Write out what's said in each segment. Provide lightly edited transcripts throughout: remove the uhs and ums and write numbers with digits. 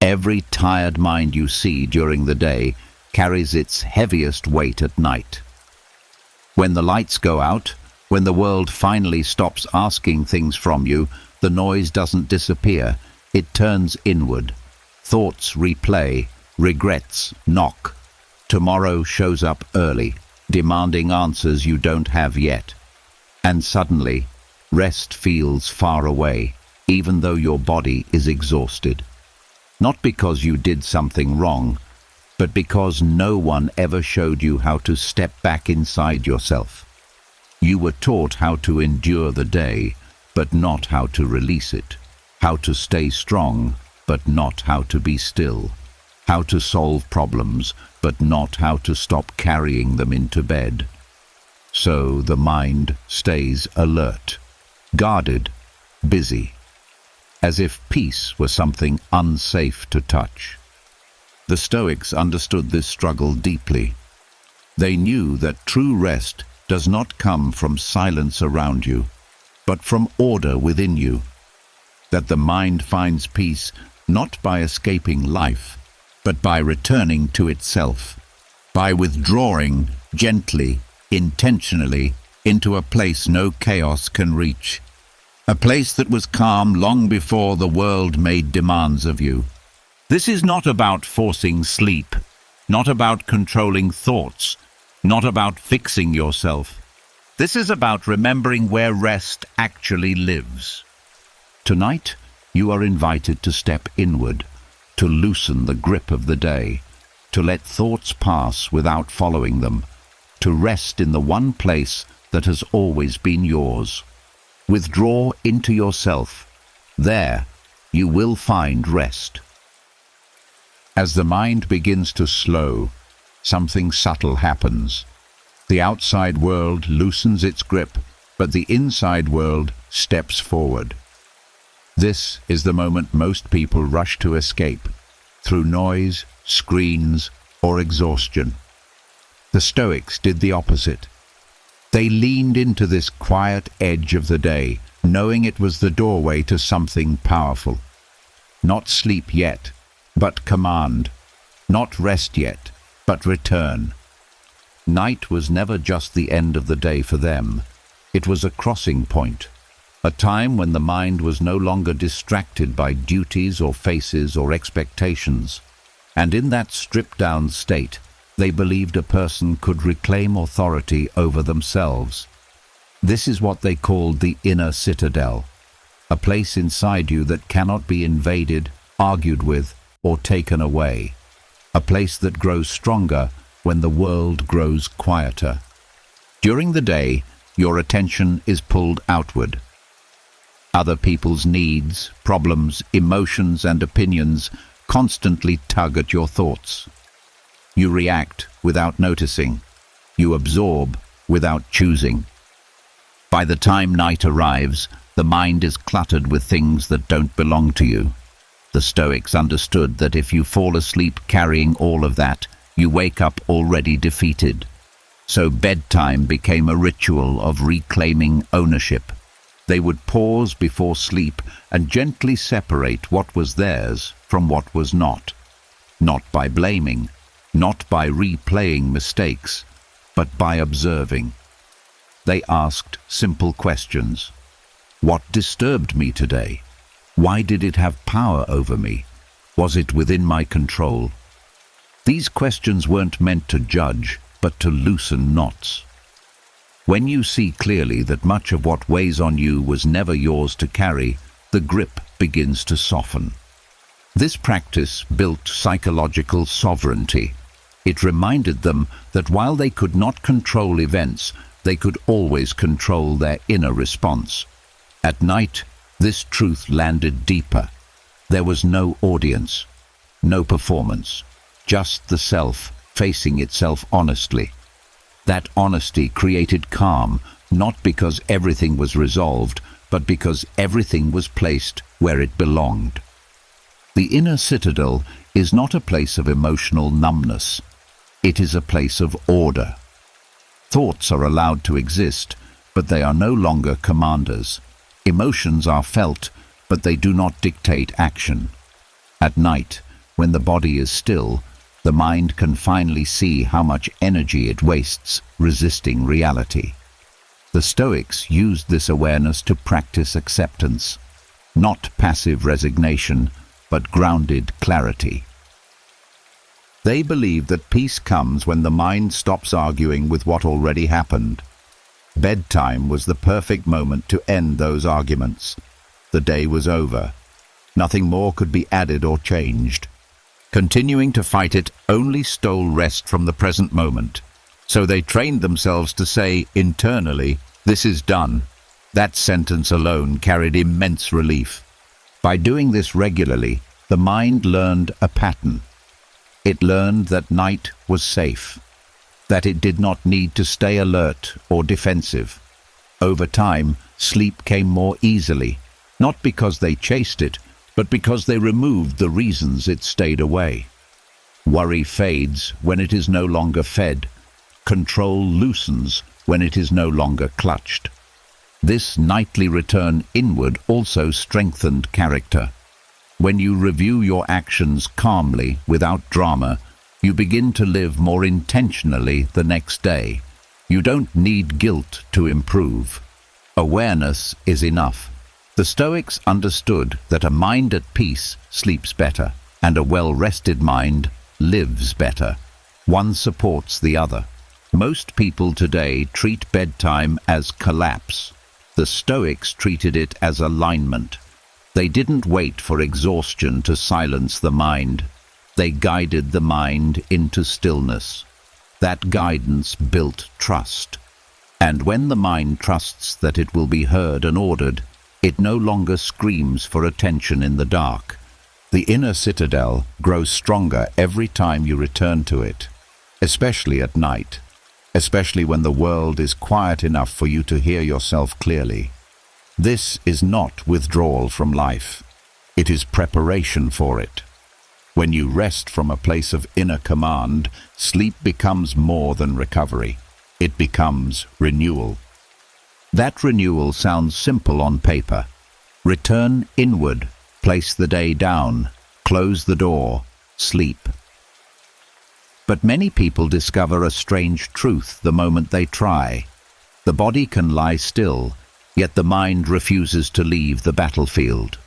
Every tired mind you see during the day carries its heaviest weight at night. When the lights go out, when the world finally stops asking things from you, the noise doesn't disappear, it turns inward. Thoughts replay, regrets knock. Tomorrow shows up early, demanding answers you don't have yet. And suddenly, rest feels far away, even though your body is exhausted. Not because you did something wrong, but because no one ever showed you how to step back inside yourself. You were taught how to endure the day, but not how to release it. How to stay strong, but not how to be still. How to solve problems, but not how to stop carrying them into bed. So the mind stays alert, guarded, busy, as if peace were something unsafe to touch. The Stoics understood this struggle deeply. They knew that true rest does not come from silence around you, but from order within you. That the mind finds peace not by escaping life, but by returning to itself, by withdrawing gently, intentionally, into a place no chaos can reach, a place that was calm long before the world made demands of you. This is not about forcing sleep, not about controlling thoughts, not about fixing yourself. This is about remembering where rest actually lives. Tonight, you are invited to step inward, to loosen the grip of the day, to let thoughts pass without following them, to rest in the one place that has always been yours. Withdraw into yourself. There, you will find rest. As the mind begins to slow, something subtle happens. The outside world loosens its grip, but the inside world steps forward. This is the moment most people rush to escape, through noise, screens, or exhaustion. The Stoics did the opposite. They leaned into this quiet edge of the day, knowing it was the doorway to something powerful. Not sleep yet, but command. Not rest yet, but return. Night was never just the end of the day for them. It was a crossing point, a time when the mind was no longer distracted by duties or faces or expectations. And in that stripped-down state, they believed a person could reclaim authority over themselves. This is what they called the inner citadel, a place inside you that cannot be invaded, argued with, or taken away. A place that grows stronger when the world grows quieter. During the day, your attention is pulled outward. Other people's needs, problems, emotions, and opinions constantly tug at your thoughts. You react without noticing. You absorb without choosing. By the time night arrives, the mind is cluttered with things that don't belong to you. The Stoics understood that if you fall asleep carrying all of that, you wake up already defeated. So bedtime became a ritual of reclaiming ownership. They would pause before sleep and gently separate what was theirs from what was not. Not by blaming, not by replaying mistakes, but by observing. They asked simple questions. What disturbed me today? Why did it have power over me? Was it within my control? These questions weren't meant to judge, but to loosen knots. When you see clearly that much of what weighs on you was never yours to carry, the grip begins to soften. This practice built psychological sovereignty. It reminded them that while they could not control events, they could always control their inner response. At night, this truth landed deeper. There was no audience, no performance, just the self facing itself honestly. That honesty created calm, not because everything was resolved, but because everything was placed where it belonged. The inner citadel is not a place of emotional numbness. It is a place of order. Thoughts are allowed to exist, but they are no longer commanders. Emotions are felt, but they do not dictate action. At night, When the body is still, the mind can finally see how much energy it wastes resisting reality. The Stoics used this awareness to practice acceptance, not passive resignation, but grounded clarity. They believed that peace comes when the mind stops arguing with what already happened. Bedtime was the perfect moment to end those arguments. The day was over. Nothing more could be added or changed. Continuing to fight it only stole rest from the present moment. So they trained themselves to say internally, "This is done." That sentence alone carried immense relief. By doing this regularly, the mind learned a pattern. It learned that night was safe, that it did not need to stay alert or defensive. Over time, sleep came more easily, not because they chased it, but because they removed the reasons it stayed away. Worry fades when it is no longer fed. Control loosens when it is no longer clutched. This nightly return inward also strengthened character. When you review your actions calmly, without drama, you begin to live more intentionally the next day. You don't need guilt to improve. Awareness is enough. The Stoics understood that a mind at peace sleeps better, and a well-rested mind lives better. One supports the other. Most people today treat bedtime as collapse. The Stoics treated it as alignment. They didn't wait for exhaustion to silence the mind. They guided the mind into stillness. That guidance built trust. And when the mind trusts that it will be heard and ordered, it no longer screams for attention in the dark. The inner citadel grows stronger every time you return to it, especially at night, especially when the world is quiet enough for you to hear yourself clearly. This is not withdrawal from life. It is preparation for it. When you rest from a place of inner command, sleep becomes more than recovery. It becomes renewal. That renewal sounds simple on paper. Return inward, place the day down, close the door, sleep. But many people discover a strange truth the moment they try. The body can lie still, yet the mind refuses to leave the battlefield.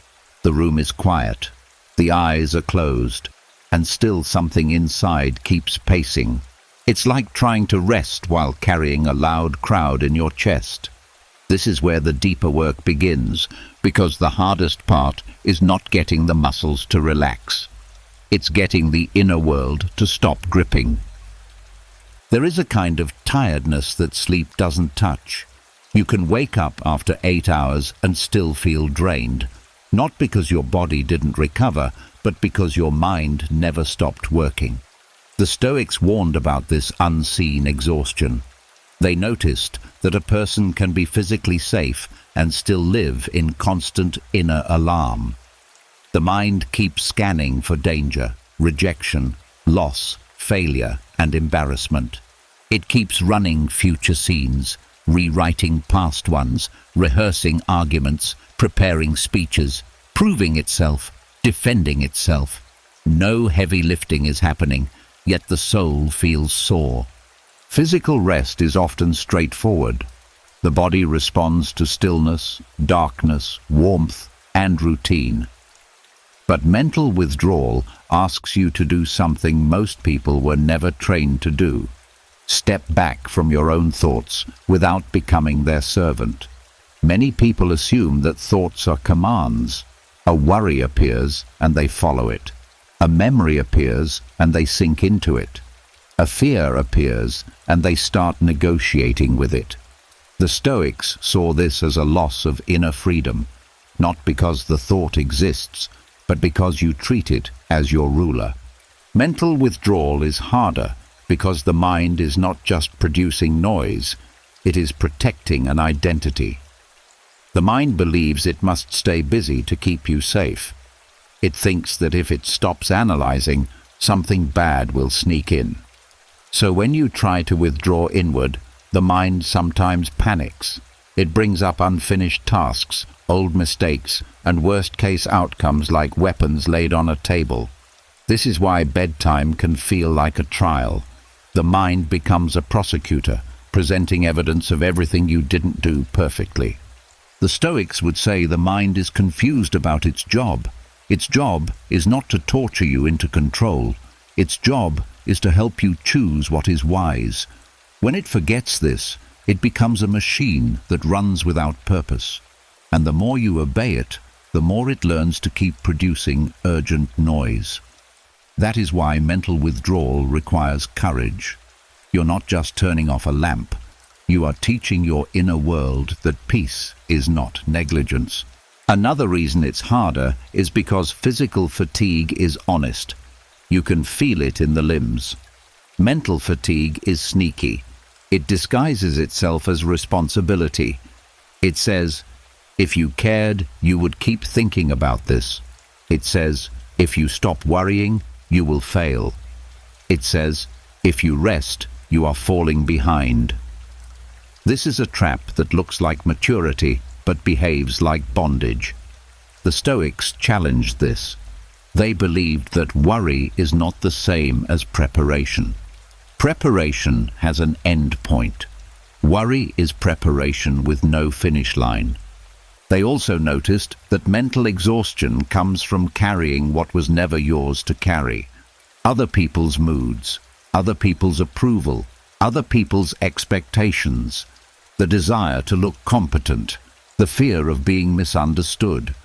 The room is quiet, the eyes are closed, and still something inside keeps pacing. It's like trying to rest while carrying a loud crowd in your chest. This is where the deeper work begins, because the hardest part is not getting the muscles to relax. It's getting the inner world to stop gripping. There is a kind of tiredness that sleep doesn't touch. You can wake up after 8 hours and still feel drained, not because your body didn't recover, but because your mind never stopped working. The Stoics warned about this unseen exhaustion. They noticed that a person can be physically safe and still live in constant inner alarm. The mind keeps scanning for danger, rejection, loss, failure, and embarrassment. It keeps running future scenes, rewriting past ones, rehearsing arguments, preparing speeches, proving itself, defending itself. No heavy lifting is happening, yet the soul feels sore. Physical rest is often straightforward. The body responds to stillness, darkness, warmth, and routine. But mental withdrawal asks you to do something most people were never trained to do. Step back from your own thoughts without becoming their servant. Many people assume that thoughts are commands. A worry appears and they follow it. A memory appears and they sink into it. A fear appears and they start negotiating with it. The Stoics saw this as a loss of inner freedom, not because the thought exists, but because you treat it as your ruler. Mental withdrawal is harder because the mind is not just producing noise, it is protecting an identity. The mind believes it must stay busy to keep you safe. It thinks that if it stops analyzing, something bad will sneak in. So when you try to withdraw inward, the mind sometimes panics. It brings up unfinished tasks, old mistakes, and worst-case outcomes like weapons laid on a table. This is why bedtime can feel like a trial. The mind becomes a prosecutor, presenting evidence of everything you didn't do perfectly. The Stoics would say the mind is confused about its job. Its job is not to torture you into control. Its job is to help you choose what is wise. When it forgets this, it becomes a machine that runs without purpose. And the more you obey it, the more it learns to keep producing urgent noise. That is why mental withdrawal requires courage. You're not just turning off a lamp. You are teaching your inner world that peace is not negligence. Another reason it's harder is because physical fatigue is honest. You can feel it in the limbs. Mental fatigue is sneaky. It disguises itself as responsibility. It says, if you cared, you would keep thinking about this. It says, if you stop worrying, you will fail. It says, if you rest, you are falling behind. This is a trap that looks like maturity, but behaves like bondage. The Stoics challenged this. They believed that worry is not the same as preparation. Preparation has an end point. Worry is preparation with no finish line. They also noticed that mental exhaustion comes from carrying what was never yours to carry. Other people's moods, other people's approval, other people's expectations, the desire to look competent, the fear of being misunderstood,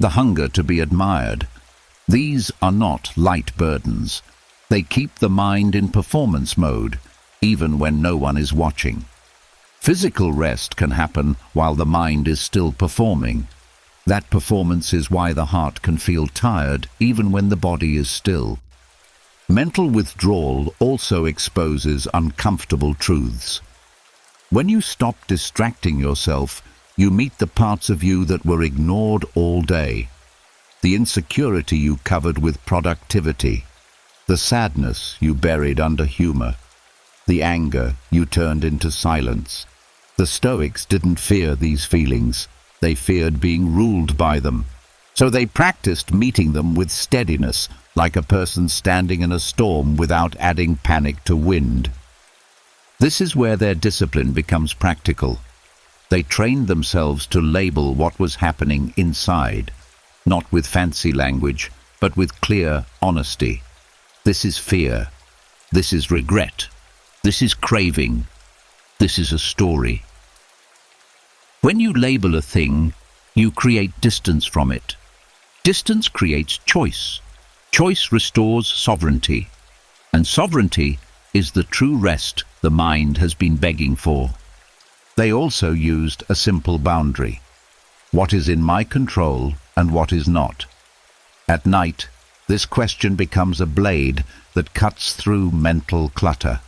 the hunger to be admired. These are not light burdens. They keep the mind in performance mode, even when no one is watching. Physical rest can happen while the mind is still performing. That performance is why the heart can feel tired even when the body is still. Mental withdrawal also exposes uncomfortable truths. When you stop distracting yourself, you meet the parts of you that were ignored all day. The insecurity you covered with productivity. The sadness you buried under humor. The anger you turned into silence. The Stoics didn't fear these feelings. They feared being ruled by them. So they practiced meeting them with steadiness, like a person standing in a storm without adding panic to wind. This is where their discipline becomes practical. They trained themselves to label what was happening inside, not with fancy language, but with clear honesty. This is fear. This is regret. This is craving. This is a story. When you label a thing, you create distance from it. Distance creates choice. Choice restores sovereignty. And sovereignty is the true rest the mind has been begging for. They also used a simple boundary. What is in my control and what is not? At night, this question becomes a blade that cuts through mental clutter.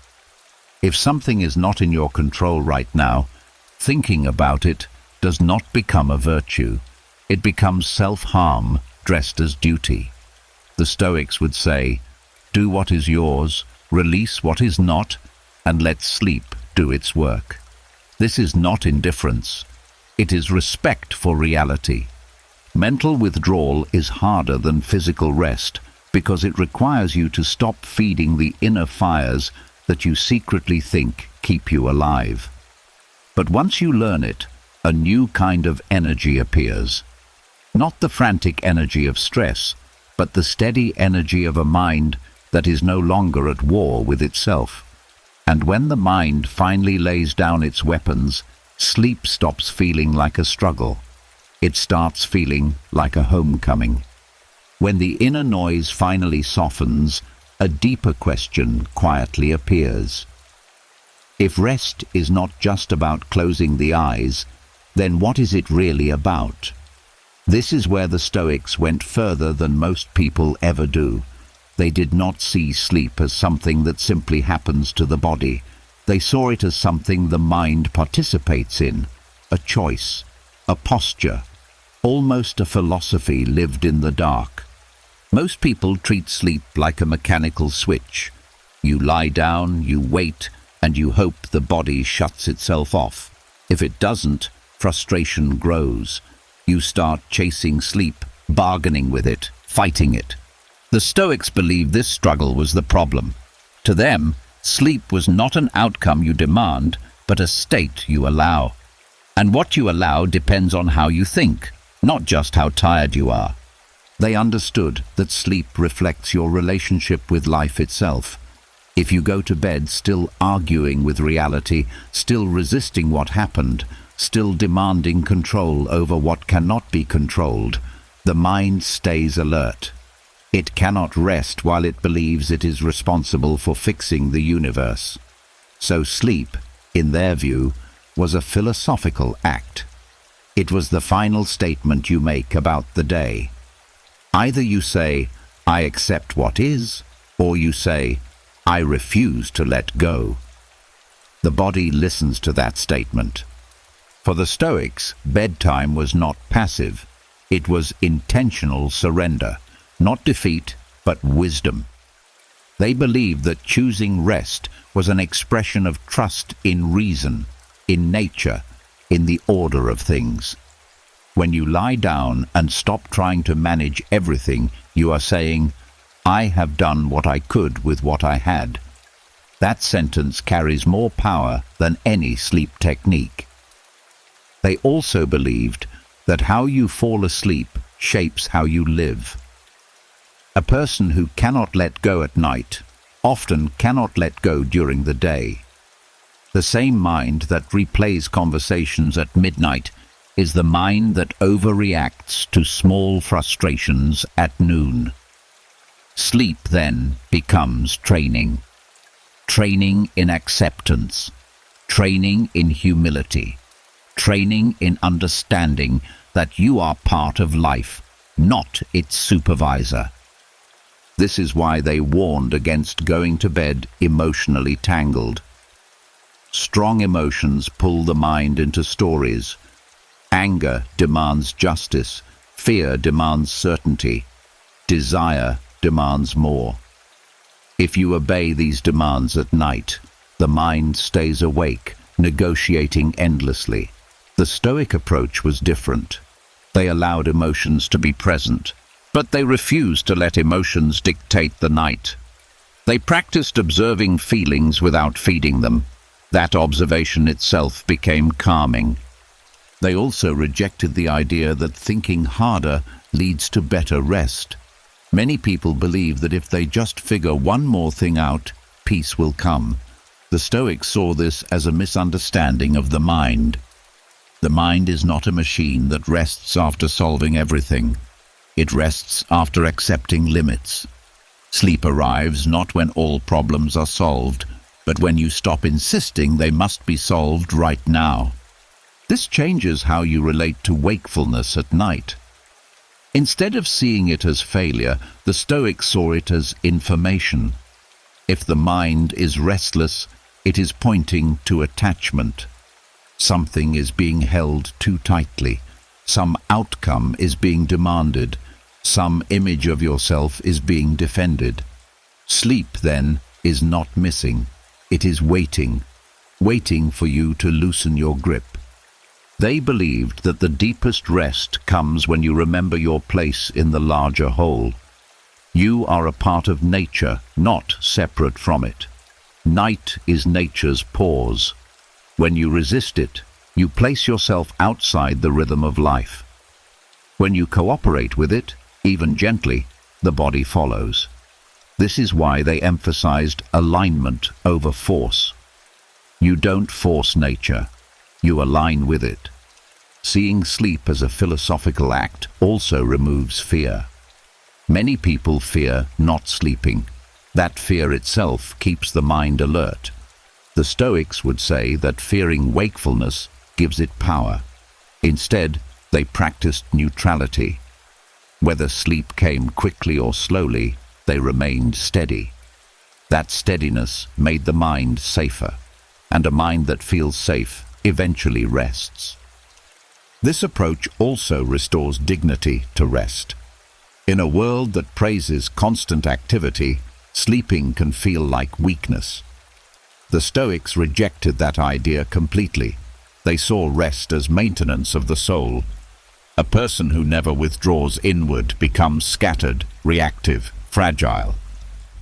If something is not in your control right now, thinking about it does not become a virtue. It becomes self-harm dressed as duty. The Stoics would say, do what is yours, release what is not, and let sleep do its work. This is not indifference. It is respect for reality. Mental withdrawal is harder than physical rest because it requires you to stop feeding the inner fires that you secretly think keep you alive. But once you learn it, a new kind of energy appears. Not the frantic energy of stress, but the steady energy of a mind that is no longer at war with itself. And when the mind finally lays down its weapons, sleep stops feeling like a struggle. It starts feeling like a homecoming. When the inner noise finally softens, a deeper question quietly appears. If rest is not just about closing the eyes, then what is it really about? This is where the Stoics went further than most people ever do. They did not see sleep as something that simply happens to the body. They saw it as something the mind participates in, a choice, a posture, almost a philosophy lived in the dark. Most people treat sleep like a mechanical switch. You lie down, you wait, and you hope the body shuts itself off. If it doesn't, frustration grows. You start chasing sleep, bargaining with it, fighting it. The Stoics believed this struggle was the problem. To them, sleep was not an outcome you demand, but a state you allow. And what you allow depends on how you think, not just how tired you are. They understood that sleep reflects your relationship with life itself. If you go to bed still arguing with reality, still resisting what happened, still demanding control over what cannot be controlled, the mind stays alert. It cannot rest while it believes it is responsible for fixing the universe. So sleep, in their view, was a philosophical act. It was the final statement you make about the day. Either you say, "I accept what is," or you say, "I refuse to let go." The body listens to that statement. For the Stoics, bedtime was not passive. It was intentional surrender, not defeat, but wisdom. They believed that choosing rest was an expression of trust in reason, in nature, in the order of things. When you lie down and stop trying to manage everything, you are saying, "I have done what I could with what I had." That sentence carries more power than any sleep technique. They also believed that how you fall asleep shapes how you live. A person who cannot let go at night often cannot let go during the day. The same mind that replays conversations at midnight is the mind that overreacts to small frustrations at noon. Sleep then becomes training. Training in acceptance, training in humility, training in understanding that you are part of life, not its supervisor. This is why they warned against going to bed emotionally tangled. Strong emotions pull the mind into stories. Anger demands justice, fear demands certainty, desire demands more. If you obey these demands at night, the mind stays awake, negotiating endlessly. The Stoic approach was different. They allowed emotions to be present, but they refused to let emotions dictate the night. They practiced observing feelings without feeding them. That observation itself became calming. They also rejected the idea that thinking harder leads to better rest. Many people believe that if they just figure one more thing out, peace will come. The Stoics saw this as a misunderstanding of the mind. The mind is not a machine that rests after solving everything. It rests after accepting limits. Sleep arrives not when all problems are solved, but when you stop insisting they must be solved right now. This changes how you relate to wakefulness at night. Instead of seeing it as failure, the Stoics saw it as information. If the mind is restless, it is pointing to attachment. Something is being held too tightly. Some outcome is being demanded. Some image of yourself is being defended. Sleep, then, is not missing. It is waiting, waiting for you to loosen your grip. They believed that the deepest rest comes when you remember your place in the larger whole. You are a part of nature, not separate from it. Night is nature's pause. When you resist it, you place yourself outside the rhythm of life. When you cooperate with it, even gently, the body follows. This is why they emphasized alignment over force. You don't force nature, you align with it. Seeing sleep as a philosophical act also removes fear. Many people fear not sleeping. That fear itself keeps the mind alert. The Stoics would say that fearing wakefulness gives it power. Instead, they practiced neutrality. Whether sleep came quickly or slowly, they remained steady. That steadiness made the mind safer, and a mind that feels safe eventually rests. This approach also restores dignity to rest. In a world that praises constant activity, sleeping can feel like weakness. The Stoics rejected that idea completely. They saw rest as maintenance of the soul. A person who never withdraws inward becomes scattered, reactive. fragile.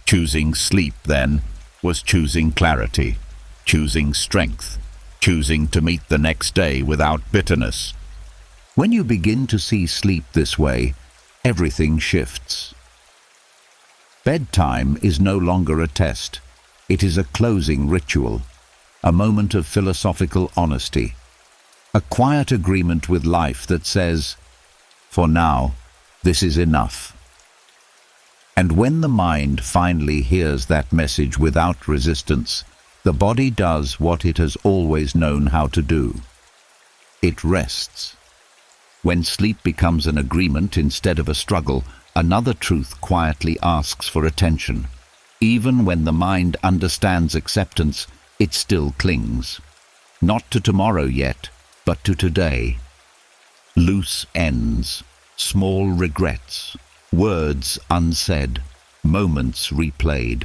Choosing sleep, then, was choosing clarity, choosing strength, choosing to meet the next day without bitterness. When you begin to see sleep this way, everything shifts. Bedtime is no longer a test. It is a closing ritual, a moment of philosophical honesty, a quiet agreement with life that says, "For now, this is enough." And when the mind finally hears that message without resistance, the body does what it has always known how to do. It rests. When sleep becomes an agreement instead of a struggle, another truth quietly asks for attention. Even when the mind understands acceptance, it still clings. Not to tomorrow yet, but to today. Loose ends, small regrets, words unsaid, moments replayed.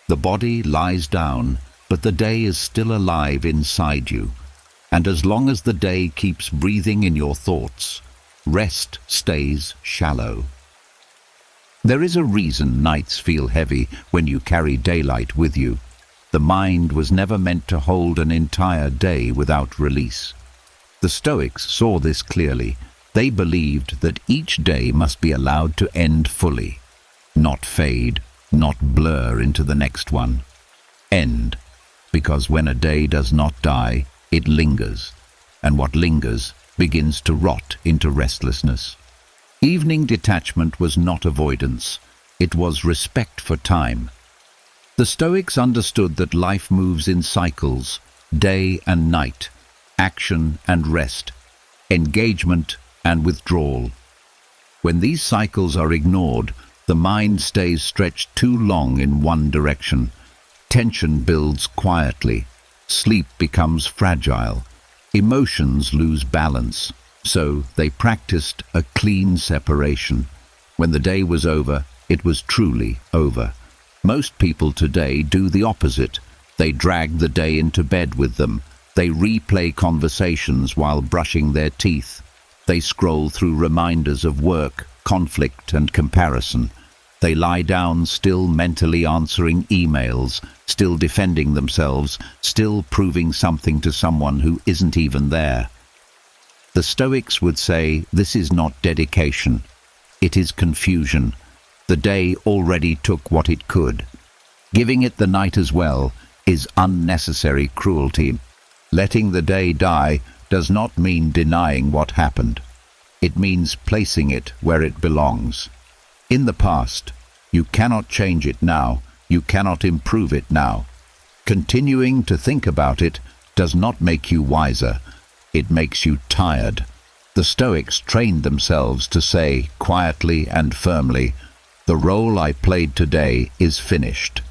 The body lies down, but the day is still alive inside you. And as long as the day keeps breathing in your thoughts, rest stays shallow. There is a reason nights feel heavy when you carry daylight with you. The mind was never meant to hold an entire day without release. The Stoics saw this clearly. They believed that each day must be allowed to end fully, not fade, not blur into the next one. End, because when a day does not die, it lingers, and what lingers begins to rot into restlessness. Evening detachment was not avoidance, it was respect for time. The Stoics understood that life moves in cycles, day and night, action and rest, engagement and withdrawal. When these cycles are ignored, the mind stays stretched too long in one direction. Tension builds quietly, sleep becomes fragile, emotions lose balance. So they practiced a clean separation. When the day was over, it was truly over. Most people today do the opposite. They drag the day into bed with them. They replay conversations while brushing their teeth. They scroll through reminders of work, conflict, and comparison. They lie down still mentally answering emails, still defending themselves, still proving something to someone who isn't even there. The Stoics would say this is not dedication, it is confusion. The day already took what it could. Giving it the night as well is unnecessary cruelty. Letting the day die does not mean denying what happened. It means placing it where it belongs. In the past, you cannot change it now, you cannot improve it now. Continuing to think about it does not make you wiser. It makes you tired. The Stoics trained themselves to say quietly and firmly, "The role I played today is finished."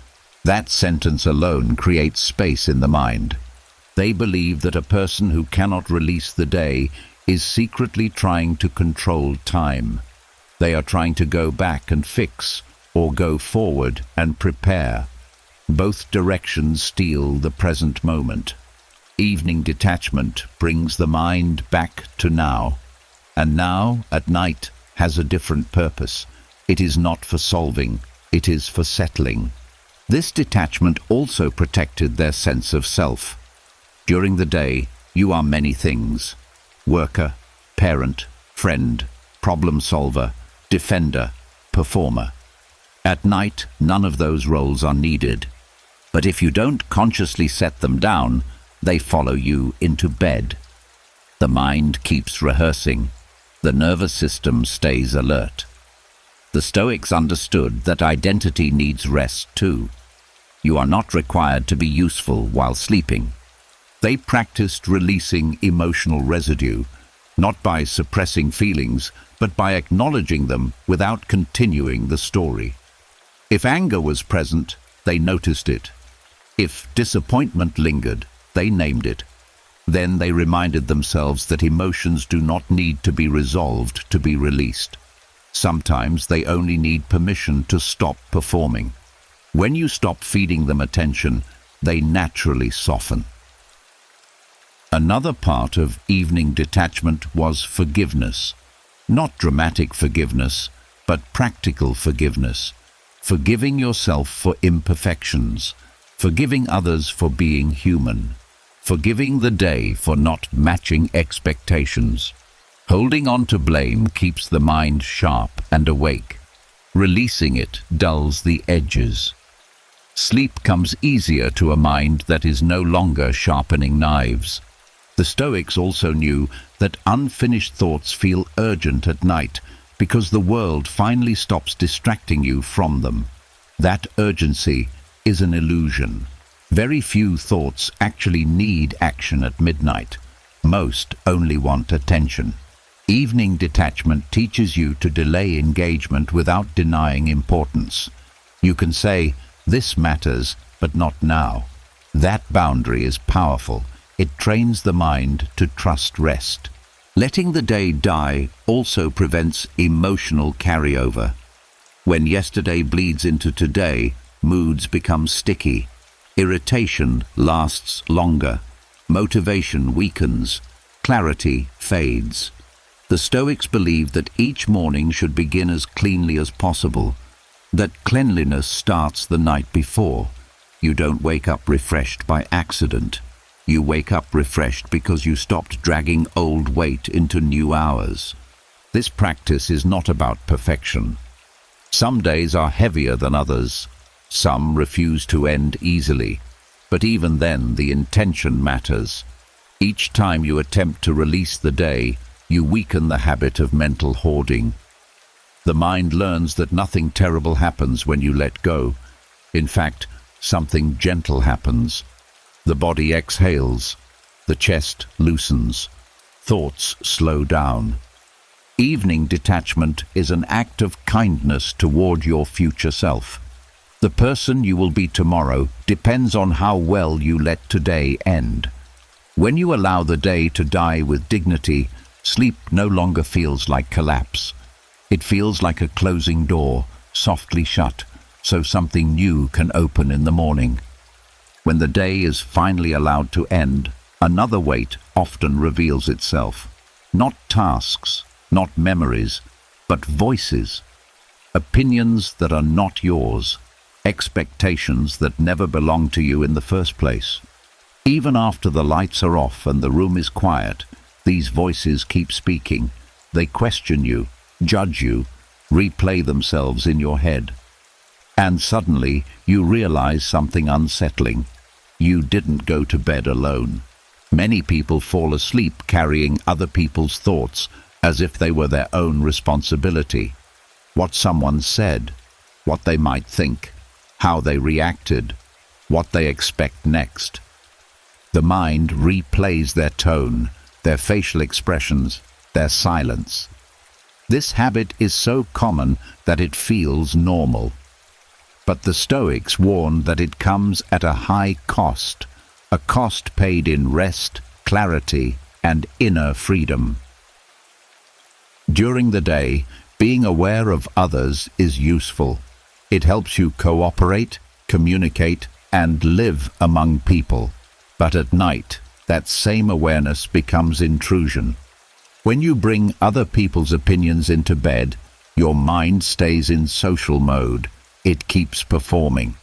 That sentence alone creates space in the mind. They believe that a person who cannot release the day is secretly trying to control time. They are trying to go back and fix, or go forward and prepare. Both directions steal the present moment. Evening detachment brings the mind back to now. And now, at night, has a different purpose. It is not for solving, it is for settling. This detachment also protected their sense of self. During the day, you are many things: worker, parent, friend, problem solver, defender, performer. At night, none of those roles are needed. But if you don't consciously set them down, they follow you into bed. The mind keeps rehearsing. The nervous system stays alert. The Stoics understood that identity needs rest too. You are not required to be useful while sleeping. They practiced releasing emotional residue, not by suppressing feelings, but by acknowledging them without continuing the story. If anger was present, they noticed it. If disappointment lingered, they named it. Then they reminded themselves that emotions do not need to be resolved to be released. Sometimes they only need permission to stop performing. When you stop feeding them attention, they naturally soften. Another part of evening detachment was forgiveness. Not dramatic forgiveness, but practical forgiveness. forgiving yourself for imperfections, forgiving others for being human, forgiving the day for not matching expectations. Holding on to blame keeps the mind sharp and awake. Releasing it dulls the edges. Sleep comes easier to a mind that is no longer sharpening knives. The Stoics also knew that unfinished thoughts feel urgent at night because the world finally stops distracting you from them. That urgency is an illusion. Very few thoughts actually need action at midnight. Most only want attention. Evening detachment teaches you to delay engagement without denying importance. You can say, "This matters, but not now." That boundary is powerful. It trains the mind to trust rest. Letting the day die also prevents emotional carryover. When yesterday bleeds into today, moods become sticky. Irritation lasts longer. Motivation weakens. Clarity fades. The Stoics believed that each morning should begin as cleanly as possible, that cleanliness starts the night before. You don't wake up refreshed by accident. You wake up refreshed because you stopped dragging old weight into new hours. This practice is not about perfection. Some days are heavier than others. Some refuse to end easily. But even then, the intention matters. Each time you attempt to release the day, you weaken the habit of mental hoarding. The mind learns that nothing terrible happens when you let go. In fact, something gentle happens. The body exhales. The chest loosens. Thoughts slow down. Evening detachment is an act of kindness toward your future self. The person you will be tomorrow depends on how well you let today end. When you allow the day to die with dignity, sleep no longer feels like collapse. It feels like a closing door, softly shut, so something new can open in the morning. When the day is finally allowed to end, another weight often reveals itself. Not tasks, not memories, but voices. Opinions that are not yours. Expectations that never belonged to you in the first place. Even after the lights are off and the room is quiet, these voices keep speaking. They question you, judge you, replay themselves in your head. And suddenly you realize something unsettling. You didn't go to bed alone. Many people fall asleep carrying other people's thoughts as if they were their own responsibility. What someone said, what they might think, how they reacted, what they expect next. The mind replays their tone, their facial expressions, their silence. This habit is so common that it feels normal. But the Stoics warn that it comes at a high cost, a cost paid in rest, clarity, and inner freedom. During the day, being aware of others is useful. It helps you cooperate, communicate, and live among people. But at night, that same awareness becomes intrusion. When you bring other people's opinions into bed, your mind stays in social mode. It keeps performing,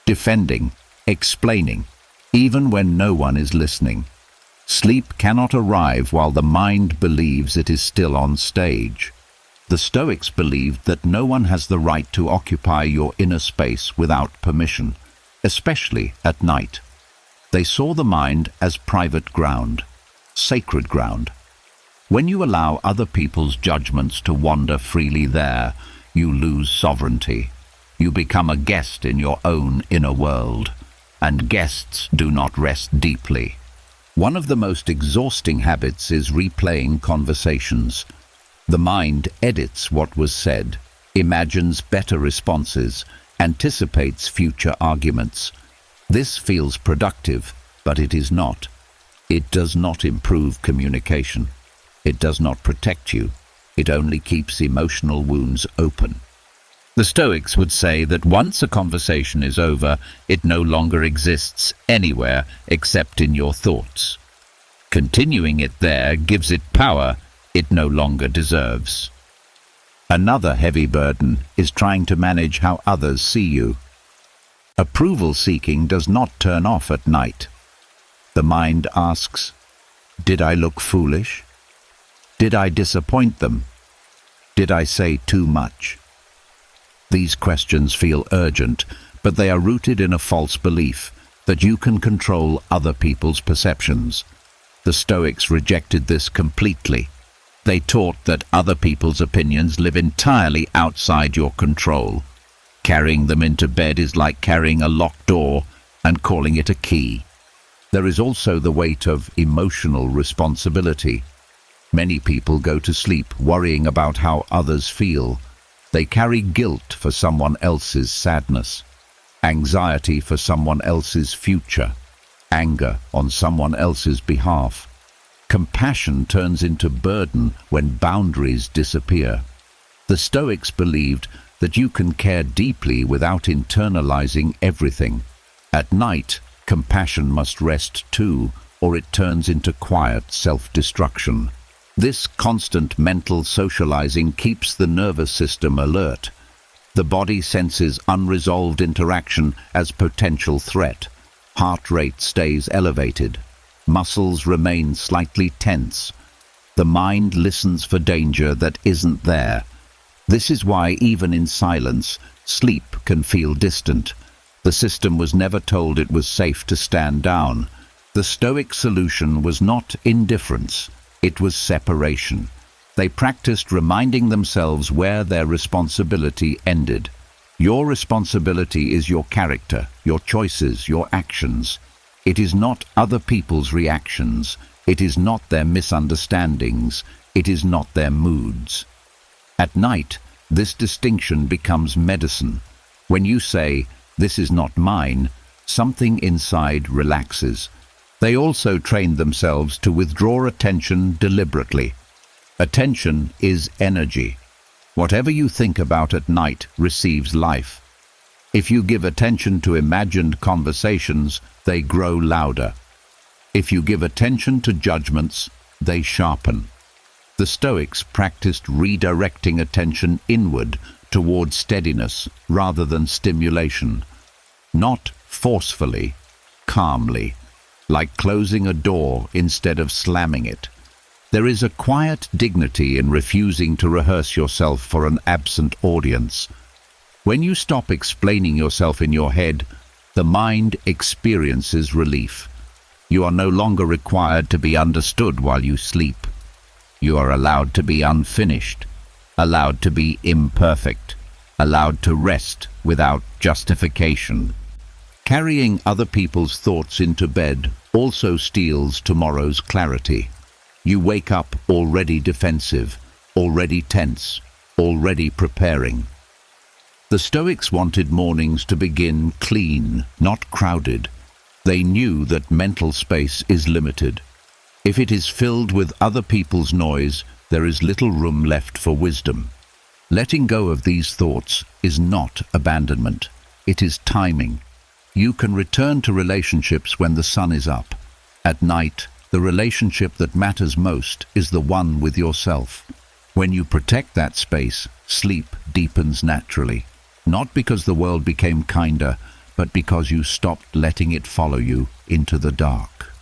defending, explaining, even when no one is listening. Sleep cannot arrive while the mind believes it is still on stage. The Stoics believed that no one has the right to occupy your inner space without permission, especially at night. They saw the mind as private ground, sacred ground. When you allow other people's judgments to wander freely there, you lose sovereignty. You become a guest in your own inner world, and guests do not rest deeply. One of the most exhausting habits is replaying conversations. The mind edits what was said, imagines better responses, anticipates future arguments. This feels productive, but it is not. It does not improve communication. It does not protect you. It only keeps emotional wounds open. The Stoics would say that once a conversation is over, it no longer exists anywhere except in your thoughts. Continuing it there gives it power it no longer deserves. Another heavy burden is trying to manage how others see you. Approval seeking does not turn off at night. The mind asks, did I look foolish? Did I disappoint them? Did I say too much? These questions feel urgent, but they are rooted in a false belief that you can control other people's perceptions. The Stoics rejected this completely. They taught that other people's opinions live entirely outside your control. Carrying them into bed is like carrying a locked door and calling it a key. There is also the weight of emotional responsibility. Many people go to sleep worrying about how others feel. They carry guilt for someone else's sadness, anxiety for someone else's future, anger on someone else's behalf. Compassion turns into burden when boundaries disappear. The Stoics believed that you can care deeply without internalizing everything. At night, compassion must rest too, or it turns into quiet self-destruction. This constant mental socializing keeps the nervous system alert. The body senses unresolved interaction as potential threat. Heart rate stays elevated. Muscles remain slightly tense. The mind listens for danger that isn't there. This is why, even in silence, sleep can feel distant. The system was never told it was safe to stand down. The Stoic solution was not indifference. It was separation. They practiced reminding themselves where their responsibility ended. Your responsibility is your character, your choices, your actions. It is not other people's reactions. It is not their misunderstandings. It is not their moods. At night, this distinction becomes medicine. When you say, "This is not mine," something inside relaxes. They also trained themselves to withdraw attention deliberately. Attention is energy. Whatever you think about at night receives life. If you give attention to imagined conversations, they grow louder. If you give attention to judgments, they sharpen. The Stoics practiced redirecting attention inward toward steadiness rather than stimulation. Not forcefully, calmly, like closing a door instead of slamming it. There is a quiet dignity in refusing to rehearse yourself for an absent audience. When you stop explaining yourself in your head, the mind experiences relief. You are no longer required to be understood while you sleep. You are allowed to be unfinished, allowed to be imperfect, allowed to rest without justification. Carrying other people's thoughts into bed also steals tomorrow's clarity. You wake up already defensive, already tense, already preparing. The Stoics wanted mornings to begin clean, not crowded. They knew that mental space is limited. If it is filled with other people's noise, there is little room left for wisdom. Letting go of these thoughts is not abandonment. It is timing. You can return to relationships when the sun is up. At night, the relationship that matters most is the one with yourself. When you protect that space, sleep deepens naturally. Not because the world became kinder, but because you stopped letting it follow you into the dark.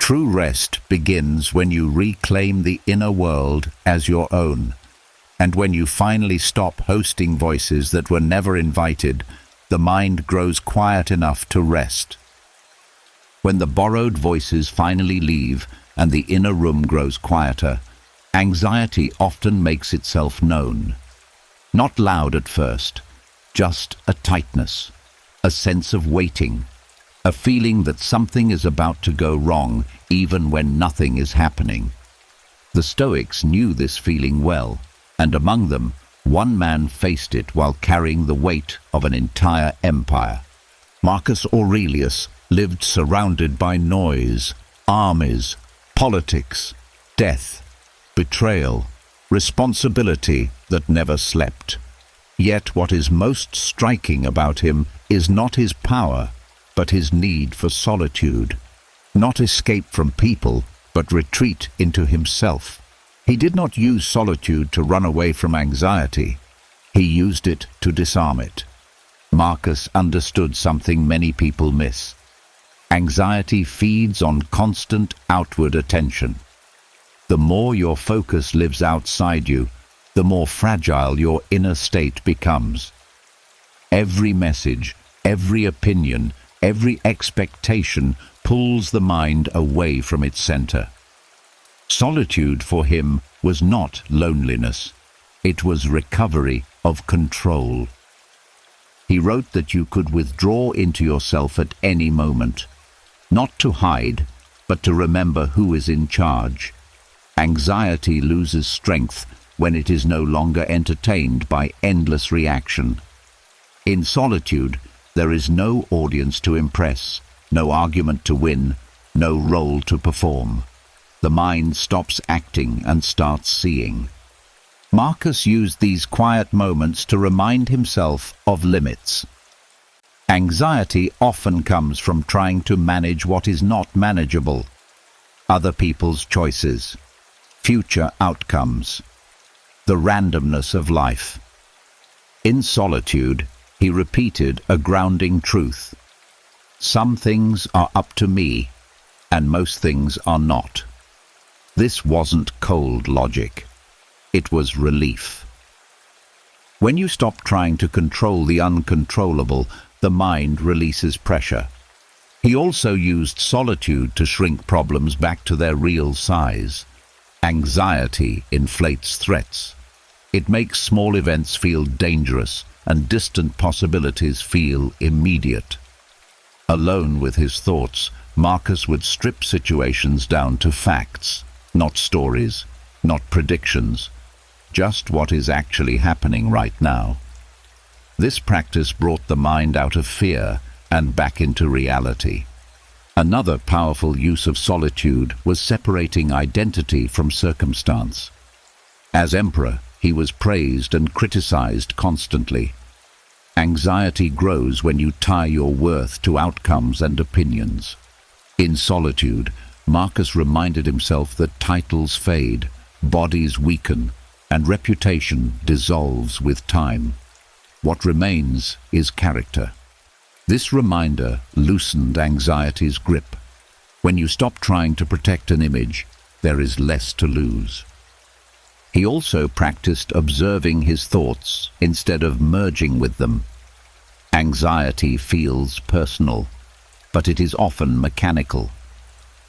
True rest begins when you reclaim the inner world as your own, and when you finally stop hosting voices that were never invited. The mind grows quiet enough to rest. When the borrowed voices finally leave and the inner room grows quieter, anxiety often makes itself known. Not loud at first, just a tightness, a sense of waiting, a feeling that something is about to go wrong even when nothing is happening. The Stoics knew this feeling well, and among them, one man faced it while carrying the weight of an entire empire. Marcus Aurelius lived surrounded by noise, armies, politics, death, betrayal, responsibility that never slept. Yet what is most striking about him is not his power, but his need for solitude. Not escape from people, but retreat into himself. He did not use solitude to run away from anxiety. He used it to disarm it. Marcus understood something many people miss. Anxiety feeds on constant outward attention. The more your focus lives outside you, the more fragile your inner state becomes. Every message, every opinion, every expectation pulls the mind away from its center. Solitude for him was not loneliness. It was recovery of control. He wrote that you could withdraw into yourself at any moment, not to hide, but to remember who is in charge. Anxiety loses strength when it is no longer entertained by endless reaction. In solitude, there is no audience to impress, no argument to win, no role to perform. The mind stops acting and starts seeing. Marcus used these quiet moments to remind himself of limits. Anxiety often comes from trying to manage what is not manageable. Other people's choices, future outcomes, the randomness of life. In solitude, he repeated a grounding truth. Some things are up to me, and most things are not. This wasn't cold logic. It was relief. When you stop trying to control the uncontrollable, the mind releases pressure. He also used solitude to shrink problems back to their real size. Anxiety inflates threats. It makes small events feel dangerous and distant possibilities feel immediate. Alone with his thoughts, Marcus would strip situations down to facts, not stories, not predictions, just what is actually happening right now. This practice brought the mind out of fear and back into reality. Another powerful use of solitude was separating identity from circumstance. As emperor, he was praised and criticized constantly. Anxiety grows when you tie your worth to outcomes and opinions. In solitude, Marcus reminded himself that titles fade, bodies weaken, and reputation dissolves with time. What remains is character. This reminder loosened anxiety's grip. When you stop trying to protect an image, there is less to lose. He also practiced observing his thoughts instead of merging with them. Anxiety feels personal, but it is often mechanical,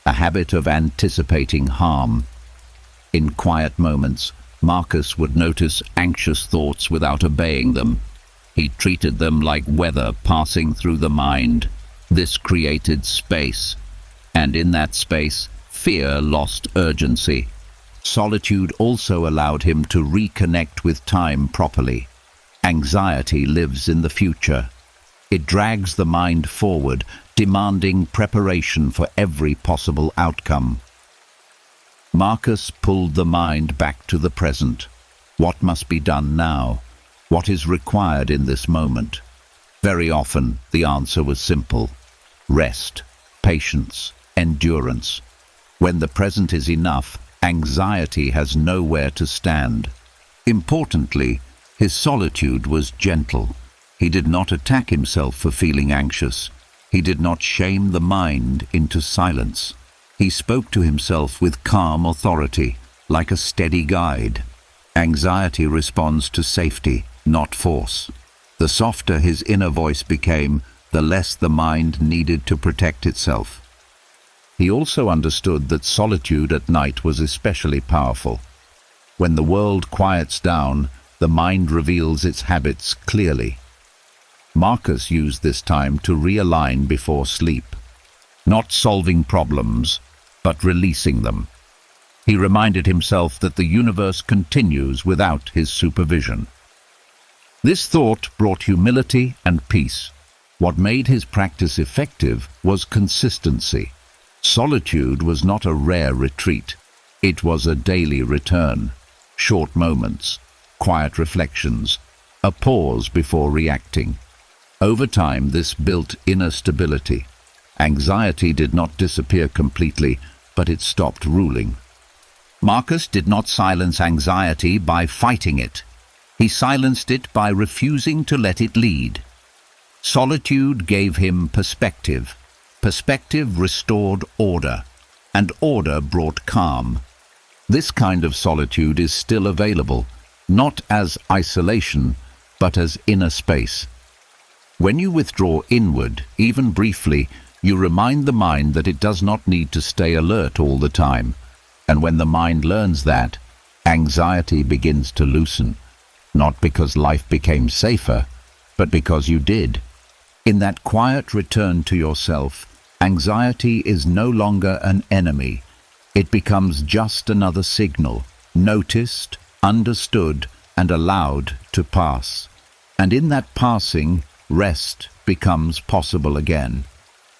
a habit of anticipating harm. In quiet moments, Marcus would notice anxious thoughts without obeying them. He treated them like weather passing through the mind. This created space, and in that space, fear lost urgency. Solitude also allowed him to reconnect with time properly. Anxiety lives in the future. It drags the mind forward, demanding preparation for every possible outcome. Marcus pulled the mind back to the present. What must be done now? What is required in this moment? Very often, the answer was simple: rest, patience, endurance. When the present is enough, anxiety has nowhere to stand. Importantly, his solitude was gentle. He did not attack himself for feeling anxious. He did not shame the mind into silence. He spoke to himself with calm authority, like a steady guide. Anxiety responds to safety, not force. The softer his inner voice became, the less the mind needed to protect itself. He also understood that solitude at night was especially powerful. When the world quiets down, the mind reveals its habits clearly. Marcus used this time to realign before sleep, not solving problems, but releasing them. He reminded himself that the universe continues without his supervision. This thought brought humility and peace. What made his practice effective was consistency. Solitude was not a rare retreat. It was a daily return. Short moments, quiet reflections, a pause before reacting. Over time, this built inner stability. Anxiety did not disappear completely, but it stopped ruling. Marcus did not silence anxiety by fighting it. He silenced it by refusing to let it lead. Solitude gave him perspective. Perspective restored order, and order brought calm. This kind of solitude is still available, not as isolation, but as inner space. When you withdraw inward, even briefly, you remind the mind that it does not need to stay alert all the time. And when the mind learns that, anxiety begins to loosen, not because life became safer, but because you did. In that quiet return to yourself, anxiety is no longer an enemy. It becomes just another signal, noticed, understood, and allowed to pass. And in that passing, rest becomes possible again.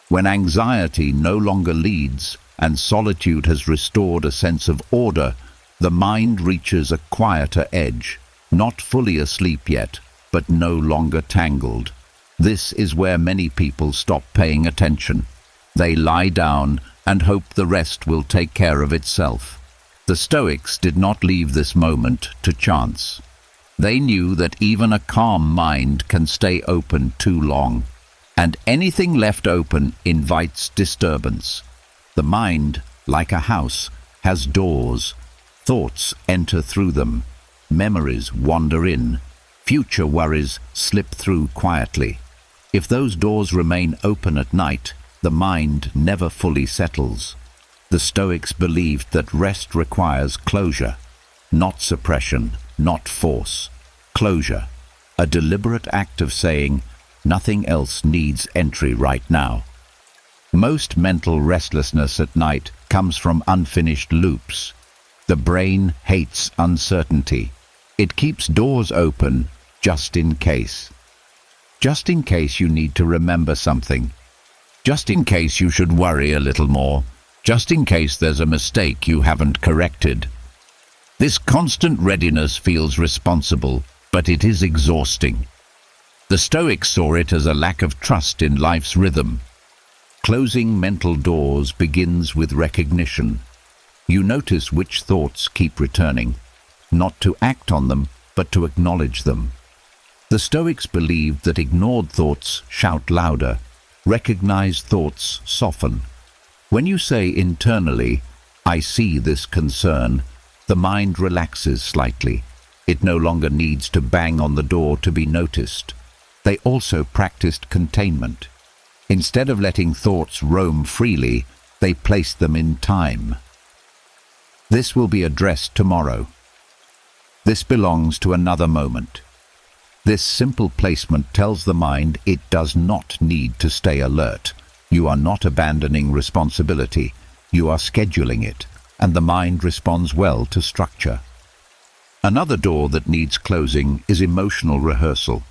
When anxiety no longer leads and solitude has restored a sense of order, the mind reaches a quieter edge, not fully asleep yet, but no longer tangled. This is where many people stop paying attention. They lie down and hope the rest will take care of itself. The Stoics did not leave this moment to chance. They knew that even a calm mind can stay open too long, and anything left open invites disturbance. The mind, like a house, has doors. Thoughts enter through them. Memories wander in. Future worries slip through quietly. If those doors remain open at night, the mind never fully settles. The Stoics believed that rest requires closure, not suppression, not force. Closure, a deliberate act of saying, nothing else needs entry right now. Most mental restlessness at night comes from unfinished loops. The brain hates uncertainty. It keeps doors open just in case. Just in case you need to remember something. Just in case you should worry a little more. Just in case there's a mistake you haven't corrected. This constant readiness feels responsible, but it is exhausting. The Stoics saw it as a lack of trust in life's rhythm. Closing mental doors begins with recognition. You notice which thoughts keep returning, not to act on them, but to acknowledge them. The Stoics believed that ignored thoughts shout louder, recognized thoughts soften. When you say internally, I see this concern, the mind relaxes slightly. It no longer needs to bang on the door to be noticed. They also practiced containment. Instead of letting thoughts roam freely, they placed them in time. This will be addressed tomorrow. This belongs to another moment. This simple placement tells the mind it does not need to stay alert. You are not abandoning responsibility. You are scheduling it, and the mind responds well to structure. Another door that needs closing is emotional rehearsal.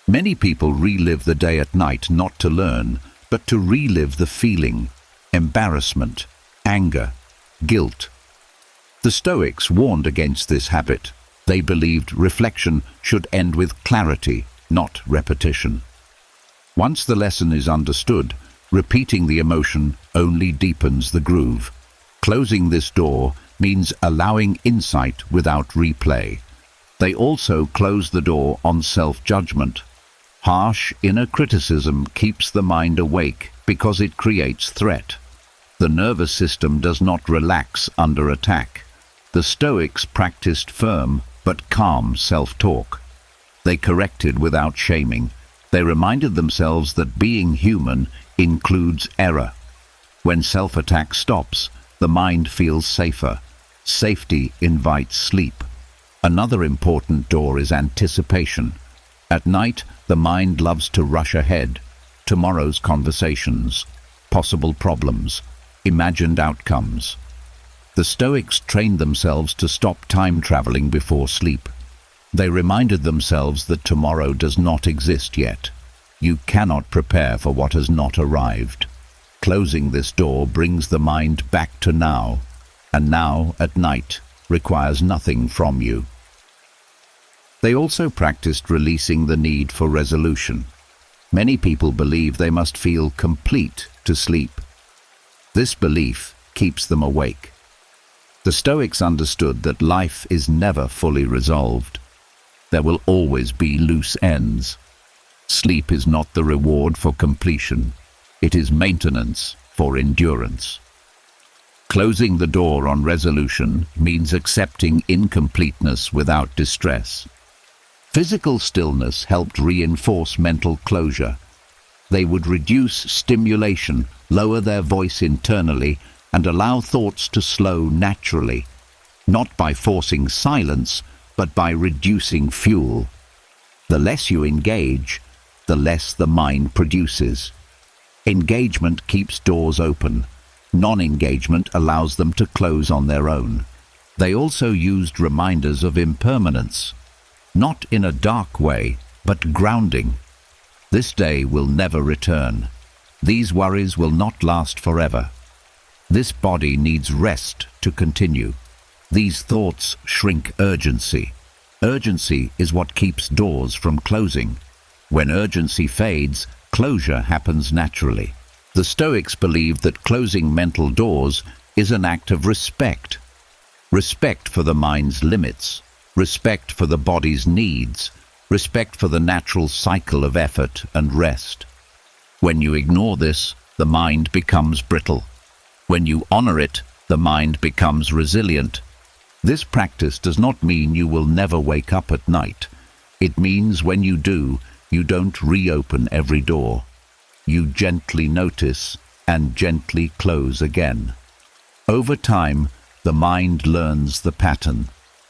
Many people relive the day at night not to learn, but to relive the feeling, embarrassment, anger, guilt. The Stoics warned against this habit. They believed reflection should end with clarity, not repetition. Once the lesson is understood, repeating the emotion only deepens the groove. Closing this door means allowing insight without replay. They also close the door on self-judgment. Harsh inner criticism keeps the mind awake because it creates threat. The nervous system does not relax under attack. The Stoics practiced firm but calm self-talk. They corrected without shaming. They reminded themselves that being human includes error. When self-attack stops, the mind feels safer. Safety invites sleep. Another important door is anticipation. At night, the mind loves to rush ahead. Tomorrow's conversations, possible problems, imagined outcomes. The Stoics trained themselves to stop time traveling before sleep. They reminded themselves that tomorrow does not exist yet. You cannot prepare for what has not arrived. Closing this door brings the mind back to now, and now at night requires nothing from you. They also practiced releasing the need for resolution. Many people believe they must feel complete to sleep. This belief keeps them awake. The Stoics understood that life is never fully resolved. There will always be loose ends. Sleep is not the reward for completion. It is maintenance for endurance. Closing the door on resolution means accepting incompleteness without distress. Physical stillness helped reinforce mental closure. They would reduce stimulation, lower their voice internally, and allow thoughts to slow naturally, not by forcing silence, but by reducing fuel. The less you engage, the less the mind produces. Engagement keeps doors open. Non-engagement allows them to close on their own. They also used reminders of impermanence, not in a dark way, but grounding. This day will never return. These worries will not last forever. This body needs rest to continue. These thoughts shrink urgency. Urgency is what keeps doors from closing. When urgency fades, closure happens naturally. The Stoics believed that closing mental doors is an act of respect. Respect for the mind's limits, respect for the body's needs, respect for the natural cycle of effort and rest. When you ignore this, the mind becomes brittle. When you honor it, the mind becomes resilient. This practice does not mean you will never wake up at night. It means when you do, you don't reopen every door. You gently notice and gently close again. Over time, the mind learns the pattern.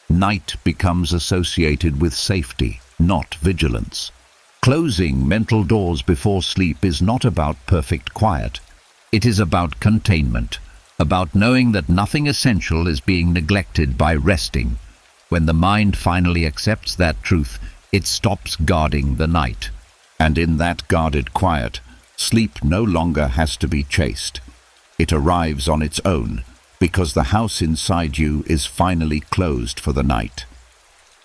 Night becomes associated with safety, not vigilance. Closing mental doors before sleep is not about perfect quiet. It is about containment, about knowing that nothing essential is being neglected by resting. When the mind finally accepts that truth, it stops guarding the night. And in that guarded quiet, sleep no longer has to be chased. It arrives on its own, because the house inside you is finally closed for the night.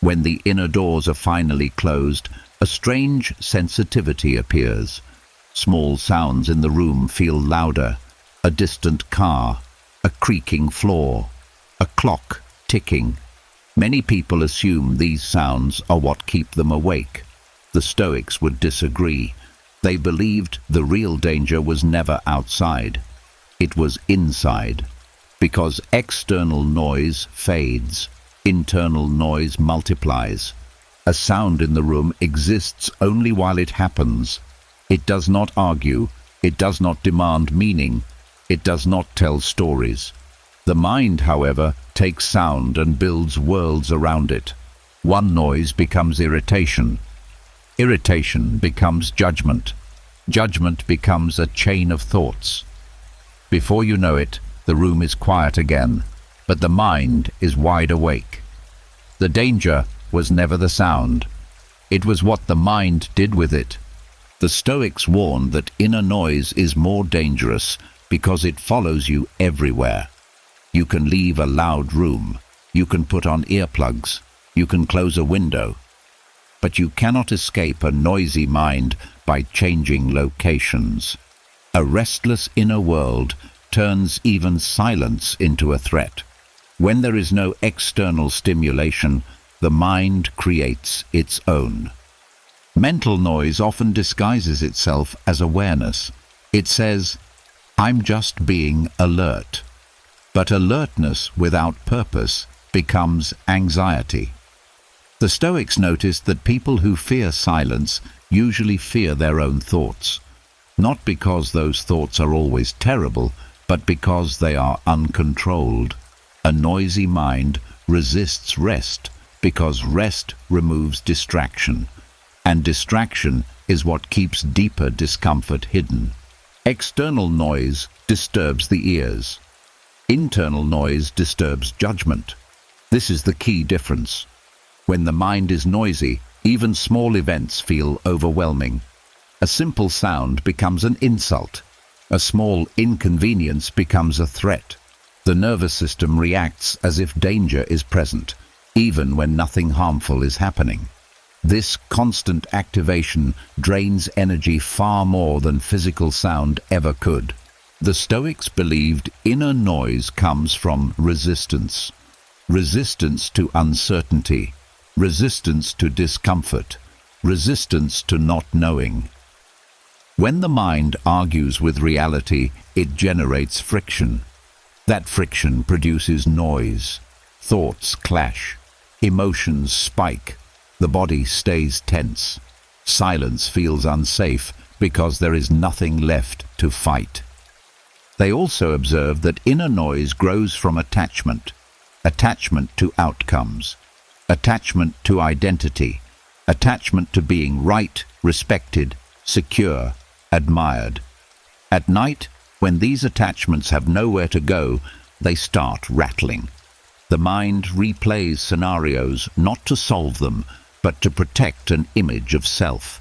When the inner doors are finally closed, a strange sensitivity appears. Small sounds in the room feel louder. A distant car, a creaking floor, a clock ticking. Many people assume these sounds are what keep them awake. The Stoics would disagree. They believed the real danger was never outside. It was inside. Because external noise fades, internal noise multiplies. A sound in the room exists only while it happens. It does not argue, it does not demand meaning, it does not tell stories. The mind, however, takes sound and builds worlds around it. One noise becomes irritation. Irritation becomes judgment. Judgment becomes a chain of thoughts. Before you know it, the room is quiet again, but the mind is wide awake. The danger was never the sound. It was what the mind did with it. The Stoics warned that inner noise is more dangerous because it follows you everywhere. You can leave a loud room, you can put on earplugs, you can close a window, but you cannot escape a noisy mind by changing locations. A restless inner world turns even silence into a threat. When there is no external stimulation, the mind creates its own. Mental noise often disguises itself as awareness. It says, "I'm just being alert." But alertness without purpose becomes anxiety. The Stoics noticed that people who fear silence usually fear their own thoughts, not because those thoughts are always terrible, but because they are uncontrolled. A noisy mind resists rest because rest removes distraction. And distraction is what keeps deeper discomfort hidden. External noise disturbs the ears. Internal noise disturbs judgment. This is the key difference. When the mind is noisy, even small events feel overwhelming. A simple sound becomes an insult. A small inconvenience becomes a threat. The nervous system reacts as if danger is present, even when nothing harmful is happening. This constant activation drains energy far more than physical sound ever could. The Stoics believed inner noise comes from resistance. Resistance to uncertainty, resistance to discomfort, resistance to not knowing. When the mind argues with reality, it generates friction. That friction produces noise. Thoughts clash. Emotions spike. The body stays tense. Silence feels unsafe because there is nothing left to fight. They also observe that inner noise grows from attachment. Attachment to outcomes. Attachment to identity. Attachment to being right, respected, secure, admired. At night, when these attachments have nowhere to go, they start rattling. The mind replays scenarios not to solve them, but to protect an image of self.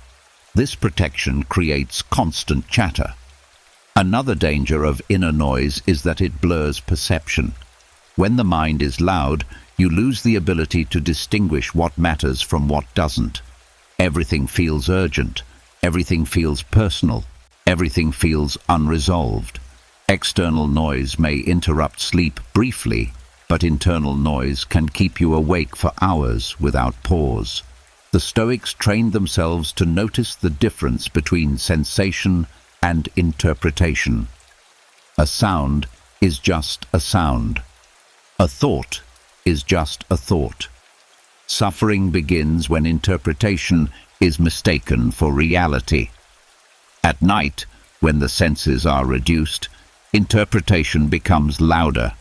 This protection creates constant chatter. Another danger of inner noise is that it blurs perception. When the mind is loud, you lose the ability to distinguish what matters from what doesn't. Everything feels urgent. Everything feels personal. Everything feels unresolved. External noise may interrupt sleep briefly, but internal noise can keep you awake for hours without pause. The Stoics trained themselves to notice the difference between sensation and interpretation. A sound is just a sound. A thought is just a thought. Suffering begins when interpretation is mistaken for reality. At night, when the senses are reduced, interpretation becomes louder.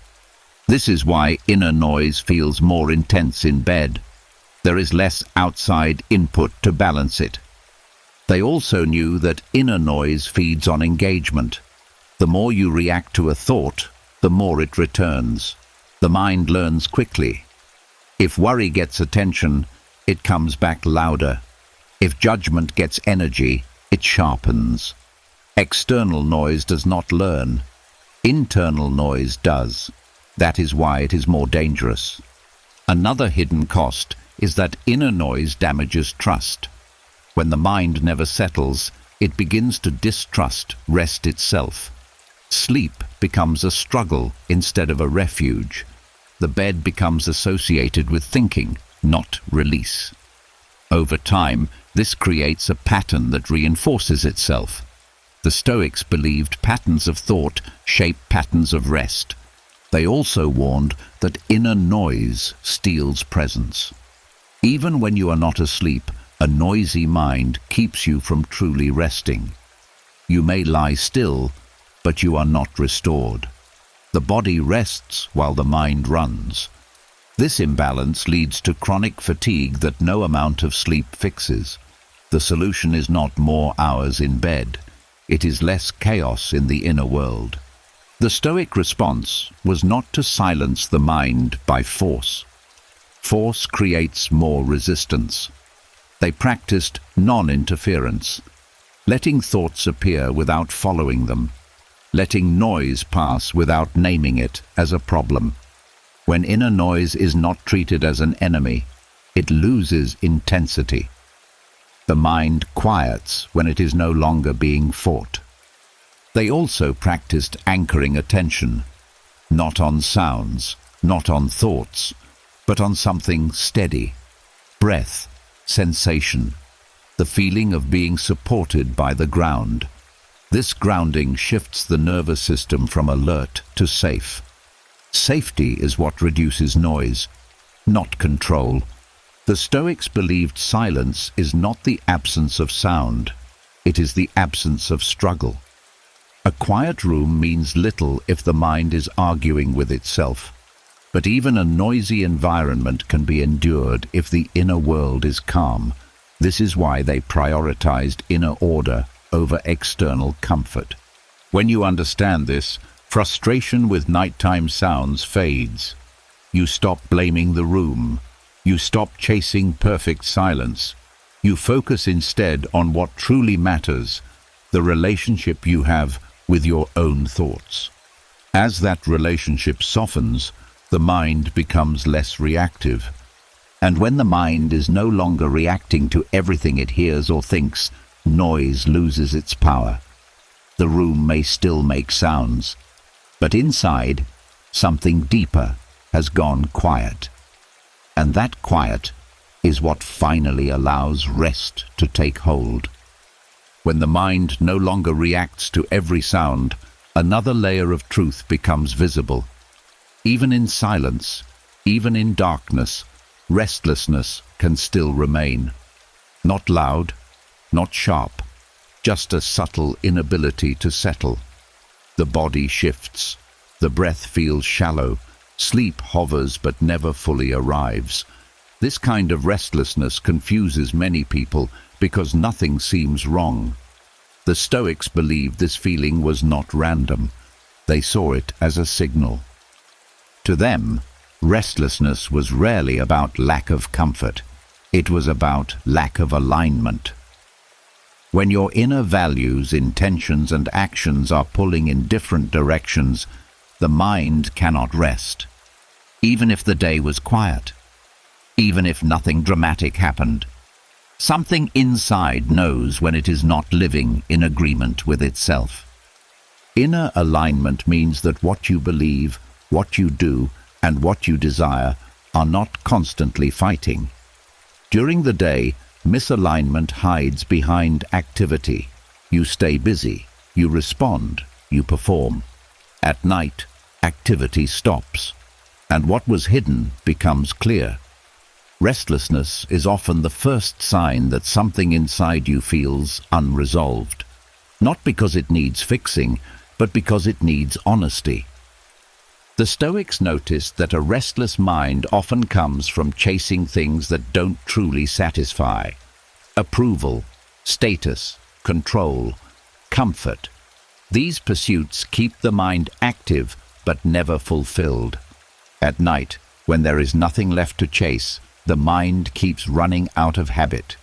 This is why inner noise feels more intense in bed. There is less outside input to balance it. They also knew that inner noise feeds on engagement. The more you react to a thought, the more it returns. The mind learns quickly. If worry gets attention, it comes back louder. If judgment gets energy, it sharpens. External noise does not learn. Internal noise does. That is why it is more dangerous. Another hidden cost is that inner noise damages trust. When the mind never settles, it begins to distrust rest itself. Sleep becomes a struggle instead of a refuge. The bed becomes associated with thinking, not release. Over time, this creates a pattern that reinforces itself. The Stoics believed patterns of thought shape patterns of rest. They also warned that inner noise steals presence. Even when you are not asleep, a noisy mind keeps you from truly resting. You may lie still, but you are not restored. The body rests while the mind runs. This imbalance leads to chronic fatigue that no amount of sleep fixes. The solution is not more hours in bed. It is less chaos in the inner world. The Stoic response was not to silence the mind by force. Force creates more resistance. They practiced non-interference, letting thoughts appear without following them, letting noise pass without naming it as a problem. When inner noise is not treated as an enemy, it loses intensity. The mind quiets when it is no longer being fought. They also practiced anchoring attention, not on sounds, not on thoughts, but on something steady. Breath, sensation, the feeling of being supported by the ground. This grounding shifts the nervous system from alert to safe. Safety is what reduces noise, not control. The Stoics believed silence is not the absence of sound, it is the absence of struggle. A quiet room means little if the mind is arguing with itself. But even a noisy environment can be endured if the inner world is calm. This is why they prioritized inner order over external comfort. When you understand this, frustration with nighttime sounds fades. You stop blaming the room. You stop chasing perfect silence. You focus instead on what truly matters, the relationship you have with your own thoughts. As that relationship softens, the mind becomes less reactive. And when the mind is no longer reacting to everything it hears or thinks, noise loses its power. The room may still make sounds, but inside, something deeper has gone quiet. And that quiet is what finally allows rest to take hold. When the mind no longer reacts to every sound, another layer of truth becomes visible. Even in silence, even in darkness, restlessness can still remain. Not loud, not sharp, just a subtle inability to settle. The body shifts, the breath feels shallow, sleep hovers but never fully arrives. This kind of restlessness confuses many people because nothing seems wrong. The Stoics believed this feeling was not random. They saw it as a signal. To them, restlessness was rarely about lack of comfort. It was about lack of alignment. When your inner values, intentions, and actions are pulling in different directions, the mind cannot rest. Even if the day was quiet, even if nothing dramatic happened, something inside knows when it is not living in agreement with itself. Inner alignment means that what you believe, what you do, and what you desire are not constantly fighting. During the day, misalignment hides behind activity. You stay busy, you respond, you perform. At night, activity stops, and what was hidden becomes clear. Restlessness is often the first sign that something inside you feels unresolved. Not because it needs fixing, but because it needs honesty. The Stoics noticed that a restless mind often comes from chasing things that don't truly satisfy. Approval, status, control, comfort. These pursuits keep the mind active but never fulfilled. At night, when there is nothing left to chase, the mind keeps running out of habit.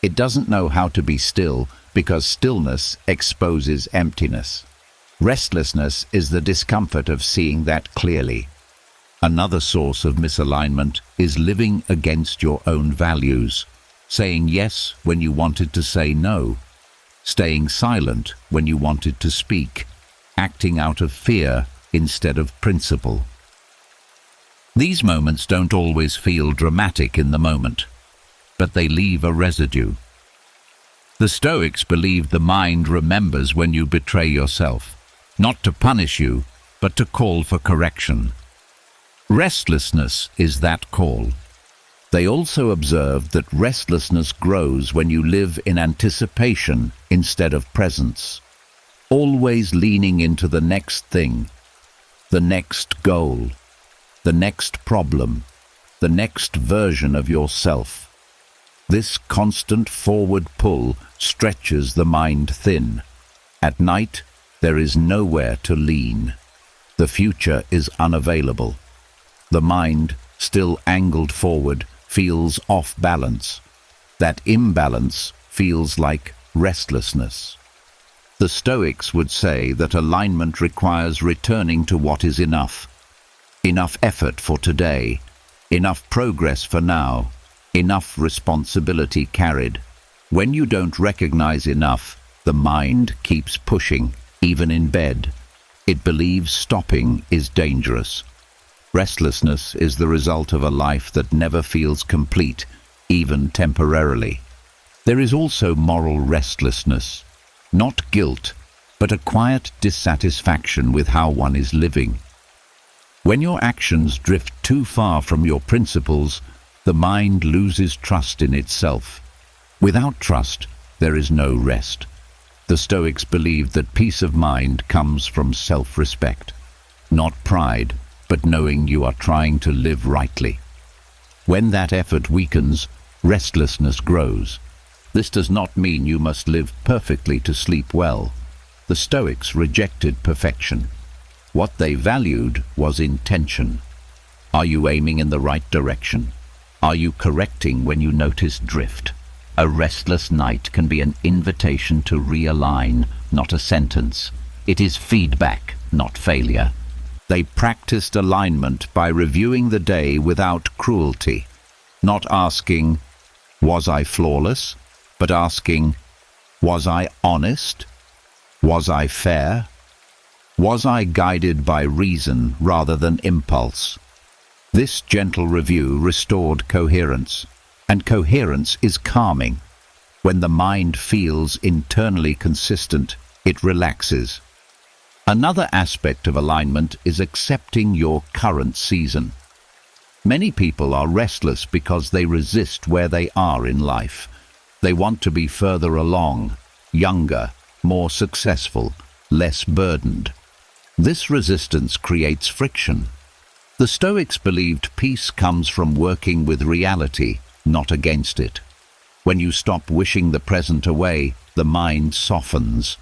It doesn't know how to be still because stillness exposes emptiness. Restlessness is the discomfort of seeing that clearly. Another source of misalignment is living against your own values, saying yes when you wanted to say no, staying silent when you wanted to speak, acting out of fear instead of principle. These moments don't always feel dramatic in the moment, but they leave a residue. The Stoics believed the mind remembers when you betray yourself, not to punish you, but to call for correction. Restlessness is that call. They also observed that restlessness grows when you live in anticipation instead of presence, always leaning into the next thing, the next goal, the next problem, the next version of yourself. This constant forward pull stretches the mind thin. At night, there is nowhere to lean. The future is unavailable. The mind, still angled forward, feels off balance. That imbalance feels like restlessness. The Stoics would say that alignment requires returning to what is enough. Enough effort for today, enough progress for now, enough responsibility carried. When you don't recognize enough, the mind keeps pushing, even in bed. It believes stopping is dangerous. Restlessness is the result of a life that never feels complete, even temporarily. There is also moral restlessness, not guilt, but a quiet dissatisfaction with how one is living. When your actions drift too far from your principles, the mind loses trust in itself. Without trust, there is no rest. The Stoics believed that peace of mind comes from self-respect, not pride, but knowing you are trying to live rightly. When that effort weakens, restlessness grows. This does not mean you must live perfectly to sleep well. The Stoics rejected perfection. What they valued was intention. Are you aiming in the right direction? Are you correcting when you notice drift? A restless night can be an invitation to realign, not a sentence. It is feedback, not failure. They practiced alignment by reviewing the day without cruelty, not asking, "Was I flawless?" but asking, "Was I honest?" Was I fair? Was I guided by reason rather than impulse? This gentle review restored coherence, and coherence is calming. When the mind feels internally consistent, it relaxes. Another aspect of alignment is accepting your current season. Many people are restless because they resist where they are in life. They want to be further along, younger, more successful, less burdened. This resistance creates friction. The Stoics believed peace comes from working with reality, not against it. When you stop wishing the present away, the mind softens.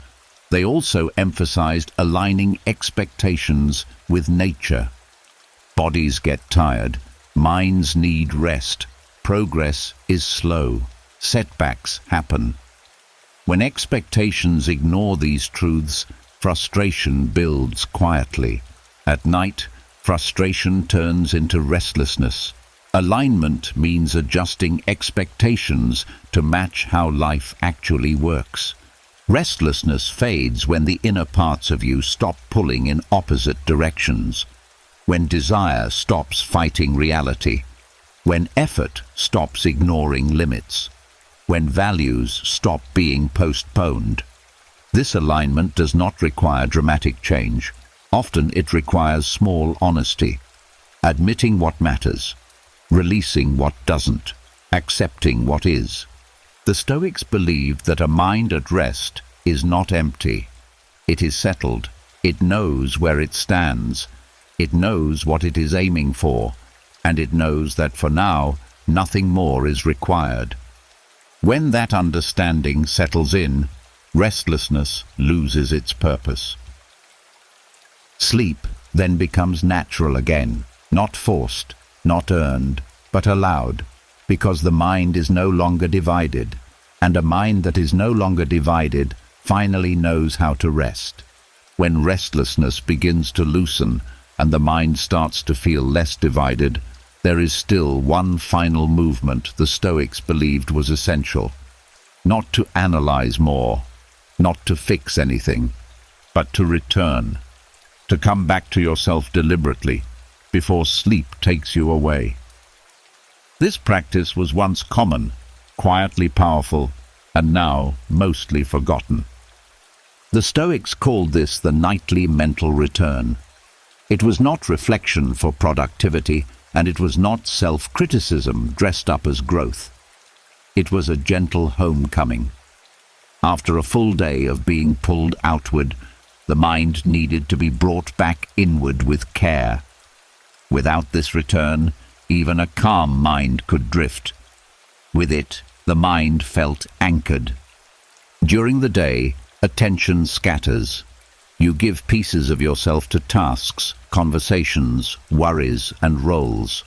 They also emphasized aligning expectations with nature. Bodies get tired, minds need rest, progress is slow, setbacks happen. When expectations ignore these truths, frustration builds quietly. At night, frustration turns into restlessness. Alignment means adjusting expectations to match how life actually works. Restlessness fades when the inner parts of you stop pulling in opposite directions, when desire stops fighting reality, when effort stops ignoring limits, when values stop being postponed. This alignment does not require dramatic change. Often it requires small honesty, admitting what matters, releasing what doesn't, accepting what is. The Stoics believed that a mind at rest is not empty. It is settled. It knows where it stands. It knows what it is aiming for, and it knows that for now, nothing more is required. When that understanding settles in, restlessness loses its purpose. Sleep then becomes natural again, not forced, not earned, but allowed, because the mind is no longer divided, and a mind that is no longer divided finally knows how to rest. When restlessness begins to loosen and the mind starts to feel less divided, there is still one final movement the Stoics believed was essential. Not to analyze more, not to fix anything, but to return, to come back to yourself deliberately, before sleep takes you away. This practice was once common, quietly powerful, and now mostly forgotten. The Stoics called this the nightly mental return. It was not reflection for productivity, and it was not self-criticism dressed up as growth. It was a gentle homecoming. After a full day of being pulled outward, the mind needed to be brought back inward with care. Without this return, even a calm mind could drift. With it, the mind felt anchored. During the day, attention scatters. You give pieces of yourself to tasks, conversations, worries, and roles.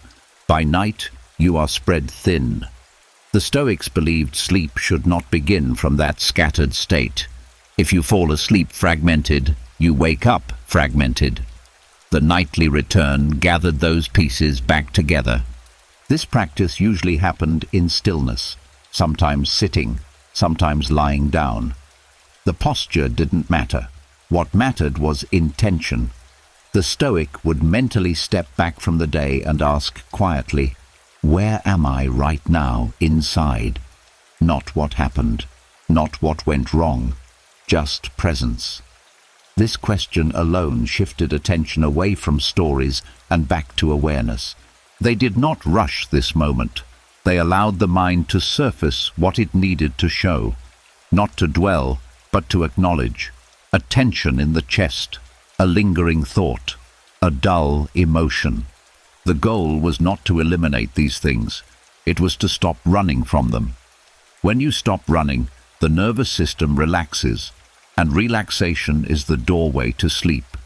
By night, you are spread thin. The Stoics believed sleep should not begin from that scattered state. If you fall asleep fragmented, you wake up fragmented. The nightly return gathered those pieces back together. This practice usually happened in stillness, sometimes sitting, sometimes lying down. The posture didn't matter. What mattered was intention. The Stoic would mentally step back from the day and ask quietly, "Where am I right now inside?" Not what happened, not what went wrong, just presence. This question alone shifted attention away from stories and back to awareness. They did not rush this moment. They allowed the mind to surface what it needed to show, not to dwell, but to acknowledge. A tension in the chest, a lingering thought, a dull emotion. The goal was not to eliminate these things. It was to stop running from them. When you stop running, the nervous system relaxes, and relaxation is the doorway to sleep.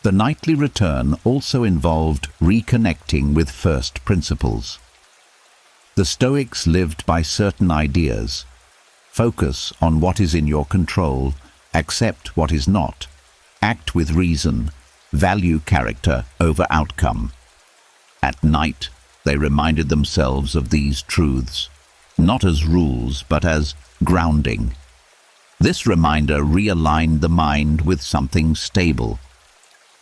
The nightly return also involved reconnecting with first principles. The Stoics lived by certain ideas. Focus on what is in your control, accept what is not, act with reason, value character over outcome. At night, they reminded themselves of these truths, not as rules, but as grounding. This reminder realigned the mind with something stable.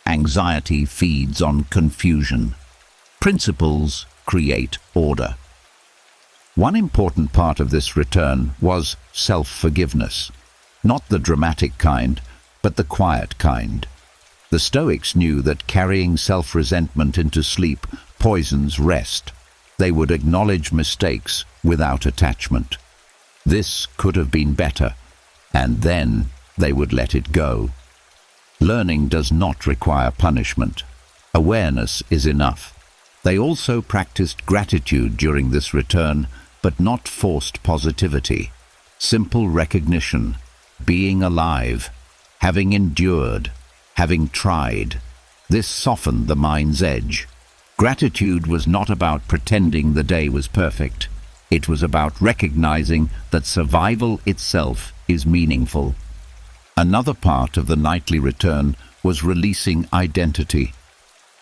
Anxiety feeds on confusion. Principles create order. One important part of this return was self-forgiveness, not the dramatic kind, but the quiet kind. The Stoics knew that carrying self-resentment into sleep poisons rest. They would acknowledge mistakes without attachment. This could have been better, and then they would let it go. Learning does not require punishment. Awareness is enough. They also practiced gratitude during this return, but not forced positivity. Simple recognition, being alive, having endured, having tried. This softened the mind's edge. Gratitude was not about pretending the day was perfect. It was about recognizing that survival itself is meaningful. Another part of the nightly return was releasing identity.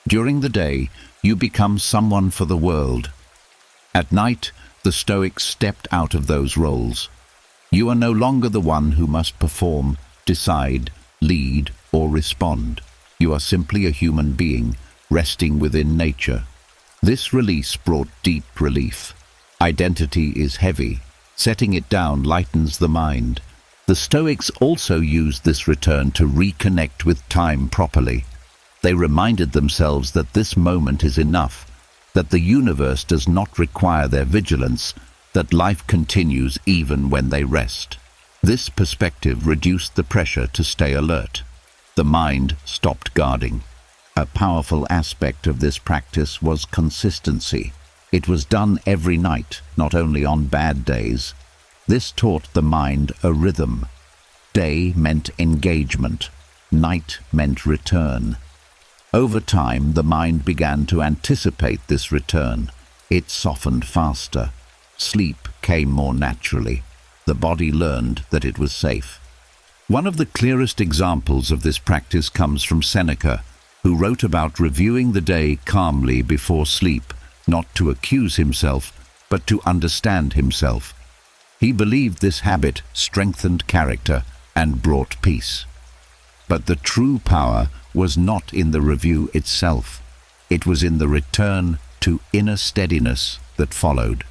During the day, you become someone for the world. At night, the Stoics stepped out of those roles. You are no longer the one who must perform, decide, lead, or respond. You are simply a human being, resting within nature. This release brought deep relief. Identity is heavy. Setting it down lightens the mind. The Stoics also used this return to reconnect with time properly. They reminded themselves that this moment is enough, that the universe does not require their vigilance, that life continues even when they rest. This perspective reduced the pressure to stay alert. The mind stopped guarding. A powerful aspect of this practice was consistency. It was done every night, not only on bad days. This taught the mind a rhythm. Day meant engagement. Night meant return. Over time, the mind began to anticipate this return. It softened faster. Sleep came more naturally. The body learned that it was safe. One of the clearest examples of this practice comes from Seneca, who wrote about reviewing the day calmly before sleep, not to accuse himself, but to understand himself. He believed this habit strengthened character and brought peace. But the true power was not in the review itself. It was in the return to inner steadiness that followed.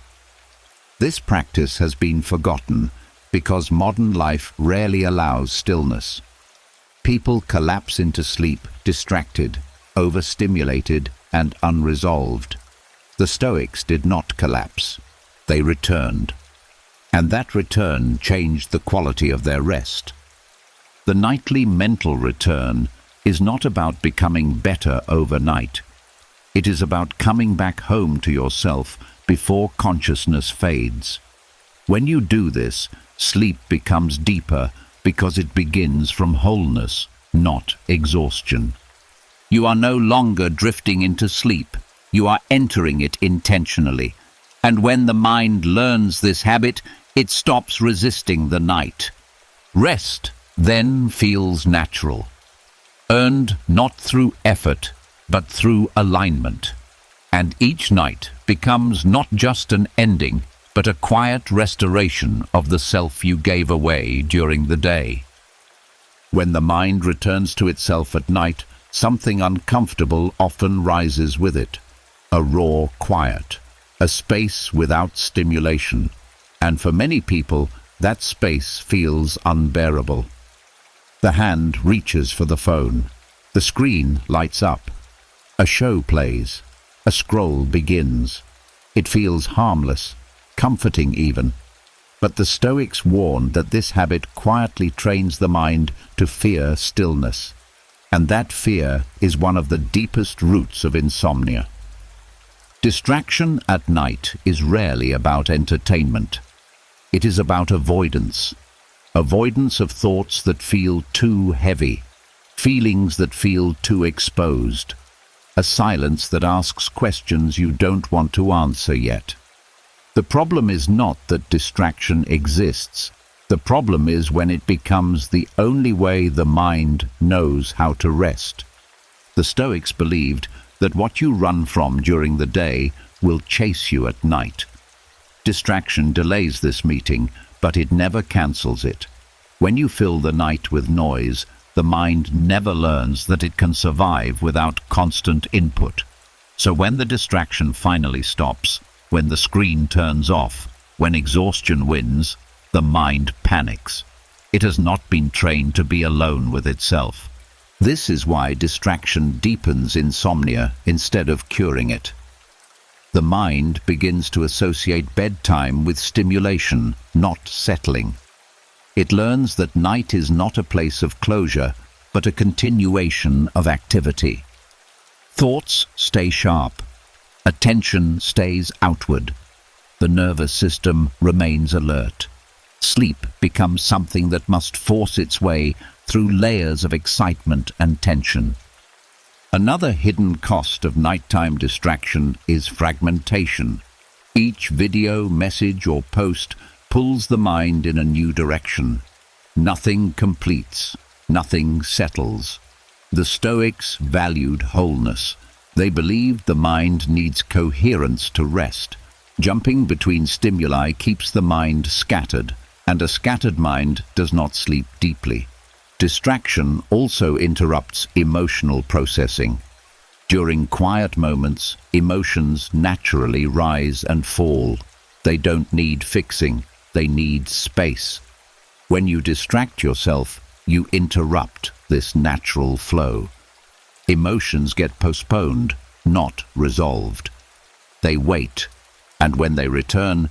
This practice has been forgotten because modern life rarely allows stillness. People collapse into sleep, distracted, overstimulated, and unresolved. The Stoics did not collapse. They returned. And that return changed the quality of their rest. The nightly mental return is not about becoming better overnight. It is about coming back home to yourself before consciousness fades. When you do this, sleep becomes deeper because it begins from wholeness, not exhaustion. You are no longer drifting into sleep. You are entering it intentionally. And when the mind learns this habit, it stops resisting the night. Rest then feels natural, earned not through effort, but through alignment. And each night becomes not just an ending, but a quiet restoration of the self you gave away during the day. When the mind returns to itself at night, something uncomfortable often rises with it. A raw quiet, a space without stimulation. And for many people, that space feels unbearable. The hand reaches for the phone. The screen lights up. A show plays. A scroll begins. It feels harmless, comforting even. But the Stoics warned that this habit quietly trains the mind to fear stillness. And that fear is one of the deepest roots of insomnia. Distraction at night is rarely about entertainment. It is about avoidance. Avoidance of thoughts that feel too heavy, feelings that feel too exposed, a silence that asks questions you don't want to answer yet. The problem is not that distraction exists. The problem is when it becomes the only way the mind knows how to rest. The Stoics believed that what you run from during the day will chase you at night. Distraction delays this meeting, but it never cancels it. When you fill the night with noise, the mind never learns that it can survive without constant input. So when the distraction finally stops, when the screen turns off, when exhaustion wins, the mind panics. It has not been trained to be alone with itself. This is why distraction deepens insomnia instead of curing it. The mind begins to associate bedtime with stimulation, not settling. It learns that night is not a place of closure, but a continuation of activity. Thoughts stay sharp. Attention stays outward. The nervous system remains alert. Sleep becomes something that must force its way through layers of excitement and tension. Another hidden cost of nighttime distraction is fragmentation. Each video, message, or post pulls the mind in a new direction. Nothing completes, nothing settles. The Stoics valued wholeness. They believed the mind needs coherence to rest. Jumping between stimuli keeps the mind scattered, and a scattered mind does not sleep deeply. Distraction also interrupts emotional processing. During quiet moments, emotions naturally rise and fall. They don't need fixing, they need space. When you distract yourself, you interrupt this natural flow. Emotions get postponed, not resolved. They wait, and when they return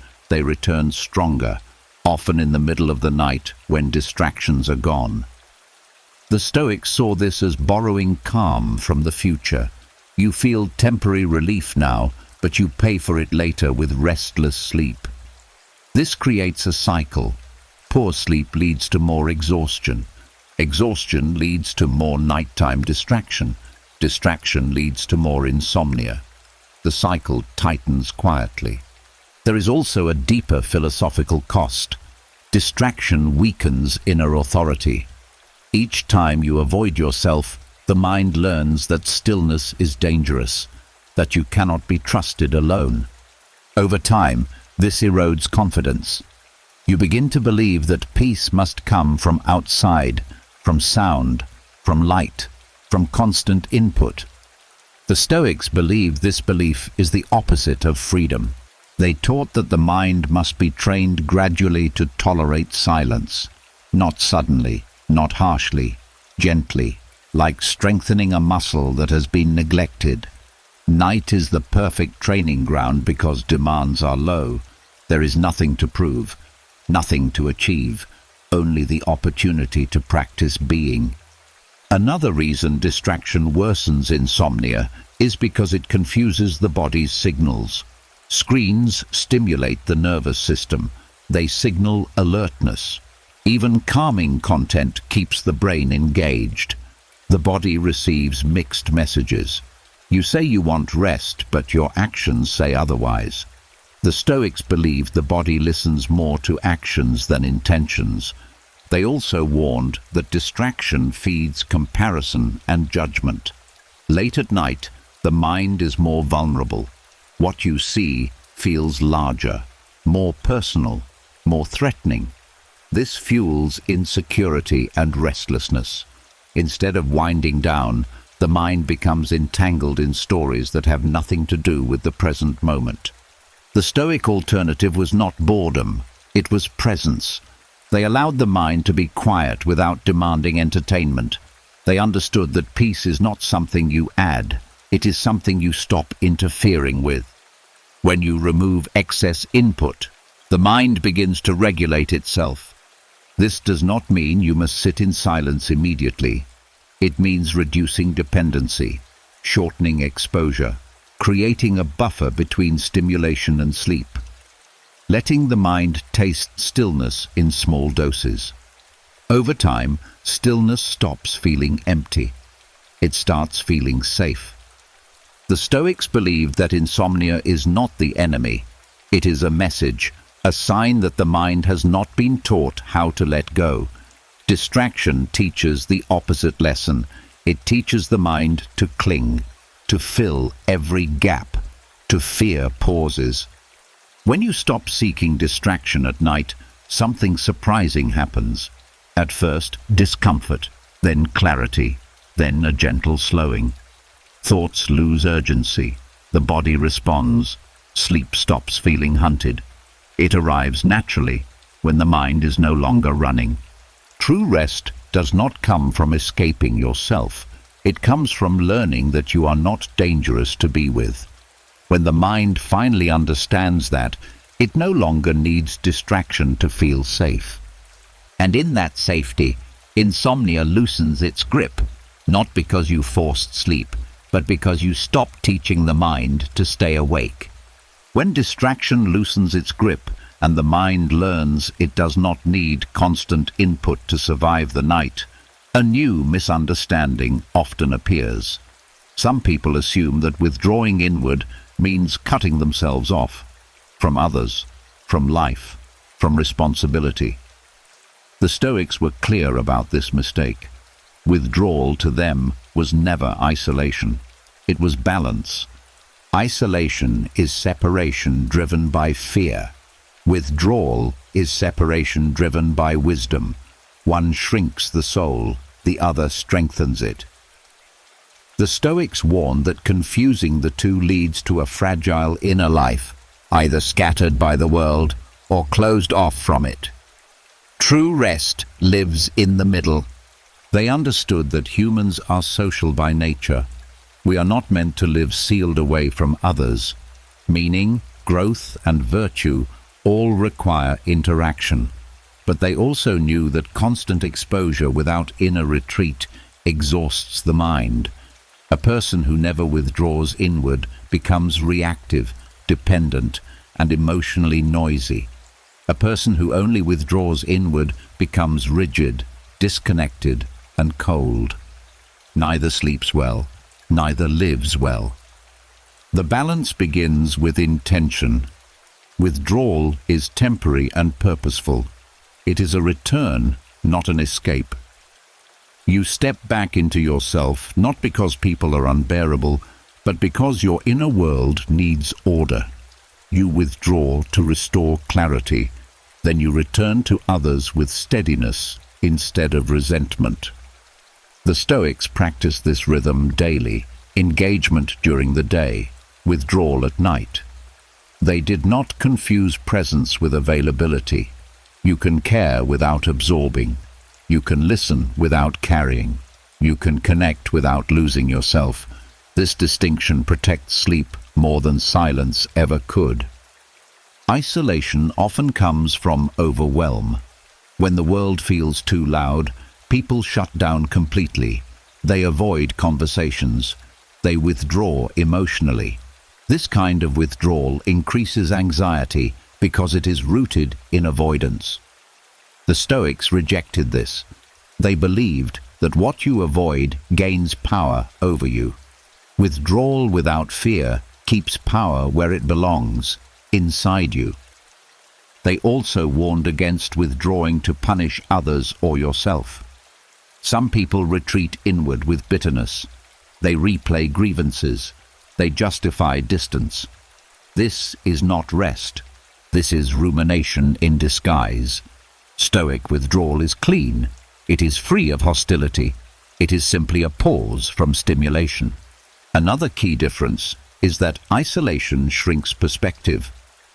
stronger, often in the middle of the night when distractions are gone. The Stoics saw this as borrowing calm from the future. You feel temporary relief now, but you pay for it later with restless sleep. This creates a cycle. Poor sleep leads to more exhaustion. Exhaustion leads to more nighttime distraction. Distraction leads to more insomnia. The cycle tightens quietly. There is also a deeper philosophical cost. Distraction weakens inner authority. Each time you avoid yourself, the mind learns that stillness is dangerous, that you cannot be trusted alone. Over time, this erodes confidence. You begin to believe that peace must come from outside, from sound, from light, from constant input. The Stoics believed this belief is the opposite of freedom. They taught that the mind must be trained gradually to tolerate silence, not suddenly, not harshly, gently, like strengthening a muscle that has been neglected. Night is the perfect training ground because demands are low. There is nothing to prove, nothing to achieve, only the opportunity to practice being. Another reason distraction worsens insomnia is because it confuses the body's signals. Screens stimulate the nervous system. They signal alertness. Even calming content keeps the brain engaged. The body receives mixed messages. You say you want rest, but your actions say otherwise. The Stoics believed the body listens more to actions than intentions. They also warned that distraction feeds comparison and judgment. Late at night, the mind is more vulnerable. What you see feels larger, more personal, more threatening. This fuels insecurity and restlessness. Instead of winding down, the mind becomes entangled in stories that have nothing to do with the present moment. The Stoic alternative was not boredom, it was presence. They allowed the mind to be quiet without demanding entertainment. They understood that peace is not something you add, it is something you stop interfering with. When you remove excess input, the mind begins to regulate itself. This does not mean you must sit in silence immediately. It means reducing dependency, shortening exposure, creating a buffer between stimulation and sleep, letting the mind taste stillness in small doses. Over time, stillness stops feeling empty. It starts feeling safe. The Stoics believed that insomnia is not the enemy. It is a message, a sign that the mind has not been taught how to let go. Distraction teaches the opposite lesson. It teaches the mind to cling, to fill every gap, to fear pauses. When you stop seeking distraction at night, something surprising happens. At first, discomfort, then clarity, then a gentle slowing. Thoughts lose urgency. The body responds. Sleep stops feeling hunted. It arrives naturally when the mind is no longer running. True rest does not come from escaping yourself. It comes from learning that you are not dangerous to be with. When the mind finally understands that, it no longer needs distraction to feel safe. And in that safety, insomnia loosens its grip, not because you forced sleep, but because you stopped teaching the mind to stay awake. When distraction loosens its grip and the mind learns it does not need constant input to survive the night, a new misunderstanding often appears. Some people assume that withdrawing inward means cutting themselves off from others, from life, from responsibility. The Stoics were clear about this mistake. Withdrawal to them was never isolation. It was balance. Isolation is separation driven by fear. Withdrawal is separation driven by wisdom. One shrinks the soul, the other strengthens it. The Stoics warned that confusing the two leads to a fragile inner life, either scattered by the world or closed off from it. True rest lives in the middle. They understood that humans are social by nature. We are not meant to live sealed away from others. Meaning, growth, and virtue all require interaction. But they also knew that constant exposure without inner retreat exhausts the mind. A person who never withdraws inward becomes reactive, dependent, and emotionally noisy. A person who only withdraws inward becomes rigid, disconnected, and cold. Neither sleeps well, neither lives well. The balance begins with intention. Withdrawal is temporary and purposeful. It is a return, not an escape. You step back into yourself not because people are unbearable, but because your inner world needs order. You withdraw to restore clarity, then you return to others with steadiness instead of resentment. The Stoics practiced this rhythm daily, engagement during the day, withdrawal at night. They did not confuse presence with availability. You can care without absorbing. You can listen without carrying. You can connect without losing yourself. This distinction protects sleep more than silence ever could. Isolation often comes from overwhelm. When the world feels too loud, people shut down completely. They avoid conversations. They withdraw emotionally. This kind of withdrawal increases anxiety because it is rooted in avoidance. The Stoics rejected this. They believed that what you avoid gains power over you. Withdrawal without fear keeps power where it belongs, inside you. They also warned against withdrawing to punish others or yourself. Some people retreat inward with bitterness. They replay grievances. They justify distance. This is not rest. This is rumination in disguise. Stoic withdrawal is clean. It is free of hostility. It is simply a pause from stimulation. Another key difference is that isolation shrinks perspective,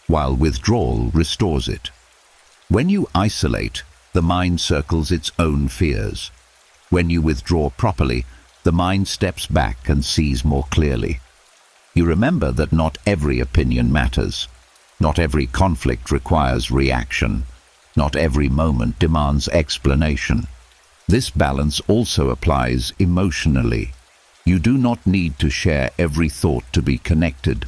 while withdrawal restores it. When you isolate, the mind circles its own fears. When you withdraw properly, the mind steps back and sees more clearly. You remember that not every opinion matters. Not every conflict requires reaction. Not every moment demands explanation. This balance also applies emotionally. You do not need to share every thought to be connected,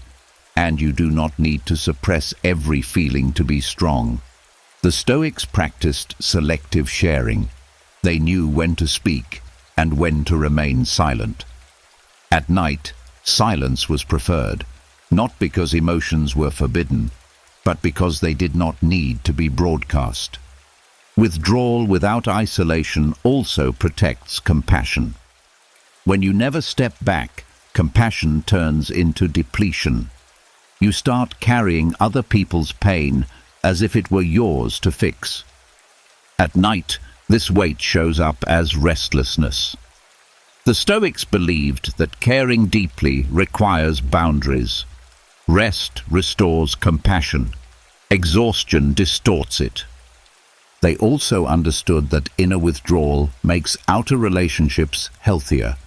and you do not need to suppress every feeling to be strong. The Stoics practiced selective sharing. They knew when to speak and when to remain silent. At night, silence was preferred, not because emotions were forbidden, but because they did not need to be broadcast. Withdrawal without isolation also protects compassion. When you never step back, compassion turns into depletion. You start carrying other people's pain as if it were yours to fix. At night, This weight shows up as restlessness. The Stoics believed that caring deeply requires boundaries. Rest restores compassion. Exhaustion distorts it. They also understood that inner withdrawal makes outer relationships healthier.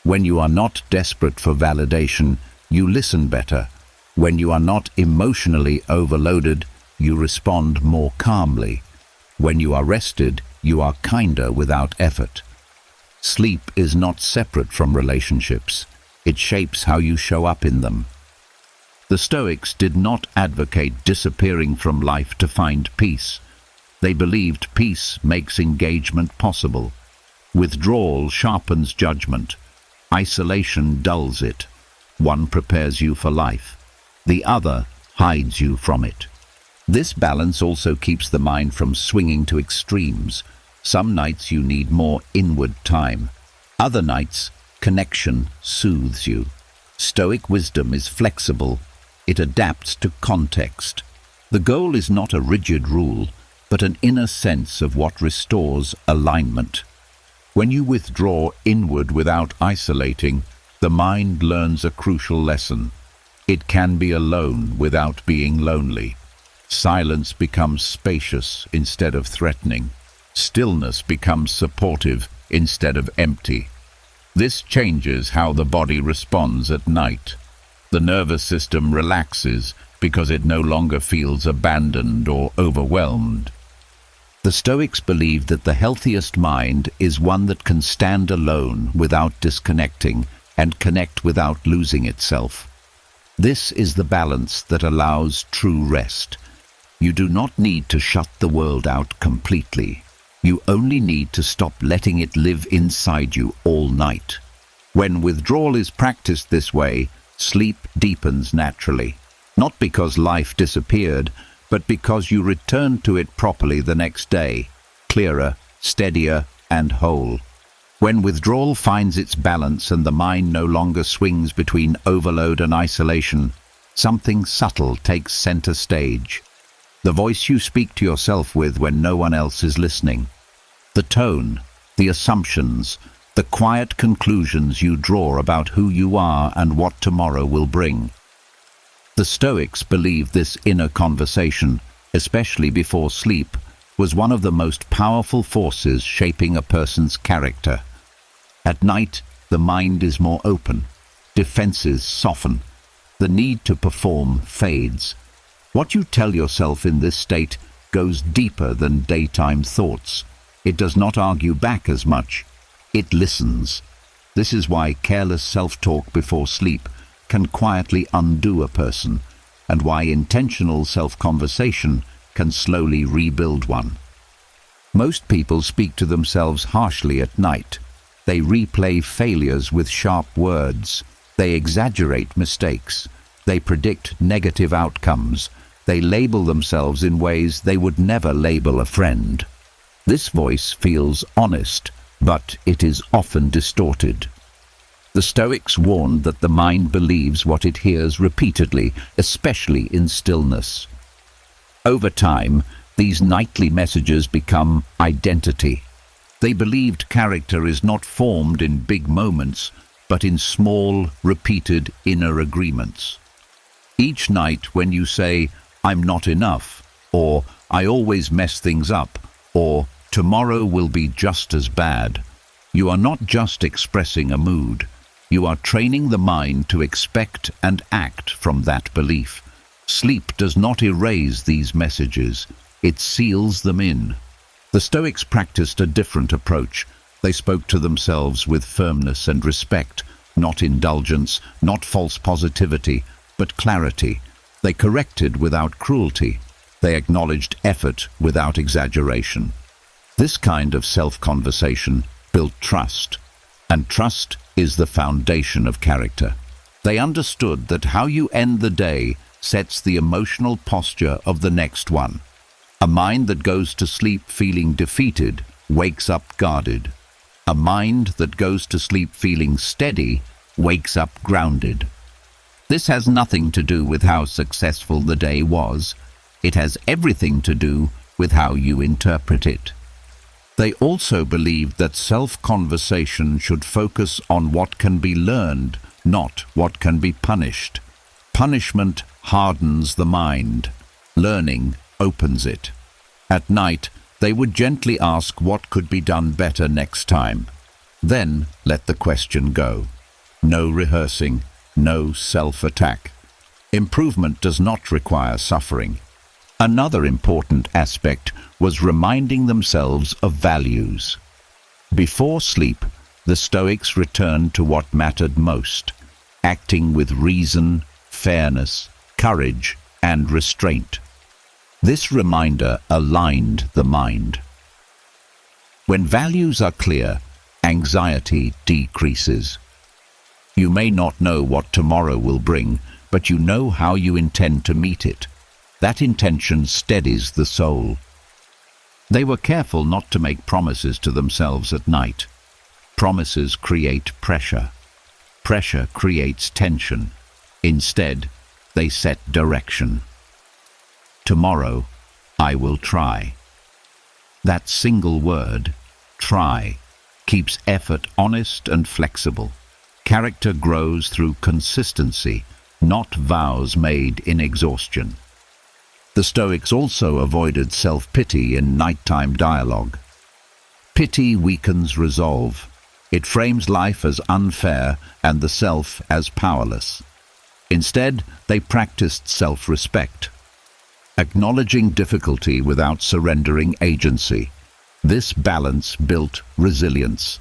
When you are not desperate for validation, you listen better. When you are not emotionally overloaded, you respond more calmly. When you are rested, you are kinder without effort. Sleep is not separate from relationships. It shapes how you show up in them. The Stoics did not advocate disappearing from life to find peace. They believed peace makes engagement possible. Withdrawal sharpens judgment. Isolation dulls it. One prepares you for life. The other hides you from it. This balance also keeps the mind from swinging to extremes. Some nights you need more inward time. Other nights, connection soothes you. Stoic wisdom is flexible. It adapts to context. The goal is not a rigid rule, but an inner sense of what restores alignment. When you withdraw inward without isolating, the mind learns a crucial lesson. It can be alone without being lonely. Silence becomes spacious instead of threatening. Stillness becomes supportive instead of empty. This changes how the body responds at night. The nervous system relaxes because it no longer feels abandoned or overwhelmed. The Stoics believed that the healthiest mind is one that can stand alone without disconnecting and connect without losing itself. This is the balance that allows true rest. You do not need to shut the world out completely. You only need to stop letting it live inside you all night. When withdrawal is practiced this way, sleep deepens naturally. Not because life disappeared, but because you return to it properly the next day, clearer, steadier, and whole. When withdrawal finds its balance and the mind no longer swings between overload and isolation, something subtle takes center stage. The voice you speak to yourself with when no one else is listening. The tone, the assumptions, the quiet conclusions you draw about who you are and what tomorrow will bring. The Stoics believed this inner conversation, especially before sleep, was one of the most powerful forces shaping a person's character. At night, the mind is more open. Defenses soften. The need to perform fades. What you tell yourself in this state goes deeper than daytime thoughts. It does not argue back as much. It listens. This is why careless self-talk before sleep can quietly undo a person, and why intentional self-conversation can slowly rebuild one. Most people speak to themselves harshly at night. They replay failures with sharp words. They exaggerate mistakes. They predict negative outcomes. They label themselves in ways they would never label a friend. This voice feels honest, but it is often distorted. The Stoics warned that the mind believes what it hears repeatedly, especially in stillness. Over time, these nightly messages become identity. They believed character is not formed in big moments, but in small, repeated inner agreements. Each night when you say, "I'm not enough," or "I always mess things up," or "tomorrow will be just as bad," you are not just expressing a mood. You are training the mind to expect and act from that belief. Sleep does not erase these messages. It seals them in. The Stoics practiced a different approach. They spoke to themselves with firmness and respect, not indulgence, not false positivity, but clarity. They corrected without cruelty. They acknowledged effort without exaggeration. This kind of self-conversation built trust, and trust is the foundation of character. They understood that how you end the day sets the emotional posture of the next one. A mind that goes to sleep feeling defeated wakes up guarded. A mind that goes to sleep feeling steady wakes up grounded. This has nothing to do with how successful the day was. It has everything to do with how you interpret it. They also believed that self-conversation should focus on what can be learned, not what can be punished. Punishment hardens the mind. Learning opens it. At night, they would gently ask what could be done better next time. Then let the question go. No rehearsing, no self-attack. Improvement does not require suffering. Another important aspect was reminding themselves of values. Before sleep, the Stoics returned to what mattered most, acting with reason, fairness, courage, and restraint. This reminder aligned the mind. When values are clear, anxiety decreases. You may not know what tomorrow will bring, but you know how you intend to meet it. That intention steadies the soul. They were careful not to make promises to themselves at night. Promises create pressure. Pressure creates tension. Instead, they set direction. Tomorrow, I will try. That single word, try, keeps effort honest and flexible. Character grows through consistency, not vows made in exhaustion. The Stoics also avoided self-pity in nighttime dialogue. Pity weakens resolve. It frames life as unfair and the self as powerless. Instead, they practiced self-respect, acknowledging difficulty without surrendering agency. This balance built resilience.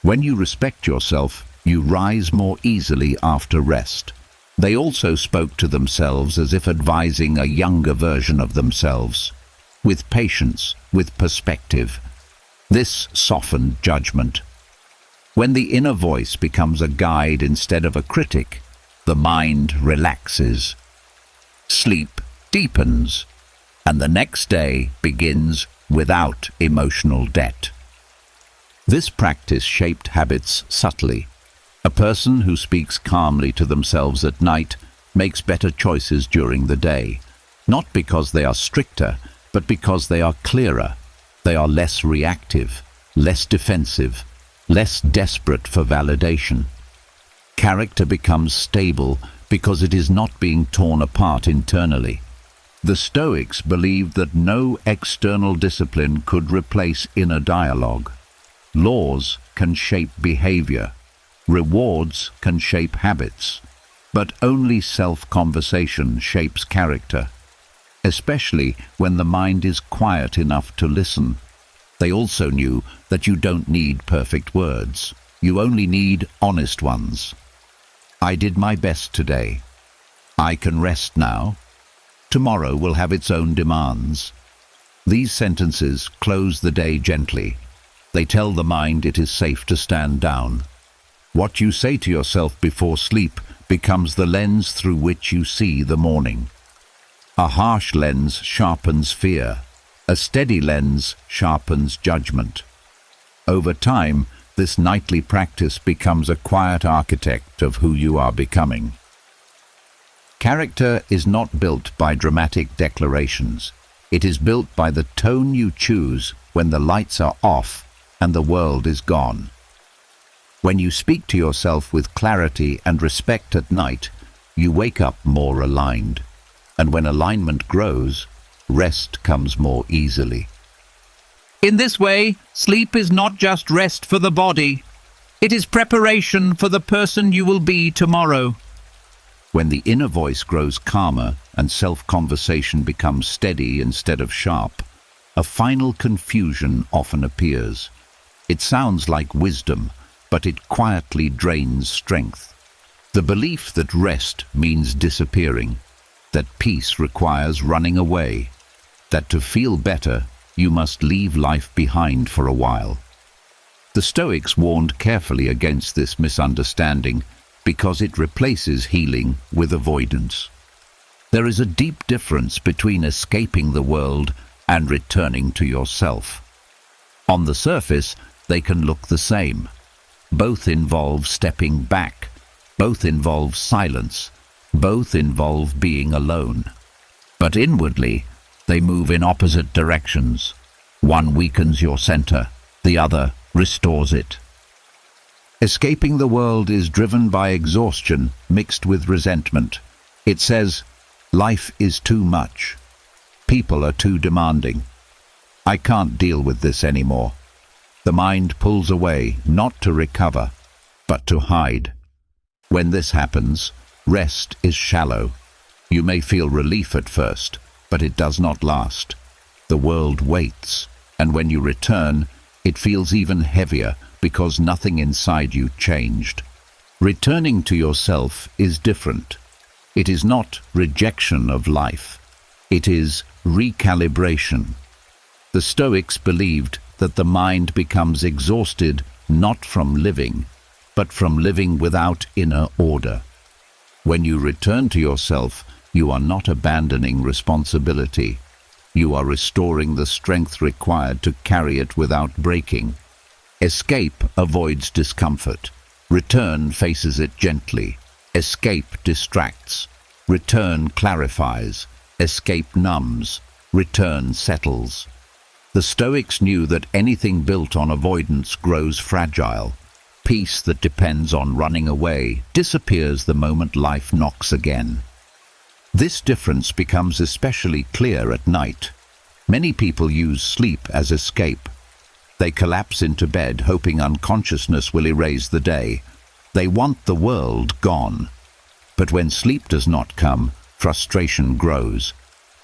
When you respect yourself, you rise more easily after rest. They also spoke to themselves as if advising a younger version of themselves, with patience, with perspective. This softened judgment. When the inner voice becomes a guide instead of a critic, the mind relaxes. Sleep deepens, and the next day begins without emotional debt. This practice shaped habits subtly. A person who speaks calmly to themselves at night makes better choices during the day, not because they are stricter, but because they are clearer. They are less reactive, less defensive, less desperate for validation. Character becomes stable because it is not being torn apart internally. The Stoics believed that no external discipline could replace inner dialogue. Laws can shape behavior. Rewards can shape habits, but only self-conversation shapes character, especially when the mind is quiet enough to listen. They also knew that you don't need perfect words. You only need honest ones. I did my best today. I can rest now. Tomorrow will have its own demands. These sentences close the day gently. They tell the mind it is safe to stand down. What you say to yourself before sleep becomes the lens through which you see the morning. A harsh lens sharpens fear. A steady lens sharpens judgment. Over time, this nightly practice becomes a quiet architect of who you are becoming. Character is not built by dramatic declarations. It is built by the tone you choose when the lights are off and the world is gone. When you speak to yourself with clarity and respect at night, you wake up more aligned. And when alignment grows, rest comes more easily. In this way, sleep is not just rest for the body. It is preparation for the person you will be tomorrow. When the inner voice grows calmer and self-conversation becomes steady instead of sharp, a final confusion often appears. It sounds like wisdom, but it quietly drains strength. The belief that rest means disappearing, that peace requires running away, that to feel better, you must leave life behind for a while. The Stoics warned carefully against this misunderstanding because it replaces healing with avoidance. There is a deep difference between escaping the world and returning to yourself. On the surface, they can look the same. Both involve stepping back. Both involve silence. Both involve being alone. But inwardly, they move in opposite directions. One weakens your center, The other restores it. Escaping the world is driven by exhaustion mixed with resentment. It says, life is too much. People are too demanding. I can't deal with this anymore. The mind pulls away, not to recover, but to hide. When this happens, rest is shallow. You may feel relief at first, but it does not last. The world waits, and when you return, it feels even heavier because nothing inside you changed. Returning to yourself is different. It is not rejection of life. It is recalibration. The Stoics believed that the mind becomes exhausted not from living, but from living without inner order. When you return to yourself, you are not abandoning responsibility. You are restoring the strength required to carry it without breaking. Escape avoids discomfort. Return faces it gently. Escape distracts. Return clarifies. Escape numbs. Return settles. The Stoics knew that anything built on avoidance grows fragile. Peace that depends on running away disappears the moment life knocks again. This difference becomes especially clear at night. Many people use sleep as escape. They collapse into bed hoping unconsciousness will erase the day. They want the world gone. But when sleep does not come, frustration grows.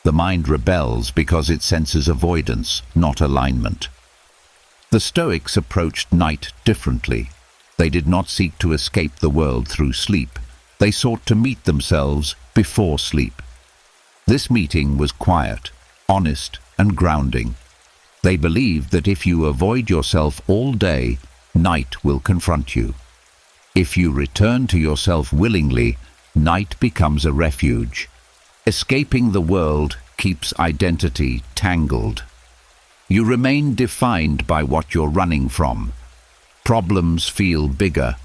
The mind rebels because it senses avoidance, not alignment. The Stoics approached night differently. They did not seek to escape the world through sleep. They sought to meet themselves before sleep. This meeting was quiet, honest, and grounding. They believed that if you avoid yourself all day, night will confront you. If you return to yourself willingly, night becomes a refuge. Escaping the world keeps identity tangled. You remain defined by what you're running from. Problems feel bigger.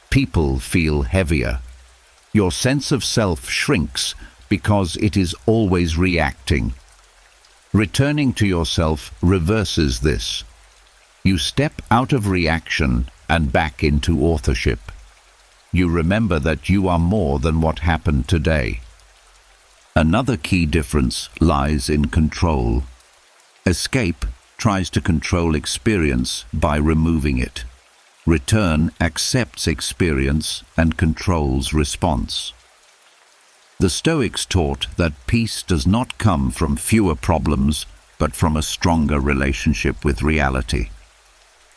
People feel heavier. Your sense of self shrinks because it is always reacting. Returning to yourself reverses this. You step out of reaction and back into authorship. You remember that you are more than what happened today. Another key difference lies in control. Escape tries to control experience by removing it. Return accepts experience and controls response. The Stoics taught that peace does not come from fewer problems, but from a stronger relationship with reality.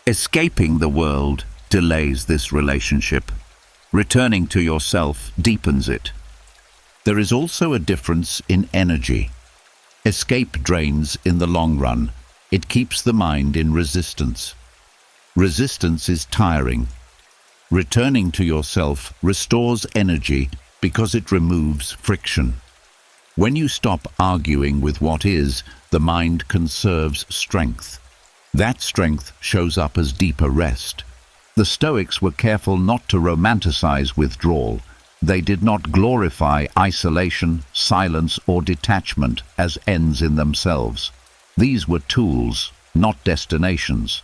Escaping the world delays this relationship. Returning to yourself deepens it. There is also a difference in energy. Escape drains in the long run. It keeps the mind in resistance. Resistance is tiring. Returning to yourself restores energy because it removes friction. When you stop arguing with what is, the mind conserves strength. That strength shows up as deeper rest. The Stoics were careful not to romanticize withdrawal. They did not glorify isolation, silence, or detachment as ends in themselves. These were tools, not destinations.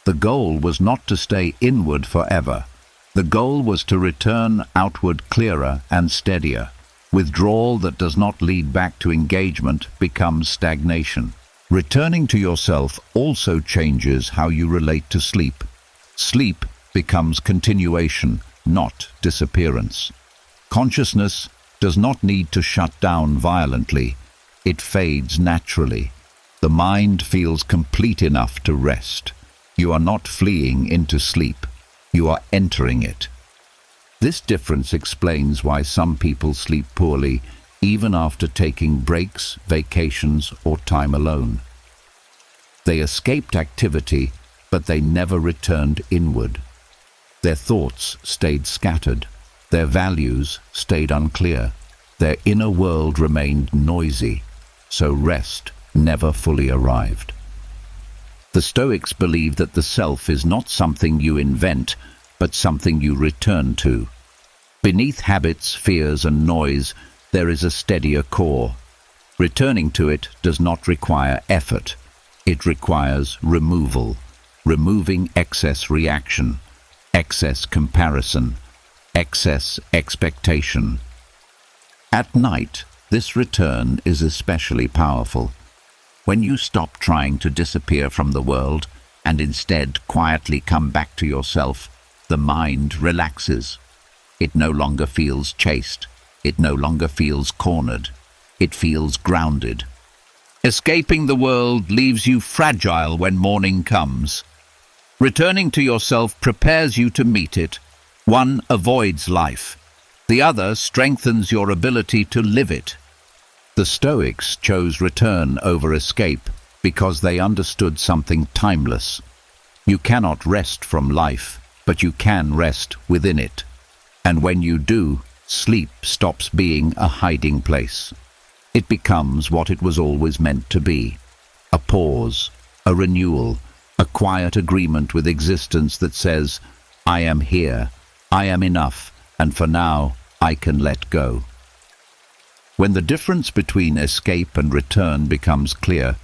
The goal was not to stay inward forever. The goal was to return outward clearer and steadier. Withdrawal that does not lead back to engagement becomes stagnation. Returning to yourself also changes how you relate to sleep. Sleep becomes continuation, not disappearance. Consciousness does not need to shut down violently. It fades naturally. The mind feels complete enough to rest. You are not fleeing into sleep. You are entering it. This difference explains why some people sleep poorly even after taking breaks, vacations, or time alone. They escaped activity, but they never returned inward. Their thoughts stayed scattered. Their values stayed unclear. Their inner world remained noisy, so rest never fully arrived. The Stoics believed that the self is not something you invent, but something you return to. Beneath habits, fears, and noise, there is a steadier core. Returning to it does not require effort. It requires removal. removing excess reaction, excess comparison, excess expectation. At night, this return is especially powerful. When you stop trying to disappear from the world and instead quietly come back to yourself, the mind relaxes. It no longer feels chased. It no longer feels cornered. It feels grounded. Escaping the world leaves you fragile when morning comes. Returning to yourself prepares you to meet it. One avoids life. The other strengthens your ability to live it. The Stoics chose return over escape because they understood something timeless. You cannot rest from life, but you can rest within it. And when you do, sleep stops being a hiding place. It becomes what it was always meant to be: a pause, a renewal, a quiet agreement with existence that says, I am here, I am enough, and for now, I can let go. When the difference between escape and return becomes clear,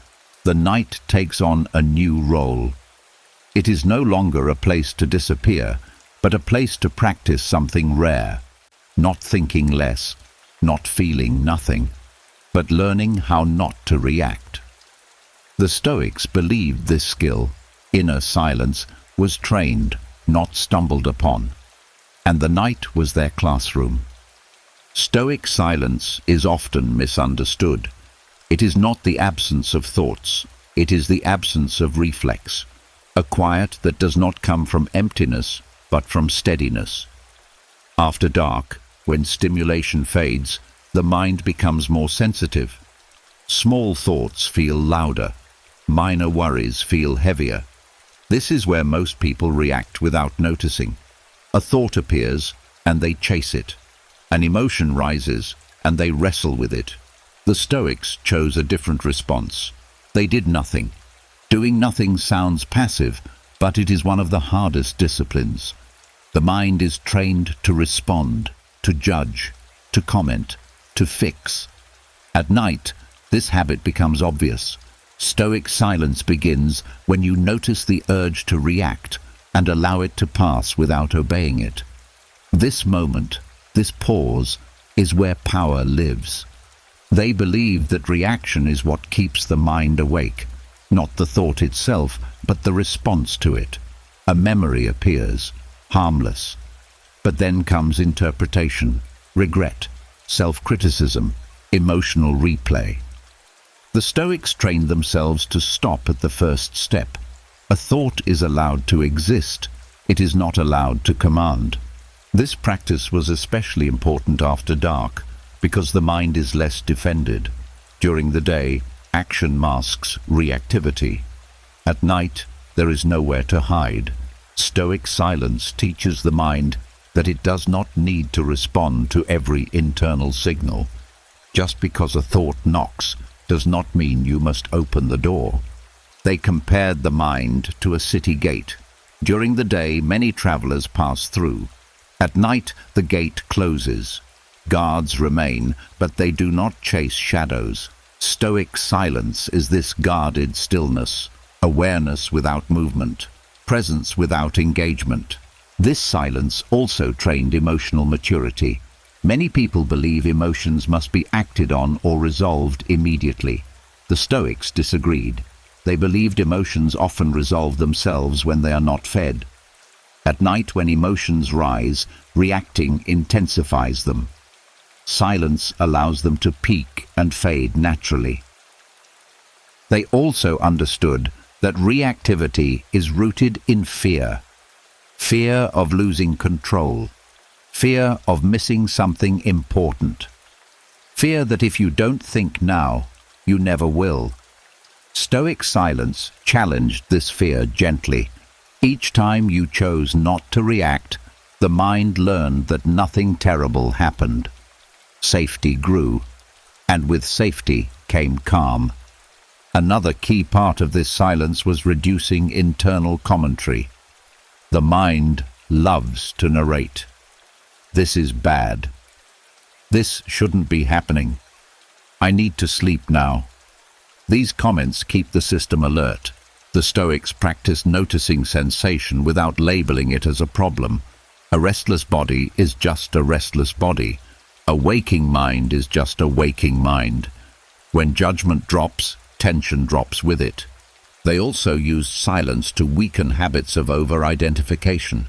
the night takes on a new role. It is no longer a place to disappear, but a place to practice something rare, not thinking less, not feeling nothing, but learning how not to react. The Stoics believed this skill, inner silence, was trained, not stumbled upon, and the night was their classroom. Stoic silence is often misunderstood. It is not the absence of thoughts, it is the absence of reflex, a quiet that does not come from emptiness, but from steadiness. After dark, when stimulation fades, the mind becomes more sensitive. Small thoughts feel louder, minor worries feel heavier. This is where most people react without noticing. A thought appears, and they chase it. An emotion rises, and they wrestle with it. The Stoics chose a different response. They did nothing. Doing nothing sounds passive, but it is one of the hardest disciplines. The mind is trained to respond, to judge, to comment, to fix. At night, this habit becomes obvious. Stoic silence begins when you notice the urge to react and allow it to pass without obeying it. This moment, this pause, is where power lives. They believe that reaction is what keeps the mind awake, not the thought itself, but the response to it. A memory appears, harmless. But then comes interpretation, regret, self-criticism, emotional replay. The Stoics trained themselves to stop at the first step. A thought is allowed to exist. It is not allowed to command. This practice was especially important after dark, because the mind is less defended. During the day, action masks reactivity. At night, there is nowhere to hide. Stoic silence teaches the mind that it does not need to respond to every internal signal. Just because a thought knocks does not mean you must open the door. They compared the mind to a city gate. During the day, many travelers pass through. At night, the gate closes. Guards remain, but they do not chase shadows. Stoic silence is this guarded stillness, awareness without movement, presence without engagement. This silence also trained emotional maturity. Many people believe emotions must be acted on or resolved immediately. The Stoics disagreed. They believed emotions often resolve themselves when they are not fed. At night, when emotions rise, reacting intensifies them. Silence allows them to peak and fade naturally. They also understood that reactivity is rooted in fear. Fear of losing control. Fear of missing something important. Fear that if you don't think now, you never will. Stoic silence challenged this fear gently. Each time you chose not to react, the mind learned that nothing terrible happened. Safety grew, and with safety came calm. Another key part of this silence was reducing internal commentary. The mind loves to narrate. This is bad. This shouldn't be happening. I need to sleep now. These comments keep the system alert. The Stoics practice noticing sensation without labeling it as a problem. A restless body is just a restless body. A waking mind is just a waking mind. When judgment drops, tension drops with it. They also use silence to weaken habits of over-identification.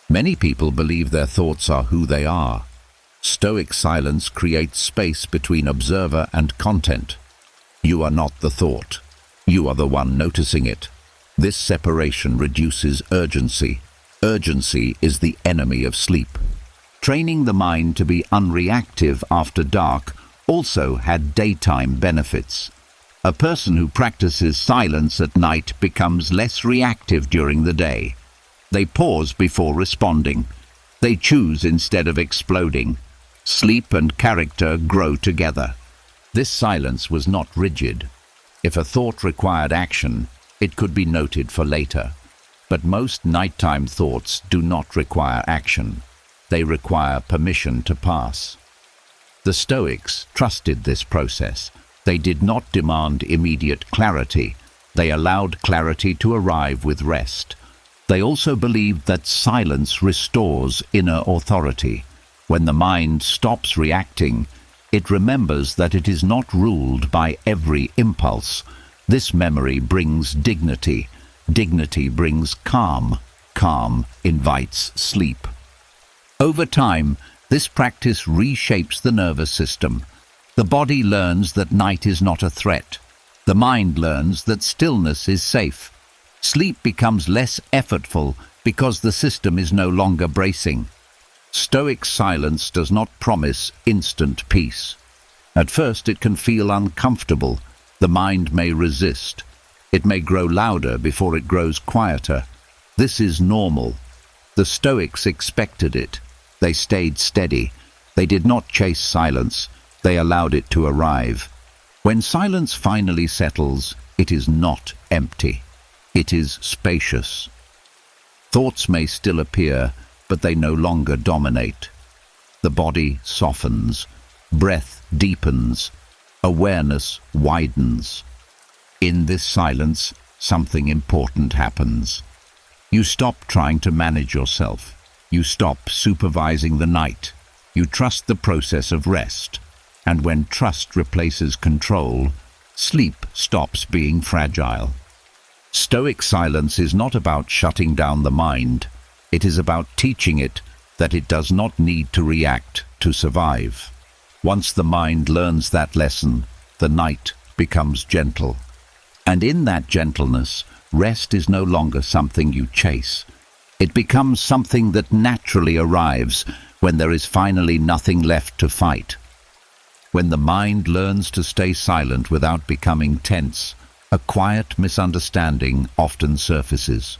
Many people believe their thoughts are who they are. Stoic silence creates space between observer and content. You are not the thought. You are the one noticing it. This separation reduces urgency. Urgency is the enemy of sleep. Training the mind to be unreactive after dark also had daytime benefits. A person who practices silence at night becomes less reactive during the day. They pause before responding. They choose instead of exploding. Sleep and character grow together. This silence was not rigid. If a thought required action, it could be noted for later. But most nighttime thoughts do not require action. They require permission to pass. The Stoics trusted this process. They did not demand immediate clarity. They allowed clarity to arrive with rest. They also believed that silence restores inner authority. When the mind stops reacting, it remembers that it is not ruled by every impulse. This memory brings dignity. Dignity brings calm. Calm invites sleep. Over time, this practice reshapes the nervous system. The body learns that night is not a threat. The mind learns that stillness is safe. Sleep becomes less effortful because the system is no longer bracing. Stoic silence does not promise instant peace. At first it can feel uncomfortable. The mind may resist. It may grow louder before it grows quieter. This is normal. The Stoics expected it. They stayed steady. They did not chase silence. They allowed it to arrive. When silence finally settles, it is not empty. It is spacious. Thoughts may still appear, but they no longer dominate. The body softens. Breath deepens. Awareness widens. In this silence, something important happens. You stop trying to manage yourself. You stop supervising the night. You trust the process of rest. And when trust replaces control, sleep stops being fragile. Stoic silence is not about shutting down the mind. It is about teaching it that it does not need to react to survive. Once the mind learns that lesson, the night becomes gentle. And in that gentleness, rest is no longer something you chase. It becomes something that naturally arrives when there is finally nothing left to fight. When the mind learns to stay silent without becoming tense, a quiet misunderstanding often surfaces.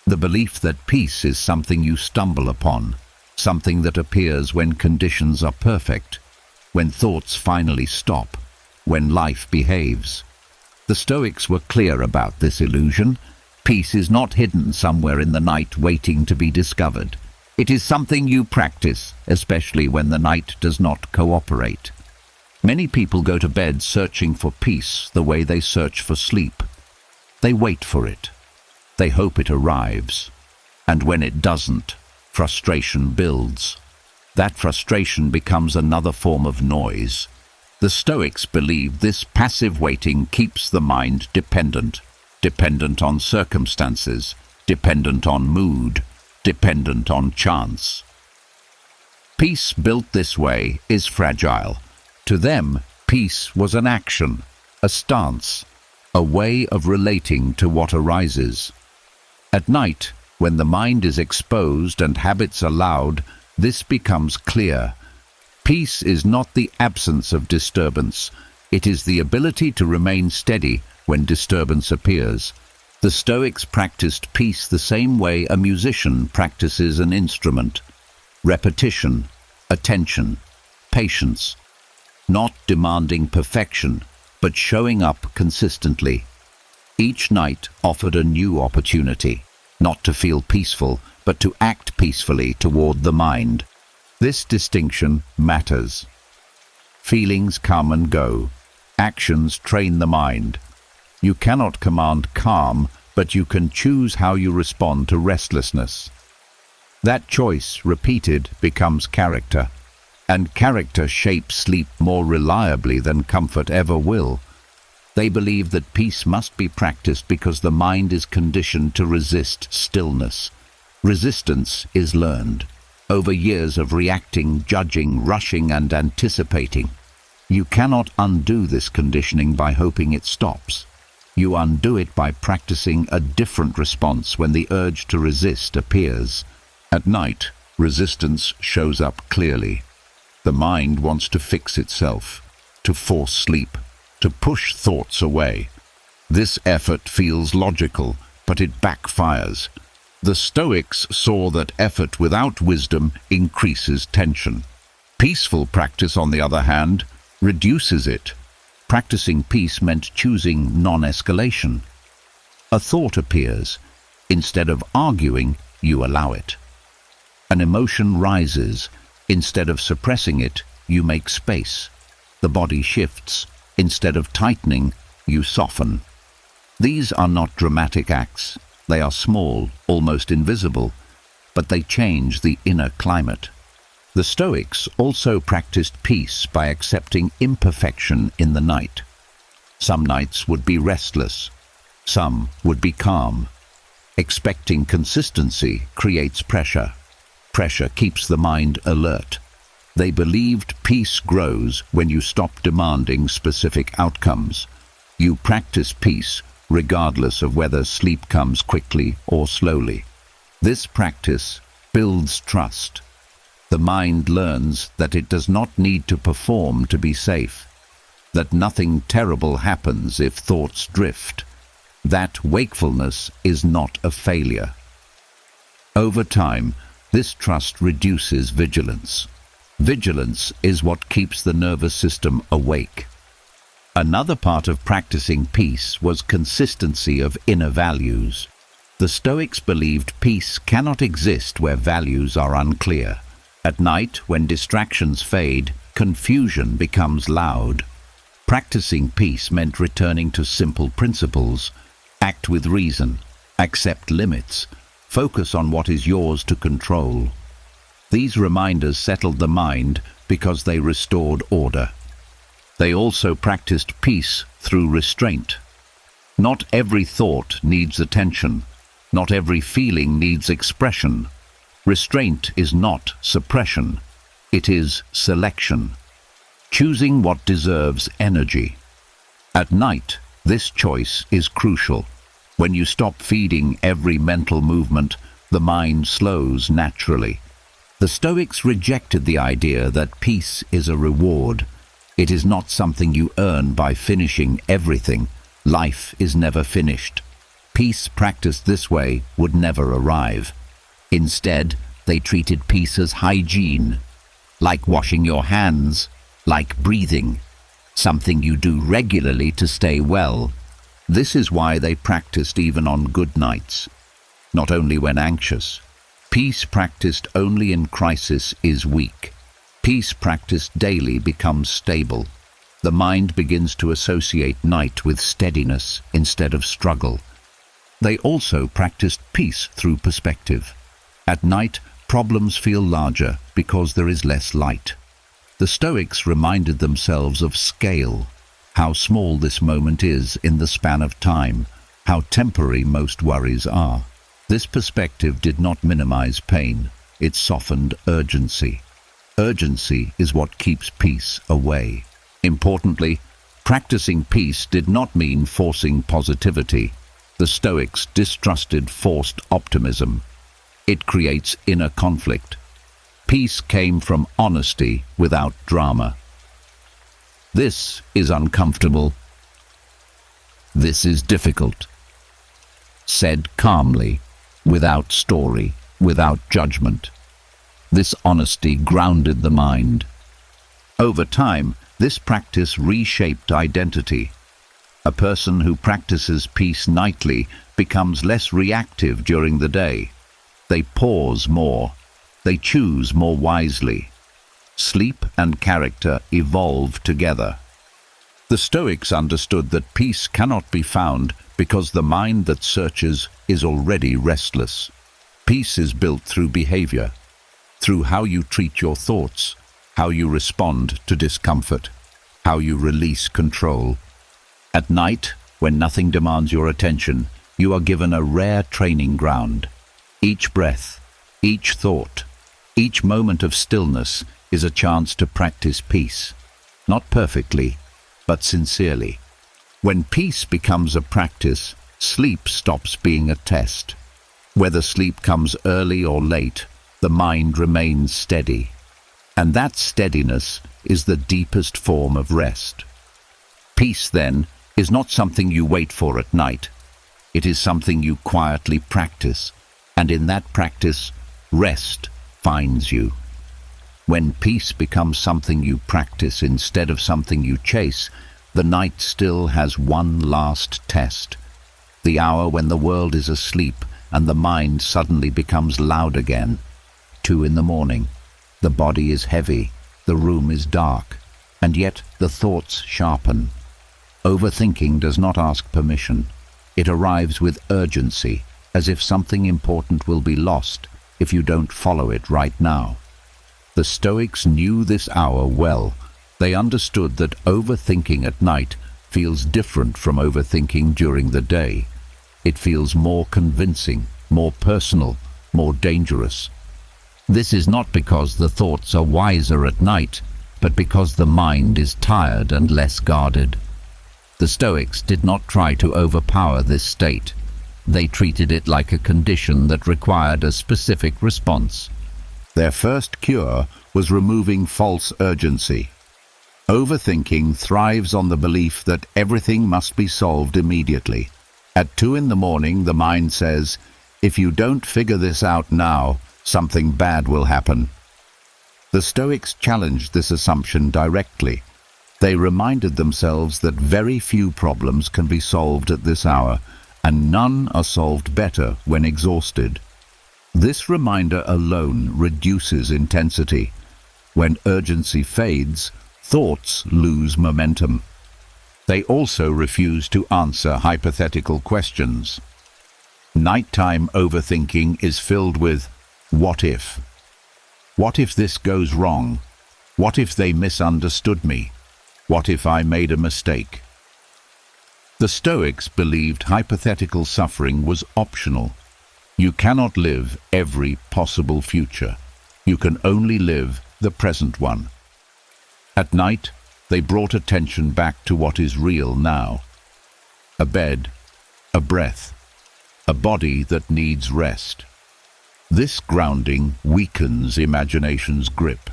The belief that peace is something you stumble upon, something that appears when conditions are perfect, when thoughts finally stop, when life behaves. The Stoics were clear about this illusion. Peace is not hidden somewhere in the night waiting to be discovered. It is something you practice, especially when the night does not cooperate. Many people go to bed searching for peace the way they search for sleep. They wait for it. They hope it arrives. And when it doesn't, frustration builds. That frustration becomes another form of noise. The Stoics believe this passive waiting keeps the mind dependent on circumstances, dependent on mood, dependent on chance. Peace built this way is fragile. To them, peace was an action, a stance, a way of relating to what arises. At night, when the mind is exposed and habits allowed, this becomes clear. Peace is not the absence of disturbance. It is the ability to remain steady when disturbance appears. The Stoics practiced peace the same way a musician practices an instrument. Repetition, attention, patience. Not demanding perfection, but showing up consistently. Each night offered a new opportunity, not to feel peaceful, but to act peacefully toward the mind. This distinction matters. Feelings come and go. Actions train the mind. You cannot command calm, but you can choose how you respond to restlessness. That choice, repeated, becomes character, and character shapes sleep more reliably than comfort ever will. They believe that peace must be practiced because the mind is conditioned to resist stillness. Resistance is learned over years of reacting, judging, rushing, and anticipating. You cannot undo this conditioning by hoping it stops. You undo it by practicing a different response when the urge to resist appears. At night, resistance shows up clearly. The mind wants to fix itself, to force sleep, to push thoughts away. This effort feels logical, but it backfires. The Stoics saw that effort without wisdom increases tension. Peaceful practice, on the other hand, reduces it. Practicing peace meant choosing non-escalation. A thought appears. Instead of arguing, you allow it. An emotion rises. Instead of suppressing it, you make space. The body shifts. Instead of tightening, you soften. These are not dramatic acts. They are small, almost invisible, but they change the inner climate. The Stoics also practiced peace by accepting imperfection in the night. Some nights would be restless. Some would be calm. Expecting consistency creates pressure. Pressure keeps the mind alert. They believed peace grows when you stop demanding specific outcomes. You practice peace regardless of whether sleep comes quickly or slowly. This practice builds trust. The mind learns that it does not need to perform to be safe, that nothing terrible happens if thoughts drift, that wakefulness is not a failure. Over time, this trust reduces vigilance. Vigilance is what keeps the nervous system awake. Another part of practicing peace was consistency of inner values. The Stoics believed peace cannot exist where values are unclear. At night, when distractions fade, confusion becomes loud. Practicing peace meant returning to simple principles. Act with reason, accept limits, focus on what is yours to control. These reminders settled the mind because they restored order. They also practiced peace through restraint. Not every thought needs attention. Not every feeling needs expression. Restraint is not suppression. It is selection. Choosing what deserves energy. At night, this choice is crucial. When you stop feeding every mental movement, the mind slows naturally. The Stoics rejected the idea that peace is a reward. It is not something you earn by finishing everything. Life is never finished. Peace practiced this way would never arrive. Instead, they treated peace as hygiene, like washing your hands, like breathing, something you do regularly to stay well. This is why they practiced even on good nights, not only when anxious. Peace practiced only in crisis is weak. Peace practiced daily becomes stable. The mind begins to associate night with steadiness instead of struggle. They also practiced peace through perspective. At night, problems feel larger because there is less light. The Stoics reminded themselves of scale, how small this moment is in the span of time, how temporary most worries are. This perspective did not minimize pain, it softened urgency. Urgency is what keeps peace away. Importantly, practicing peace did not mean forcing positivity. The Stoics distrusted forced optimism. It creates inner conflict. Peace came from honesty without drama. This is uncomfortable. This is difficult. Said calmly, without story, without judgment. This honesty grounded the mind. Over time, this practice reshaped identity. A person who practices peace nightly becomes less reactive during the day. They pause more. They choose more wisely. Sleep and character evolve together. The Stoics understood that peace cannot be found because the mind that searches is already restless. Peace is built through behavior, through how you treat your thoughts, how you respond to discomfort, how you release control. At night, when nothing demands your attention, you are given a rare training ground. Each breath, each thought, each moment of stillness is a chance to practice peace, not perfectly, but sincerely. When peace becomes a practice, sleep stops being a test. Whether sleep comes early or late, the mind remains steady. And that steadiness is the deepest form of rest. Peace, then, is not something you wait for at night. It is something you quietly practice, and in that practice, rest finds you. When peace becomes something you practice instead of something you chase, the night still has one last test. The hour when the world is asleep and the mind suddenly becomes loud again. 2 in the morning. The body is heavy, the room is dark, and yet the thoughts sharpen. Overthinking does not ask permission. It arrives with urgency, as if something important will be lost if you don't follow it right now. The Stoics knew this hour well. They understood that overthinking at night feels different from overthinking during the day. It feels more convincing, more personal, more dangerous. This is not because the thoughts are wiser at night, but because the mind is tired and less guarded. The Stoics did not try to overpower this state. They treated it like a condition that required a specific response. Their first cure was removing false urgency. Overthinking thrives on the belief that everything must be solved immediately. At 2 in the morning, the mind says, if you don't figure this out now, something bad will happen. The Stoics challenged this assumption directly. They reminded themselves that very few problems can be solved at this hour, and none are solved better when exhausted. This reminder alone reduces intensity. When urgency fades, thoughts lose momentum. They also refuse to answer hypothetical questions. Nighttime overthinking is filled with what if? What if this goes wrong? What if they misunderstood me? What if I made a mistake? The Stoics believed hypothetical suffering was optional. You cannot live every possible future. You can only live the present one. At night, they brought attention back to what is real now. A bed, a breath, a body that needs rest. This grounding weakens imagination's grip.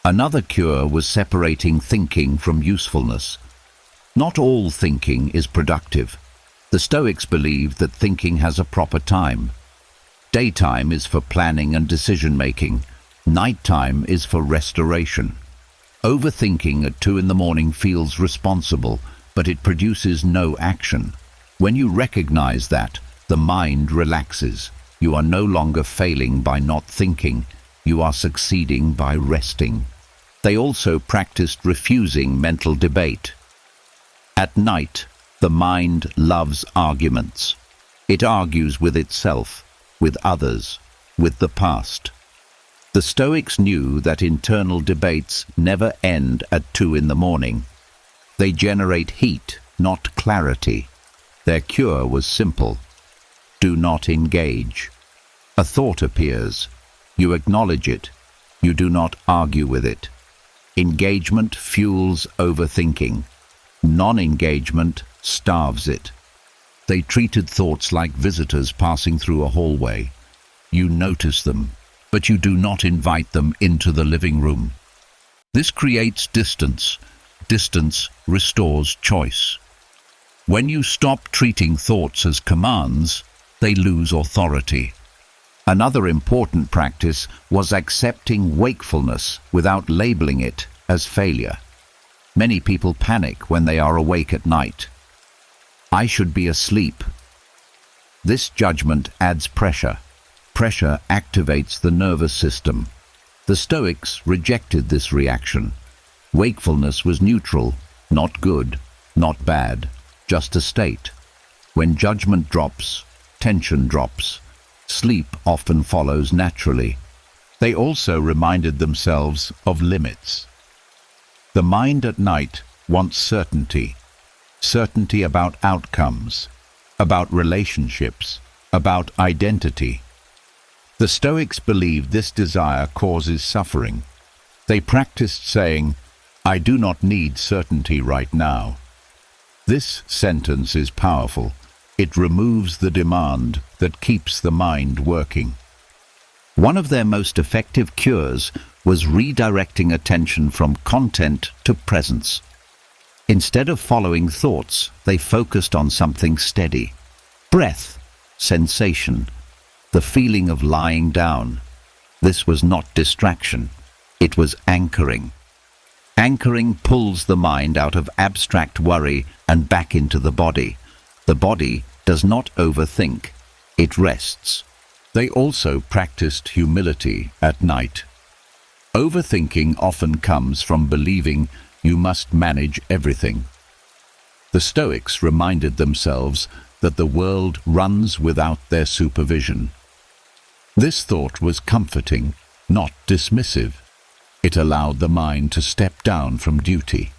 Another cure was separating thinking from usefulness. Not all thinking is productive. The Stoics believed that thinking has a proper time. Daytime is for planning and decision-making. Nighttime is for restoration. Overthinking at 2 in the morning feels responsible, but it produces no action. When you recognize that, the mind relaxes. You are no longer failing by not thinking. You are succeeding by resting. They also practiced refusing mental debate. At night, the mind loves arguments. It argues with itself, with others, with the past. The Stoics knew that internal debates never end at 2 in the morning. They generate heat, not clarity. Their cure was simple. Do not engage. A thought appears. You acknowledge it. You do not argue with it. Engagement fuels overthinking. Non-engagement starves it. They treated thoughts like visitors passing through a hallway. You notice them, but you do not invite them into the living room. This creates distance. Distance restores choice. When you stop treating thoughts as commands, they lose authority. Another important practice was accepting wakefulness without labeling it as failure. Many people panic when they are awake at night. I should be asleep. This judgment adds pressure. Pressure activates the nervous system. The Stoics rejected this reaction. Wakefulness was neutral. Not good, not bad, just a state. When judgment drops, tension drops. Sleep often follows naturally. They also reminded themselves of limits. The mind at night wants certainty. Certainty about outcomes, about relationships, about identity. The Stoics believed this desire causes suffering. They practiced saying, "I do not need certainty right now." This sentence is powerful. It removes the demand that keeps the mind working. One of their most effective cures was redirecting attention from content to presence. Instead of following thoughts, they focused on something steady. Breath, sensation, the feeling of lying down. This was not distraction. It was anchoring. Anchoring pulls the mind out of abstract worry and back into the body. The body does not overthink. It rests. They also practiced humility at night. Overthinking often comes from believing you must manage everything. The Stoics reminded themselves that the world runs without their supervision. This thought was comforting, not dismissive. It allowed the mind to step down from duty.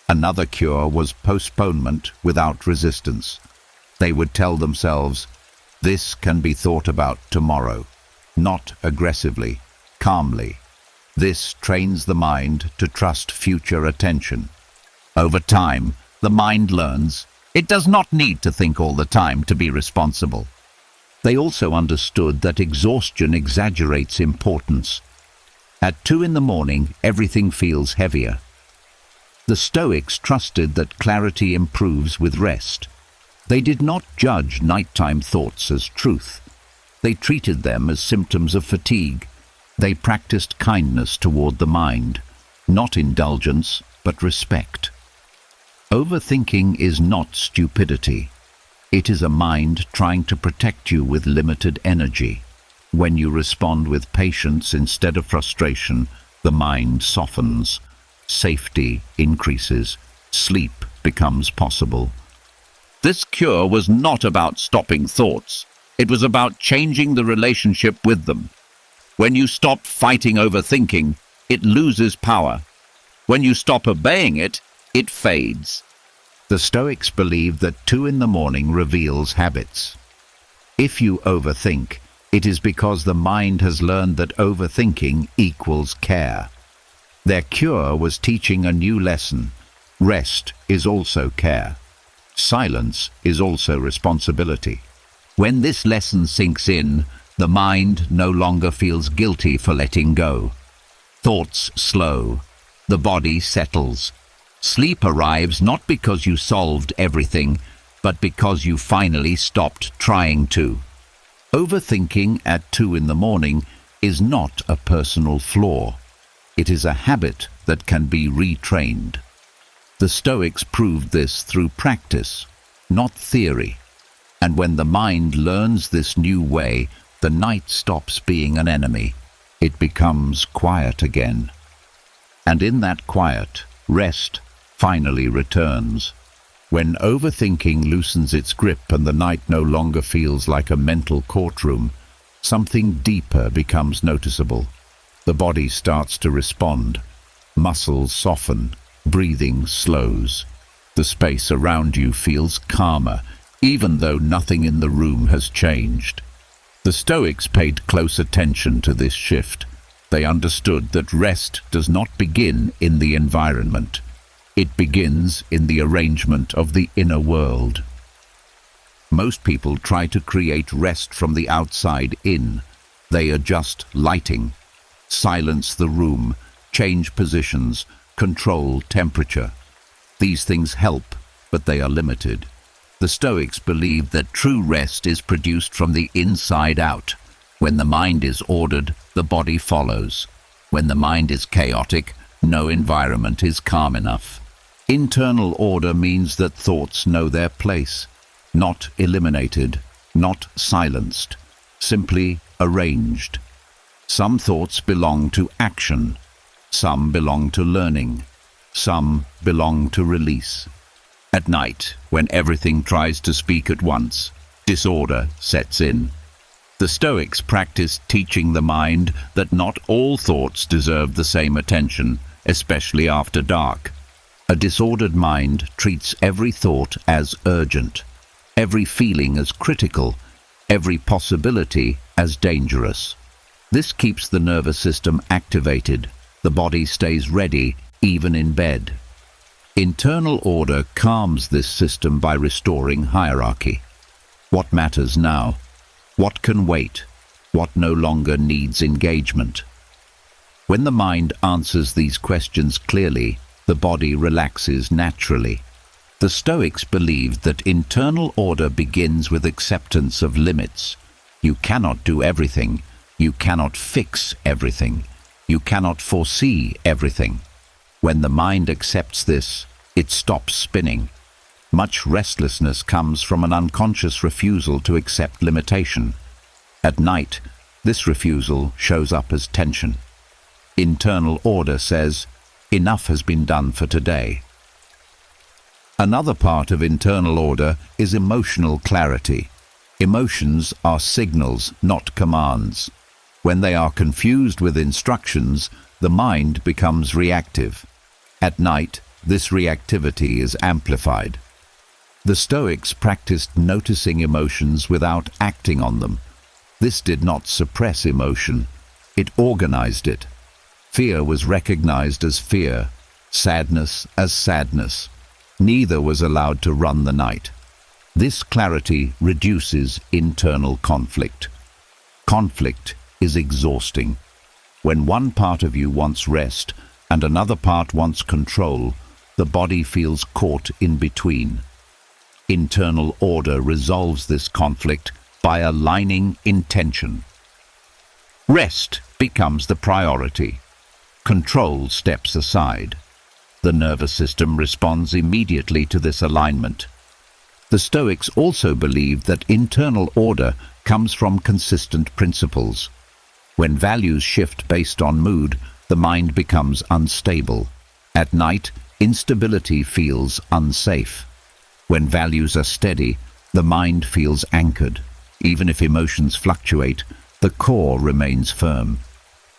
Another cure was postponement without resistance. They would tell themselves, "This can be thought about tomorrow," not aggressively, calmly. This trains the mind to trust future attention. Over time, the mind learns it does not need to think all the time to be responsible. They also understood that exhaustion exaggerates importance. At 2 in the morning, everything feels heavier. The Stoics trusted that clarity improves with rest. They did not judge nighttime thoughts as truth. They treated them as symptoms of fatigue. They practiced kindness toward the mind, not indulgence, but respect. Overthinking is not stupidity. It is a mind trying to protect you with limited energy. When you respond with patience instead of frustration, the mind softens. Safety increases. Sleep becomes possible. This cure was not about stopping thoughts. It was about changing the relationship with them. When you stop fighting overthinking, it loses power. When you stop obeying it, it fades. The Stoics believed that 2 in the morning reveals habits. If you overthink, it is because the mind has learned that overthinking equals care. Their cure was teaching a new lesson. Rest is also care. Silence is also responsibility. When this lesson sinks in, the mind no longer feels guilty for letting go. Thoughts slow. The body settles. Sleep arrives not because you solved everything, but because you finally stopped trying to. Overthinking at 2 in the morning is not a personal flaw. It is a habit that can be retrained. The Stoics proved this through practice, not theory. And when the mind learns this new way, the night stops being an enemy. It becomes quiet again. And in that quiet, rest finally returns. When overthinking loosens its grip and the night no longer feels like a mental courtroom, something deeper becomes noticeable. The body starts to respond. Muscles soften. Breathing slows. The space around you feels calmer, even though nothing in the room has changed. The Stoics paid close attention to this shift. They understood that rest does not begin in the environment. It begins in the arrangement of the inner world. Most people try to create rest from the outside in. They adjust lighting, silence the room, change positions, control temperature. These things help, but they are limited. The Stoics believed that true rest is produced from the inside out. When the mind is ordered, the body follows. When the mind is chaotic, no environment is calm enough. Internal order means that thoughts know their place, not eliminated, not silenced, simply arranged. Some thoughts belong to action, some belong to learning. Some belong to release. At night, when everything tries to speak at once, disorder sets in. The Stoics practiced teaching the mind that not all thoughts deserve the same attention, especially after dark. A disordered mind treats every thought as urgent, every feeling as critical, every possibility as dangerous. This keeps the nervous system activated. The body stays ready, even in bed. Internal order calms this system by restoring hierarchy. What matters now? What can wait? What no longer needs engagement? When the mind answers these questions clearly, the body relaxes naturally. The Stoics believed that internal order begins with acceptance of limits. You cannot do everything. You cannot fix everything. You cannot foresee everything. When the mind accepts this, it stops spinning. Much restlessness comes from an unconscious refusal to accept limitation. At night, this refusal shows up as tension. Internal order says, "Enough has been done for today." Another part of internal order is emotional clarity. Emotions are signals, not commands. When they are confused with instructions, the mind becomes reactive. At night, this reactivity is amplified. The Stoics practiced noticing emotions without acting on them. This did not suppress emotion, it organized it. Fear was recognized as fear, sadness as sadness. Neither was allowed to run the night. This clarity reduces internal conflict. Conflict is exhausting. When one part of you wants rest and another part wants control, the body feels caught in between. Internal order resolves this conflict by aligning intention. Rest becomes the priority. Control steps aside. The nervous system responds immediately to this alignment. The Stoics also believed that internal order comes from consistent principles. When values shift based on mood, the mind becomes unstable. At night, instability feels unsafe. When values are steady, the mind feels anchored. Even if emotions fluctuate, the core remains firm.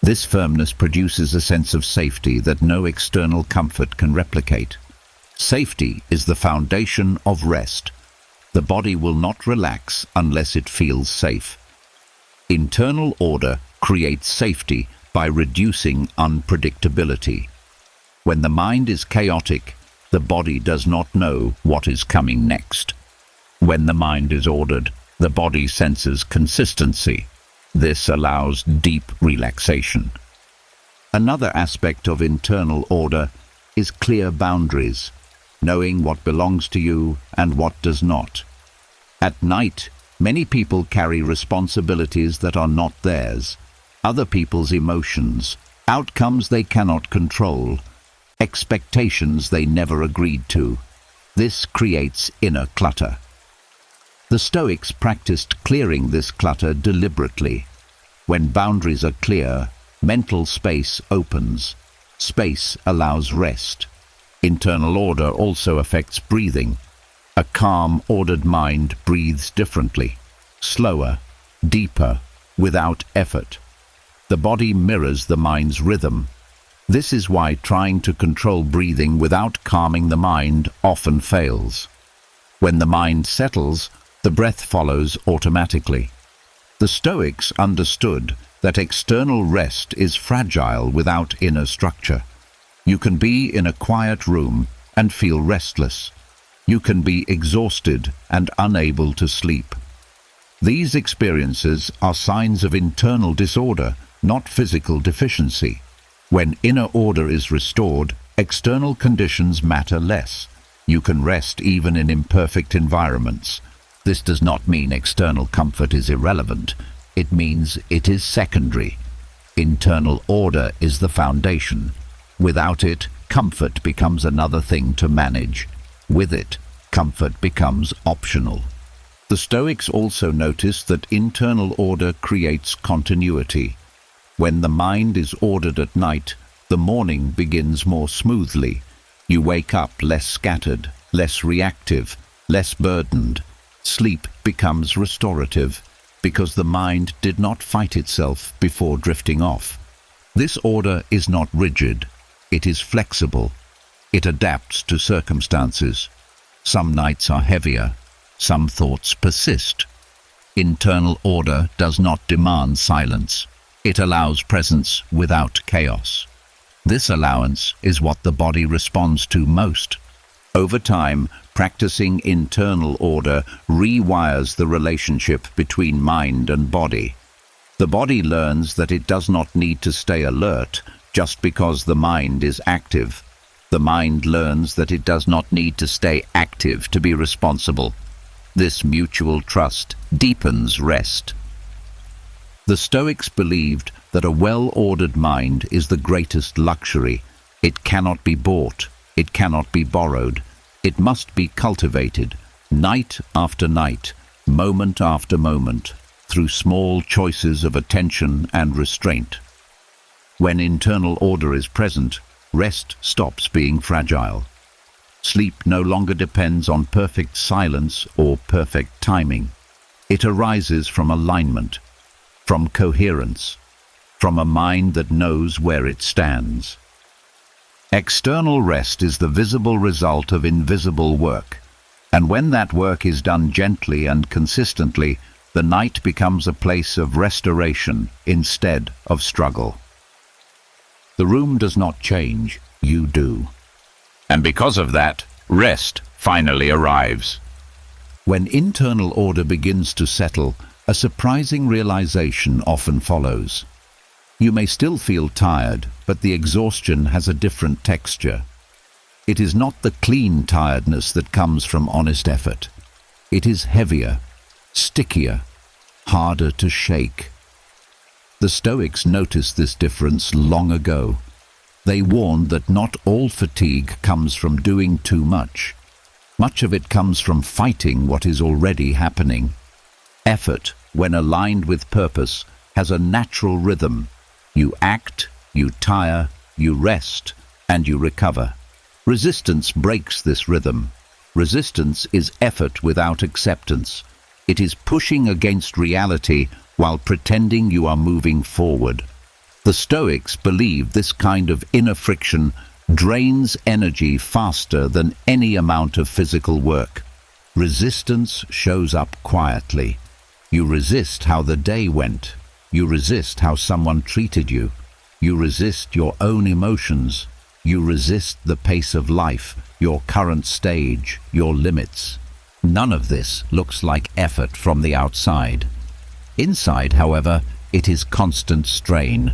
This firmness produces a sense of safety that no external comfort can replicate. Safety is the foundation of rest. The body will not relax unless it feels safe. Internal order creates safety by reducing unpredictability. When the mind is chaotic, the body does not know what is coming next. When the mind is ordered, the body senses consistency. This allows deep relaxation. Another aspect of internal order is clear boundaries, knowing what belongs to you and what does not. At night, many people carry responsibilities that are not theirs, other people's emotions, outcomes they cannot control, expectations they never agreed to. This creates inner clutter. The Stoics practiced clearing this clutter deliberately. When boundaries are clear, mental space opens. Space allows rest. Internal order also affects breathing. A calm, ordered mind breathes differently, slower, deeper, without effort. The body mirrors the mind's rhythm. This is why trying to control breathing without calming the mind often fails. When the mind settles, the breath follows automatically. The Stoics understood that external rest is fragile without inner structure. You can be in a quiet room and feel restless. You can be exhausted and unable to sleep. These experiences are signs of internal disorder, not physical deficiency. When inner order is restored, external conditions matter less. You can rest even in imperfect environments. This does not mean external comfort is irrelevant. It means it is secondary. Internal order is the foundation. Without it, comfort becomes another thing to manage. With it, comfort becomes optional. The Stoics also noticed that internal order creates continuity. When the mind is ordered at night, the morning begins more smoothly. You wake up less scattered, less reactive, less burdened. Sleep becomes restorative because the mind did not fight itself before drifting off. This order is not rigid. It is flexible. It adapts to circumstances. Some nights are heavier. Some thoughts persist. Internal order does not demand silence. It allows presence without chaos. This allowance is what the body responds to most. Over time, practicing internal order rewires the relationship between mind and body. The body learns that it does not need to stay alert just because the mind is active. The mind learns that it does not need to stay active to be responsible. This mutual trust deepens rest. The Stoics believed that a well-ordered mind is the greatest luxury. It cannot be bought. It cannot be borrowed. It must be cultivated, night after night, moment after moment, through small choices of attention and restraint. When internal order is present, rest stops being fragile. Sleep no longer depends on perfect silence or perfect timing. It arises from alignment, from coherence, from a mind that knows where it stands. External rest is the visible result of invisible work, and when that work is done gently and consistently, the night becomes a place of restoration instead of struggle. The room does not change, you do. And because of that, rest finally arrives. When internal order begins to settle, a surprising realization often follows. You may still feel tired, but the exhaustion has a different texture. It is not the clean tiredness that comes from honest effort. It is heavier, stickier, harder to shake. The Stoics noticed this difference long ago. They warned that not all fatigue comes from doing too much. Much of it comes from fighting what is already happening. Effort, when aligned with purpose, has a natural rhythm. You act, you tire, you rest, and you recover. Resistance breaks this rhythm. Resistance is effort without acceptance. It is pushing against reality while pretending you are moving forward. The Stoics believe this kind of inner friction drains energy faster than any amount of physical work. Resistance shows up quietly. You resist how the day went. You resist how someone treated you. You resist your own emotions. You resist the pace of life, your current stage, your limits. None of this looks like effort from the outside. Inside, however, it is constant strain.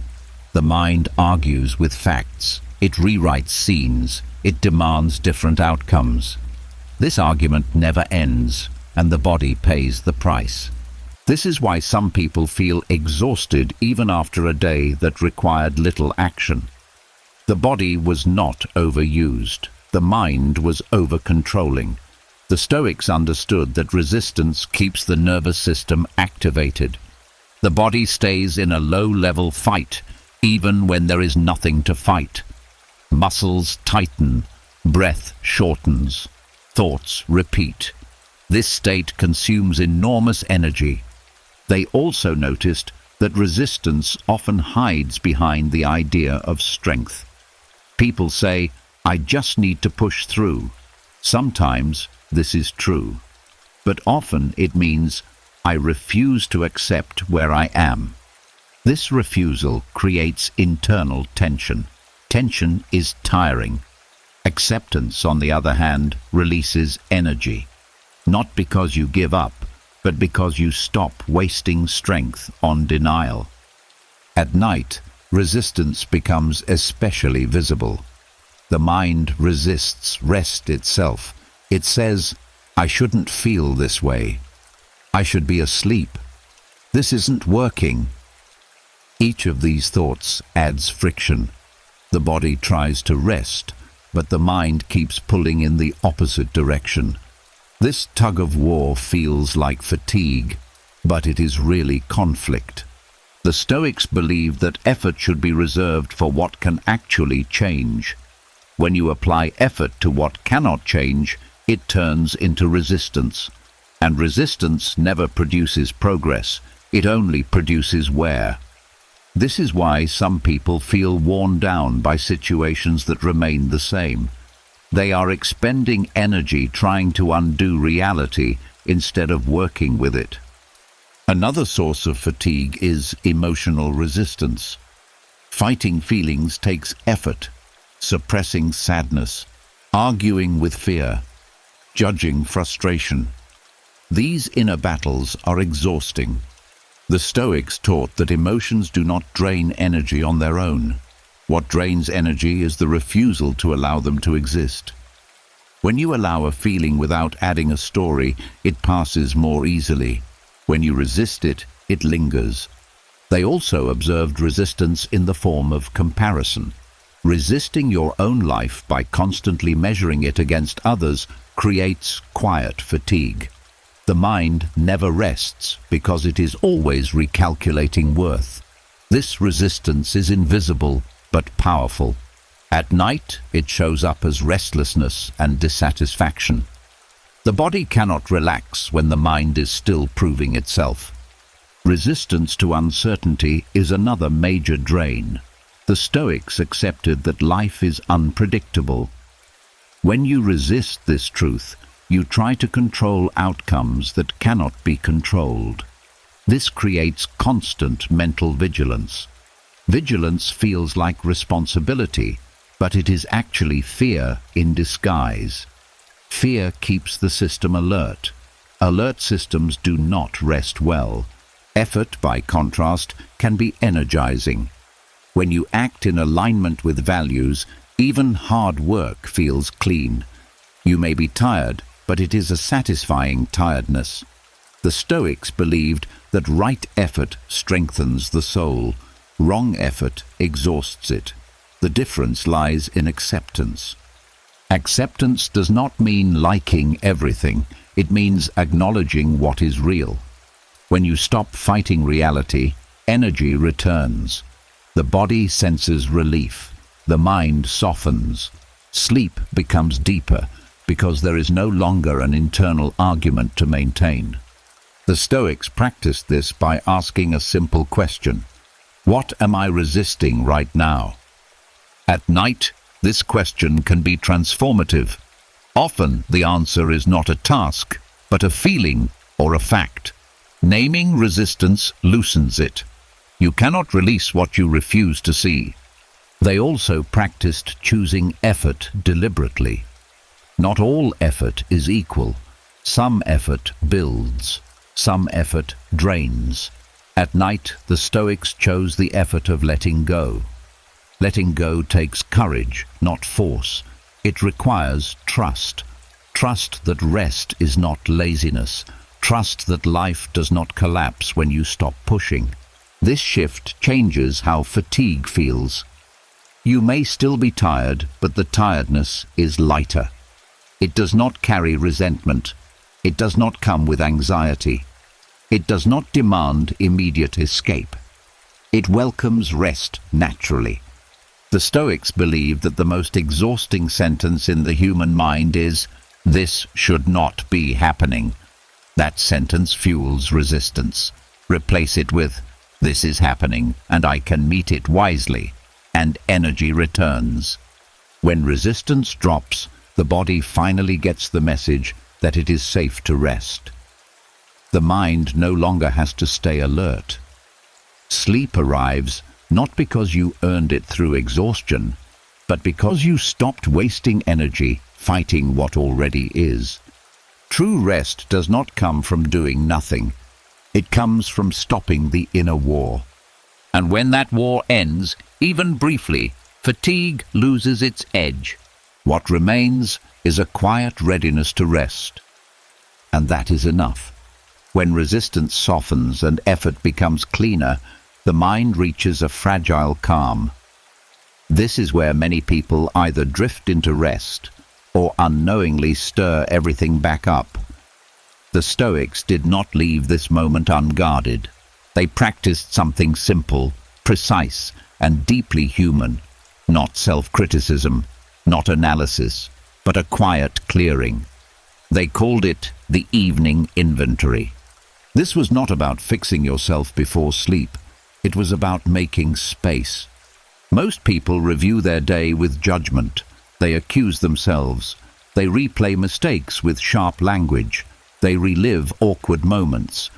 The mind argues with facts. It rewrites scenes. It demands different outcomes. This argument never ends, and the body pays the price. This is why some people feel exhausted even after a day that required little action. The body was not overused. The mind was over-controlling. The Stoics understood that resistance keeps the nervous system activated. The body stays in a low-level fight, even when there is nothing to fight. Muscles tighten, breath shortens, thoughts repeat. This state consumes enormous energy. They also noticed that resistance often hides behind the idea of strength. People say, "I just need to push through." Sometimes this is true, but often it means, "I refuse to accept where I am." This refusal creates internal tension. Tension is tiring. Acceptance, on the other hand, releases energy. Not because you give up, but because you stop wasting strength on denial. At night, resistance becomes especially visible. The mind resists rest itself. It says, "I shouldn't feel this way. I should be asleep. This isn't working." Each of these thoughts adds friction. The body tries to rest, but the mind keeps pulling in the opposite direction. This tug-of-war feels like fatigue, but it is really conflict. The Stoics believe that effort should be reserved for what can actually change. When you apply effort to what cannot change, it turns into resistance. And resistance never produces progress, it only produces wear. This is why some people feel worn down by situations that remain the same. They are expending energy trying to undo reality instead of working with it. Another source of fatigue is emotional resistance. Fighting feelings takes effort, suppressing sadness, arguing with fear, judging frustration. These inner battles are exhausting. The Stoics taught that emotions do not drain energy on their own. What drains energy is the refusal to allow them to exist. When you allow a feeling without adding a story, it passes more easily. When you resist it, it lingers. They also observed resistance in the form of comparison. Resisting your own life by constantly measuring it against others creates quiet fatigue. The mind never rests because it is always recalculating worth. This resistance is invisible but powerful. At night, it shows up as restlessness and dissatisfaction. The body cannot relax when the mind is still proving itself. Resistance to uncertainty is another major drain. The Stoics accepted that life is unpredictable. When you resist this truth, you try to control outcomes that cannot be controlled. This creates constant mental vigilance. Vigilance feels like responsibility, but it is actually fear in disguise. Fear keeps the system alert. Alert systems do not rest well. Effort, by contrast, can be energizing. When you act in alignment with values, even hard work feels clean. You may be tired, but it is a satisfying tiredness. The Stoics believed that right effort strengthens the soul. Wrong effort exhausts it. The difference lies in acceptance. Acceptance does not mean liking everything. It means acknowledging what is real. When you stop fighting reality, energy returns. The body senses relief. The mind softens. Sleep becomes deeper because there is no longer an internal argument to maintain. The Stoics practiced this by asking a simple question: what am I resisting right now? At night, this question can be transformative. Often the answer is not a task, but a feeling or a fact. Naming resistance loosens it. You cannot release what you refuse to see. They also practiced choosing effort deliberately. Not all effort is equal. Some effort builds, some effort drains. At night, the Stoics chose the effort of letting go. Letting go takes courage, not force. It requires trust. Trust that rest is not laziness. Trust that life does not collapse when you stop pushing. This shift changes how fatigue feels. You may still be tired, but the tiredness is lighter. It does not carry resentment. It does not come with anxiety. It does not demand immediate escape. It welcomes rest naturally. The Stoics believe that the most exhausting sentence in the human mind is, "This should not be happening." That sentence fuels resistance. Replace it with, "This is happening, and I can meet it wisely," and energy returns. When resistance drops, the body finally gets the message that it is safe to rest. The mind no longer has to stay alert. Sleep arrives not because you earned it through exhaustion, but because you stopped wasting energy fighting what already is. True rest does not come from doing nothing. It comes from stopping the inner war. And when that war ends, even briefly, fatigue loses its edge. What remains is a quiet readiness to rest. And that is enough. When resistance softens and effort becomes cleaner, the mind reaches a fragile calm. This is where many people either drift into rest or unknowingly stir everything back up. The Stoics did not leave this moment unguarded. They practiced something simple, precise, and deeply human, not self-criticism, not analysis, but a quiet clearing. They called it the evening inventory. This was not about fixing yourself before sleep. It was about making space. Most people review their day with judgment. They accuse themselves. They replay mistakes with sharp language. They relive awkward moments.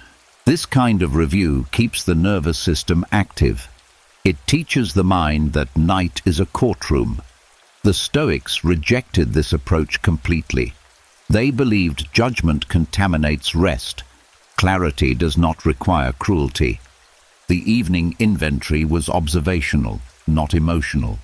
This kind of review keeps the nervous system active. It teaches the mind that night is a courtroom. The Stoics rejected this approach completely. They believed judgment contaminates rest. Clarity does not require cruelty. The evening inventory was observational, not emotional.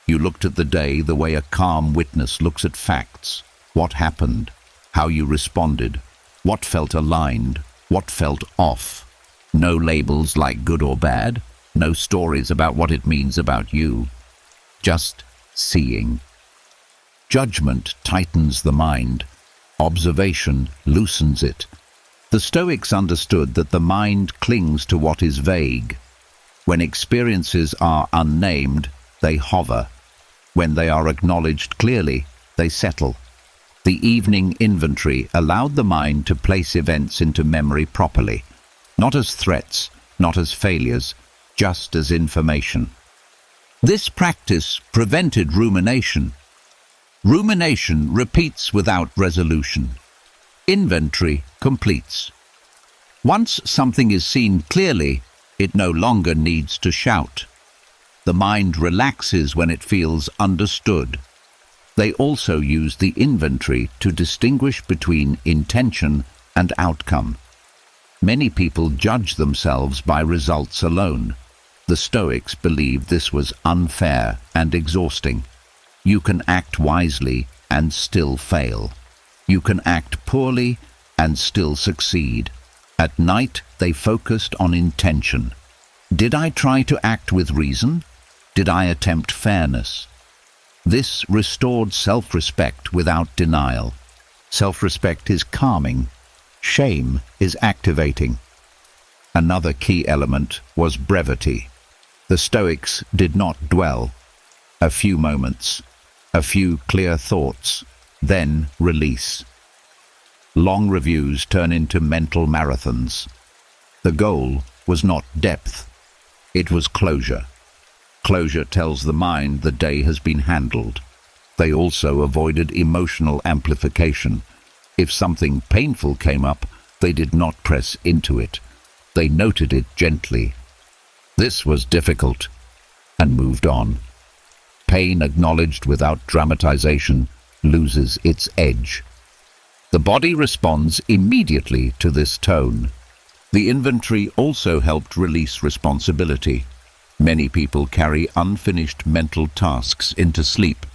You looked at the day the way a calm witness looks at facts. What happened? How you responded? What felt aligned? What felt off? No labels like good or bad. No stories about what it means about you. Just seeing. Judgment tightens the mind. Observation loosens it. The Stoics understood that the mind clings to what is vague. When experiences are unnamed, they hover. When they are acknowledged clearly, they settle. The evening inventory allowed the mind to place events into memory properly, not as threats, not as failures, just as information. This practice prevented rumination. Rumination repeats without resolution. Inventory completes. Once something is seen clearly, it no longer needs to shout. The mind relaxes when it feels understood. They also use the inventory to distinguish between intention and outcome. Many people judge themselves by results alone. The Stoics believed this was unfair and exhausting. You can act wisely and still fail. You can act poorly and still succeed. At night, they focused on intention. Did I try to act with reason? Did I attempt fairness? This restored self-respect without denial. Self-respect is calming. Shame is activating. Another key element was brevity. The Stoics did not dwell. A few moments, a few clear thoughts, then release. Long reviews turn into mental marathons. The goal was not depth. It was closure. Closure tells the mind the day has been handled. They also avoided emotional amplification. If something painful came up, they did not press into it. They noted it gently. This was difficult, and moved on. Pain acknowledged without dramatization loses its edge. The body responds immediately to this tone. The inventory also helped release responsibility. Many people carry unfinished mental tasks into sleep.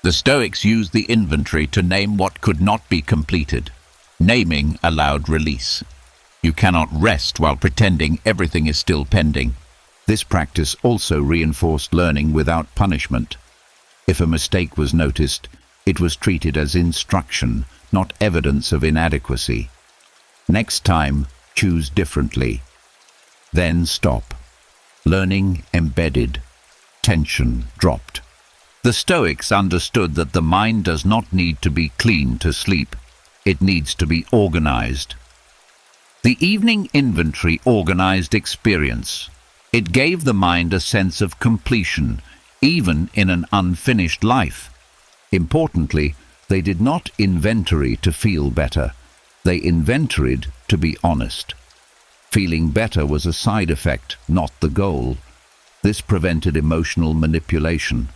The Stoics used the inventory to name what could not be completed. Naming allowed release. You cannot rest while pretending everything is still pending. This practice also reinforced learning without punishment. If a mistake was noticed, it was treated as instruction, not evidence of inadequacy. Next time, choose differently. Then stop. Learning embedded. Tension dropped. The Stoics understood that the mind does not need to be clean to sleep. It needs to be organized. The evening inventory organized experience. It gave the mind a sense of completion, even in an unfinished life. Importantly, they did not inventory to feel better. They inventoried to be honest. Feeling better was a side effect, not the goal. This prevented emotional manipulation.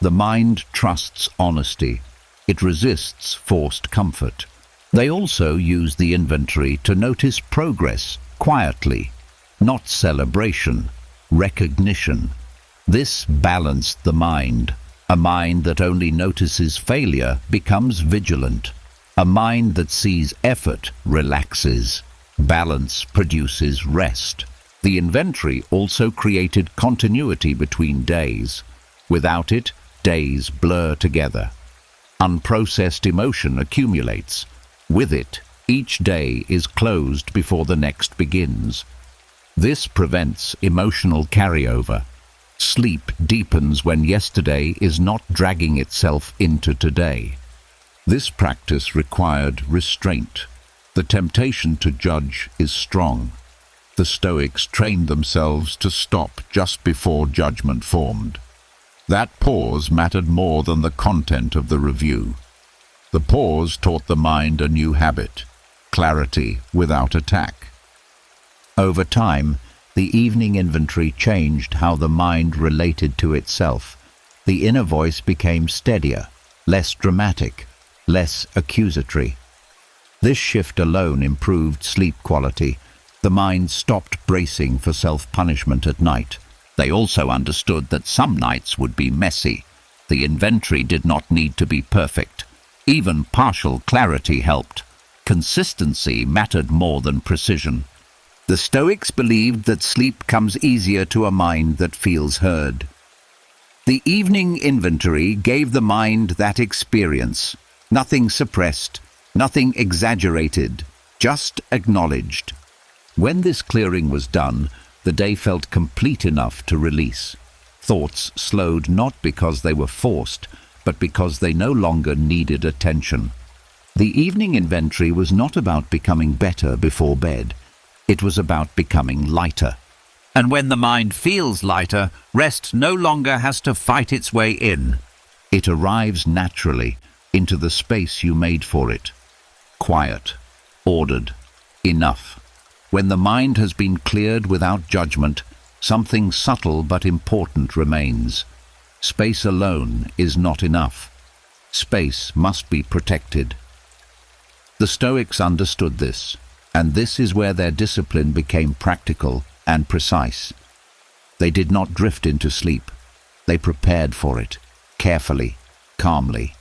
The mind trusts honesty. It resists forced comfort. They also use the inventory to notice progress quietly, not celebration, recognition. This balanced the mind. A mind that only notices failure becomes vigilant. A mind that sees effort relaxes. Balance produces rest. The inventory also created continuity between days. Without it, days blur together. Unprocessed emotion accumulates. With it, each day is closed before the next begins. This prevents emotional carryover. Sleep deepens when yesterday is not dragging itself into today. This practice required restraint. The temptation to judge is strong. The Stoics trained themselves to stop just before judgment formed. That pause mattered more than the content of the review. The pause taught the mind a new habit: clarity without attack. Over time, the evening inventory changed how the mind related to itself. The inner voice became steadier, less dramatic, less accusatory. This shift alone improved sleep quality. The mind stopped bracing for self-punishment at night. They also understood that some nights would be messy. The inventory did not need to be perfect. Even partial clarity helped. Consistency mattered more than precision. The Stoics believed that sleep comes easier to a mind that feels heard. The evening inventory gave the mind that experience. Nothing suppressed, nothing exaggerated, just acknowledged. When this clearing was done, the day felt complete enough to release. Thoughts slowed not because they were forced, but because they no longer needed attention. The evening inventory was not about becoming better before bed. It was about becoming lighter. And when the mind feels lighter, rest no longer has to fight its way in. It arrives naturally into the space you made for it. Quiet, ordered, enough. When the mind has been cleared without judgment, something subtle but important remains. Space alone is not enough. Space must be protected. The Stoics understood this, and this is where their discipline became practical and precise. They did not drift into sleep. They prepared for it, carefully, calmly,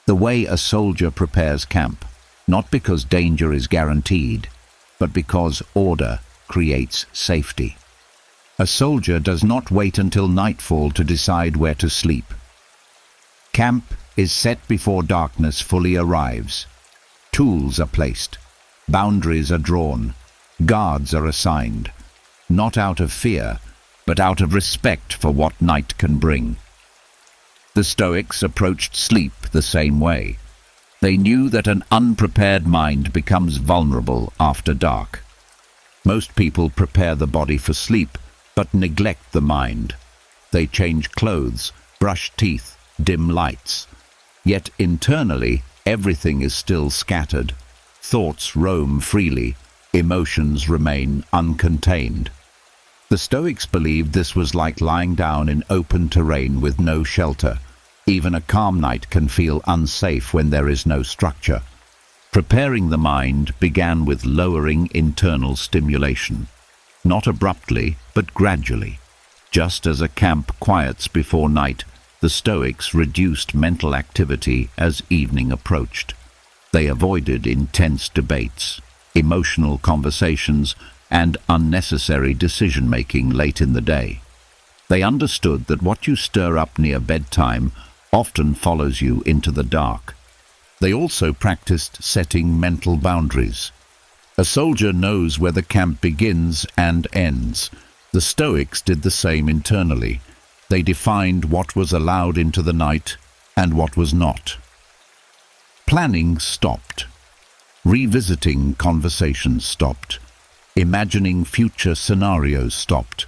the way a soldier prepares camp, not because danger is guaranteed, but because order creates safety. A soldier does not wait until nightfall to decide where to sleep. Camp is set before darkness fully arrives. Tools are placed. Boundaries are drawn. Guards are assigned. Not out of fear, but out of respect for what night can bring. The Stoics approached sleep the same way. They knew that an unprepared mind becomes vulnerable after dark. Most people prepare the body for sleep, but neglect the mind. They change clothes, brush teeth, dim lights. Yet internally, everything is still scattered. Thoughts roam freely. Emotions remain uncontained. The Stoics believed this was like lying down in open terrain with no shelter. Even a calm night can feel unsafe when there is no structure. Preparing the mind began with lowering internal stimulation. Not abruptly, but gradually. Just as a camp quiets before night, the Stoics reduced mental activity as evening approached. They avoided intense debates, emotional conversations, and unnecessary decision-making late in the day. They understood that what you stir up near bedtime often follows you into the dark. They also practiced setting mental boundaries. A soldier knows where the camp begins and ends. The Stoics did the same internally. They defined what was allowed into the night and what was not. Planning stopped. Revisiting conversations stopped. Imagining future scenarios stopped.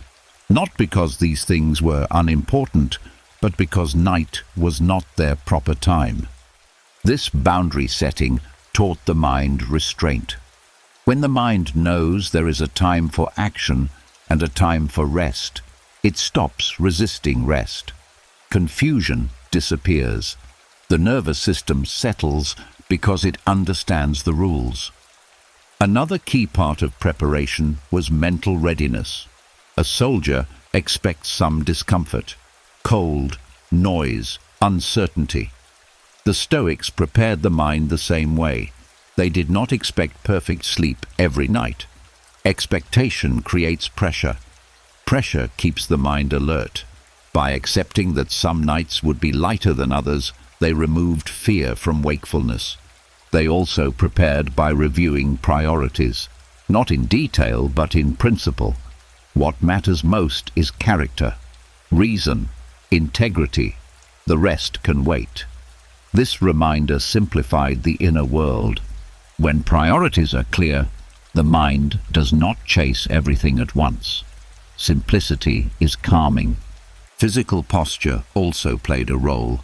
Not because these things were unimportant, but because night was not their proper time. This boundary setting taught the mind restraint. When the mind knows there is a time for action and a time for rest, it stops resisting rest. Confusion disappears. The nervous system settles because it understands the rules. Another key part of preparation was mental readiness. A soldier expects some discomfort, cold, noise, uncertainty. The Stoics prepared the mind the same way. They did not expect perfect sleep every night. Expectation creates pressure. Pressure keeps the mind alert. By accepting that some nights would be lighter than others, they removed fear from wakefulness. They also prepared by reviewing priorities, not in detail but in principle. What matters most is character. reason, integrity. The rest can wait. This reminder simplified the inner world. When priorities are clear, the mind does not chase everything at once. Simplicity is calming. Physical posture also played a role.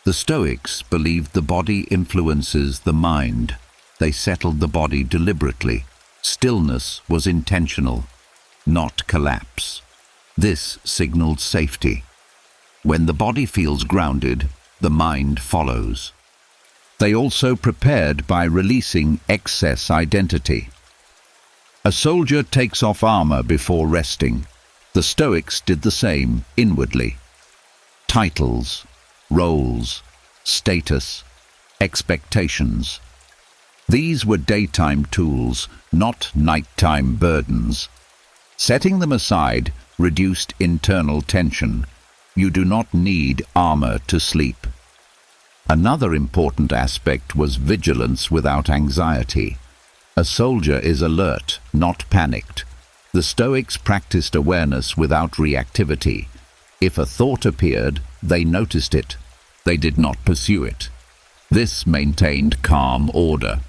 The Stoics believed the body influences the mind. They settled the body deliberately. Stillness was intentional, not collapse. This signaled safety. When the body feels grounded, the mind follows. They also prepared by releasing excess identity. A soldier takes off armor before resting. The Stoics did the same inwardly. Titles, roles, status, expectations. These were daytime tools, not nighttime burdens. Setting them aside reduced internal tension. You do not need armor to sleep. Another important aspect was vigilance without anxiety. A soldier is alert, not panicked. The Stoics practiced awareness without reactivity. If a thought appeared, they noticed it. They did not pursue it. This maintained calm order.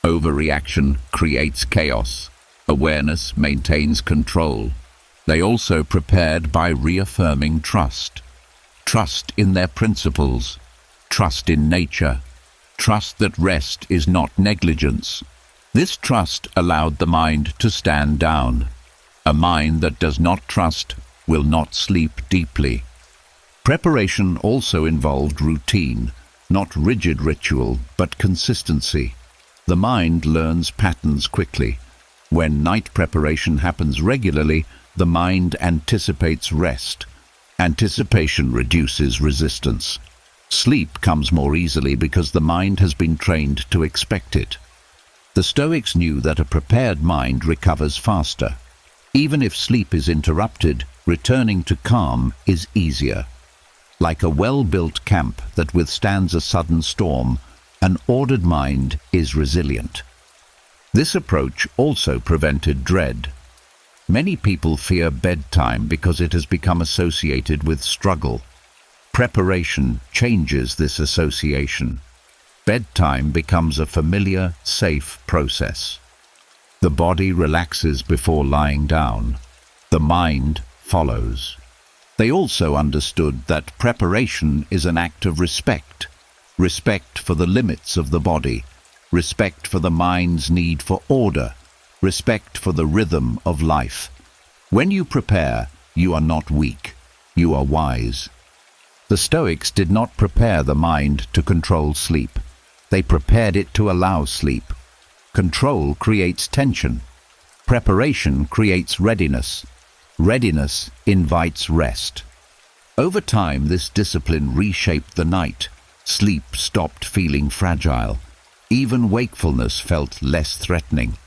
Overreaction creates chaos. Awareness maintains control. They also prepared by reaffirming trust. Trust in their principles. Trust in nature. Trust that rest is not negligence. This trust allowed the mind to stand down. A mind that does not trust will not sleep deeply. Preparation also involved routine, not rigid ritual, but consistency. The mind learns patterns quickly. When night preparation happens regularly, the mind anticipates rest. Anticipation reduces resistance. Sleep comes more easily because the mind has been trained to expect it. The Stoics knew that a prepared mind recovers faster. Even if sleep is interrupted, returning to calm is easier. Like a well-built camp that withstands a sudden storm, an ordered mind is resilient. This approach also prevented dread. Many people fear bedtime because it has become associated with struggle. Preparation changes this association. Bedtime becomes a familiar, safe process. The body relaxes before lying down. The mind follows. They also understood that preparation is an act of respect. Respect for the limits of the body. Respect for the mind's need for order. Respect for the rhythm of life. When you prepare, you are not weak. You are wise. The Stoics did not prepare the mind to control sleep. They prepared it to allow sleep. Control creates tension. Preparation creates readiness. Readiness invites rest. Over time, this discipline reshaped the night. Sleep stopped feeling fragile. Even wakefulness felt less threatening.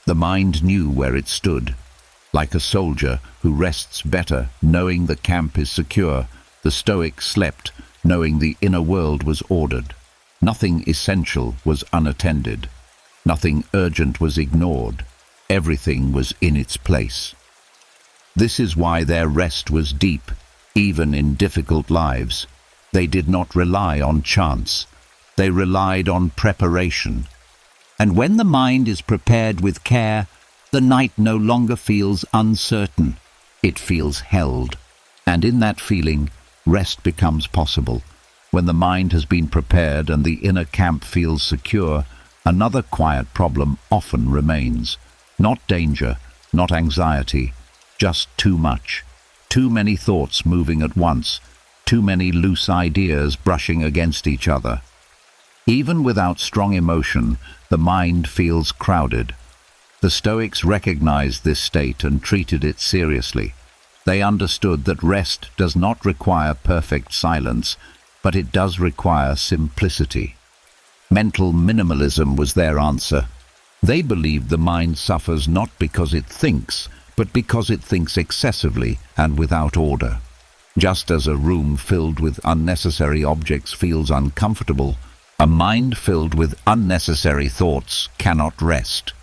The mind knew where it stood. Like a soldier who rests better, knowing the camp is secure, the Stoic slept, knowing the inner world was ordered. Nothing essential was unattended. Nothing urgent was ignored. Everything was in its place. This is why their rest was deep, even in difficult lives. They did not rely on chance. They relied on preparation. And when the mind is prepared with care, the night no longer feels uncertain. It feels held. And in that feeling, rest becomes possible. When the mind has been prepared and the inner camp feels secure, another quiet problem often remains. Not danger, not anxiety, just too much. Too many thoughts moving at once, too many loose ideas brushing against each other. Even without strong emotion, the mind feels crowded. The Stoics recognized this state and treated it seriously. They understood that rest does not require perfect silence, but it does require simplicity. Mental minimalism was their answer. They believed the mind suffers not because it thinks, but because it thinks excessively and without order. Just as a room filled with unnecessary objects feels uncomfortable, a mind filled with unnecessary thoughts cannot rest.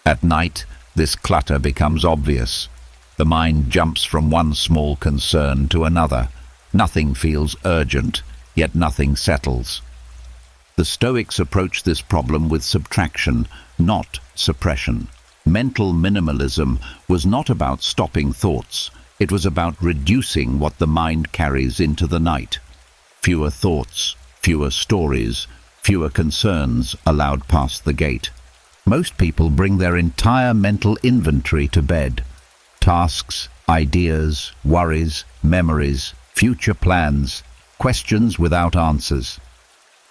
At night, this clutter becomes obvious. The mind jumps from one small concern to another. Nothing feels urgent, yet nothing settles. The Stoics approach this problem with subtraction, not suppression. Mental minimalism was not about stopping thoughts. It was about reducing what the mind carries into the night. Fewer thoughts, fewer stories, fewer concerns allowed past the gate. Most people bring their entire mental inventory to bed. Tasks, ideas, worries, memories, future plans, questions without answers.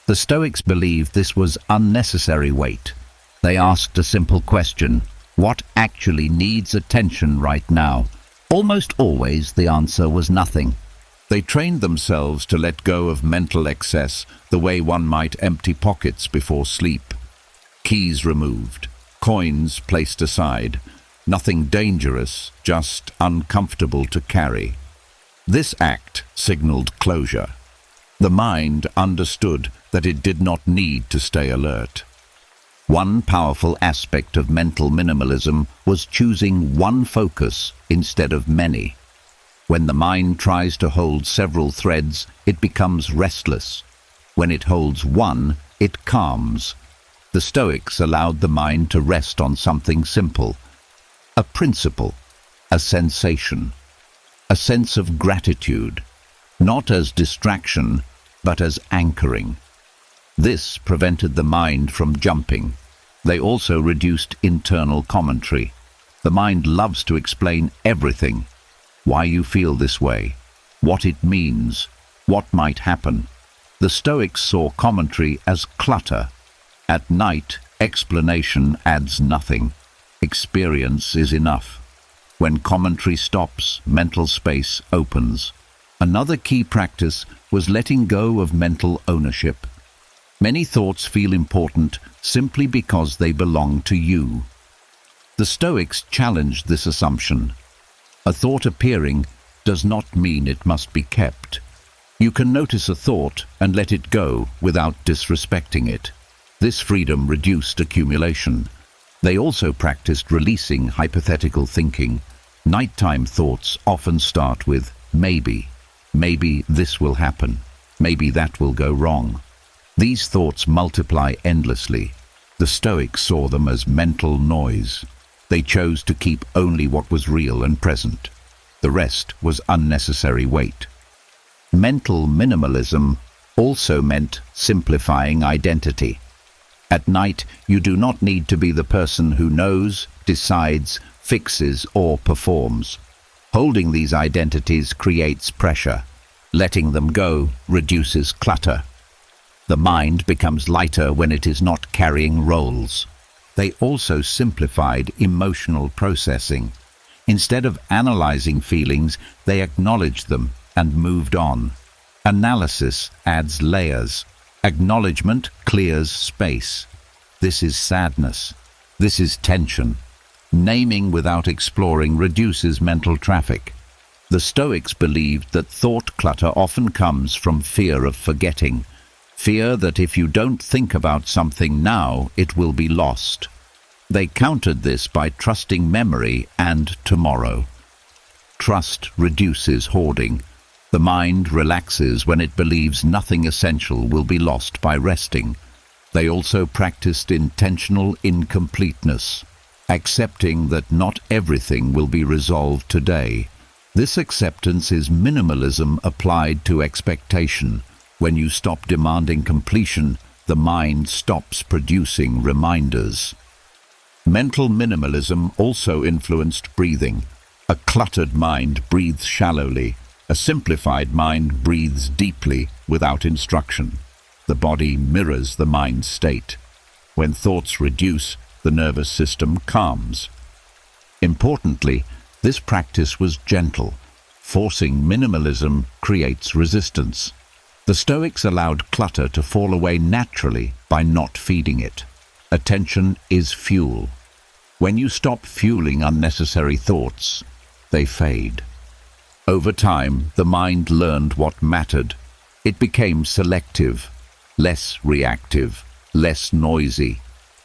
The Stoics believed this was unnecessary weight. They asked a simple question: what actually needs attention right now? Almost always the answer was nothing. They trained themselves to let go of mental excess the way one might empty pockets before sleep. Keys removed, coins placed aside. Nothing dangerous, just uncomfortable to carry. This act signaled closure. The mind understood that it did not need to stay alert. One powerful aspect of mental minimalism was choosing one focus instead of many. When the mind tries to hold several threads, it becomes restless. When it holds one, it calms. The Stoics allowed the mind to rest on something simple: a principle, a sensation, a sense of gratitude, not as distraction, but as anchoring. This prevented the mind from jumping. They also reduced internal commentary. The mind loves to explain everything: why you feel this way, what it means, what might happen. The Stoics saw commentary as clutter. At night, explanation adds nothing. Experience is enough. When commentary stops, mental space opens. Another key practice was letting go of mental ownership. Many thoughts feel important simply because they belong to you. The Stoics challenged this assumption. A thought appearing does not mean it must be kept. You can notice a thought and let it go without disrespecting it. This freedom reduced accumulation. They also practiced releasing hypothetical thinking. Nighttime thoughts often start with maybe. Maybe this will happen. Maybe that will go wrong. These thoughts multiply endlessly. The Stoics saw them as mental noise. They chose to keep only what was real and present. The rest was unnecessary weight. Mental minimalism also meant simplifying identity. At night, you do not need to be the person who knows, decides, fixes, or performs. Holding these identities creates pressure. Letting them go reduces clutter. The mind becomes lighter when it is not carrying roles. They also simplified emotional processing. Instead of analyzing feelings, they acknowledged them and moved on. Analysis adds layers. Acknowledgement clears space. This is sadness. This is tension. Naming without exploring reduces mental traffic. The Stoics believed that thought clutter often comes from fear of forgetting. Fear that if you don't think about something now, it will be lost. They countered this by trusting memory and tomorrow. Trust reduces hoarding. The mind relaxes when it believes nothing essential will be lost by resting. They also practiced intentional incompleteness, accepting that not everything will be resolved today. This acceptance is minimalism applied to expectation. When you stop demanding completion, the mind stops producing reminders. Mental minimalism also influenced breathing. A cluttered mind breathes shallowly. A simplified mind breathes deeply without instruction. The body mirrors the mind's state. When thoughts reduce, the nervous system calms. Importantly, this practice was gentle. Forcing minimalism creates resistance. The Stoics allowed clutter to fall away naturally by not feeding it. Attention is fuel. When you stop fueling unnecessary thoughts, they fade. Over time, the mind learned what mattered. It became selective, less reactive, less noisy.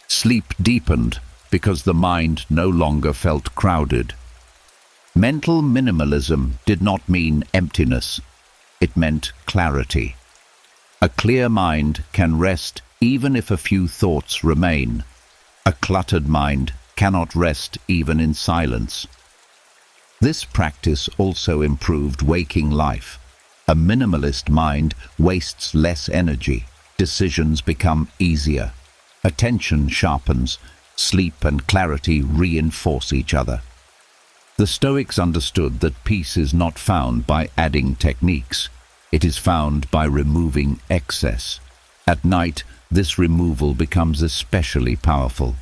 Sleep deepened because the mind no longer felt crowded. Mental minimalism did not mean emptiness. It meant clarity. A clear mind can rest even if a few thoughts remain. A cluttered mind cannot rest even in silence. This practice also improved waking life. A minimalist mind wastes less energy. Decisions become easier. Attention sharpens. Sleep and clarity reinforce each other. The Stoics understood that peace is not found by adding techniques. It is found by removing excess. At night, this removal becomes especially powerful.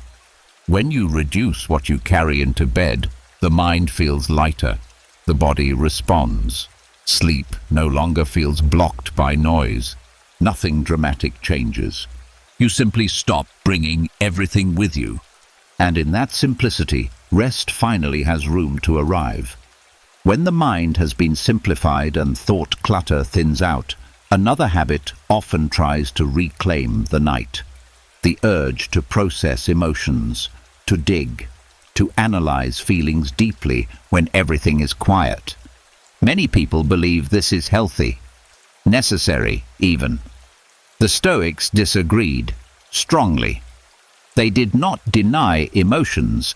When you reduce what you carry into bed, the mind feels lighter. The body responds. Sleep no longer feels blocked by noise. Nothing dramatic changes. You simply stop bringing everything with you. And in that simplicity, rest finally has room to arrive. When the mind has been simplified and thought clutter thins out, another habit often tries to reclaim the night. The urge to process emotions, to dig, to analyze feelings deeply when everything is quiet. Many people believe this is healthy, necessary even. The Stoics disagreed strongly. They did not deny emotions,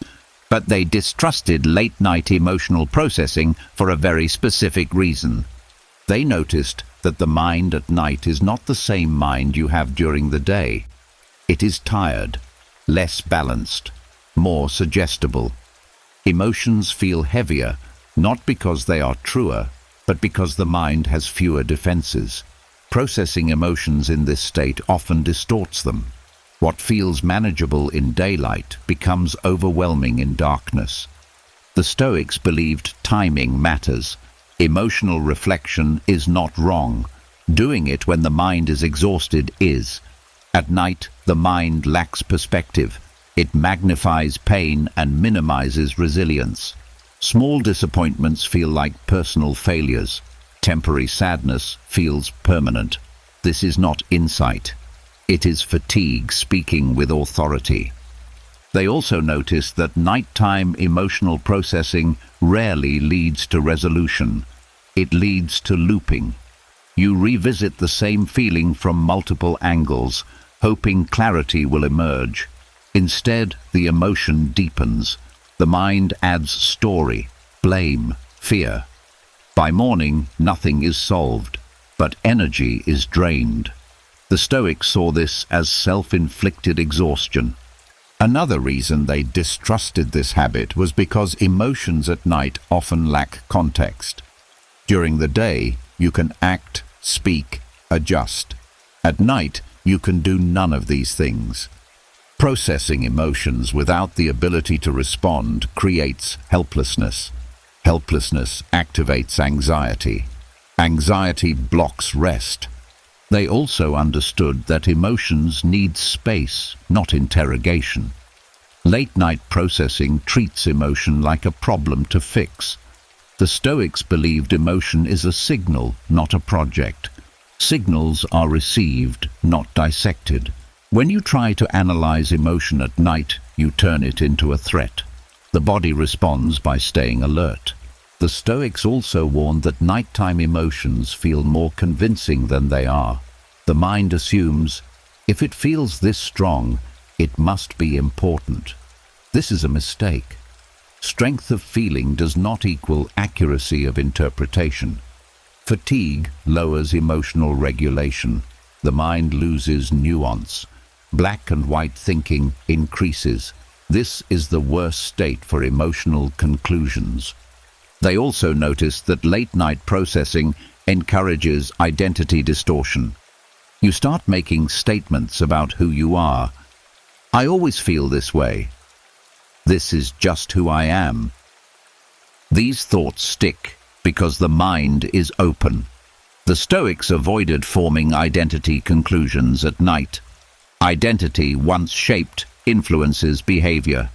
but they distrusted late-night emotional processing for a very specific reason. They noticed that the mind at night is not the same mind you have during the day. It is tired, less balanced, more suggestible. Emotions feel heavier, not because they are truer, but because the mind has fewer defenses. Processing emotions in this state often distorts them. What feels manageable in daylight becomes overwhelming in darkness. The Stoics believed timing matters. Emotional reflection is not wrong. Doing it when the mind is exhausted is. At night, the mind lacks perspective. It magnifies pain and minimizes resilience. Small disappointments feel like personal failures. Temporary sadness feels permanent. This is not insight. It is fatigue speaking with authority. They also noticed that nighttime emotional processing rarely leads to resolution. It leads to looping. You revisit the same feeling from multiple angles, hoping clarity will emerge. Instead, the emotion deepens. The mind adds story, blame, fear. By morning, nothing is solved, but energy is drained. The Stoics saw this as self-inflicted exhaustion. Another reason they distrusted this habit was because emotions at night often lack context. During the day, you can act, speak, adjust. At night, you can do none of these things. Processing emotions without the ability to respond creates helplessness. Helplessness activates anxiety. Anxiety blocks rest. They also understood that emotions need space, not interrogation. Late-night processing treats emotion like a problem to fix. The Stoics believed emotion is a signal, not a project. Signals are received, not dissected. When you try to analyze emotion at night, you turn it into a threat. The body responds by staying alert. The Stoics also warned that nighttime emotions feel more convincing than they are. The mind assumes, if it feels this strong, it must be important. This is a mistake. Strength of feeling does not equal accuracy of interpretation. Fatigue lowers emotional regulation. The mind loses nuance. Black and white thinking increases. This is the worst state for emotional conclusions. They also noticed that late-night processing encourages identity distortion. You start making statements about who you are. I always feel this way. This is just who I am. These thoughts stick because the mind is open. The Stoics avoided forming identity conclusions at night. Identity, once shaped, influences behavior.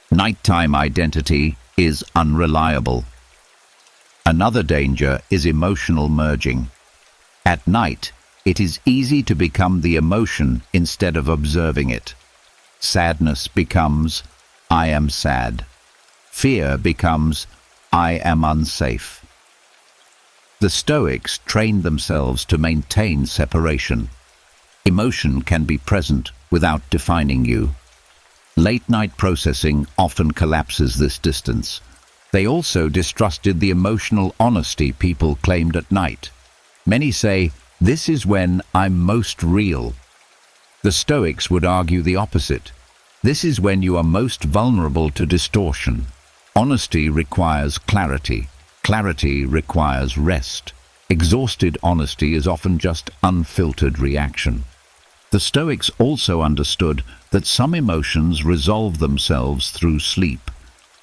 Nighttime identity is unreliable. Another danger is emotional merging. At night, it is easy to become the emotion instead of observing it. Sadness becomes, I am sad. Fear becomes, I am unsafe. The Stoics trained themselves to maintain separation. Emotion can be present without defining you. Late-night processing often collapses this distance. They also distrusted the emotional honesty people claimed at night. Many say, "This is when I'm most real." The Stoics would argue the opposite. This is when you are most vulnerable to distortion. Honesty requires clarity. Clarity requires rest. Exhausted honesty is often just unfiltered reaction. The Stoics also understood that some emotions resolve themselves through sleep.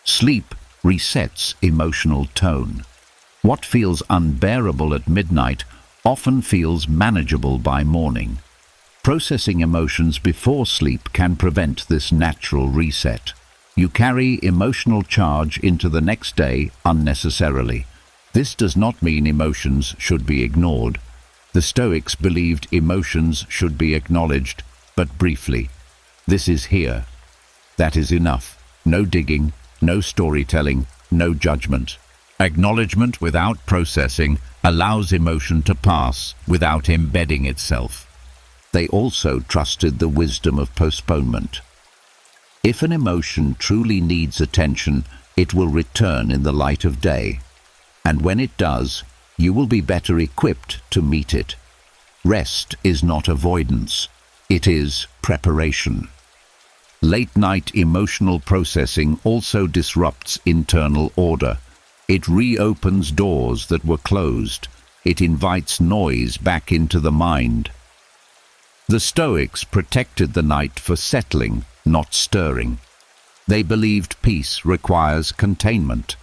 Sleep resets emotional tone. What feels unbearable at midnight often feels manageable by morning. Processing emotions before sleep can prevent this natural reset. You carry emotional charge into the next day unnecessarily. This does not mean emotions should be ignored. The Stoics believed emotions should be acknowledged, but briefly. This is here. That is enough. No digging, no storytelling, no judgment. Acknowledgement without processing allows emotion to pass without embedding itself. They also trusted the wisdom of postponement. If an emotion truly needs attention, it will return in the light of day. And when it does, you will be better equipped to meet it. Rest is not avoidance. It is preparation. Late-night emotional processing also disrupts internal order. It reopens doors that were closed. It invites noise back into the mind. The Stoics protected the night for settling, not stirring. They believed peace requires containment.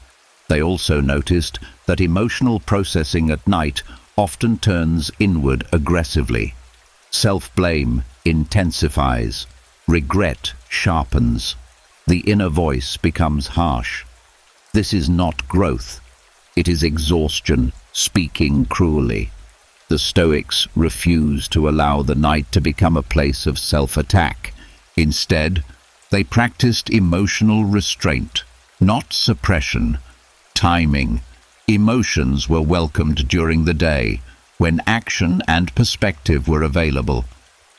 They also noticed that emotional processing at night often turns inward aggressively. Self-blame intensifies. Regret sharpens. The inner voice becomes harsh. This is not growth. It is exhaustion speaking cruelly. The Stoics refused to allow the night to become a place of self-attack. Instead, they practiced emotional restraint, not suppression. Timing. Emotions were welcomed during the day, when action and perspective were available.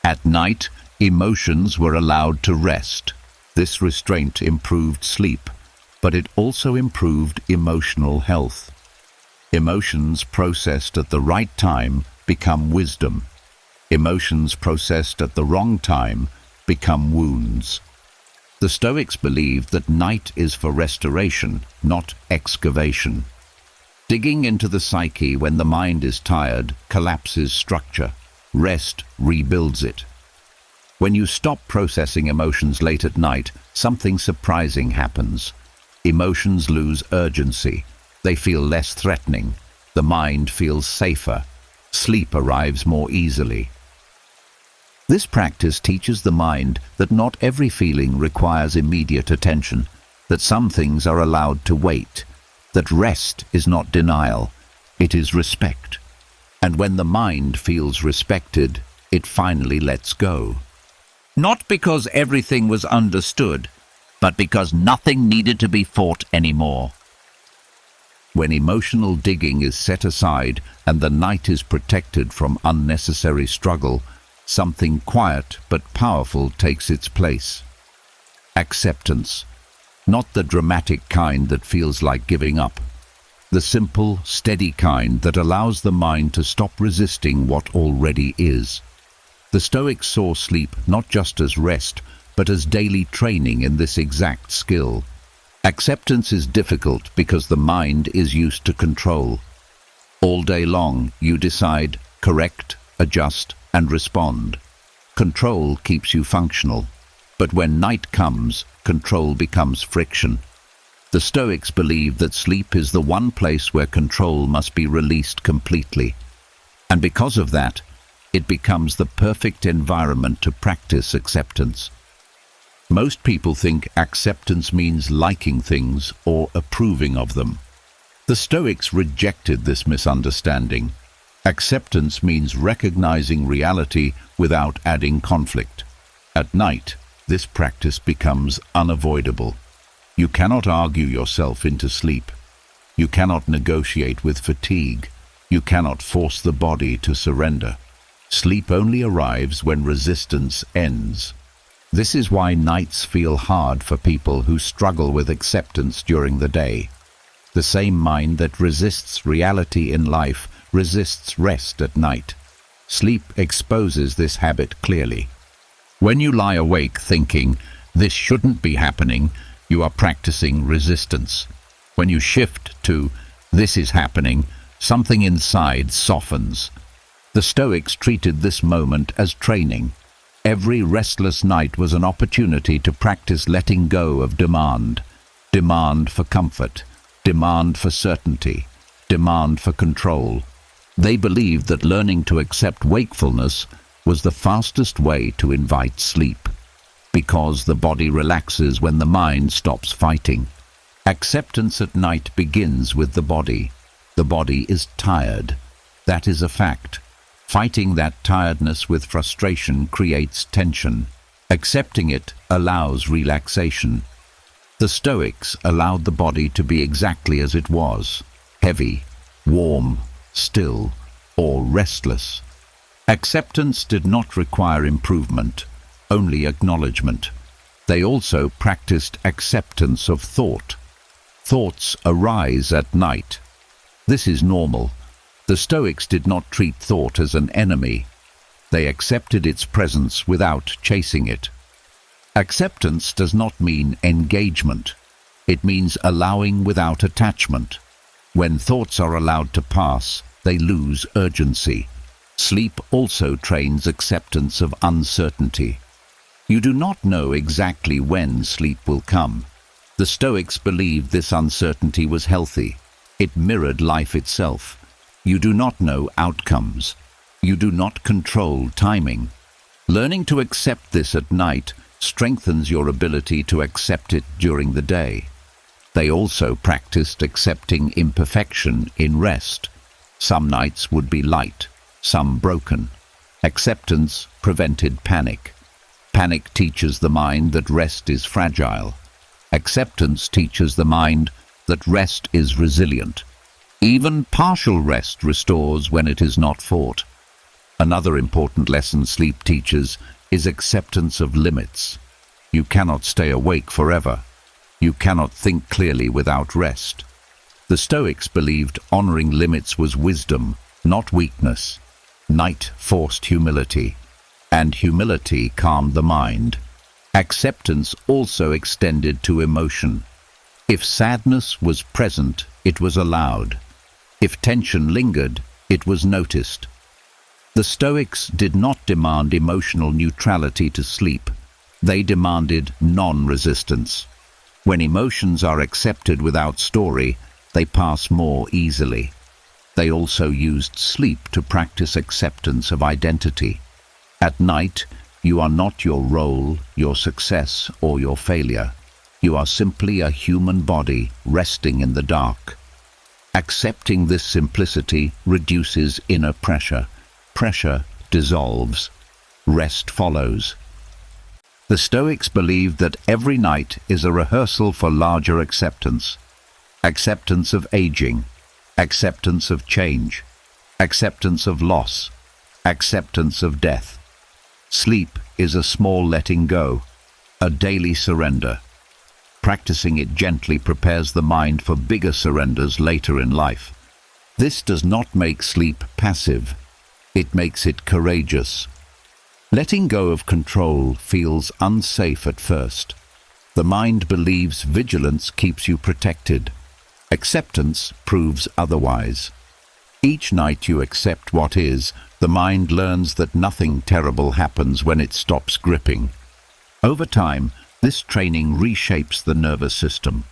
At night, emotions were allowed to rest. This restraint improved sleep, but it also improved emotional health. Emotions processed at the right time become wisdom. Emotions processed at the wrong time become wounds. The Stoics believed that night is for restoration, not excavation. Digging into the psyche when the mind is tired collapses structure. Rest rebuilds it. When you stop processing emotions late at night, something surprising happens. Emotions lose urgency. They feel less threatening. The mind feels safer. Sleep arrives more easily. This practice teaches the mind that not every feeling requires immediate attention, that some things are allowed to wait, that rest is not denial, it is respect. And when the mind feels respected, it finally lets go. Not because everything was understood, but because nothing needed to be fought anymore. When emotional digging is set aside and the night is protected from unnecessary struggle, something quiet but powerful takes its place. Acceptance. Not the dramatic kind that feels like giving up. The simple, steady kind that allows the mind to stop resisting what already is. The Stoics saw sleep not just as rest, but as daily training in this exact skill. Acceptance is difficult because the mind is used to control. All day long, you decide, correct, adjust, and respond. Control keeps you functional. But when night comes, control becomes friction. The Stoics believe that sleep is the one place where control must be released completely. And because of that, it becomes the perfect environment to practice acceptance. Most people think acceptance means liking things or approving of them. The Stoics rejected this misunderstanding. Acceptance means recognizing reality without adding conflict. At night, this practice becomes unavoidable. You cannot argue yourself into sleep. You cannot negotiate with fatigue. You cannot force the body to surrender. Sleep only arrives when resistance ends. This is why nights feel hard for people who struggle with acceptance during the day. The same mind that resists reality in life resists rest at night. Sleep exposes this habit clearly. When you lie awake thinking, "This shouldn't be happening," you are practicing resistance. When you shift to, "This is happening," something inside softens. The Stoics treated this moment as training. Every restless night was an opportunity to practice letting go of demand. Demand for comfort, demand for certainty, demand for control. They believed that learning to accept wakefulness was the fastest way to invite sleep, because the body relaxes when the mind stops fighting. Acceptance at night begins with the body. The body is tired. That is a fact. Fighting that tiredness with frustration creates tension. Accepting it allows relaxation. The Stoics allowed the body to be exactly as it was: heavy, warm, still, or restless. Acceptance did not require improvement, only acknowledgement. They also practiced acceptance of thought. Thoughts arise at night. This is normal. The Stoics did not treat thought as an enemy. They accepted its presence without chasing it. Acceptance does not mean engagement. It means allowing without attachment. When thoughts are allowed to pass, they lose urgency. Sleep also trains acceptance of uncertainty. You do not know exactly when sleep will come. The Stoics believed this uncertainty was healthy. It mirrored life itself. You do not know outcomes. You do not control timing. Learning to accept this at night strengthens your ability to accept it during the day. They also practiced accepting imperfection in rest. Some nights would be light, some broken. Acceptance prevented panic. Panic teaches the mind that rest is fragile. Acceptance teaches the mind that rest is resilient. Even partial rest restores when it is not fought. Another important lesson sleep teaches is acceptance of limits. You cannot stay awake forever. You cannot think clearly without rest. The Stoics believed honoring limits was wisdom, not weakness. Night forced humility, and humility calmed the mind. Acceptance also extended to emotion. If sadness was present, it was allowed. If tension lingered, it was noticed. The Stoics did not demand emotional neutrality to sleep. They demanded non-resistance. When emotions are accepted without story, they pass more easily. They also used sleep to practice acceptance of identity. At night, you are not your role, your success, or your failure. You are simply a human body resting in the dark. Accepting this simplicity reduces inner pressure. Pressure dissolves. Rest follows. The Stoics believed that every night is a rehearsal for larger acceptance. Acceptance of aging, acceptance of change, acceptance of loss, acceptance of death. Sleep is a small letting go, a daily surrender. Practicing it gently prepares the mind for bigger surrenders later in life. This does not make sleep passive. It makes it courageous. Letting go of control feels unsafe at first. The mind believes vigilance keeps you protected. Acceptance proves otherwise. Each night you accept what is, the mind learns that nothing terrible happens when it stops gripping. Over time, this training reshapes the nervous system.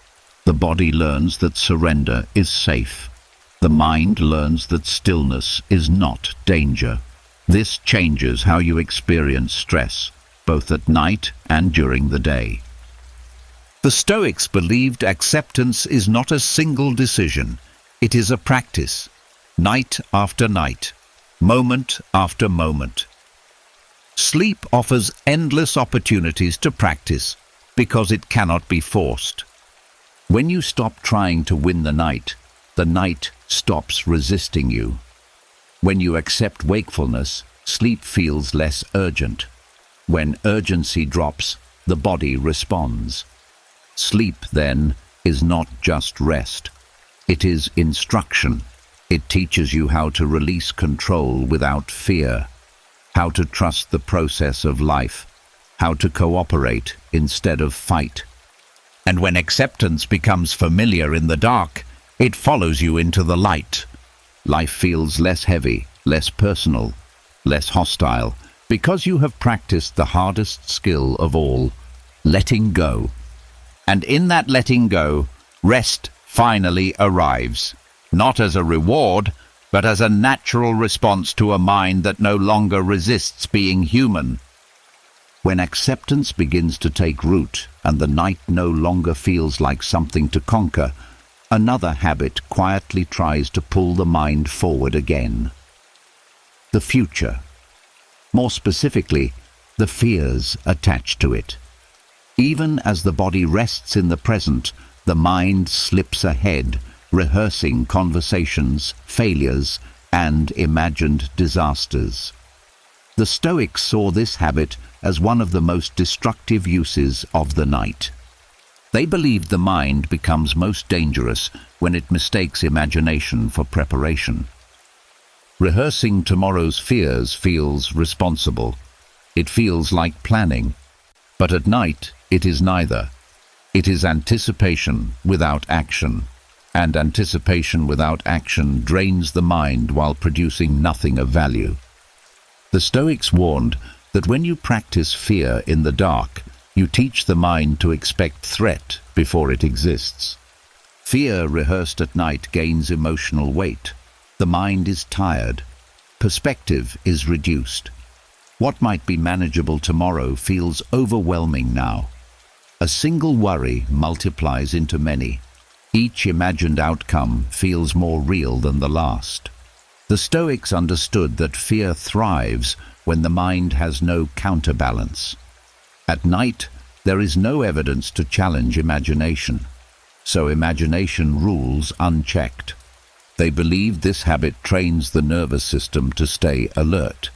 The body learns that surrender is safe. The mind learns that stillness is not danger. This changes how you experience stress, both at night and during the day. The Stoics believed acceptance is not a single decision. It is a practice, night after night, moment after moment. Sleep offers endless opportunities to practice because it cannot be forced. When you stop trying to win the night, The night stops resisting you. When you accept wakefulness, sleep feels less urgent. When urgency drops, the body responds. Sleep, then, is not just rest. It is instruction. It teaches you how to release control without fear, how to trust the process of life, how to cooperate instead of fight. And when acceptance becomes familiar in the dark, it follows you into the light. Life feels less heavy, less personal, less hostile, because you have practiced the hardest skill of all, letting go. And in that letting go, rest finally arrives, not as a reward, but as a natural response to a mind that no longer resists being human. When acceptance begins to take root and the night no longer feels like something to conquer, another habit quietly tries to pull the mind forward again. The future. More specifically, the fears attached to it. Even as the body rests in the present, the mind slips ahead, rehearsing conversations, failures, and imagined disasters. The Stoics saw this habit as one of the most destructive uses of the night. They believed the mind becomes most dangerous when it mistakes imagination for preparation. Rehearsing tomorrow's fears feels responsible. It feels like planning. But at night, it is neither. It is anticipation without action. And anticipation without action drains the mind while producing nothing of value. The Stoics warned that when you practice fear in the dark, you teach the mind to expect threat before it exists. Fear rehearsed at night gains emotional weight. The mind is tired. Perspective is reduced. What might be manageable tomorrow feels overwhelming now. A single worry multiplies into many. Each imagined outcome feels more real than the last. The Stoics understood that fear thrives when the mind has no counterbalance. At night, there is no evidence to challenge imagination, so imagination rules unchecked. They believe this habit trains the nervous system to stay alert.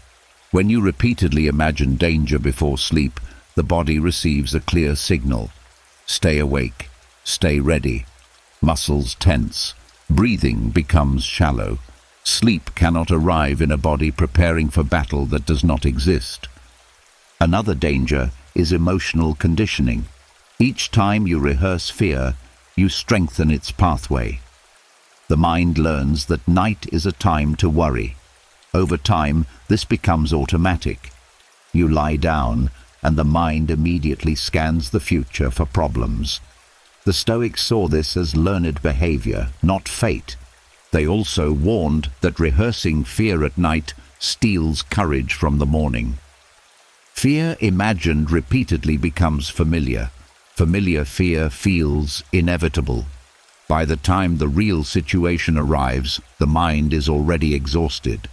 When you repeatedly imagine danger before sleep, the body receives a clear signal. Stay awake, stay ready. Muscles tense, breathing becomes shallow. Sleep cannot arrive in a body preparing for battle that does not exist. Another danger is emotional conditioning. Each time you rehearse fear, you strengthen its pathway. The mind learns that night is a time to worry. Over time, this becomes automatic. You lie down, and the mind immediately scans the future for problems. The Stoics saw this as learned behavior, not fate. They also warned that rehearsing fear at night steals courage from the morning. Fear imagined repeatedly becomes familiar. Familiar fear feels inevitable. By the time the real situation arrives, the mind is already exhausted.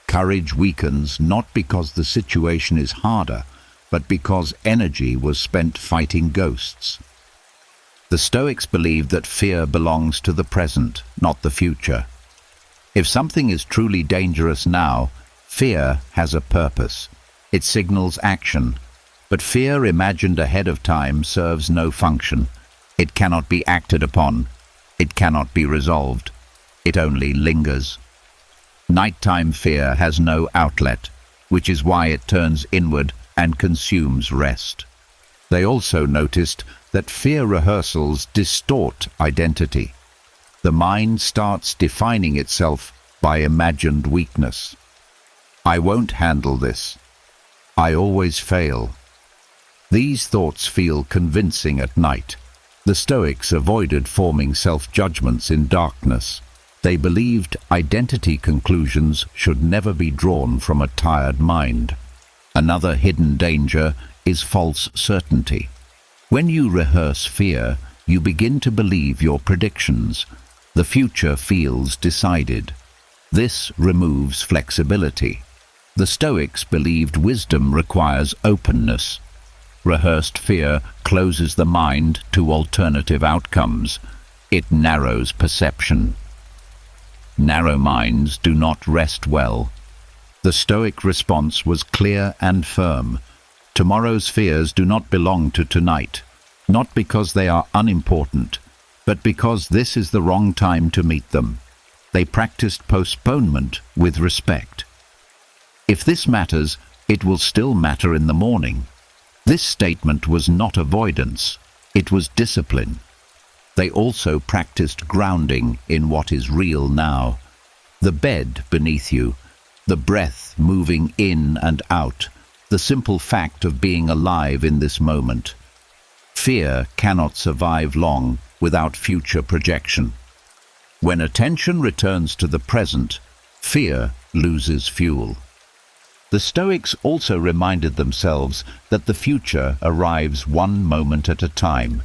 Courage weakens not because the situation is harder, but because energy was spent fighting ghosts. The Stoics believed that fear belongs to the present, not the future. If something is truly dangerous now, fear has a purpose. It signals action. But fear imagined ahead of time serves no function. It cannot be acted upon. It cannot be resolved. It only lingers. Nighttime fear has no outlet, which is why it turns inward and consumes rest. They also noticed that fear rehearsals distort identity. The mind starts defining itself by imagined weakness. I won't handle this. I always fail. These thoughts feel convincing at night. The Stoics avoided forming self-judgments in darkness. They believed identity conclusions should never be drawn from a tired mind. Another hidden danger is false certainty. When you rehearse fear, you begin to believe your predictions. The future feels decided. This removes flexibility. The Stoics believed wisdom requires openness. Rehearsed fear closes the mind to alternative outcomes. It narrows perception. Narrow minds do not rest well. The Stoic response was clear and firm. Tomorrow's fears do not belong to tonight, not because they are unimportant, but because this is the wrong time to meet them. They practiced postponement with respect. If this matters, it will still matter in the morning. This statement was not avoidance, it was discipline. They also practiced grounding in what is real now. The bed beneath you, the breath moving in and out, the simple fact of being alive in this moment. Fear cannot survive long without future projection. When attention returns to the present, fear loses fuel. The Stoics also reminded themselves that the future arrives one moment at a time.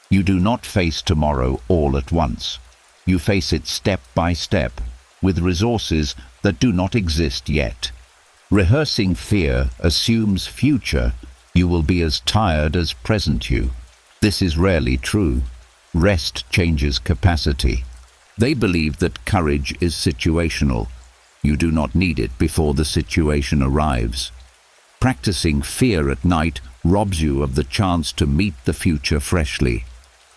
You do not face tomorrow all at once. You face it step by step, with resources that do not exist yet. Rehearsing fear assumes future you will be as tired as present you. This is rarely true. Rest changes capacity. They believe that courage is situational. You do not need it before the situation arrives. Practicing fear at night robs you of the chance to meet the future freshly.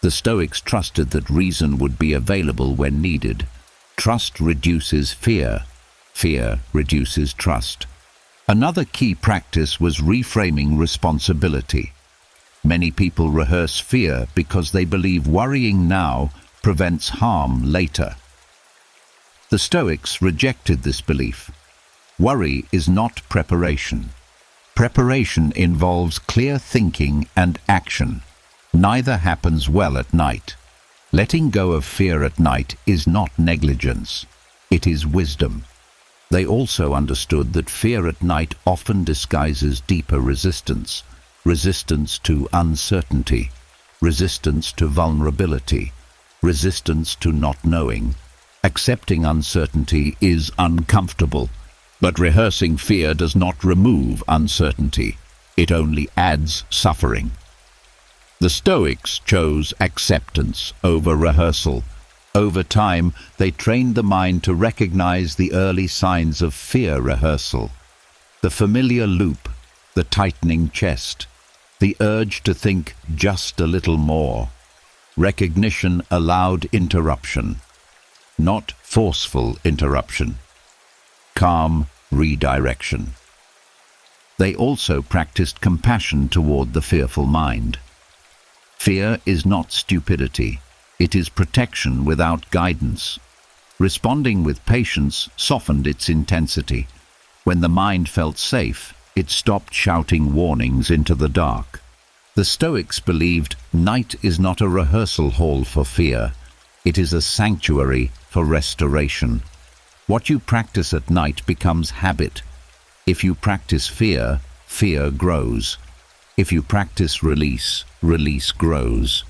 The Stoics trusted that reason would be available when needed. Trust reduces fear. Fear reduces trust. Another key practice was reframing responsibility. Many people rehearse fear because they believe worrying now prevents harm later. The Stoics rejected this belief. Worry is not preparation. Preparation involves clear thinking and action. Neither happens well at night. Letting go of fear at night is not negligence. It is wisdom. They also understood that fear at night often disguises deeper resistance. Resistance to uncertainty. Resistance to vulnerability. Resistance to not knowing. Accepting uncertainty is uncomfortable, but rehearsing fear does not remove uncertainty. It only adds suffering. The Stoics chose acceptance over rehearsal. Over time, they trained the mind to recognize the early signs of fear rehearsal. The familiar loop, the tightening chest, the urge to think just a little more. Recognition allowed interruption. Not forceful interruption. Calm redirection. They also practiced compassion toward the fearful mind. Fear is not stupidity. It is protection without guidance. Responding with patience softened its intensity. When the mind felt safe, it stopped shouting warnings into the dark. The Stoics believed night is not a rehearsal hall for fear. It is a sanctuary for restoration. What you practice at night becomes habit. If you practice fear, fear grows. If you practice release, release grows.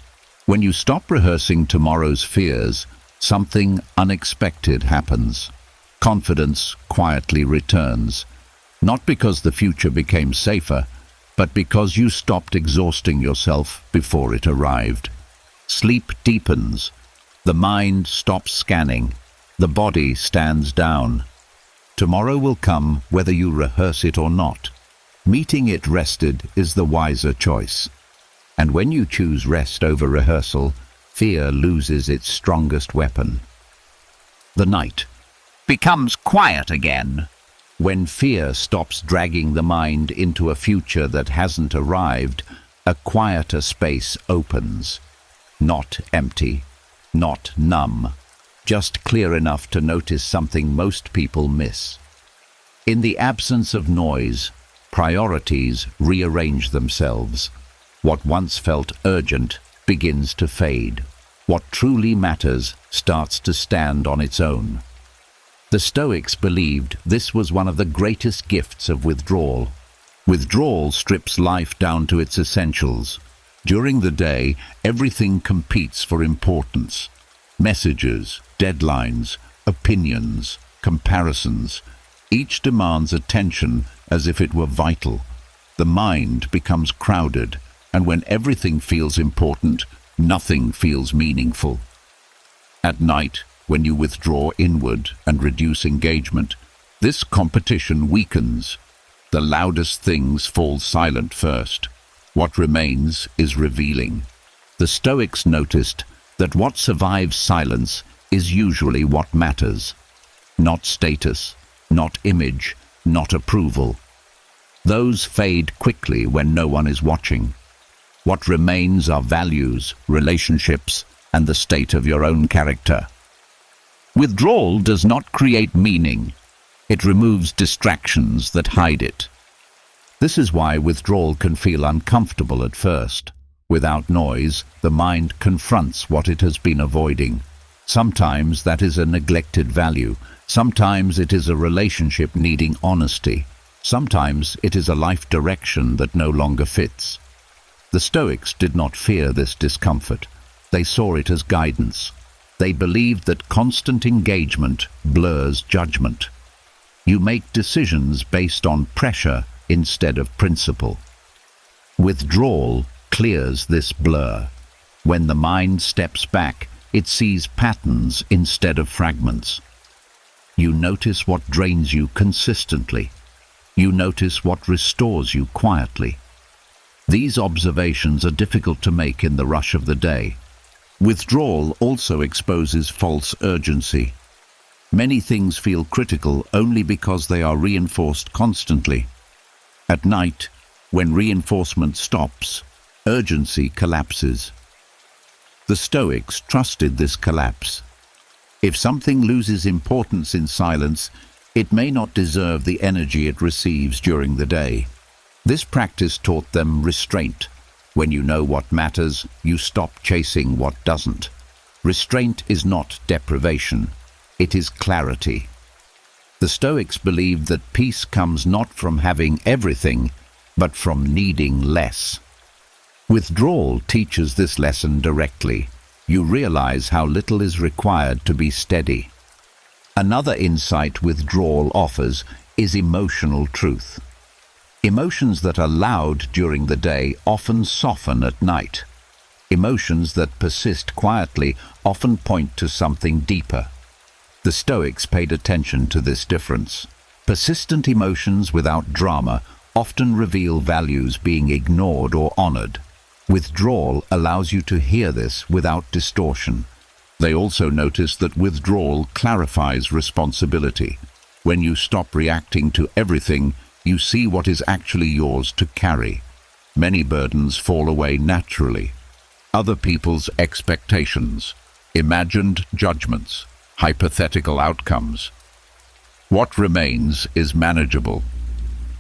When you stop rehearsing tomorrow's fears, something unexpected happens. Confidence quietly returns. Not because the future became safer, but because you stopped exhausting yourself before it arrived. Sleep deepens. The mind stops scanning. The body stands down. Tomorrow will come whether you rehearse it or not. Meeting it rested is the wiser choice. And when you choose rest over rehearsal, fear loses its strongest weapon. The night becomes quiet again. When fear stops dragging the mind into a future that hasn't arrived, a quieter space opens. Not empty, not numb, just clear enough to notice something most people miss. In the absence of noise, priorities rearrange themselves. What once felt urgent begins to fade. What truly matters starts to stand on its own. The Stoics believed this was one of the greatest gifts of withdrawal. Withdrawal strips life down to its essentials. During the day, everything competes for importance. Messages, deadlines, opinions, comparisons. Each demands attention as if it were vital. The mind becomes crowded, and when everything feels important, nothing feels meaningful. At night, When you withdraw inward and reduce engagement, this competition weakens. The loudest things fall silent first. What remains is revealing. The Stoics noticed that what survives silence is usually what matters. Not status, not image, not approval. Those fade quickly when no one is watching. What remains are values, relationships, and the state of your own character. Withdrawal does not create meaning. It removes distractions that hide it. This is why withdrawal can feel uncomfortable at first. Without noise, the mind confronts what it has been avoiding. Sometimes that is a neglected value. Sometimes it is a relationship needing honesty. Sometimes it is a life direction that no longer fits. The Stoics did not fear this discomfort. They saw it as guidance. They believed that constant engagement blurs judgment. You make decisions based on pressure instead of principle. Withdrawal clears this blur. When the mind steps back, it sees patterns instead of fragments. You notice what drains you consistently. You notice what restores you quietly. These observations are difficult to make in the rush of the day. Withdrawal also exposes false urgency. Many things feel critical only because they are reinforced constantly. At night, when reinforcement stops, urgency collapses. The Stoics trusted this collapse. If something loses importance in silence, it may not deserve the energy it receives during the day. This practice taught them restraint. When you know what matters, you stop chasing what doesn't. Restraint is not deprivation, it is clarity. The Stoics believed that peace comes not from having everything, but from needing less. Withdrawal teaches this lesson directly. You realize how little is required to be steady. Another insight withdrawal offers is emotional truth. Emotions that are loud during the day often soften at night. Emotions that persist quietly often point to something deeper. The Stoics paid attention to this difference. Persistent emotions without drama often reveal values being ignored or honored. Withdrawal allows you to hear this without distortion. They also notice that withdrawal clarifies responsibility. When you stop reacting to everything, you see what is actually yours to carry. Many burdens fall away naturally. Other people's expectations, imagined judgments, hypothetical outcomes. What remains is manageable.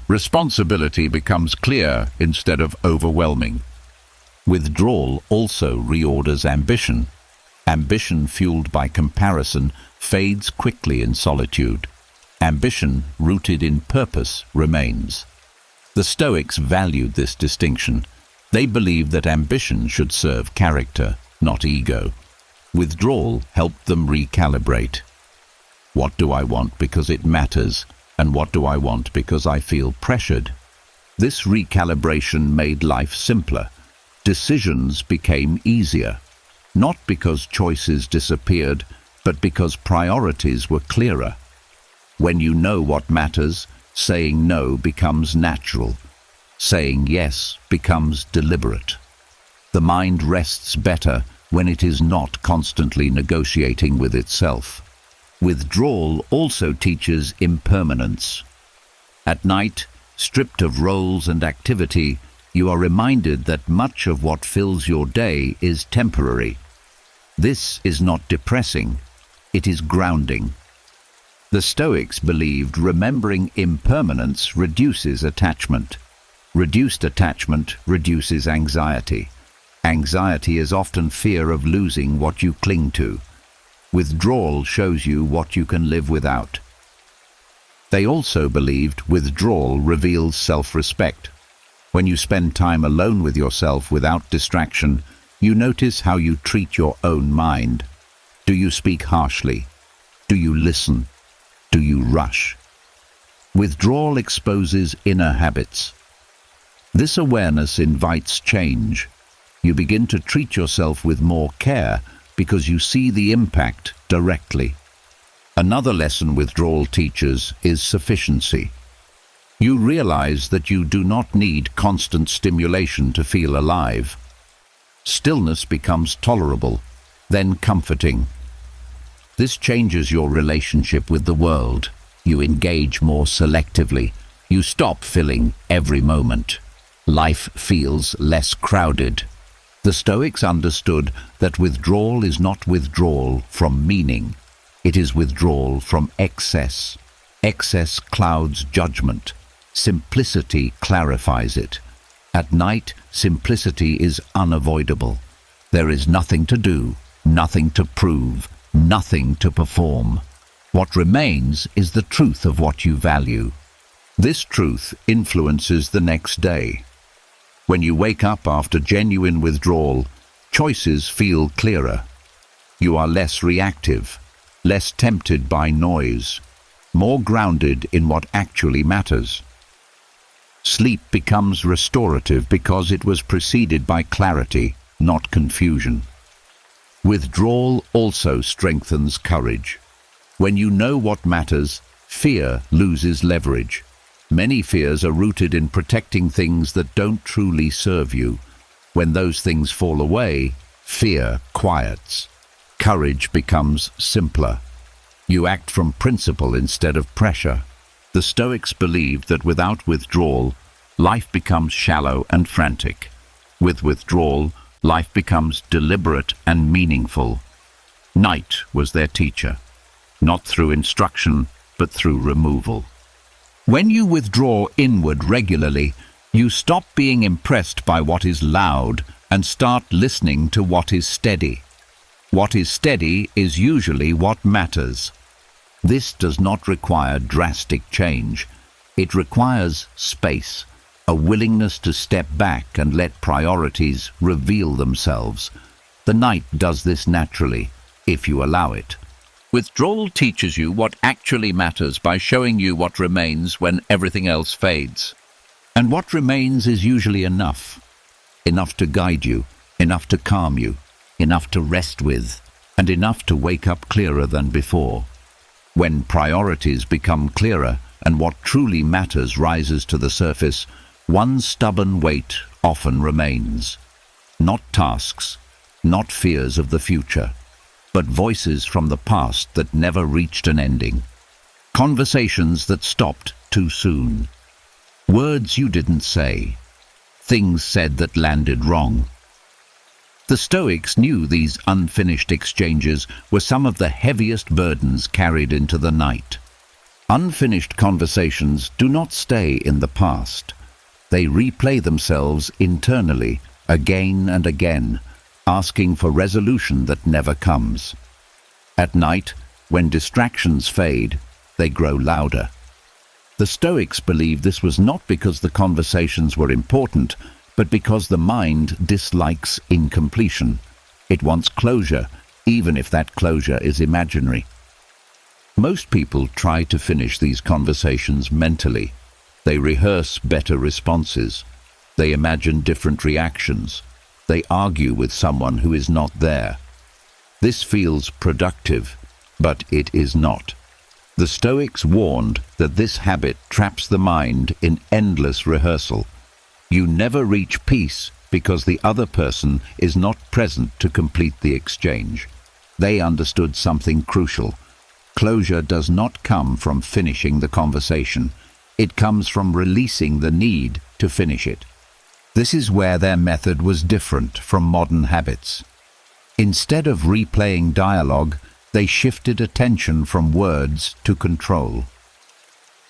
Responsibility becomes clear instead of overwhelming. Withdrawal also reorders ambition. Ambition fueled by comparison fades quickly in solitude. Ambition rooted in purpose remains. The Stoics valued this distinction. They believed that ambition should serve character, not ego. Withdrawal helped them recalibrate. What do I want because it matters, and what do I want because I feel pressured? This recalibration made life simpler. Decisions became easier, not because choices disappeared, but because priorities were clearer. When you know what matters, saying no becomes natural. Saying yes becomes deliberate. The mind rests better when it is not constantly negotiating with itself. Withdrawal also teaches impermanence. At night, stripped of roles and activity, you are reminded that much of what fills your day is temporary. This is not depressing, it is grounding. The Stoics believed remembering impermanence reduces attachment. Reduced attachment reduces anxiety. Anxiety is often fear of losing what you cling to. Withdrawal shows you what you can live without. They also believed withdrawal reveals self-respect. When you spend time alone with yourself without distraction, you notice how you treat your own mind. Do you speak harshly? Do you listen? Do you rush? Withdrawal exposes inner habits. This awareness invites change. You begin to treat yourself with more care, because you see the impact directly. Another lesson withdrawal teaches is sufficiency. You realize that you do not need constant stimulation to feel alive. Stillness becomes tolerable, then comforting. This changes your relationship with the world. You engage more selectively. You stop filling every moment. Life feels less crowded. The Stoics understood that withdrawal is not withdrawal from meaning. It is withdrawal from excess. Excess clouds judgment. Simplicity clarifies it. At night, simplicity is unavoidable. There is nothing to do, nothing to prove, nothing to perform. What remains is the truth of what you value. This truth influences the next day. When you wake up after genuine withdrawal, choices feel clearer. You are less reactive, less tempted by noise, more grounded in what actually matters. Sleep becomes restorative because it was preceded by clarity, not confusion. Withdrawal also strengthens courage. When you know what matters, fear loses leverage. Many fears are rooted in protecting things that don't truly serve you. When those things fall away, fear quiets. Courage becomes simpler. You act from principle instead of pressure. The Stoics believed that without withdrawal, life becomes shallow and frantic. With withdrawal, life becomes deliberate and meaningful. Night was their teacher, not through instruction, but through removal. When you withdraw inward regularly, you stop being impressed by what is loud and start listening to what is steady. What is steady is usually what matters. This does not require drastic change. It requires space, a willingness to step back and let priorities reveal themselves. The night does this naturally, if you allow it. Withdrawal teaches you what actually matters by showing you what remains when everything else fades. And what remains is usually enough. Enough to guide you, enough to calm you, enough to rest with, and enough to wake up clearer than before. When priorities become clearer and what truly matters rises to the surface, one stubborn weight often remains. Not tasks, not fears of the future, but voices from the past that never reached an ending. Conversations that stopped too soon. Words you didn't say. Things said that landed wrong. The Stoics knew these unfinished exchanges were some of the heaviest burdens carried into the night. Unfinished conversations do not stay in the past. They replay themselves internally, again and again, asking for resolution that never comes. At night, when distractions fade, they grow louder. The Stoics believed this was not because the conversations were important, but because the mind dislikes incompletion. It wants closure, even if that closure is imaginary. Most people try to finish these conversations mentally. They rehearse better responses. They imagine different reactions. They argue with someone who is not there. This feels productive, but it is not. The Stoics warned that this habit traps the mind in endless rehearsal. You never reach peace because the other person is not present to complete the exchange. They understood something crucial. Closure does not come from finishing the conversation. It comes from releasing the need to finish it. This is where their method was different from modern habits. Instead of replaying dialogue, they shifted attention from words to control.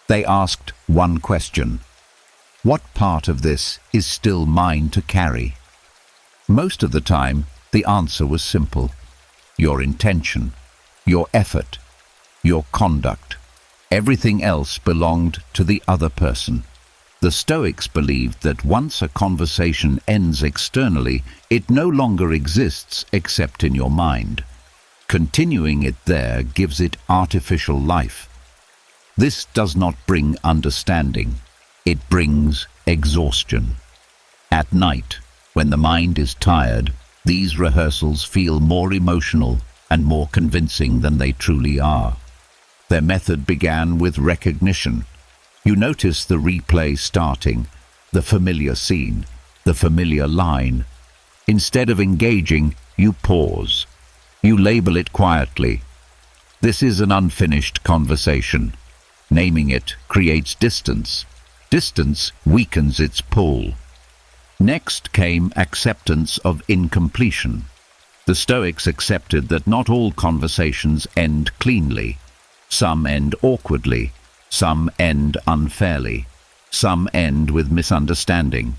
They asked one question: what part of this is still mine to carry? Most of the time, the answer was simple. Your intention, your effort, your conduct. Everything else belonged to the other person. The Stoics believed that once a conversation ends externally, it no longer exists except in your mind. Continuing it there gives it artificial life. This does not bring understanding. It brings exhaustion. At night, when the mind is tired, These rehearsals feel more emotional and more convincing than they truly are. Their method began with recognition. You notice the replay starting, the familiar scene, the familiar line. Instead of engaging, you pause. You label it quietly. This is an unfinished conversation. Naming it creates distance. Distance weakens its pull. Next came acceptance of incompletion. The Stoics accepted that not all conversations end cleanly. Some end awkwardly. Some end unfairly. Some end with misunderstanding.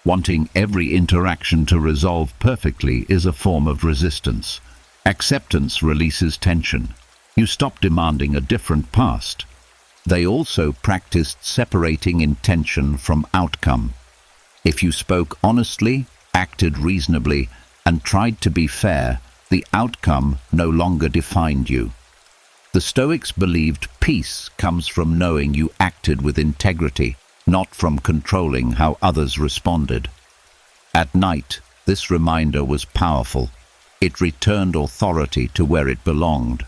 Wanting every interaction to resolve perfectly is a form of resistance. Acceptance releases tension. You stop demanding a different past. They also practiced separating intention from outcome. If you spoke honestly, acted reasonably, and tried to be fair, the outcome no longer defined you. The Stoics believed peace comes from knowing you acted with integrity, not from controlling how others responded. At night, this reminder was powerful. It returned authority to where it belonged.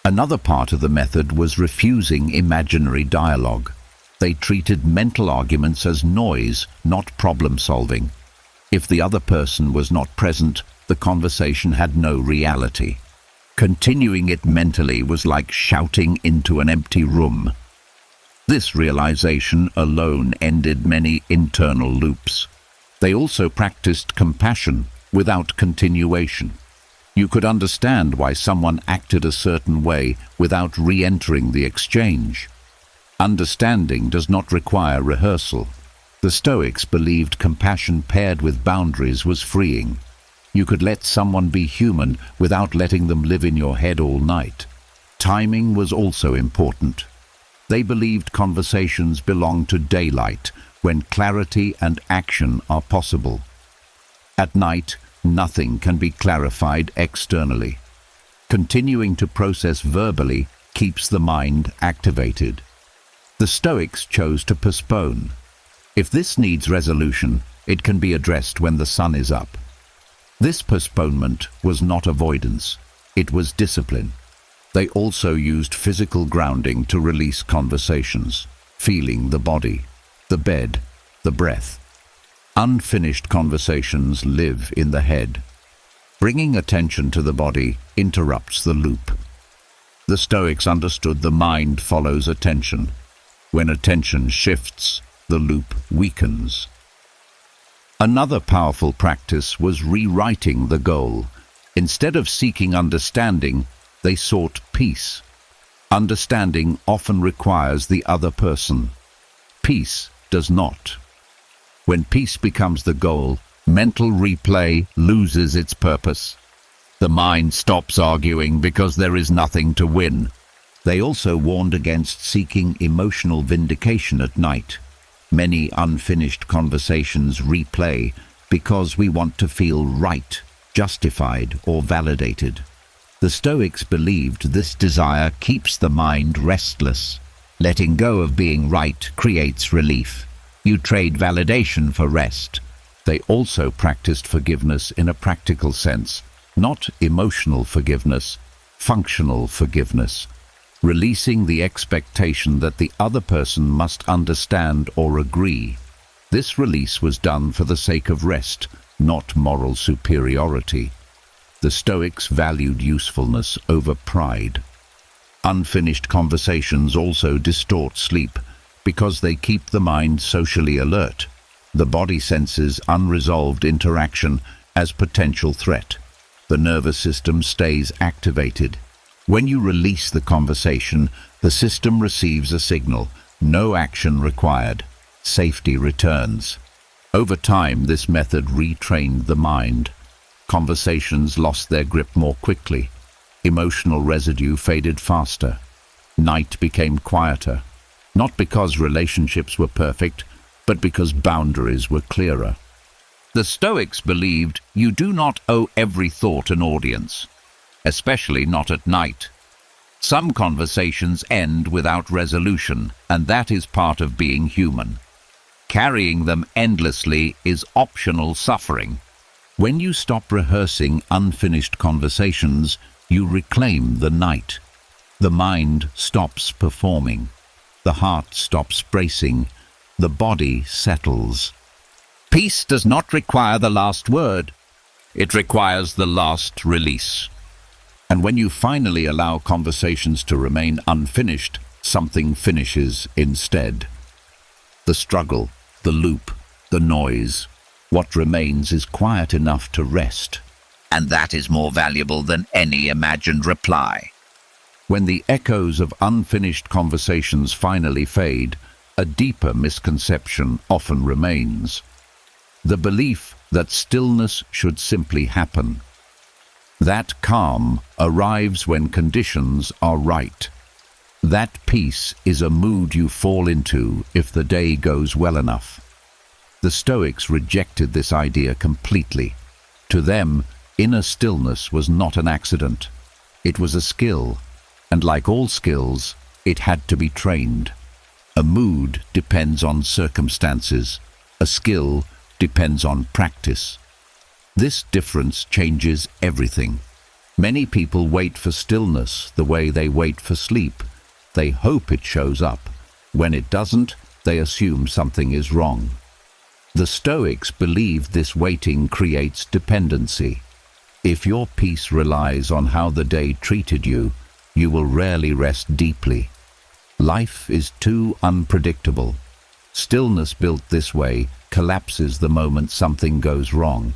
Another part of the method was refusing imaginary dialogue. They treated mental arguments as noise, not problem-solving. If the other person was not present, the conversation had no reality. Continuing it mentally was like shouting into an empty room. This realization alone ended many internal loops. They also practiced compassion without continuation. You could understand why someone acted a certain way without re-entering the exchange. Understanding does not require rehearsal. The Stoics believed compassion paired with boundaries was freeing. You could let someone be human without letting them live in your head all night. Timing was also important. They believed conversations belong to daylight, when clarity and action are possible. At night, nothing can be clarified externally. Continuing to process verbally keeps the mind activated. The Stoics chose to postpone. If this needs resolution, it can be addressed when the sun is up. This postponement was not avoidance, it was discipline. They also used physical grounding to release conversations, feeling the body, the bed, the breath. Unfinished conversations live in the head. Bringing attention to the body interrupts the loop. The Stoics understood the mind follows attention. When attention shifts, the loop weakens. Another powerful practice was rewriting the goal. Instead of seeking understanding, they sought peace. Understanding often requires the other person. Peace does not. When peace becomes the goal, mental replay loses its purpose. The mind stops arguing because there is nothing to win. They also warned against seeking emotional vindication at night. Many unfinished conversations replay because we want to feel right, justified, or validated. The Stoics believed this desire keeps the mind restless. Letting go of being right creates relief. You trade validation for rest. They also practiced forgiveness in a practical sense, not emotional forgiveness, functional forgiveness. Releasing the expectation that the other person must understand or agree. This release was done for the sake of rest, not moral superiority. The Stoics valued usefulness over pride. Unfinished conversations also distort sleep because they keep the mind socially alert. The body senses unresolved interaction as potential threat. The nervous system stays activated. When you release the conversation, the system receives a signal, no action required. Safety returns. Over time, this method retrained the mind. Conversations lost their grip more quickly. Emotional residue faded faster. Night became quieter, not because relationships were perfect, but because boundaries were clearer. The Stoics believed you do not owe every thought an audience, especially not at night. Some conversations end without resolution, and that is part of being human. Carrying them endlessly is optional suffering. When you stop rehearsing unfinished conversations, you reclaim the night. The mind stops performing. The heart stops bracing. The body settles. Peace does not require the last word. It requires the last release. And when you finally allow conversations to remain unfinished, something finishes instead. The struggle, the loop, the noise. What remains is quiet enough to rest. And that is more valuable than any imagined reply. When the echoes of unfinished conversations finally fade, a deeper misconception often remains. The belief that stillness should simply happen. That calm arrives when conditions are right. That peace is a mood you fall into if the day goes well enough. The Stoics rejected this idea completely. To them, inner stillness was not an accident. It was a skill, and like all skills, it had to be trained. A mood depends on circumstances. A skill depends on practice. This difference changes everything. Many people wait for stillness the way they wait for sleep. They hope it shows up. When it doesn't, they assume something is wrong. The Stoics believed this waiting creates dependency. If your peace relies on how the day treated you, you will rarely rest deeply. Life is too unpredictable. Stillness built this way collapses the moment something goes wrong.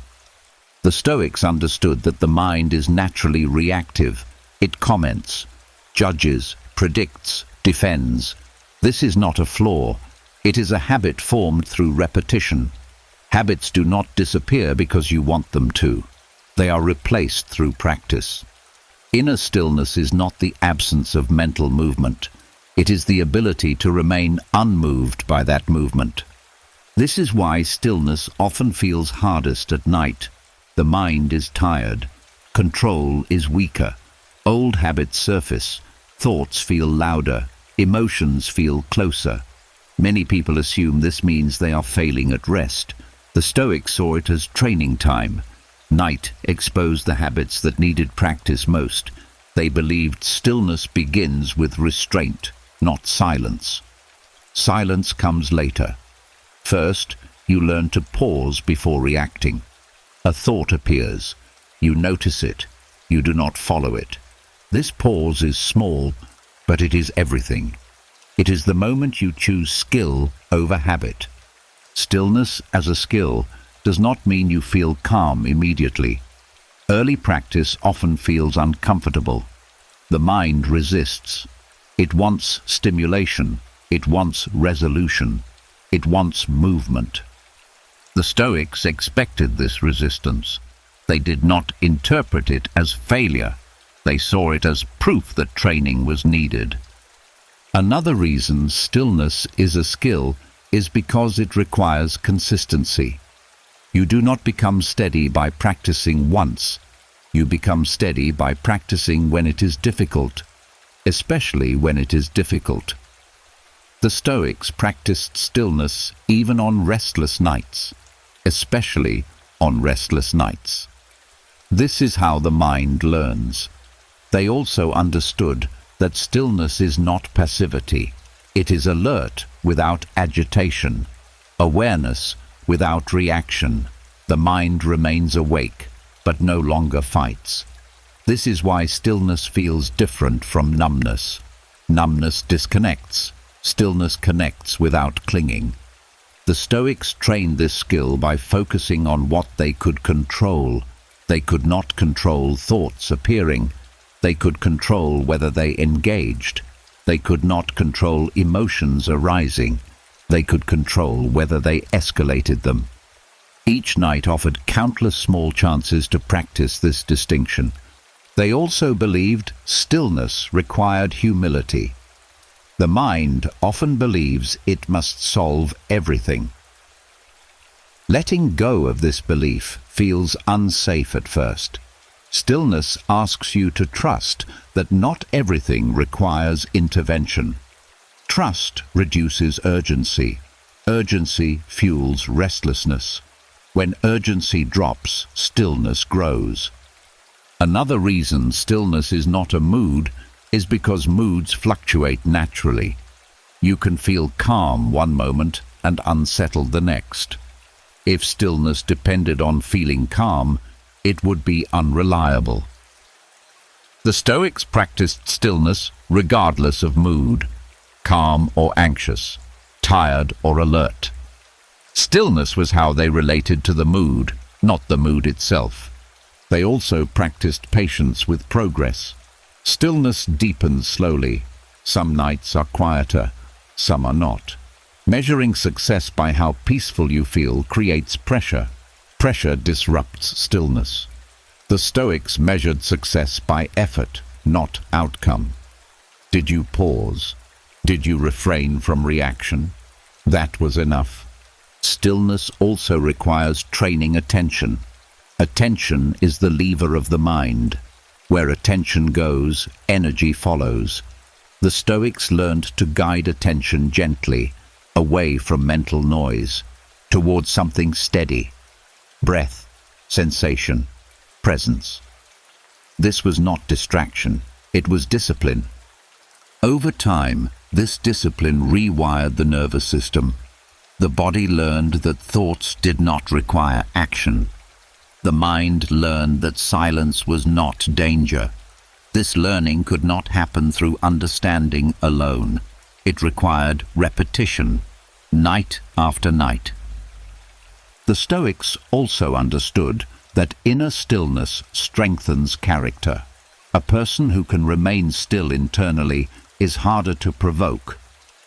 The Stoics understood that the mind is naturally reactive. It comments, judges, predicts, defends. This is not a flaw. It is a habit formed through repetition. Habits do not disappear because you want them to. They are replaced through practice. Inner stillness is not the absence of mental movement. It is the ability to remain unmoved by that movement. This is why stillness often feels hardest at night. The mind is tired. Control is weaker. Old habits surface. Thoughts feel louder. Emotions feel closer. Many people assume this means they are failing at rest. The Stoics saw it as training time. Night exposed the habits that needed practice most. They believed stillness begins with restraint, not silence. Silence comes later. First, you learn to pause before reacting. A thought appears. You notice it. You do not follow it. This pause is small, but it is everything. It is the moment you choose skill over habit. Stillness as a skill does not mean you feel calm immediately. Early practice often feels uncomfortable. The mind resists. It wants stimulation. It wants resolution. It wants movement. The Stoics expected this resistance. They did not interpret it as failure. They saw it as proof that training was needed. Another reason stillness is a skill is because it requires consistency. You do not become steady by practicing once. You become steady by practicing when it is difficult, especially when it is difficult. The Stoics practiced stillness even on restless nights, especially on restless nights. This is how the mind learns. They also understood that stillness is not passivity. It is alert without agitation, awareness without reaction. The mind remains awake, but no longer fights. This is why stillness feels different from numbness. Numbness disconnects. Stillness connects without clinging. The Stoics trained this skill by focusing on what they could control. They could not control thoughts appearing. They could control whether they engaged. They could not control emotions arising. They could control whether they escalated them. Each night offered countless small chances to practice this distinction. They also believed stillness required humility. The mind often believes it must solve everything. Letting go of this belief feels unsafe at first. Stillness asks you to trust that not everything requires intervention. Trust reduces urgency. Urgency fuels restlessness. When urgency drops, stillness grows. Another reason stillness is not a mood is because moods fluctuate naturally. You can feel calm one moment and unsettled the next. If stillness depended on feeling calm, it would be unreliable. The Stoics practiced stillness regardless of mood, calm or anxious, tired or alert. Stillness was how they related to the mood, not the mood itself. They also practiced patience with progress. Stillness deepens slowly. Some nights are quieter, some are not. Measuring success by how peaceful you feel creates pressure. Pressure disrupts stillness. The Stoics measured success by effort, not outcome. Did you pause? Did you refrain from reaction? That was enough. Stillness also requires training attention. Attention is the lever of the mind. Where attention goes, energy follows. The Stoics learned to guide attention gently, away from mental noise, towards something steady. Breath, sensation, presence. This was not distraction, it was discipline. Over time, this discipline rewired the nervous system. The body learned that thoughts did not require action. The mind learned that silence was not danger. This learning could not happen through understanding alone. It required repetition, night after night. The Stoics also understood that inner stillness strengthens character. A person who can remain still internally is harder to provoke,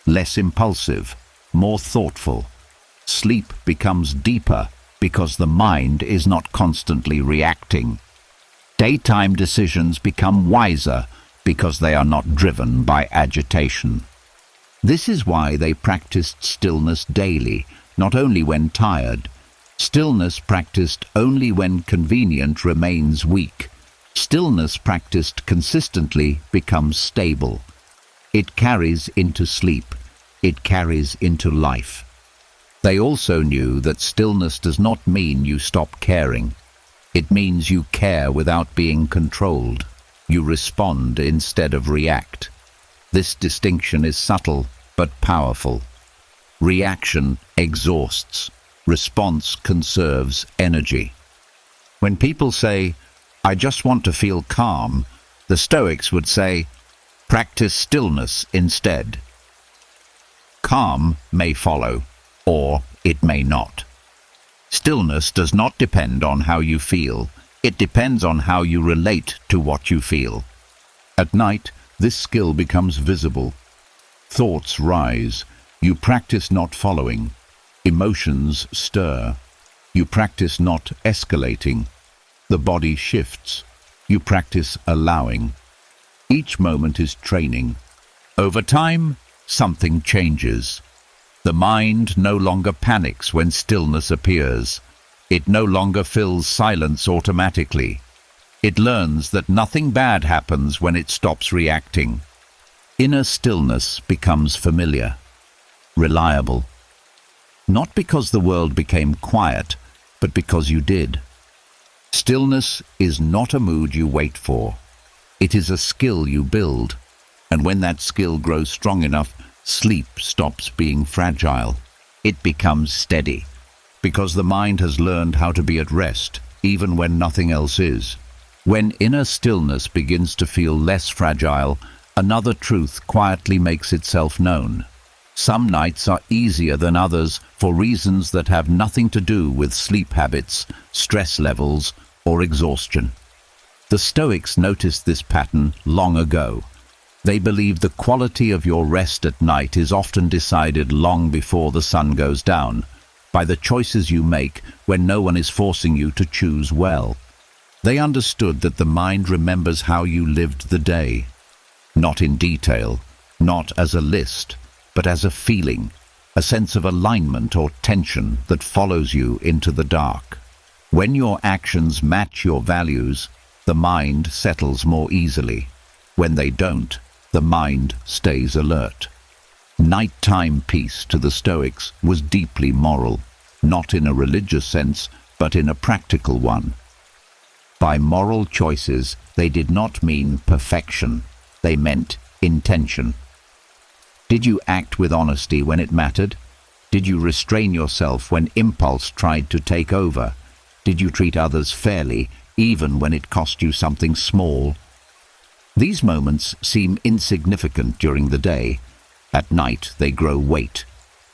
less impulsive, more thoughtful. Sleep becomes deeper because the mind is not constantly reacting. Daytime decisions become wiser because they are not driven by agitation. This is why they practiced stillness daily, not only when tired. Stillness practiced only when convenient remains weak. Stillness practiced consistently becomes stable. It carries into sleep. It carries into life. They also knew that stillness does not mean you stop caring. It means you care without being controlled. You respond instead of react. This distinction is subtle but powerful. Reaction exhausts. Response conserves energy. When people say, "I just want to feel calm," the Stoics would say, "Practice stillness instead." Calm may follow, or it may not. Stillness does not depend on how you feel. It depends on how you relate to what you feel. At night, this skill becomes visible. Thoughts rise. You practice not following. Emotions stir. You practice not escalating. The body shifts. You practice allowing. Each moment is training. Over time, something changes. The mind no longer panics when stillness appears. It no longer fills silence automatically. It learns that nothing bad happens when it stops reacting. Inner stillness becomes familiar, reliable. Not because the world became quiet, but because you did. Stillness is not a mood you wait for. It is a skill you build. And when that skill grows strong enough, sleep stops being fragile. It becomes steady, because the mind has learned how to be at rest, even when nothing else is. When inner stillness begins to feel less fragile, another truth quietly makes itself known. Some nights are easier than others for reasons that have nothing to do with sleep habits, stress levels, or exhaustion. The Stoics noticed this pattern long ago. They believe the quality of your rest at night is often decided long before the sun goes down, by the choices you make when no one is forcing you to choose well. They understood that the mind remembers how you lived the day, not in detail, not as a list, but as a feeling, a sense of alignment or tension that follows you into the dark. When your actions match your values, the mind settles more easily. When they don't, the mind stays alert. Nighttime peace to the Stoics was deeply moral. not in a religious sense, but in a practical one. By moral choices, they did not mean perfection. They meant intention. Did you act with honesty when it mattered? Did you restrain yourself when impulse tried to take over? Did you treat others fairly, even when it cost you something small? These moments seem insignificant during the day. At night, they grow weight.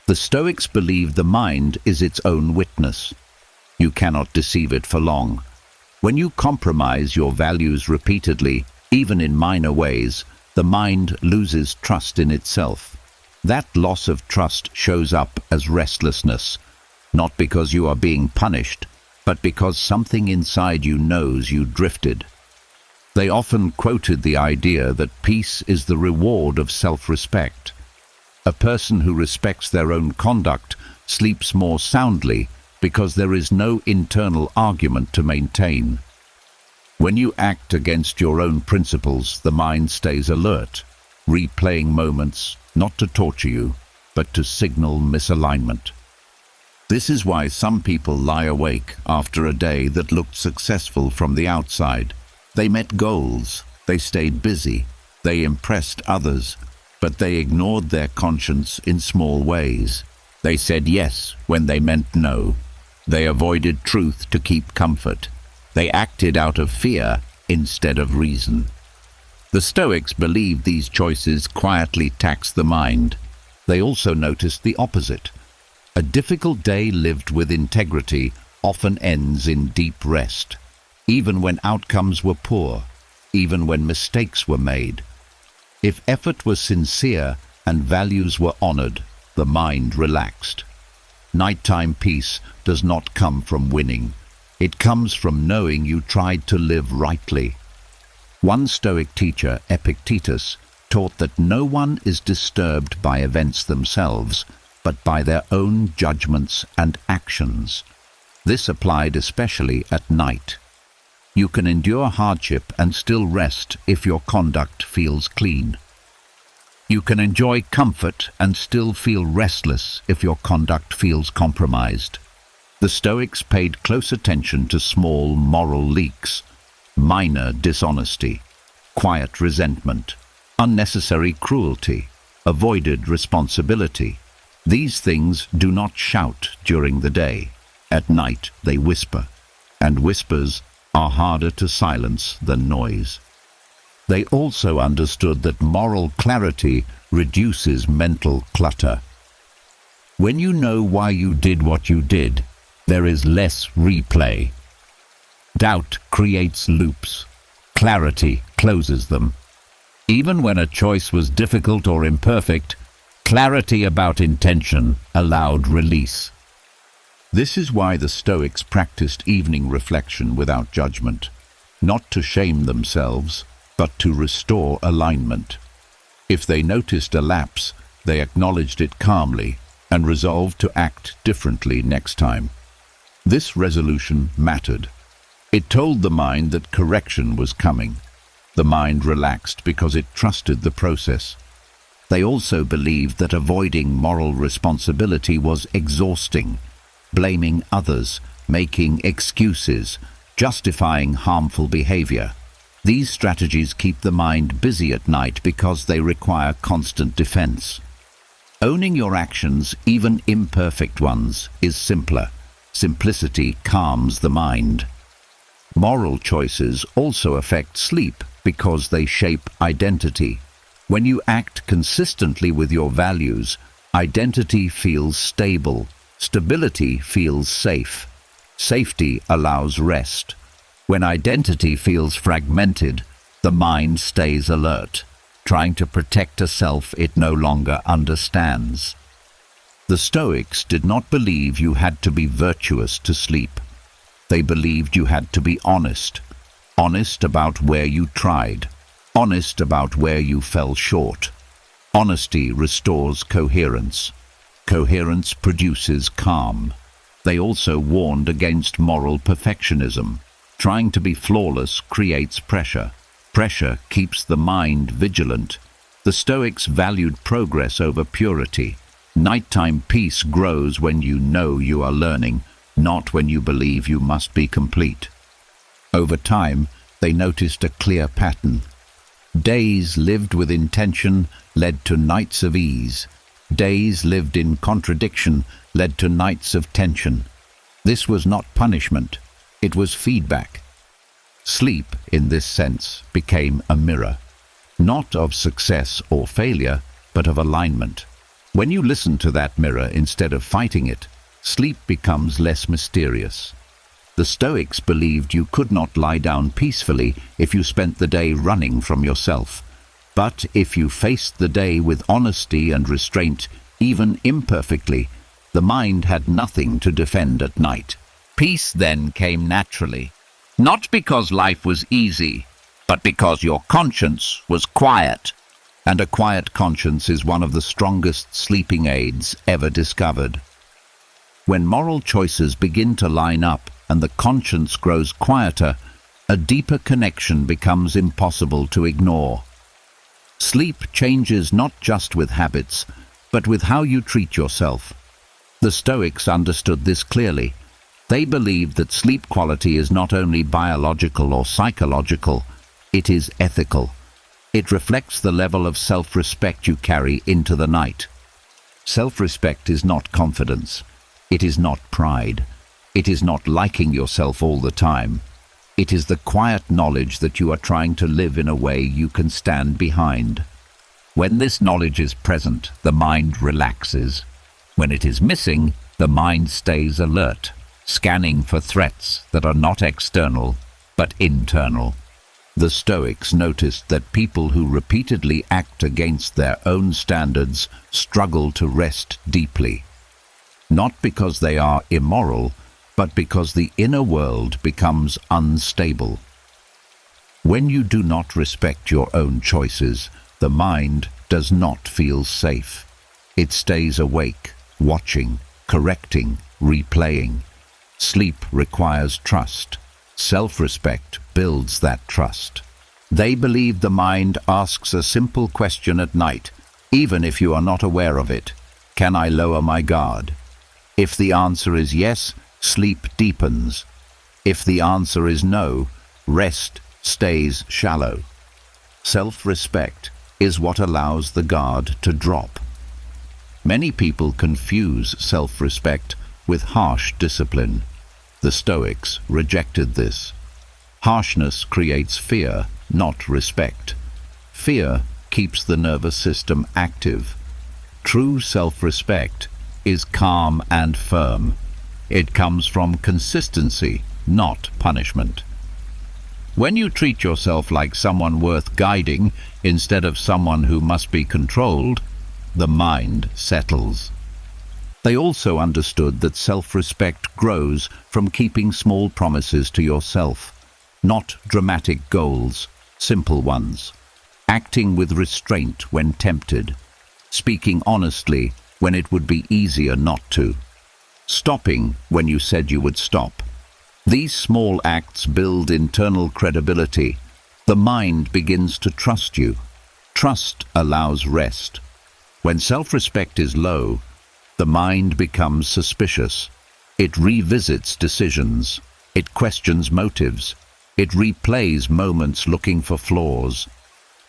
The Stoics believed the mind is its own witness. You cannot deceive it for long. When you compromise your values repeatedly, even in minor ways, the mind loses trust in itself. That loss of trust shows up as restlessness, not because you are being punished, but because something inside you knows you drifted. They often quoted the idea that peace is the reward of self-respect. A person who respects their own conduct sleeps more soundly because there is no internal argument to maintain. When you act against your own principles, the mind stays alert, replaying moments not to torture you, but to signal misalignment. This is why some people lie awake after a day that looked successful from the outside. They met goals, they stayed busy, they impressed others, but they ignored their conscience in small ways. They said yes when they meant no. They avoided truth to keep comfort. They acted out of fear instead of reason. The Stoics believed these choices quietly tax the mind. They also noticed the opposite. A difficult day lived with integrity often ends in deep rest, even when outcomes were poor, even when mistakes were made. If effort was sincere and values were honored, the mind relaxed. Nighttime peace does not come from winning. It comes from knowing you tried to live rightly. One Stoic teacher, Epictetus, taught that no one is disturbed by events themselves, but by their own judgments and actions. This applied especially at night. You can endure hardship and still rest if your conduct feels clean. You can enjoy comfort and still feel restless if your conduct feels compromised. The Stoics paid close attention to small moral leaks, minor dishonesty, quiet resentment, unnecessary cruelty, avoided responsibility. These things do not shout during the day. At night they whisper, and whispers are harder to silence than noise. They also understood that moral clarity reduces mental clutter. When you know why you did what you did, there is less replay. Doubt creates loops. Clarity closes them. Even when a choice was difficult or imperfect, clarity about intention allowed release. This is why the Stoics practiced evening reflection without judgment, not to shame themselves, but to restore alignment. If they noticed a lapse, they acknowledged it calmly and resolved to act differently next time. This resolution mattered. It told the mind that correction was coming. The mind relaxed because it trusted the process. They also believed that avoiding moral responsibility was exhausting, blaming others, making excuses, justifying harmful behavior. These strategies keep the mind busy at night because they require constant defense. Owning your actions, even imperfect ones, is simpler. Simplicity calms the mind. Moral choices also affect sleep because they shape identity. When you act consistently with your values, identity feels stable. Stability feels safe. Safety allows rest. When identity feels fragmented, the mind stays alert, trying to protect a self it no longer understands. The Stoics did not believe you had to be virtuous to sleep. They believed you had to be honest. Honest about where you tried. Honest about where you fell short. Honesty restores coherence. Coherence produces calm. They also warned against moral perfectionism. Trying to be flawless creates pressure. Pressure keeps the mind vigilant. The Stoics valued progress over purity. Nighttime peace grows when you know you are learning, not when you believe you must be complete. Over time, they noticed a clear pattern. Days lived with intention led to nights of ease. Days lived in contradiction led to nights of tension. This was not punishment, it was feedback. Sleep, in this sense, became a mirror, not of success or failure, but of alignment. When you listen to that mirror instead of fighting it, sleep becomes less mysterious. The Stoics believed you could not lie down peacefully if you spent the day running from yourself. But if you faced the day with honesty and restraint, even imperfectly, the mind had nothing to defend at night. Peace then came naturally, not because life was easy, but because your conscience was quiet. And a quiet conscience is one of the strongest sleeping aids ever discovered. When moral choices begin to line up and the conscience grows quieter, a deeper connection becomes impossible to ignore. Sleep changes not just with habits, but with how you treat yourself. The Stoics understood this clearly. They believed that sleep quality is not only biological or psychological, it is ethical. It reflects the level of self-respect you carry into the night. Self-respect is not confidence. It is not pride. It is not liking yourself all the time. It is the quiet knowledge that you are trying to live in a way you can stand behind. When this knowledge is present, the mind relaxes. When it is missing, the mind stays alert, scanning for threats that are not external, but internal. The Stoics noticed that people who repeatedly act against their own standards struggle to rest deeply. Not because they are immoral, but because the inner world becomes unstable. When you do not respect your own choices, the mind does not feel safe. It stays awake, watching, correcting, replaying. Sleep requires trust. Self-respect builds that trust. They believe the mind asks a simple question at night, even if you are not aware of it. Can I lower my guard? If the answer is yes, sleep deepens. If the answer is no, rest stays shallow. Self-respect is what allows the guard to drop. Many people confuse self-respect with harsh discipline. The Stoics rejected this. Harshness creates fear, not respect. Fear keeps the nervous system active. True self-respect is calm and firm. It comes from consistency, not punishment. When you treat yourself like someone worth guiding instead of someone who must be controlled, the mind settles. They also understood that self-respect grows from keeping small promises to yourself, not dramatic goals, simple ones. Acting with restraint when tempted, speaking honestly when it would be easier not to, stopping when you said you would stop. These small acts build internal credibility. The mind begins to trust you. Trust allows rest. When self-respect is low, the mind becomes suspicious. It revisits decisions. It questions motives. It replays moments looking for flaws.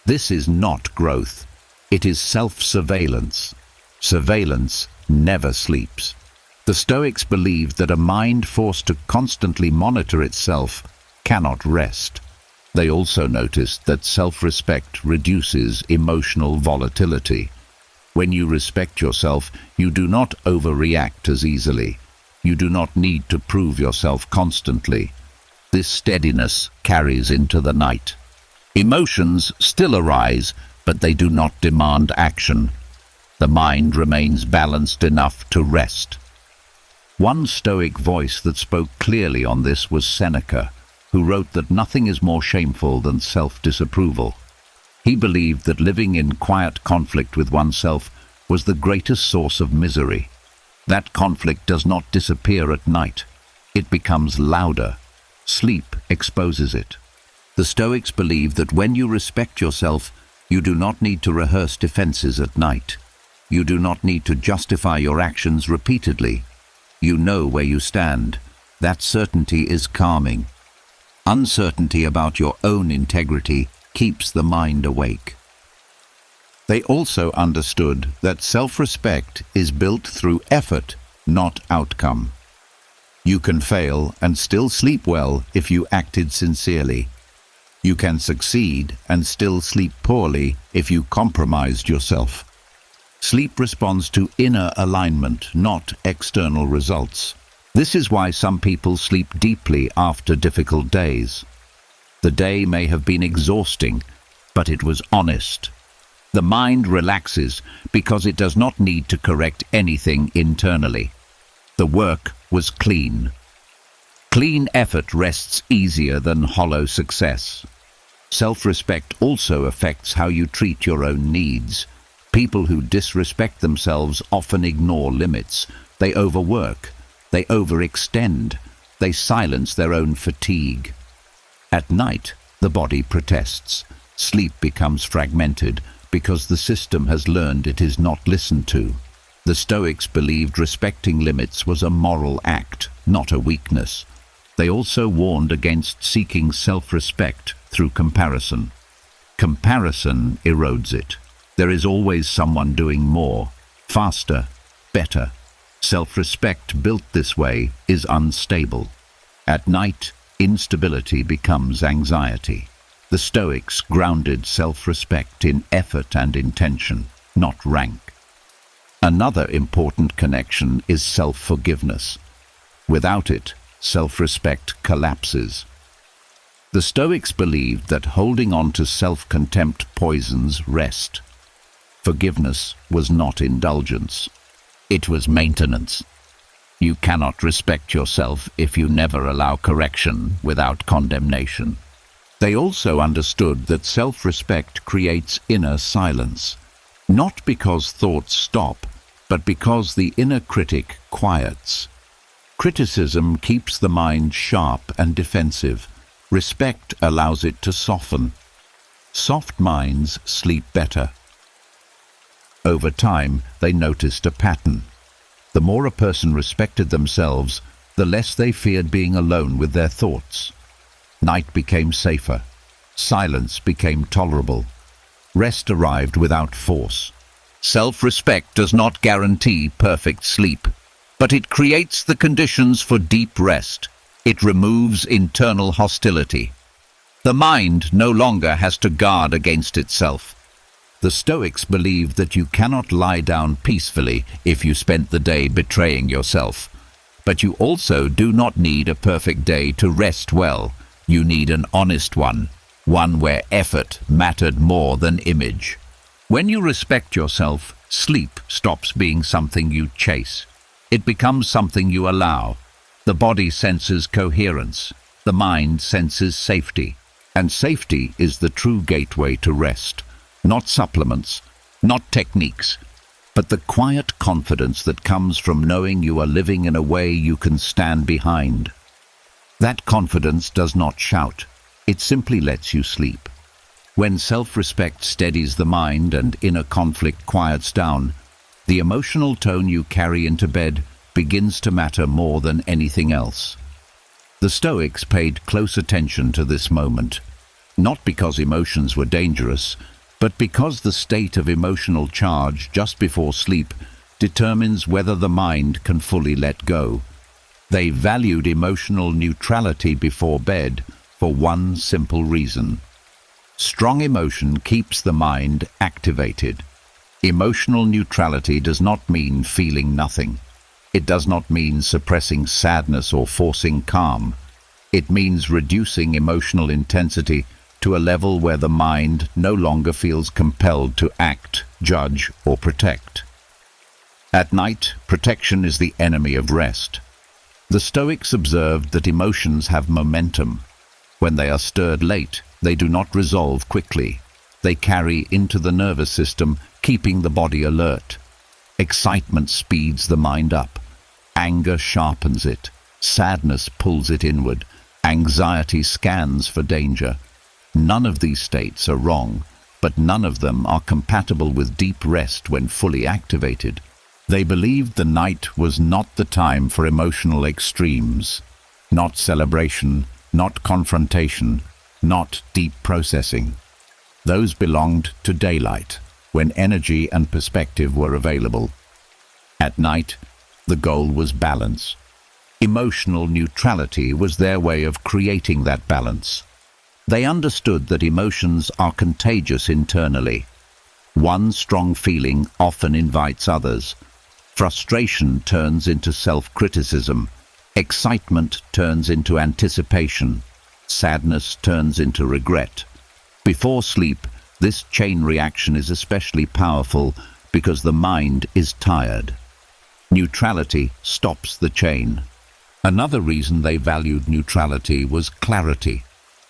This is not growth. It is self-surveillance. Surveillance never sleeps. The Stoics believed that a mind forced to constantly monitor itself cannot rest. They also noticed that self-respect reduces emotional volatility. When you respect yourself, you do not overreact as easily. You do not need to prove yourself constantly. This steadiness carries into the night. Emotions still arise, but they do not demand action. The mind remains balanced enough to rest. One Stoic voice that spoke clearly on this was Seneca, who wrote that nothing is more shameful than self-disapproval. He believed that living in quiet conflict with oneself was the greatest source of misery. That conflict does not disappear at night. It becomes louder. Sleep exposes it. The Stoics believe that when you respect yourself, you do not need to rehearse defenses at night. You do not need to justify your actions repeatedly. You know where you stand. That certainty is calming. Uncertainty about your own integrity keeps the mind awake. They also understood that self-respect is built through effort, not outcome. You can fail and still sleep well if you acted sincerely. You can succeed and still sleep poorly if you compromised yourself. Sleep responds to inner alignment, not external results. This is why some people sleep deeply after difficult days. The day may have been exhausting, but it was honest. The mind relaxes because it does not need to correct anything internally. The work was clean. Clean effort rests easier than hollow success. Self-respect also affects how you treat your own needs. People who disrespect themselves often ignore limits. They overwork. They overextend. They silence their own fatigue. At night, the body protests. Sleep becomes fragmented because the system has learned it is not listened to. The Stoics believed respecting limits was a moral act, not a weakness. They also warned against seeking self-respect through comparison. Comparison erodes it. There is always someone doing more, faster, better. Self-respect built this way is unstable. At night, instability becomes anxiety. The Stoics grounded self-respect in effort and intention, not rank. Another important connection is self-forgiveness. Without it, self-respect collapses. The Stoics believed that holding on to self-contempt poisons rest. Forgiveness was not indulgence. It was maintenance. You cannot respect yourself if you never allow correction without condemnation. They also understood that self-respect creates inner silence, not because thoughts stop, but because the inner critic quiets. Criticism keeps the mind sharp and defensive. Respect allows it to soften. Soft minds sleep better. Over time, they noticed a pattern. The more a person respected themselves, the less they feared being alone with their thoughts. Night became safer. Silence became tolerable. Rest arrived without force. Self-respect does not guarantee perfect sleep, but it creates the conditions for deep rest. It removes internal hostility. The mind no longer has to guard against itself. The Stoics believed that you cannot lie down peacefully if you spent the day betraying yourself. But you also do not need a perfect day to rest well. You need an honest one where effort mattered more than image. When you respect yourself, sleep stops being something you chase. It becomes something you allow. The body senses coherence. The mind senses safety. And safety is the true gateway to rest. Not supplements, not techniques, but the quiet confidence that comes from knowing you are living in a way you can stand behind. That confidence does not shout. It simply lets you sleep. When self-respect steadies the mind and inner conflict quiets down, the emotional tone you carry into bed begins to matter more than anything else. The Stoics paid close attention to this moment, not because emotions were dangerous, but because the state of emotional charge just before sleep determines whether the mind can fully let go. They valued emotional neutrality before bed for one simple reason. Strong emotion keeps the mind activated. Emotional neutrality does not mean feeling nothing. It does not mean suppressing sadness or forcing calm. It means reducing emotional intensity to a level where the mind no longer feels compelled to act, judge, or protect. At night, protection is the enemy of rest. The Stoics observed that emotions have momentum. When they are stirred late, they do not resolve quickly. They carry into the nervous system, keeping the body alert. Excitement speeds the mind up. Anger sharpens it. Sadness pulls it inward. Anxiety scans for danger. None of these states are wrong. but none of them are compatible with deep rest when fully activated. They believed the night was not the time for emotional extremes, not celebration, not confrontation, not deep processing. Those belonged to daylight, when energy and perspective were available. At night, the goal was balance. Emotional neutrality was their way of creating that balance. They understood that emotions are contagious internally. One strong feeling often invites others. Frustration turns into self-criticism. Excitement turns into anticipation. Sadness turns into regret. Before sleep, this chain reaction is especially powerful because the mind is tired. Neutrality stops the chain. Another reason they valued neutrality was clarity.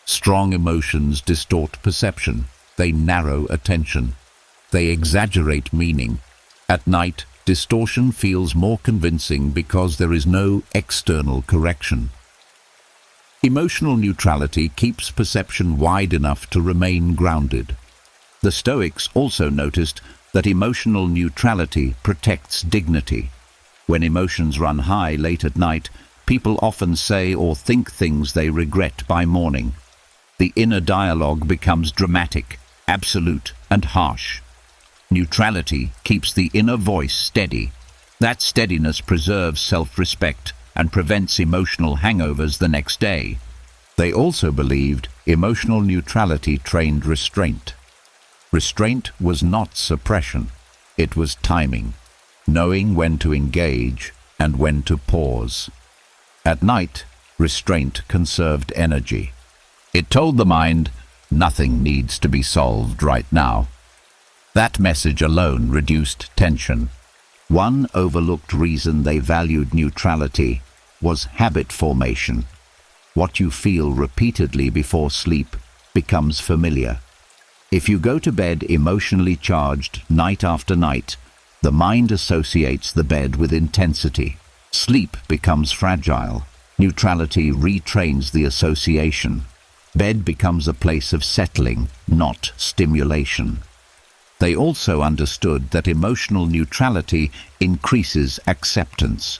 Strong emotions distort perception. They narrow attention. They exaggerate meaning. At night, distortion feels more convincing because there is no external correction. Emotional neutrality keeps perception wide enough to remain grounded. The Stoics also noticed that emotional neutrality protects dignity. When emotions run high late at night, people often say or think things they regret by morning. The inner dialogue becomes dramatic, absolute, and harsh. Neutrality keeps the inner voice steady. That steadiness preserves self-respect and prevents emotional hangovers the next day. They also believed emotional neutrality trained restraint. Restraint was not suppression, it was timing, knowing when to engage and when to pause. At night, restraint conserved energy. It told the mind, nothing needs to be solved right now. That message alone reduced tension. One overlooked reason they valued neutrality was habit formation. What you feel repeatedly before sleep becomes familiar. If you go to bed emotionally charged night after night, the mind associates the bed with intensity. Sleep becomes fragile. Neutrality retrains the association. Bed becomes a place of settling, not stimulation. They also understood that emotional neutrality increases acceptance.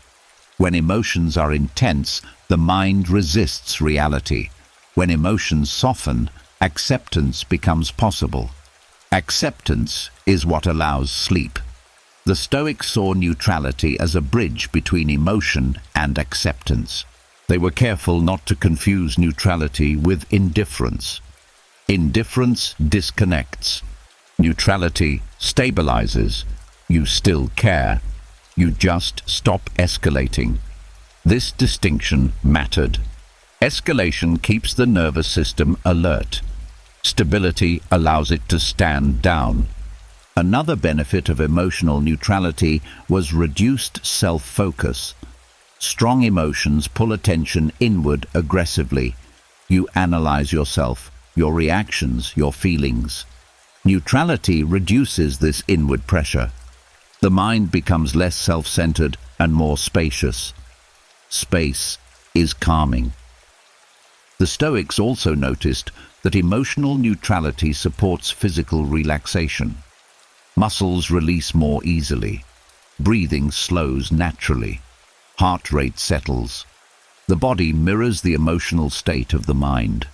When emotions are intense, the mind resists reality. When emotions soften, acceptance becomes possible. Acceptance is what allows sleep. The Stoics saw neutrality as a bridge between emotion and acceptance. They were careful not to confuse neutrality with indifference. Indifference disconnects. Neutrality stabilizes. You still care. You just stop escalating. This distinction mattered. Escalation keeps the nervous system alert. Stability allows it to stand down. Another benefit of emotional neutrality was reduced self-focus. Strong emotions pull attention inward aggressively. You analyze yourself, your reactions, your feelings. Neutrality reduces this inward pressure. The mind becomes less self-centered and more spacious. Space is calming. The Stoics also noticed that emotional neutrality supports physical relaxation. Muscles release more easily. Breathing slows naturally. Heart rate settles. The body mirrors the emotional state of the mind.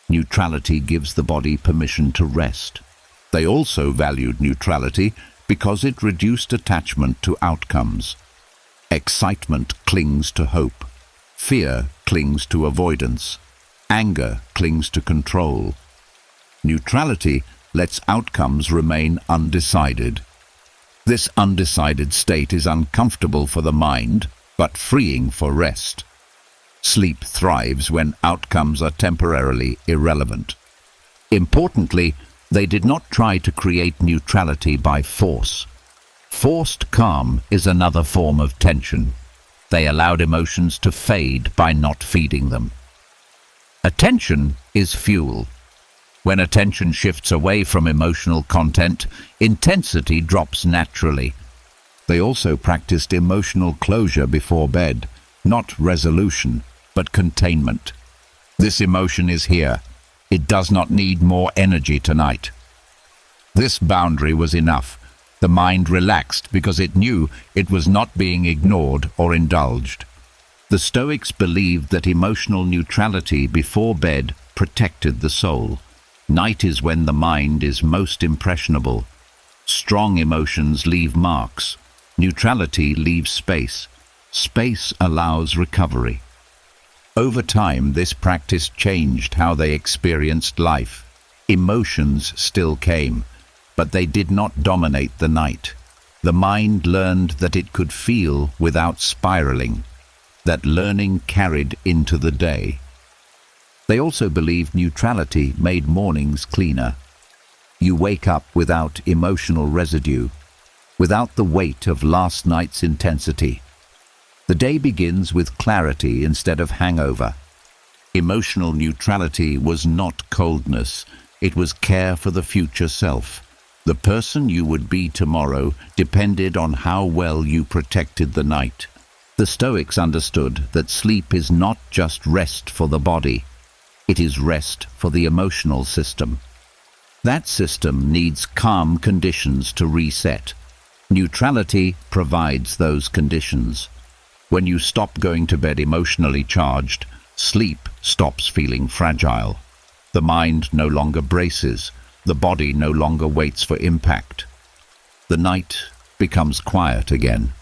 Neutrality gives the body permission to rest. They also valued neutrality because it reduced attachment to outcomes. Excitement clings to hope. Fear clings to avoidance. Anger clings to control. Neutrality lets outcomes remain undecided. This undecided state is uncomfortable for the mind, but freeing for rest. Sleep thrives when outcomes are temporarily irrelevant. Importantly, they did not try to create neutrality by force. Forced calm is another form of tension. They allowed emotions to fade by not feeding them. Attention is fuel. When attention shifts away from emotional content, intensity drops naturally. They also practiced emotional closure before bed, not resolution, but containment. This emotion is here. It does not need more energy tonight. This boundary was enough. The mind relaxed because it knew it was not being ignored or indulged. The Stoics believed that emotional neutrality before bed protected the soul. Night is when the mind is most impressionable. Strong emotions leave marks. Neutrality leaves space. Space allows recovery. Over time, this practice changed how they experienced life. Emotions still came, but they did not dominate the night. The mind learned that it could feel without spiraling. That learning carried into the day. They also believed neutrality made mornings cleaner. You wake up without emotional residue, without the weight of last night's intensity. The day begins with clarity instead of hangover. Emotional neutrality was not coldness, it was care for the future self. The person you would be tomorrow depended on how well you protected the night. The Stoics understood that sleep is not just rest for the body, it is rest for the emotional system. That system needs calm conditions to reset. Neutrality provides those conditions. When you stop going to bed emotionally charged, sleep stops feeling fragile. The mind no longer braces, the body no longer waits for impact. The night becomes quiet again.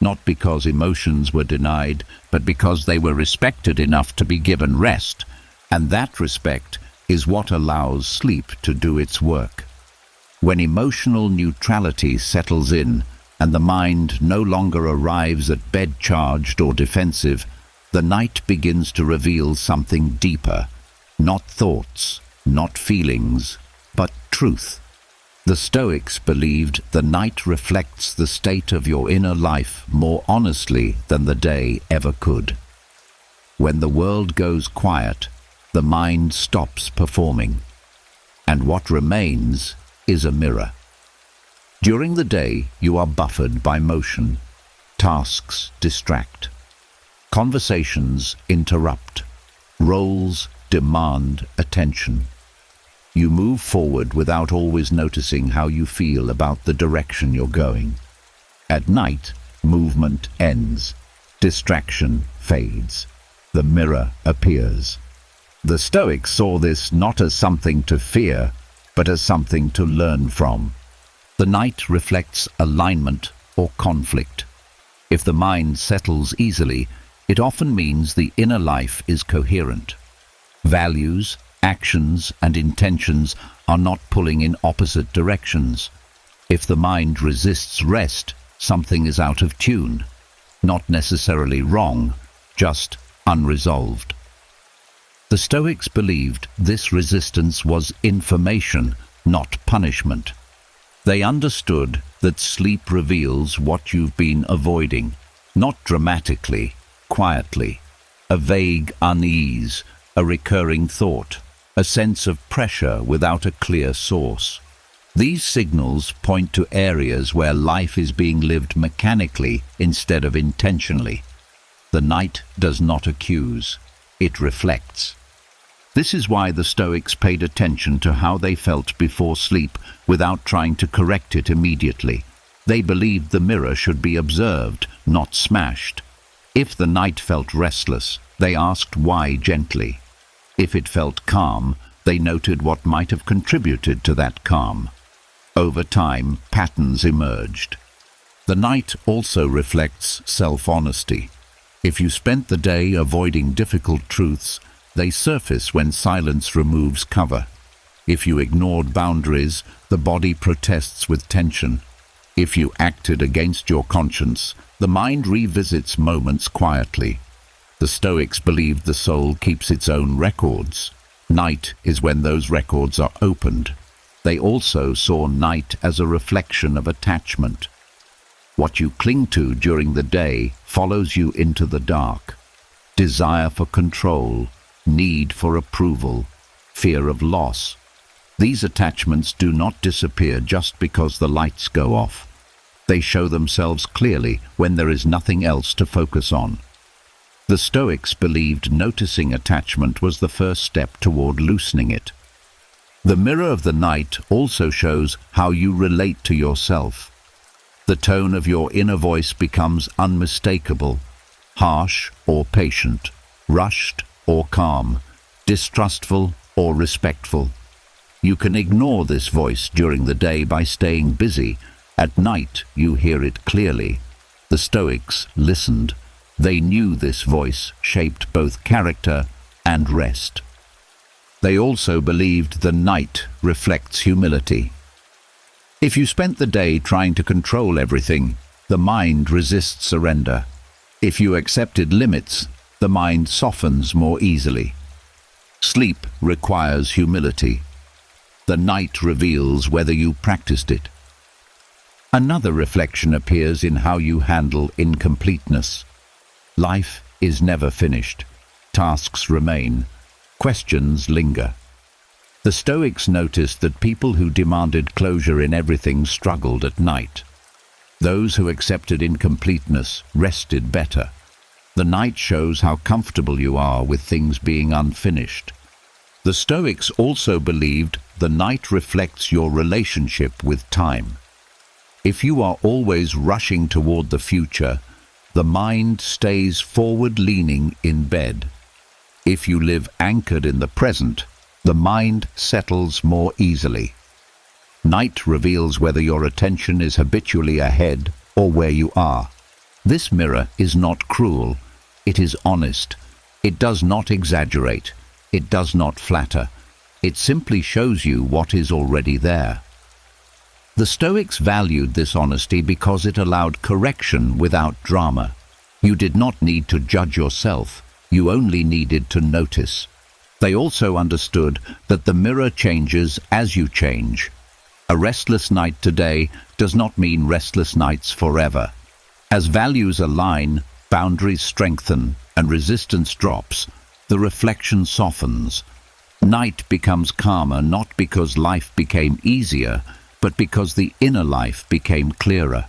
Not because emotions were denied, but because they were respected enough to be given rest, and that respect is what allows sleep to do its work. When emotional neutrality settles in, and the mind no longer arrives at bed charged or defensive, the night begins to reveal something deeper. Not thoughts, not feelings, but truth. The Stoics believed the night reflects the state of your inner life more honestly than the day ever could. When the world goes quiet, the mind stops performing, and what remains is a mirror. During the day, you are buffered by motion. Tasks distract. Conversations interrupt. Roles demand attention. You move forward without always noticing how you feel about the direction you're going. At night, movement ends. Distraction fades. The mirror appears. The Stoics saw this not as something to fear, but as something to learn from. The night reflects alignment or conflict. If the mind settles easily, it often means the inner life is coherent. Values, actions, and intentions are not pulling in opposite directions. If the mind resists rest, something is out of tune. Not necessarily wrong, just unresolved. The Stoics believed this resistance was information, not punishment. They understood that sleep reveals what you've been avoiding, not dramatically, quietly. A vague unease, a recurring thought, a sense of pressure without a clear source. These signals point to areas where life is being lived mechanically instead of intentionally. The night does not accuse, it reflects. This is why the Stoics paid attention to how they felt before sleep without trying to correct it immediately. They believed the mirror should be observed, not smashed. If the night felt restless, they asked why gently. If it felt calm, they noted what might have contributed to that calm. Over time, patterns emerged. The night also reflects self-honesty. If you spent the day avoiding difficult truths, they surface when silence removes cover. If you ignored boundaries, the body protests with tension. If you acted against your conscience, the mind revisits moments quietly. The Stoics believed the soul keeps its own records. Night is when those records are opened. They also saw night as a reflection of attachment. What you cling to during the day follows you into the dark. Desire for control, need for approval, fear of loss. These attachments do not disappear just because the lights go off. They show themselves clearly when there is nothing else to focus on. The Stoics believed noticing attachment was the first step toward loosening it. The mirror of the night also shows how you relate to yourself. The tone of your inner voice becomes unmistakable, harsh or patient, rushed or calm, distrustful or respectful. You can ignore this voice during the day by staying busy. At night, you hear it clearly. The Stoics listened. They knew this voice shaped both character and rest. They also believed the night reflects humility. If you spent the day trying to control everything, the mind resists surrender. If you accepted limits, the mind softens more easily. Sleep requires humility. The night reveals whether you practiced it. Another reflection appears in how you handle incompleteness. Life is never finished. Tasks remain. Questions linger. The Stoics noticed that people who demanded closure in everything struggled at night. Those who accepted incompleteness rested better. The night shows how comfortable you are with things being unfinished. The Stoics also believed the night reflects your relationship with time. If you are always rushing toward the future, the mind stays forward-leaning in bed. If you live anchored in the present, the mind settles more easily. Night reveals whether your attention is habitually ahead or where you are. This mirror is not cruel. It is honest. It does not exaggerate. It does not flatter. It simply shows you what is already there. The Stoics valued this honesty because it allowed correction without drama. You did not need to judge yourself. You only needed to notice. They also understood that the mirror changes as you change. A restless night today does not mean restless nights forever. As values align, boundaries strengthen, and resistance drops, the reflection softens. Night becomes calmer not because life became easier, but because the inner life became clearer.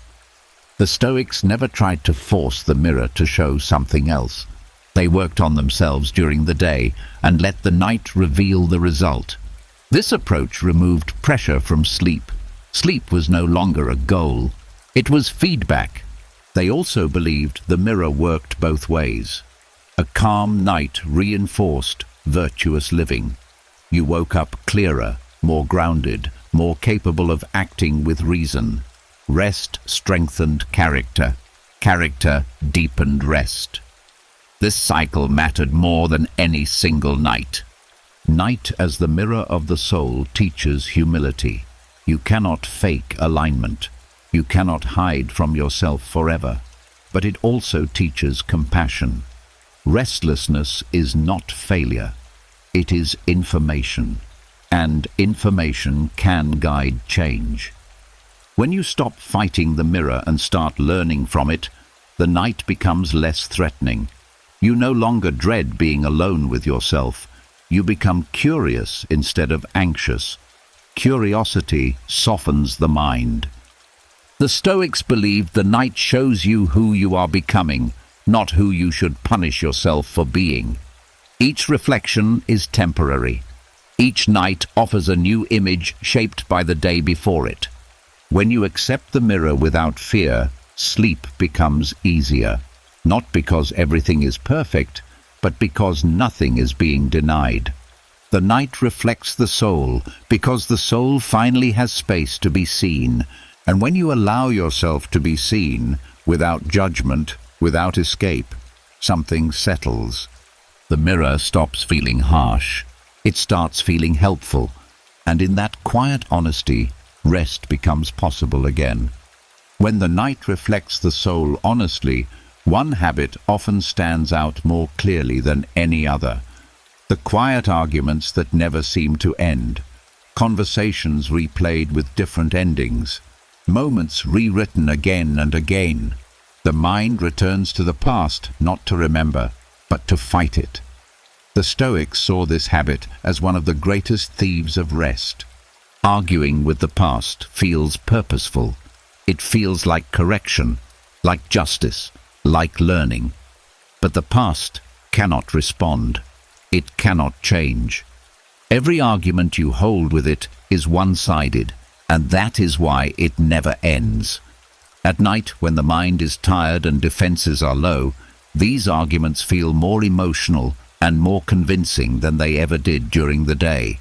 The Stoics never tried to force the mirror to show something else. They worked on themselves during the day and let the night reveal the result. This approach removed pressure from sleep. Sleep was no longer a goal. It was feedback. They also believed the mirror worked both ways. A calm night reinforced virtuous living. You woke up clearer, more grounded, more capable of acting with reason. Rest strengthened character. Character deepened rest. This cycle mattered more than any single night. Night as the mirror of the soul teaches humility. You cannot fake alignment. You cannot hide from yourself forever. But it also teaches compassion. Restlessness is not failure. It is information. And information can guide change. When you stop fighting the mirror and start learning from it, the night becomes less threatening. You no longer dread being alone with yourself. You become curious instead of anxious. Curiosity softens the mind. The Stoics believed the night shows you who you are becoming, not who you should punish yourself for being. Each reflection is temporary. Each night offers a new image shaped by the day before it. When you accept the mirror without fear, sleep becomes easier. Not because everything is perfect, but because nothing is being denied. The night reflects the soul because the soul finally has space to be seen. And when you allow yourself to be seen, without judgment, without escape, something settles. The mirror stops feeling harsh. It starts feeling helpful. And in that quiet honesty, rest becomes possible again. When the night reflects the soul honestly, one habit often stands out more clearly than any other. The quiet arguments that never seem to end. Conversations replayed with different endings. Moments rewritten again and again. The mind returns to the past not to remember, but to fight it. The Stoics saw this habit as one of the greatest thieves of rest. Arguing with the past feels purposeful. It feels like correction, like justice, like learning. But the past cannot respond. It cannot change. Every argument you hold with it is one-sided, and that is why it never ends. At night, when the mind is tired and defenses are low, these arguments feel more emotional and more convincing than they ever did during the day.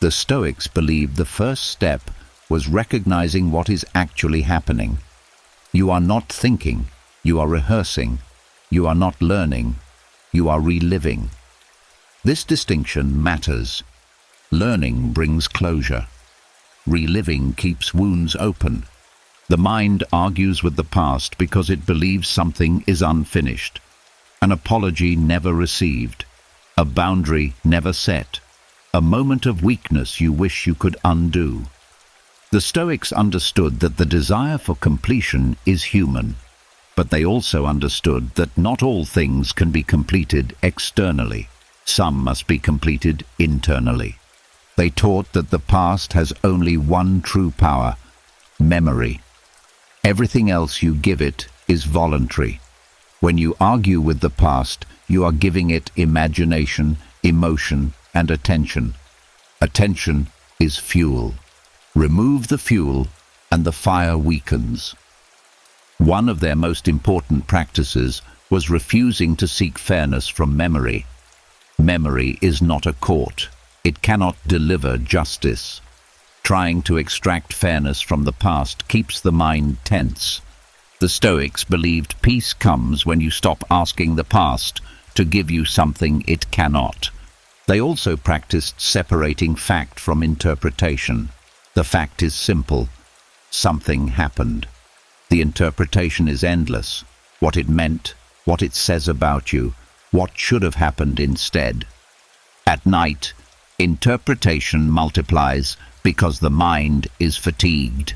The Stoics believed the first step was recognizing what is actually happening. You are not thinking, you are rehearsing. You are not learning, you are reliving. This distinction matters. Learning brings closure. Reliving keeps wounds open. The mind argues with the past because it believes something is unfinished. An apology never received. A boundary never set. A moment of weakness you wish you could undo. The Stoics understood that the desire for completion is human, but they also understood that not all things can be completed externally. Some must be completed internally. They taught that the past has only one true power: memory. Everything else you give it is voluntary. When you argue with the past, you are giving it imagination, emotion, and attention. Attention is fuel. Remove the fuel, and the fire weakens. One of their most important practices was refusing to seek fairness from memory. Memory is not a court. It cannot deliver justice. Trying to extract fairness from the past keeps the mind tense. The Stoics believed peace comes when you stop asking the past to give you something it cannot. They also practiced separating fact from interpretation. The fact is simple. Something happened. The interpretation is endless. What it meant, what it says about you, what should have happened instead. At night, interpretation multiplies because the mind is fatigued.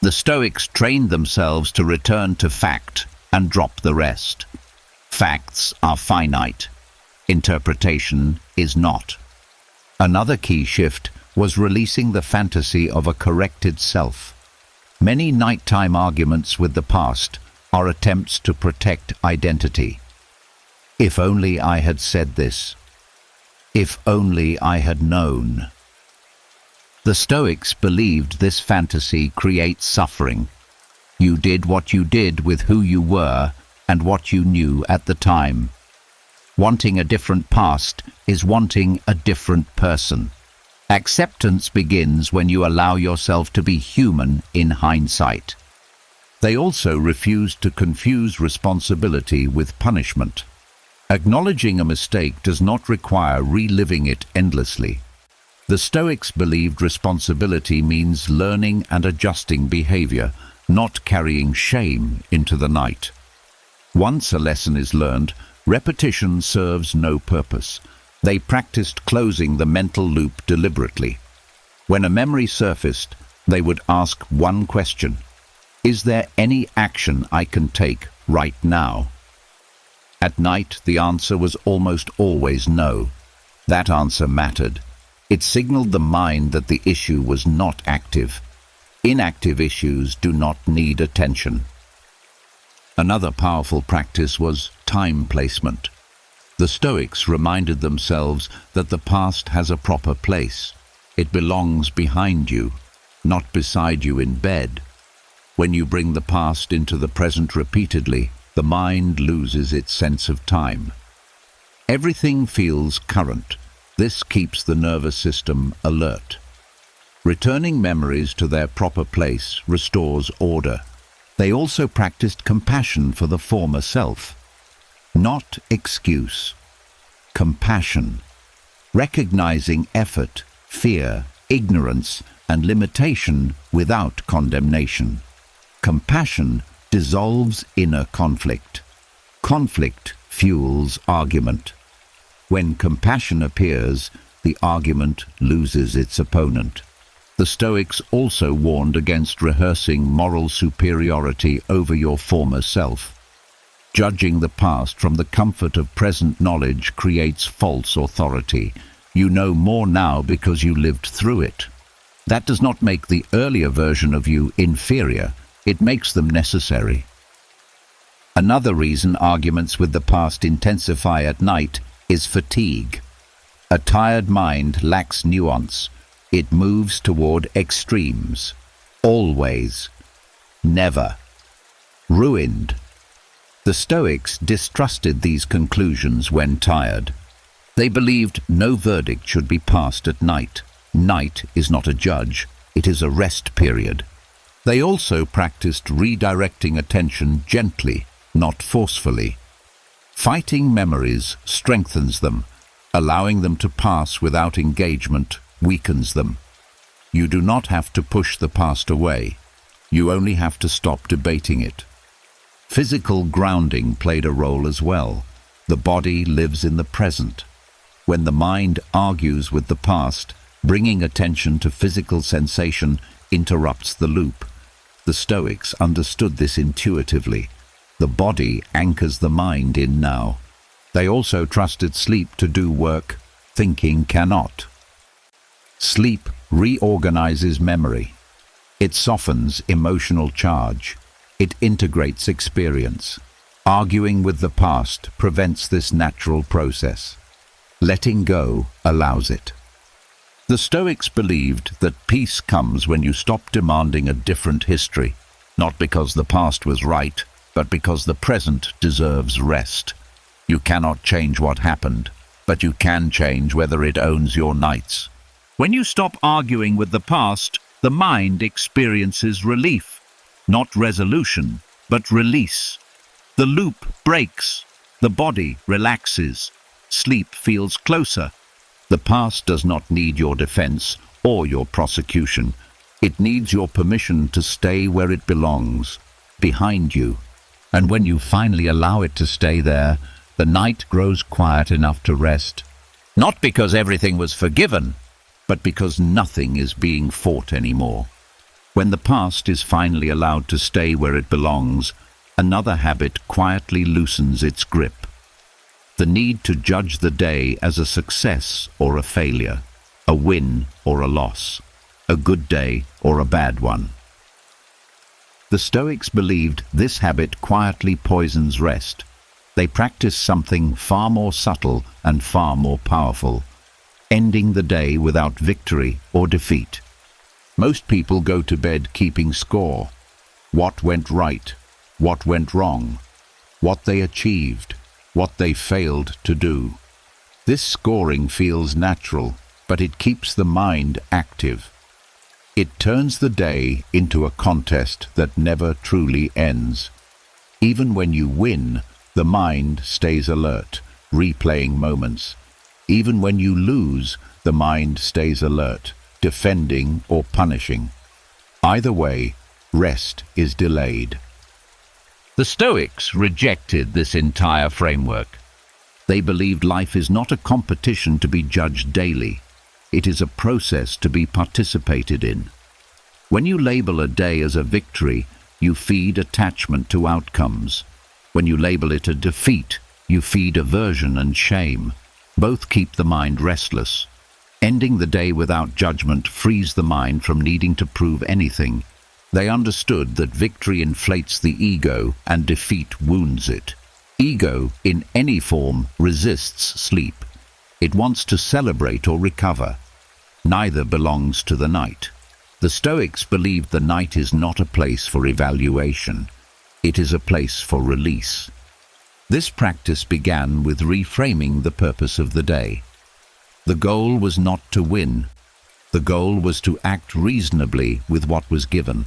The Stoics trained themselves to return to fact and drop the rest. Facts are finite. Interpretation is not. Another key shift was releasing the fantasy of a corrected self. Many nighttime arguments with the past are attempts to protect identity. If only I had said this. If only I had known. The Stoics believed this fantasy creates suffering. You did what you did with who you were and what you knew at the time. Wanting a different past is wanting a different person. Acceptance begins when you allow yourself to be human in hindsight. They also refused to confuse responsibility with punishment. Acknowledging a mistake does not require reliving it endlessly. The Stoics believed responsibility means learning and adjusting behavior, not carrying shame into the night. Once a lesson is learned, repetition serves no purpose. They practiced closing the mental loop deliberately. When a memory surfaced, they would ask one question: is there any action I can take right now? At night, the answer was almost always no. That answer mattered. It signaled the mind that the issue was not active. Inactive issues do not need attention. Another powerful practice was time placement. The Stoics reminded themselves that the past has a proper place. It belongs behind you, not beside you in bed. When you bring the past into the present repeatedly, the mind loses its sense of time. Everything feels current. This keeps the nervous system alert. Returning memories to their proper place restores order. They also practiced compassion for the former self. Not excuse. Compassion. Recognizing effort, fear, ignorance, and limitation without condemnation. Compassion dissolves inner conflict. Conflict fuels argument. When compassion appears, the argument loses its opponent. The Stoics also warned against rehearsing moral superiority over your former self. Judging the past from the comfort of present knowledge creates false authority. You know more now because you lived through it. That does not make the earlier version of you inferior. It makes them necessary. Another reason arguments with the past intensify at night is fatigue. A tired mind lacks nuance. It moves toward extremes. Always. Never. Ruined. The Stoics distrusted these conclusions when tired. They believed no verdict should be passed at night. Night is not a judge, it is a rest period. They also practiced redirecting attention gently, not forcefully. Fighting memories strengthens them. Allowing them to pass without engagement weakens them. You do not have to push the past away. You only have to stop debating it. Physical grounding played a role as well. The body lives in the present. When the mind argues with the past, bringing attention to physical sensation interrupts the loop. The Stoics understood this intuitively. The body anchors the mind in now. They also trusted sleep to do work thinking cannot. Sleep reorganizes memory. It softens emotional charge. It integrates experience. Arguing with the past prevents this natural process. Letting go allows it. The Stoics believed that peace comes when you stop demanding a different history, not because the past was right, but because the present deserves rest. You cannot change what happened, but you can change whether it owns your nights. When you stop arguing with the past, the mind experiences relief, not resolution, but release. The loop breaks, the body relaxes, sleep feels closer. The past does not need your defense or your prosecution. It needs your permission to stay where it belongs, behind you. And when you finally allow it to stay there, the night grows quiet enough to rest, not because everything was forgiven, but because nothing is being fought anymore. When the past is finally allowed to stay where it belongs, another habit quietly loosens its grip. The need to judge the day as a success or a failure, a win or a loss, a good day or a bad one. The Stoics believed this habit quietly poisons rest. They practiced something far more subtle and far more powerful, ending the day without victory or defeat. Most people go to bed keeping score. What went right? What went wrong? What they achieved? What they failed to do? This scoring feels natural, but it keeps the mind active. It turns the day into a contest that never truly ends. Even when you win, the mind stays alert, replaying moments. Even when you lose, the mind stays alert, defending or punishing. Either way, rest is delayed. The Stoics rejected this entire framework. They believed life is not a competition to be judged daily. It is a process to be participated in. When you label a day as a victory, you feed attachment to outcomes. When you label it a defeat, you feed aversion and shame. Both keep the mind restless. Ending the day without judgment frees the mind from needing to prove anything. They understood that victory inflates the ego and defeat wounds it. Ego, in any form, resists sleep. It wants to celebrate or recover. Neither belongs to the night. The Stoics believed the night is not a place for evaluation. It is a place for release. This practice began with reframing the purpose of the day. The goal was not to win. The goal was to act reasonably with what was given.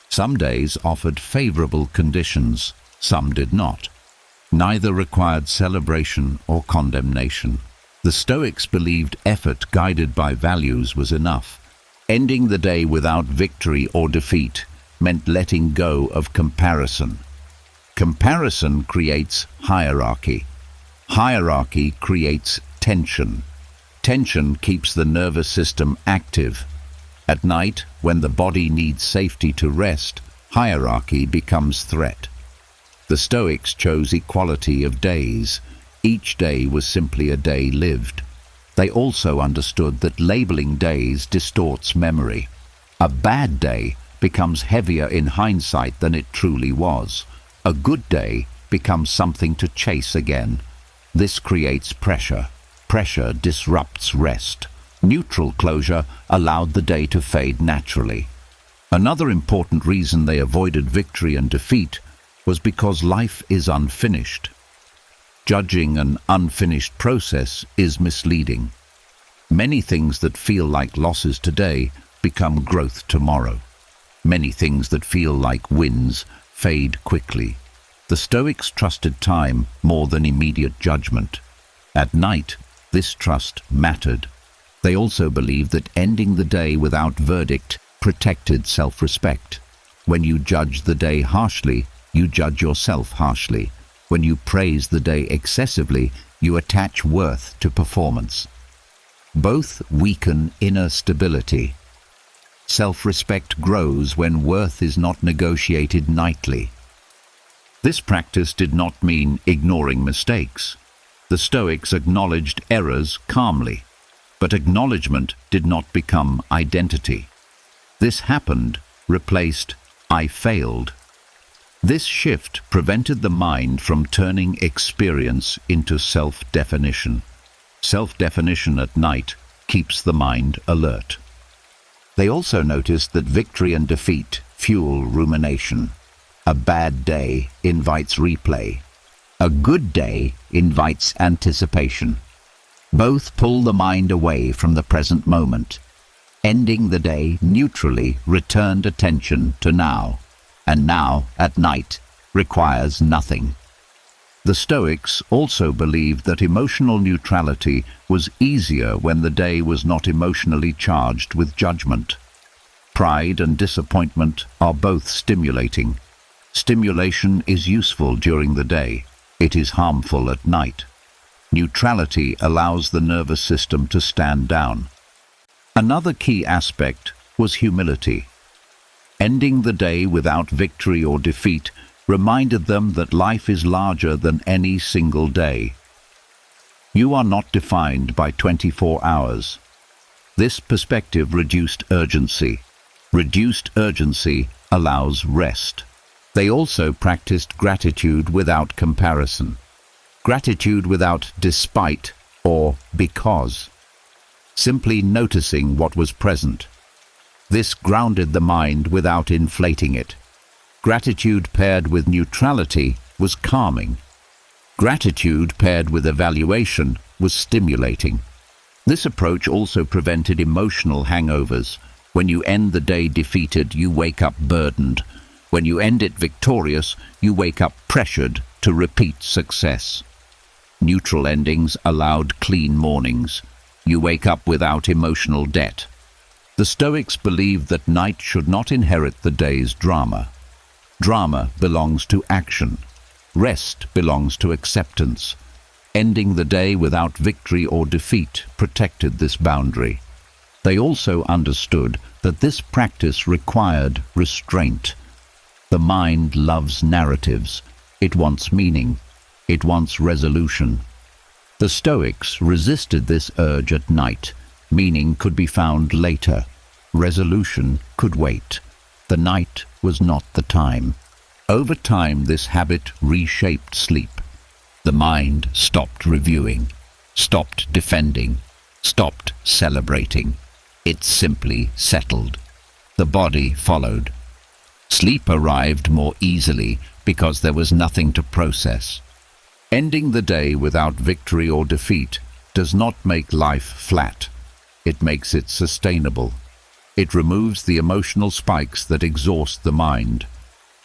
Some days offered favorable conditions, some did not. Neither required celebration or condemnation. The Stoics believed effort guided by values was enough. Ending the day without victory or defeat meant letting go of comparison. Comparison creates hierarchy. Hierarchy creates tension. Tension keeps the nervous system active. At night, when the body needs safety to rest, hierarchy becomes threat. The Stoics chose equality of days. Each day was simply a day lived. They also understood that labeling days distorts memory. A bad day becomes heavier in hindsight than it truly was. A good day becomes something to chase again. This creates pressure. pressure disrupts rest. Neutral closure allowed the day to fade naturally. Another important reason they avoided victory and defeat was because life is unfinished. Judging an unfinished process is misleading. Many things that feel like losses today become growth tomorrow. Many things that feel like wins fade quickly. The Stoics trusted time more than immediate judgment. At night, this trust mattered. They also believed that ending the day without verdict protected self-respect. When you judge the day harshly, you judge yourself harshly. When you praise the day excessively, you attach worth to performance. Both weaken inner stability. Self-respect grows when worth is not negotiated nightly. This practice did not mean ignoring mistakes. The Stoics acknowledged errors calmly, but acknowledgement did not become identity. This happened, replaced, "I failed." This shift prevented the mind from turning experience into self-definition. Self-definition at night keeps the mind alert. They also noticed that victory and defeat fuel rumination. A bad day invites replay. A good day invites anticipation. Both pull the mind away from the present moment. Ending the day neutrally returned attention to now, and now, at night, requires nothing. The Stoics also believed that emotional neutrality was easier when the day was not emotionally charged with judgment. Pride and disappointment are both stimulating. Stimulation is useful during the day. It is harmful at night. Neutrality allows the nervous system to stand down. Another key aspect was humility. Ending the day without victory or defeat reminded them that life is larger than any single day. You are not defined by 24 hours. This perspective reduced urgency. Reduced urgency allows rest. They also practiced gratitude without comparison. Gratitude without despite or because. Simply noticing what was present. This grounded the mind without inflating it. Gratitude paired with neutrality was calming. Gratitude paired with evaluation was stimulating. This approach also prevented emotional hangovers. When you end the day defeated, you wake up burdened. When you end it victorious, you wake up pressured to repeat success. Neutral endings allowed clean mornings. You wake up without emotional debt. The Stoics believed that night should not inherit the day's drama. Drama belongs to action. Rest belongs to acceptance. Ending the day without victory or defeat protected this boundary. They also understood that this practice required restraint. The mind loves narratives. It wants meaning. It wants resolution. The Stoics resisted this urge at night. Meaning could be found later. Resolution could wait. The night was not the time. Over time, this habit reshaped sleep. The mind stopped reviewing, stopped defending, stopped celebrating. It simply settled. The body followed. Sleep arrived more easily because there was nothing to process. Ending the day without victory or defeat does not make life flat. It makes it sustainable. It removes the emotional spikes that exhaust the mind.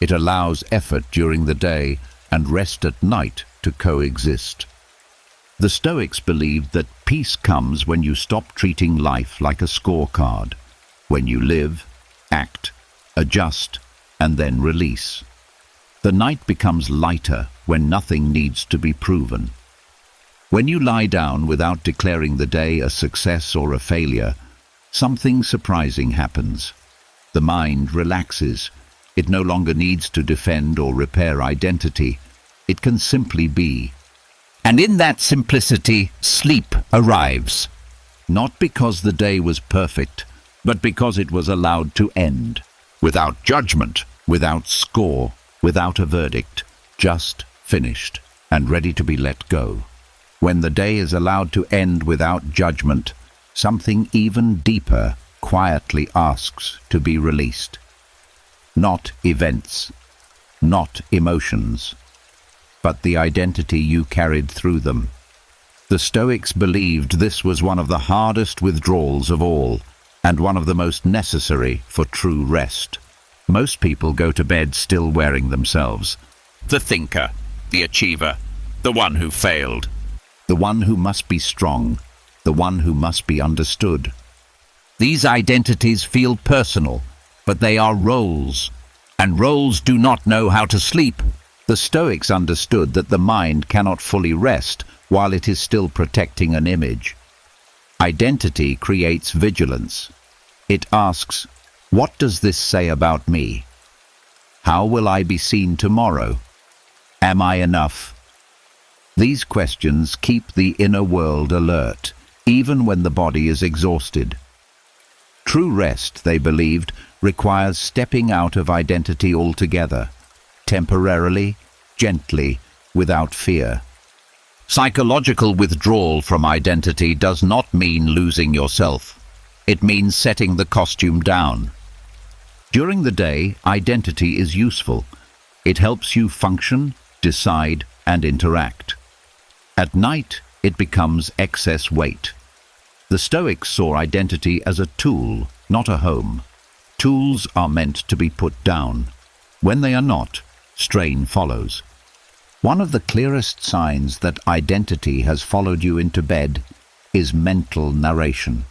It allows effort during the day and rest at night to coexist. The Stoics believed that peace comes when you stop treating life like a scorecard, when you live, act, adjust, and then release. The night becomes lighter when nothing needs to be proven. When you lie down without declaring the day a success or a failure, something surprising happens. The mind relaxes. It no longer needs to defend or repair identity. It can simply be. And in that simplicity, sleep arrives. Not because the day was perfect, but because it was allowed to end. Without judgment, without score, without a verdict, just finished and ready to be let go. When the day is allowed to end without judgment, something even deeper quietly asks to be released. Not events, not emotions, but the identity you carried through them. The Stoics believed this was one of the hardest withdrawals of all, and one of the most necessary for true rest. Most people go to bed still wearing themselves. The thinker, the achiever, the one who failed. The one who must be strong, the one who must be understood. These identities feel personal, but they are roles, and roles do not know how to sleep. The Stoics understood that the mind cannot fully rest while it is still protecting an image. Identity creates vigilance. It asks, what does this say about me? How will I be seen tomorrow? Am I enough? These questions keep the inner world alert, even when the body is exhausted. True rest, they believed, requires stepping out of identity altogether, temporarily, gently, without fear. Psychological withdrawal from identity does not mean losing yourself. It means setting the costume down. During the day, identity is useful. It helps you function, decide, and interact. At night, it becomes excess weight. The Stoics saw identity as a tool, not a home. Tools are meant to be put down. When they are not, strain follows. One of the clearest signs that identity has followed you into bed is mental narration.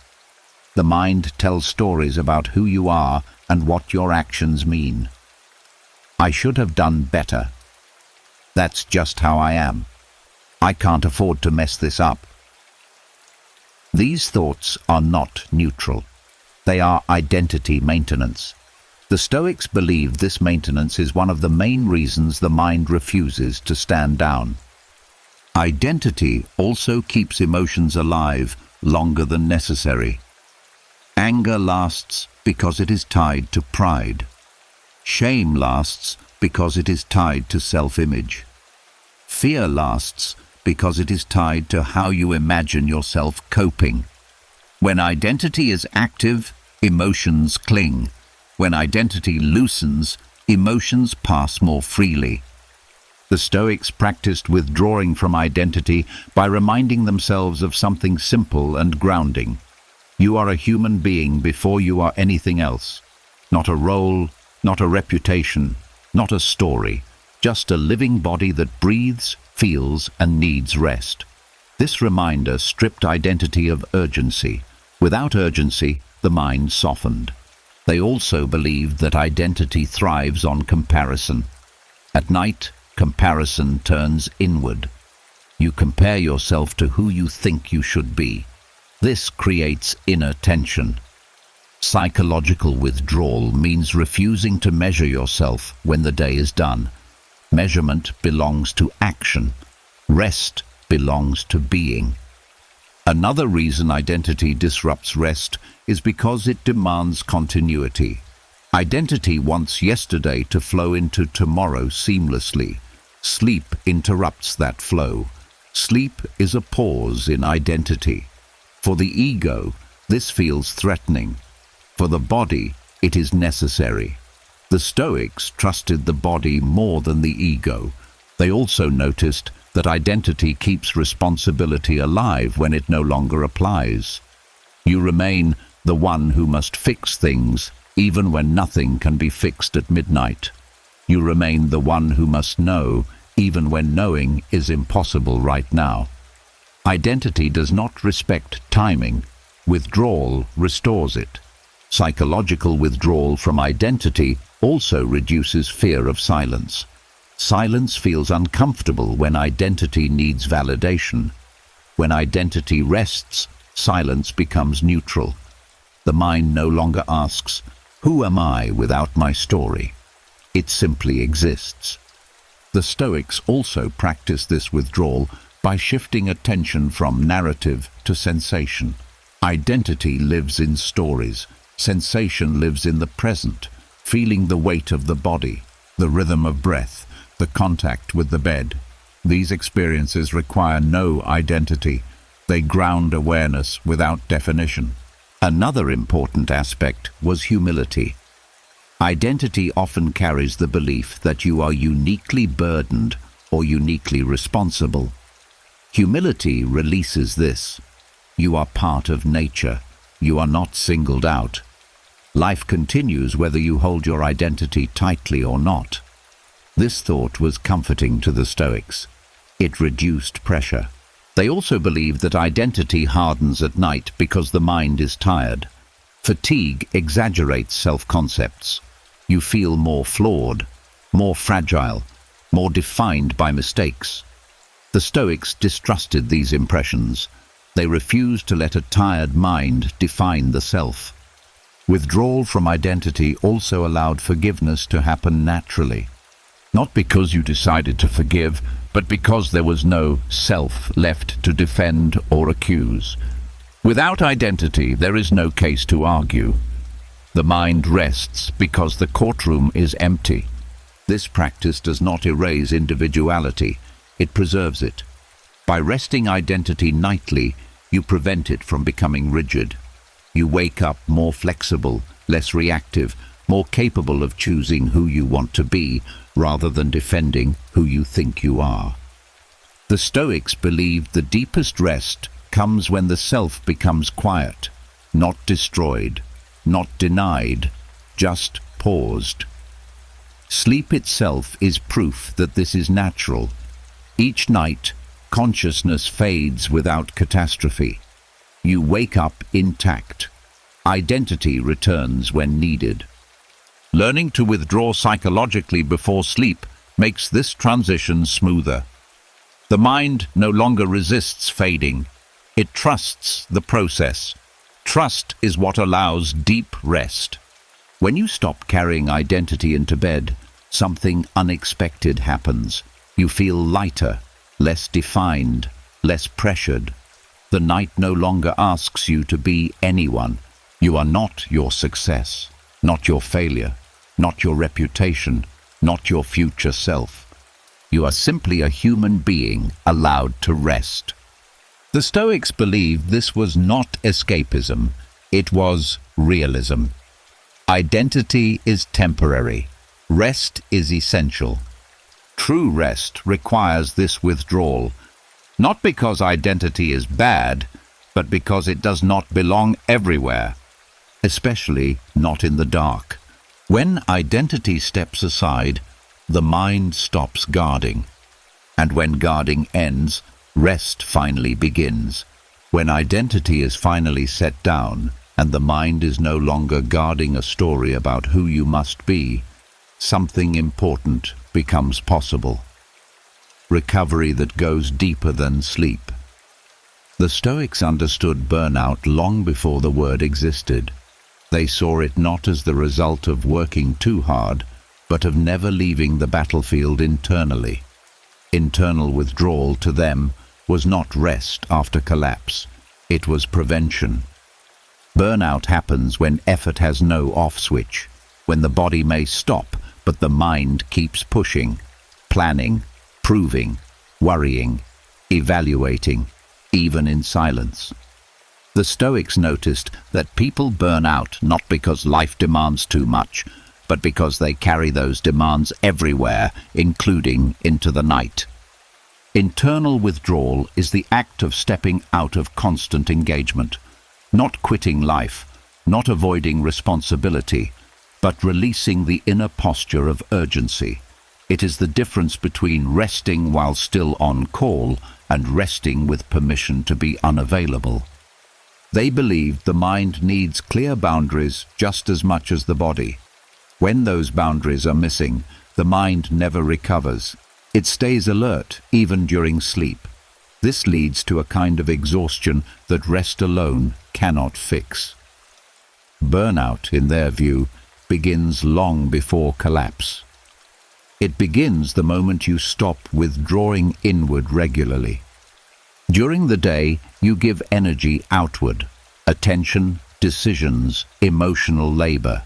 The mind tells stories about who you are and what your actions mean. I should have done better. That's just how I am. I can't afford to mess this up. These thoughts are not neutral. They are identity maintenance. The Stoics believed this maintenance is one of the main reasons the mind refuses to stand down. Identity also keeps emotions alive longer than necessary. Anger lasts because it is tied to pride. Shame lasts because it is tied to self-image. Fear lasts because it is tied to how you imagine yourself coping. When identity is active, emotions cling. When identity loosens, emotions pass more freely. The Stoics practiced withdrawing from identity by reminding themselves of something simple and grounding. You are a human being before you are anything else. Not a role, not a reputation, not a story, just a living body that breathes, feels, and needs rest. This reminder stripped identity of urgency. Without urgency, the mind softened. They also believed that identity thrives on comparison. At night, comparison turns inward. You compare yourself to who you think you should be. This creates inner tension. Psychological withdrawal means refusing to measure yourself when the day is done. Measurement belongs to action. Rest belongs to being. Another reason identity disrupts rest is because it demands continuity. Identity wants yesterday to flow into tomorrow seamlessly. Sleep interrupts that flow. Sleep is a pause in identity. For the ego, this feels threatening. For the body, it is necessary. The Stoics trusted the body more than the ego. They also noticed that identity keeps responsibility alive when it no longer applies. You remain the one who must fix things even when nothing can be fixed at midnight. You remain the one who must know even when knowing is impossible right now. Identity does not respect timing. Withdrawal restores it. Psychological withdrawal from identity also reduces fear of silence. Silence feels uncomfortable when identity needs validation. When identity rests, silence becomes neutral. The mind no longer asks, "Who am I without my story?" It simply exists. The Stoics also practice this withdrawal by shifting attention from narrative to sensation. Identity lives in stories. Sensation lives in the present, feeling the weight of the body, the rhythm of breath, the contact with the bed. These experiences require no identity. They ground awareness without definition. Another important aspect was humility. Identity often carries the belief that you are uniquely burdened or uniquely responsible. Humility releases this. You are part of nature. You are not singled out. Life continues whether you hold your identity tightly or not. This thought was comforting to the Stoics. It reduced pressure. They also believed that identity hardens at night because the mind is tired. Fatigue exaggerates self-concepts. You feel more flawed, more fragile, more defined by mistakes. The Stoics distrusted these impressions. They refused to let a tired mind define the self. Withdrawal from identity also allowed forgiveness to happen naturally. Not because you decided to forgive, but because there was no self left to defend or accuse. Without identity, there is no case to argue. The mind rests because the courtroom is empty. This practice does not erase individuality, it preserves it. By resting identity nightly, you prevent it from becoming rigid. You wake up more flexible, less reactive, more capable of choosing who you want to be, rather than defending who you think you are. The Stoics believed the deepest rest comes when the self becomes quiet, not destroyed, not denied, just paused. Sleep itself is proof that this is natural. Each night, consciousness fades without catastrophe. You wake up intact. Identity returns when needed. Learning to withdraw psychologically before sleep makes this transition smoother. The mind no longer resists fading. It trusts the process. Trust is what allows deep rest. When you stop carrying identity into bed, something unexpected happens. You feel lighter, less defined, less pressured. The night no longer asks you to be anyone. You are not your success, not your failure, not your reputation, not your future self. You are simply a human being allowed to rest. The Stoics believed this was not escapism, it was realism. Identity is temporary. Rest is essential. True rest requires this withdrawal, not because identity is bad, but because it does not belong everywhere, especially not in the dark. When identity steps aside, the mind stops guarding. And when guarding ends, rest finally begins. When identity is finally set down, and the mind is no longer guarding a story about who you must be, something important becomes possible. Recovery that goes deeper than sleep. The Stoics understood burnout long before the word existed. They saw it not as the result of working too hard, but of never leaving the battlefield internally. Internal withdrawal to them was not rest after collapse. It was prevention. Burnout happens when effort has no off switch, when the body may stop, but the mind keeps pushing, planning, proving, worrying, evaluating, even in silence. The Stoics noticed that people burn out not because life demands too much, but because they carry those demands everywhere, including into the night. Internal withdrawal is the act of stepping out of constant engagement, not quitting life, not avoiding responsibility, but releasing the inner posture of urgency. It is the difference between resting while still on call and resting with permission to be unavailable. They believed the mind needs clear boundaries just as much as the body. When those boundaries are missing, the mind never recovers. It stays alert, even during sleep. This leads to a kind of exhaustion that rest alone cannot fix. Burnout, in their view, begins long before collapse. It begins the moment you stop withdrawing inward regularly. During the day, you give energy outward, attention, decisions, emotional labor.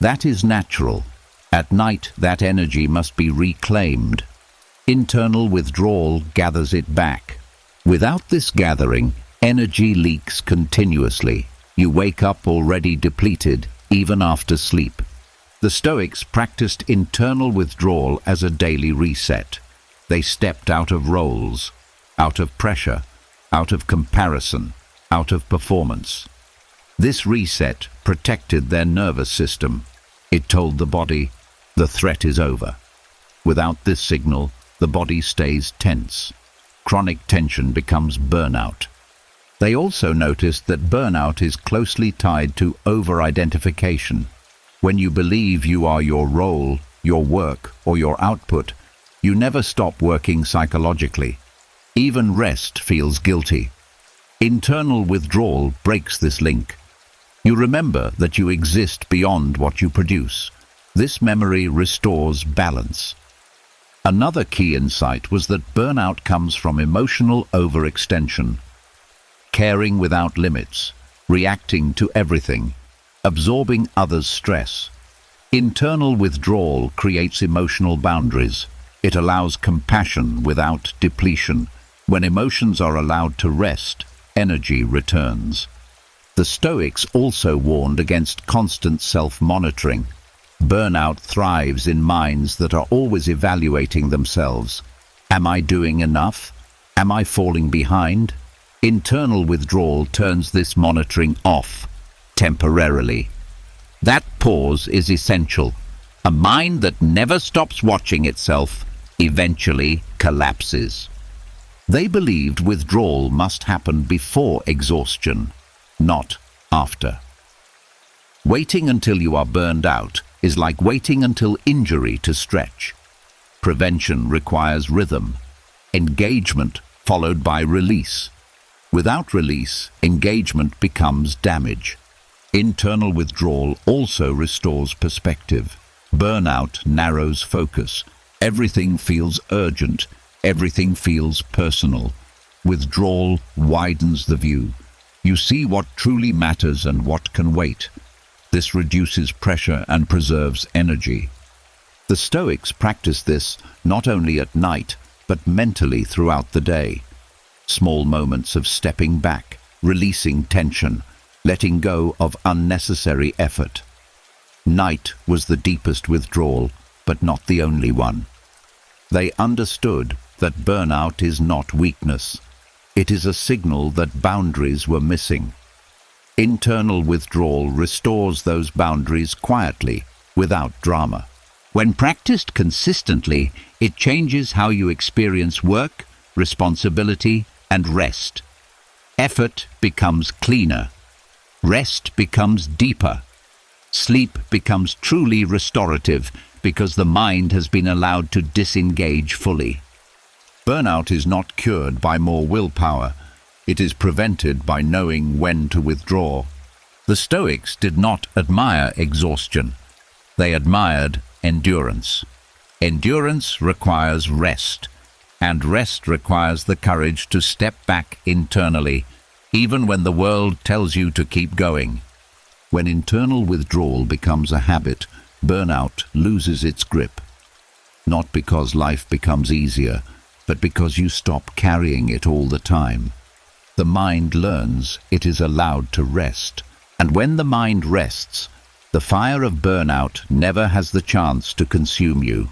That is natural. At night, that energy must be reclaimed. Internal withdrawal gathers it back. Without this gathering, energy leaks continuously. You wake up already depleted, even after sleep. The Stoics practiced internal withdrawal as a daily reset. They stepped out of roles, out of pressure, out of comparison, out of performance. This reset protected their nervous system. It told the body, the threat is over. Without this signal, the body stays tense. Chronic tension becomes burnout. They also noticed that burnout is closely tied to over-identification. When you believe you are your role, your work, or your output, you never stop working psychologically. Even rest feels guilty. Internal withdrawal breaks this link. You remember that you exist beyond what you produce. This memory restores balance. Another key insight was that burnout comes from emotional overextension. Caring without limits, reacting to everything, absorbing others' stress. Internal withdrawal creates emotional boundaries. It allows compassion without depletion. When emotions are allowed to rest, energy returns. The Stoics also warned against constant self-monitoring. Burnout thrives in minds that are always evaluating themselves. Am I doing enough? Am I falling behind? Internal withdrawal turns this monitoring off, temporarily. That pause is essential. A mind that never stops watching itself eventually collapses. They believed withdrawal must happen before exhaustion, not after. Waiting until you are burned out is like waiting until injury to stretch. Prevention requires rhythm, engagement followed by release. Without release, engagement becomes damage. Internal withdrawal also restores perspective. Burnout narrows focus. Everything feels urgent. Everything feels personal. Withdrawal widens the view. You see what truly matters and what can wait. This reduces pressure and preserves energy. The Stoics practiced this not only at night, but mentally throughout the day. Small moments of stepping back, releasing tension, letting go of unnecessary effort. Night was the deepest withdrawal, but not the only one. They understood that burnout is not weakness. It is a signal that boundaries were missing. Internal withdrawal restores those boundaries quietly, without drama. When practiced consistently, it changes how you experience work, responsibility, and rest. Effort becomes cleaner. Rest becomes deeper. Sleep becomes truly restorative because the mind has been allowed to disengage fully. Burnout is not cured by more willpower. It is prevented by knowing when to withdraw. The Stoics did not admire exhaustion. They admired endurance. Endurance requires rest, and rest requires the courage to step back internally, even when the world tells you to keep going. When internal withdrawal becomes a habit, burnout loses its grip. Not because life becomes easier, but because you stop carrying it all the time. The mind learns it is allowed to rest, and when the mind rests, the fire of burnout never has the chance to consume you.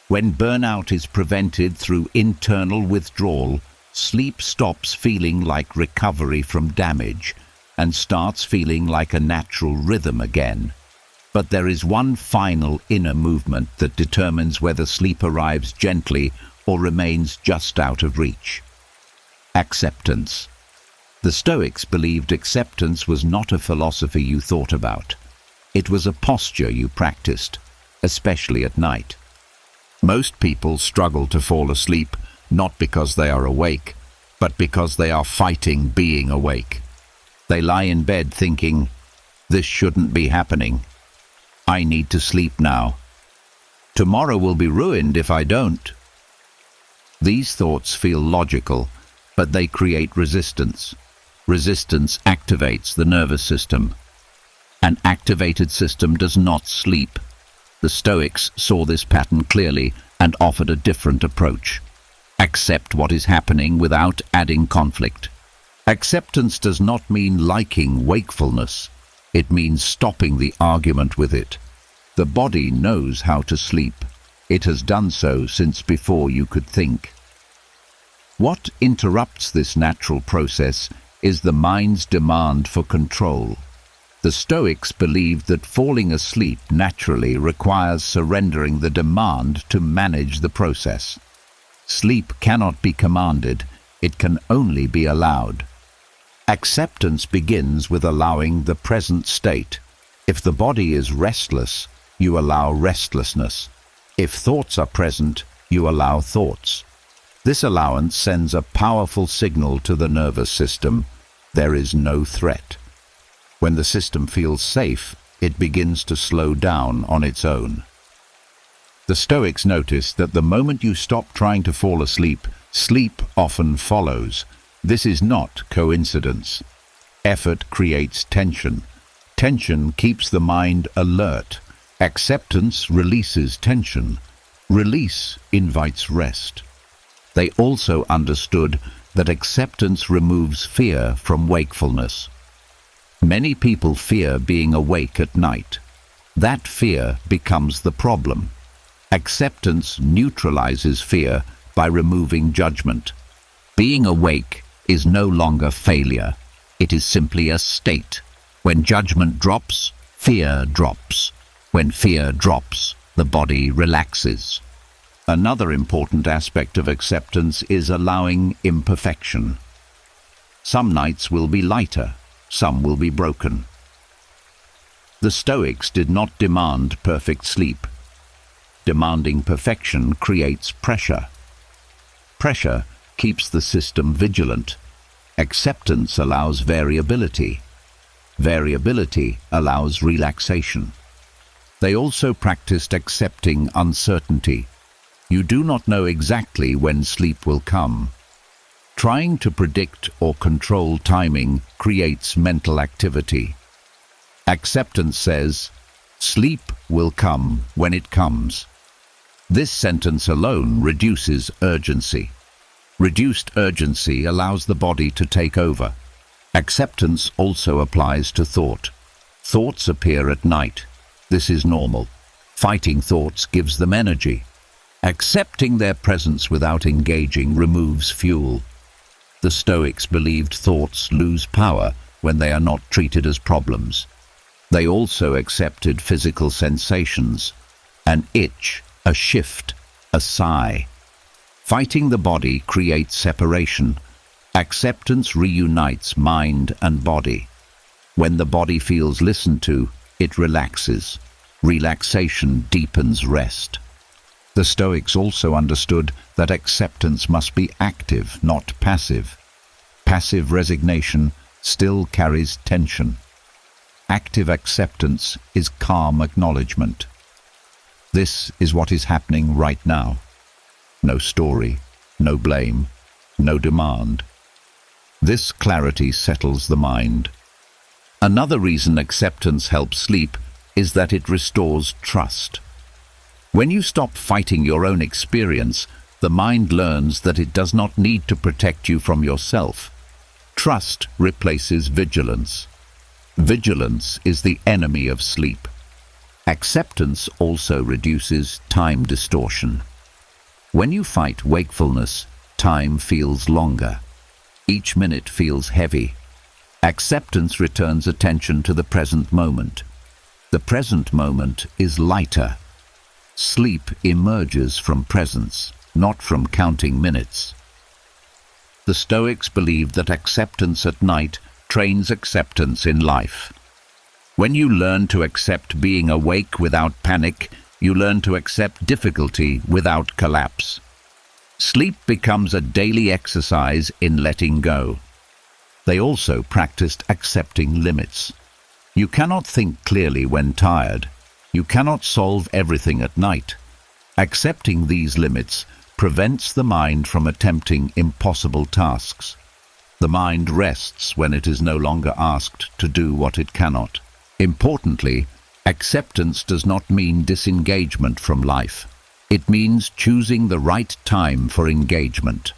When burnout is prevented through internal withdrawal, sleep stops feeling like recovery from damage and starts feeling like a natural rhythm again. But there is one final inner movement that determines whether sleep arrives gently or remains just out of reach. Acceptance. The Stoics believed acceptance was not a philosophy you thought about. It was a posture you practiced, especially at night. Most people struggle to fall asleep, not because they are awake, but because they are fighting being awake. They lie in bed thinking, "This shouldn't be happening. I need to sleep now. Tomorrow will be ruined if I don't." These thoughts feel logical, but they create resistance. Resistance activates the nervous system. An activated system does not sleep. The Stoics saw this pattern clearly and offered a different approach. Accept what is happening without adding conflict. Acceptance does not mean liking wakefulness. It means stopping the argument with it. The body knows how to sleep. It has done so since before you could think. What interrupts this natural process is the mind's demand for control. The Stoics believed that falling asleep naturally requires surrendering the demand to manage the process. Sleep cannot be commanded, it can only be allowed. Acceptance begins with allowing the present state. If the body is restless, you allow restlessness. If thoughts are present, you allow thoughts. This allowance sends a powerful signal to the nervous system. There is no threat. When the system feels safe, it begins to slow down on its own. The Stoics noticed that the moment you stop trying to fall asleep, sleep often follows. This is not coincidence. Effort creates tension. Tension keeps the mind alert. Acceptance releases tension. Release invites rest. They also understood that acceptance removes fear from wakefulness. Many people fear being awake at night. That fear becomes the problem. Acceptance neutralizes fear by removing judgment. Being awake is no longer failure. It is simply a state. When judgment drops, fear drops. When fear drops, the body relaxes. Another important aspect of acceptance is allowing imperfection. Some nights will be lighter, some will be broken. The Stoics did not demand perfect sleep. Demanding perfection creates pressure. Pressure keeps the system vigilant. Acceptance allows variability. Variability allows relaxation. They also practiced accepting uncertainty. You do not know exactly when sleep will come. Trying to predict or control timing creates mental activity. Acceptance says, sleep will come when it comes. This sentence alone reduces urgency. Reduced urgency allows the body to take over. Acceptance also applies to thought. Thoughts appear at night. This is normal. Fighting thoughts gives them energy. Accepting their presence without engaging removes fuel. The Stoics believed thoughts lose power when they are not treated as problems. They also accepted physical sensations, an itch, a shift, a sigh. Fighting the body creates separation. Acceptance reunites mind and body. When the body feels listened to, it relaxes. Relaxation deepens rest. The Stoics also understood that acceptance must be active, not passive. Passive resignation still carries tension. Active acceptance is calm acknowledgement. This is what is happening right now. No story, no blame, no demand. This clarity settles the mind. Another reason acceptance helps sleep is that it restores trust. When you stop fighting your own experience, the mind learns that it does not need to protect you from yourself. Trust replaces vigilance. Vigilance is the enemy of sleep. Acceptance also reduces time distortion. When you fight wakefulness, time feels longer. Each minute feels heavy. Acceptance returns attention to the present moment. The present moment is lighter. Sleep emerges from presence, not from counting minutes. The Stoics believed that acceptance at night trains acceptance in life. When you learn to accept being awake without panic, you learn to accept difficulty without collapse. Sleep becomes a daily exercise in letting go. They also practiced accepting limits. You cannot think clearly when tired. You cannot solve everything at night. Accepting these limits prevents the mind from attempting impossible tasks. The mind rests when it is no longer asked to do what it cannot. Importantly, acceptance does not mean disengagement from life. It means choosing the right time for engagement.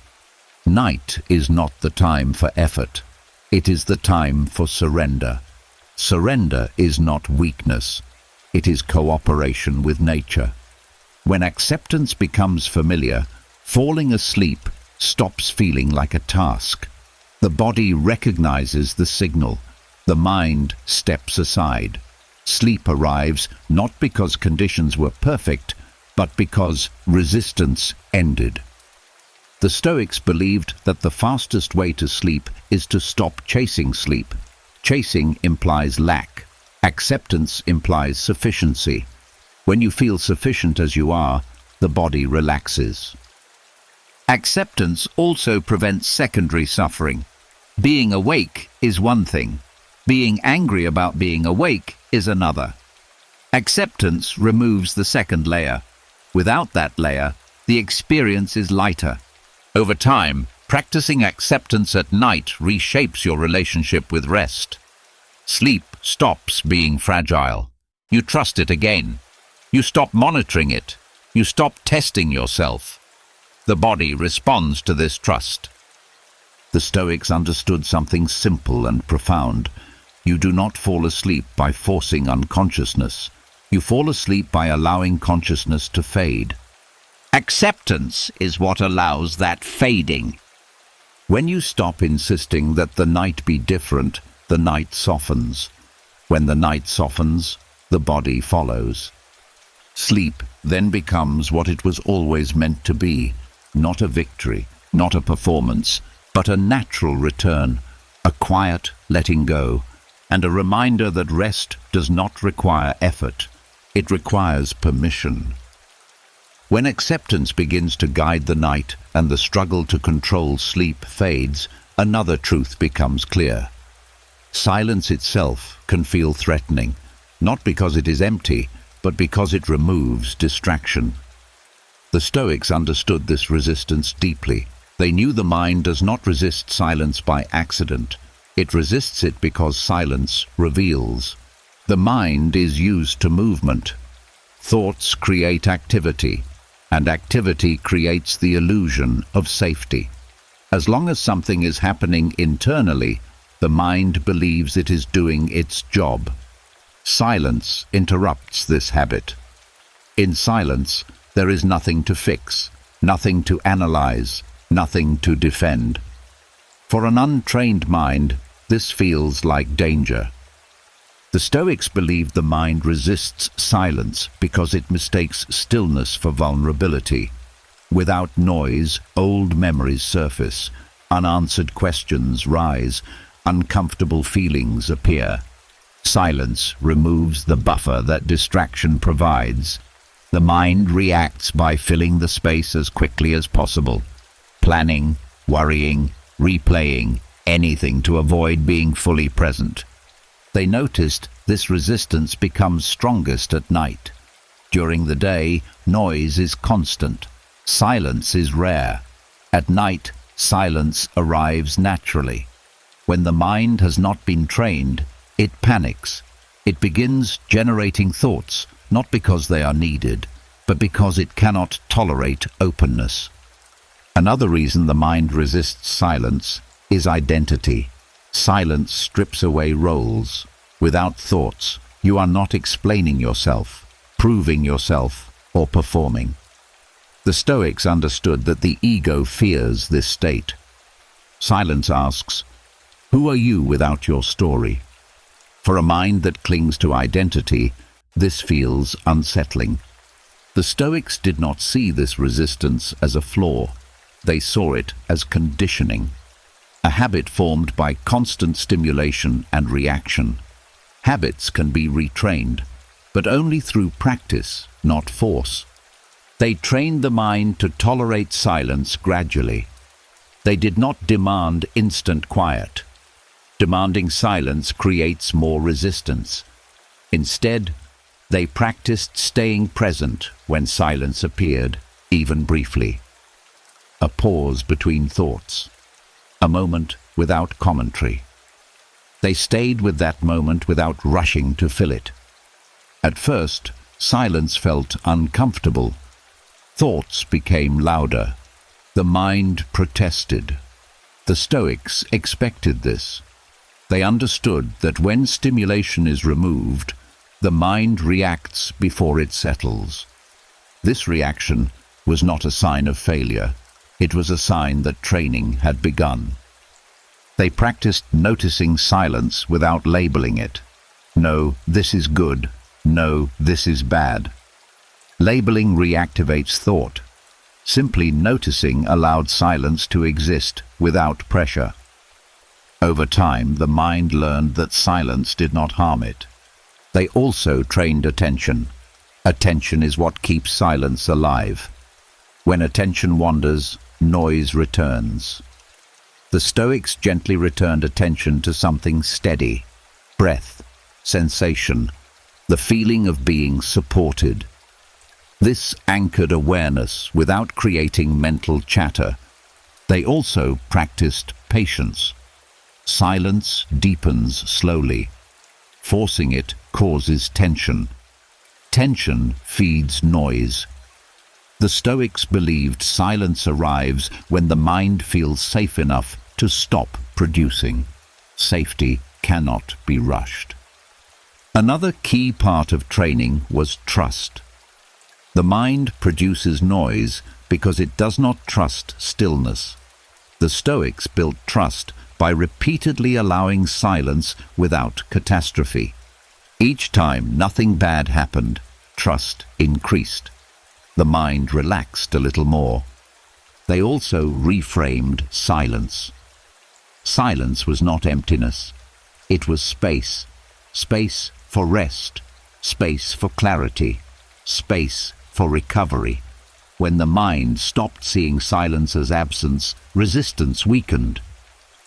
Night is not the time for effort. It is the time for surrender. Surrender is not weakness. It is cooperation with nature. When acceptance becomes familiar, falling asleep stops feeling like a task. The body recognizes the signal. The mind steps aside. Sleep arrives not because conditions were perfect, but because resistance ended. The Stoics believed that the fastest way to sleep is to stop chasing sleep. Chasing implies lack. Acceptance implies sufficiency. When you feel sufficient as you are, the body relaxes. Acceptance also prevents secondary suffering. Being awake is one thing. Being angry about being awake is another. Acceptance removes the second layer. Without that layer, the experience is lighter. Over time, practicing acceptance at night reshapes your relationship with rest. Sleep stops being fragile. You trust it again. You stop monitoring it. You stop testing yourself. The body responds to this trust. The Stoics understood something simple and profound. You do not fall asleep by forcing unconsciousness. You fall asleep by allowing consciousness to fade. Acceptance is what allows that fading. When you stop insisting that the night be different, the night softens. When the night softens, the body follows. Sleep then becomes what it was always meant to be, not a victory, not a performance, but a natural return, a quiet letting go, and a reminder that rest does not require effort. It requires permission. When acceptance begins to guide the night and the struggle to control sleep fades, another truth becomes clear. Silence itself can feel threatening, not because it is empty, but because it removes distraction. The Stoics understood this resistance deeply. They knew the mind does not resist silence by accident. It resists it because silence reveals. The mind is used to movement. Thoughts create activity, and activity creates the illusion of safety. As long as something is happening internally, the mind believes it is doing its job. Silence interrupts this habit. In silence, there is nothing to fix, nothing to analyze, nothing to defend. For an untrained mind, this feels like danger. The Stoics believed the mind resists silence because it mistakes stillness for vulnerability. Without noise, old memories surface, unanswered questions rise, uncomfortable feelings appear. Silence removes the buffer that distraction provides. The mind reacts by filling the space as quickly as possible, planning, worrying, replaying, anything to avoid being fully present. They noticed this resistance becomes strongest at night. During the day, noise is constant. Silence is rare. At night, silence arrives naturally. When the mind has not been trained, it panics. It begins generating thoughts, not because they are needed, but because it cannot tolerate openness. Another reason the mind resists silence is identity. Silence strips away roles. Without thoughts, you are not explaining yourself, proving yourself, or performing. The Stoics understood that the ego fears this state. Silence asks, "Who are you without your story?" For a mind that clings to identity, this feels unsettling. The Stoics did not see this resistance as a flaw. They saw it as conditioning, a habit formed by constant stimulation and reaction. Habits can be retrained, but only through practice, not force. They trained the mind to tolerate silence gradually. They did not demand instant quiet. Demanding silence creates more resistance. Instead, they practiced staying present when silence appeared, even briefly. A pause between thoughts. A moment without commentary. They stayed with that moment without rushing to fill it. At first, silence felt uncomfortable. Thoughts became louder. The mind protested. The Stoics expected this. They understood that when stimulation is removed, the mind reacts before it settles. This reaction was not a sign of failure. It was a sign that training had begun. They practiced noticing silence without labeling it. No, this is good. No, this is bad. Labeling reactivates thought. Simply noticing allowed silence to exist without pressure. Over time, the mind learned that silence did not harm it. They also trained attention. Attention is what keeps silence alive. When attention wanders, noise returns. The Stoics gently returned attention to something steady: breath, sensation, the feeling of being supported. This anchored awareness without creating mental chatter. They also practiced patience. Silence deepens slowly. Forcing it causes tension. Tension feeds noise. The Stoics believed silence arrives when the mind feels safe enough to stop producing. Safety cannot be rushed. Another key part of training was trust. The mind produces noise because it does not trust stillness. The Stoics built trust by repeatedly allowing silence without catastrophe. Each time nothing bad happened, trust increased. The mind relaxed a little more. They also reframed silence. Silence was not emptiness. It was space. Space for rest. Space for clarity. Space for recovery. When the mind stopped seeing silence as absence, resistance weakened.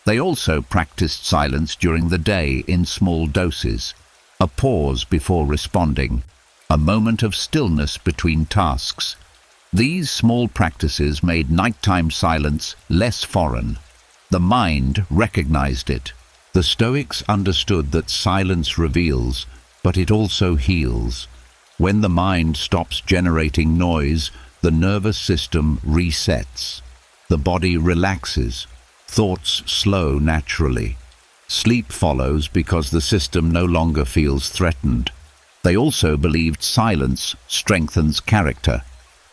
They also practiced silence during the day in small doses. A pause before responding. A moment of stillness between tasks. These small practices made nighttime silence less foreign. The mind recognized it. The Stoics understood that silence reveals, but it also heals. When the mind stops generating noise, the nervous system resets. The body relaxes. Thoughts slow naturally. Sleep follows because the system no longer feels threatened. They also believed silence strengthens character.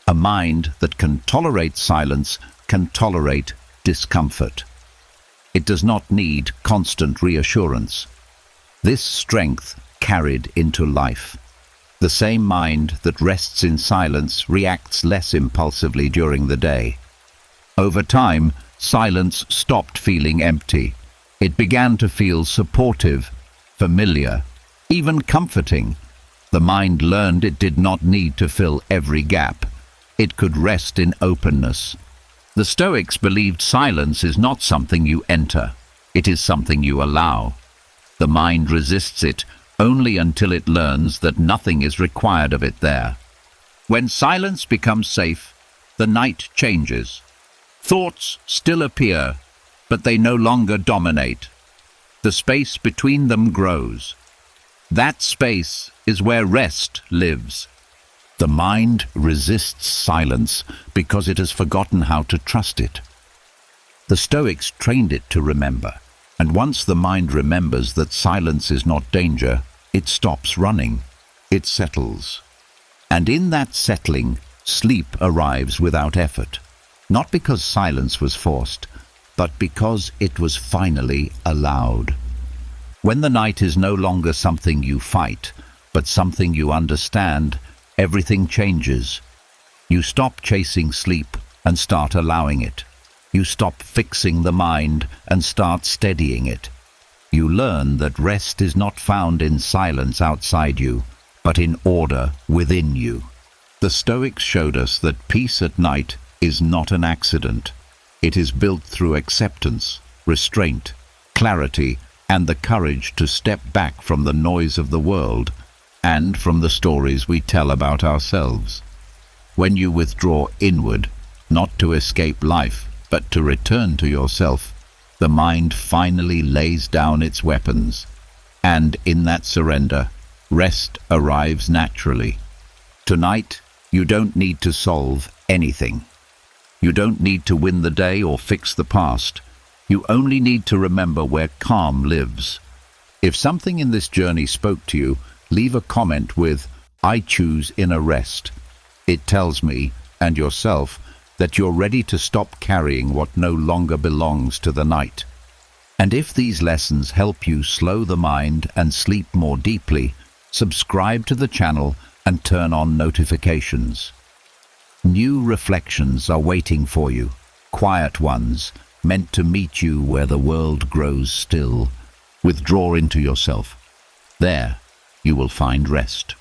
A mind that can tolerate silence can tolerate discomfort. It does not need constant reassurance. This strength carried into life. The same mind that rests in silence reacts less impulsively during the day. Over time, silence stopped feeling empty. It began to feel supportive, familiar, even comforting. The mind learned it did not need to fill every gap. It could rest in openness. The Stoics believed silence is not something you enter. It is something you allow. The mind resists it only until it learns that nothing is required of it there. When silence becomes safe, the night changes. Thoughts still appear, but they no longer dominate. The space between them grows. That space is where rest lives. The mind resists silence because it has forgotten how to trust it. The Stoics trained it to remember, and once the mind remembers that silence is not danger, it stops running. It settles. And in that settling, sleep arrives without effort. Not because silence was forced, but because it was finally allowed. When the night is no longer something you fight, but something you understand, everything changes. You stop chasing sleep and start allowing it. You stop fixing the mind and start steadying it. You learn that rest is not found in silence outside you, but in order within you. The Stoics showed us that peace at night is not an accident. It is built through acceptance, restraint, clarity, and the courage to step back from the noise of the world and from the stories we tell about ourselves. When you withdraw inward, not to escape life, but to return to yourself, the mind finally lays down its weapons, and in that surrender, rest arrives naturally. Tonight, you don't need to solve anything. You don't need to win the day or fix the past. You only need to remember where calm lives. If something in this journey spoke to you, leave a comment with, "I choose inner rest." It tells me, and yourself, that you're ready to stop carrying what no longer belongs to the night. And if these lessons help you slow the mind and sleep more deeply, subscribe to the channel and turn on notifications. New reflections are waiting for you, quiet ones, meant to meet you where the world grows still. Withdraw into yourself. There, you will find rest.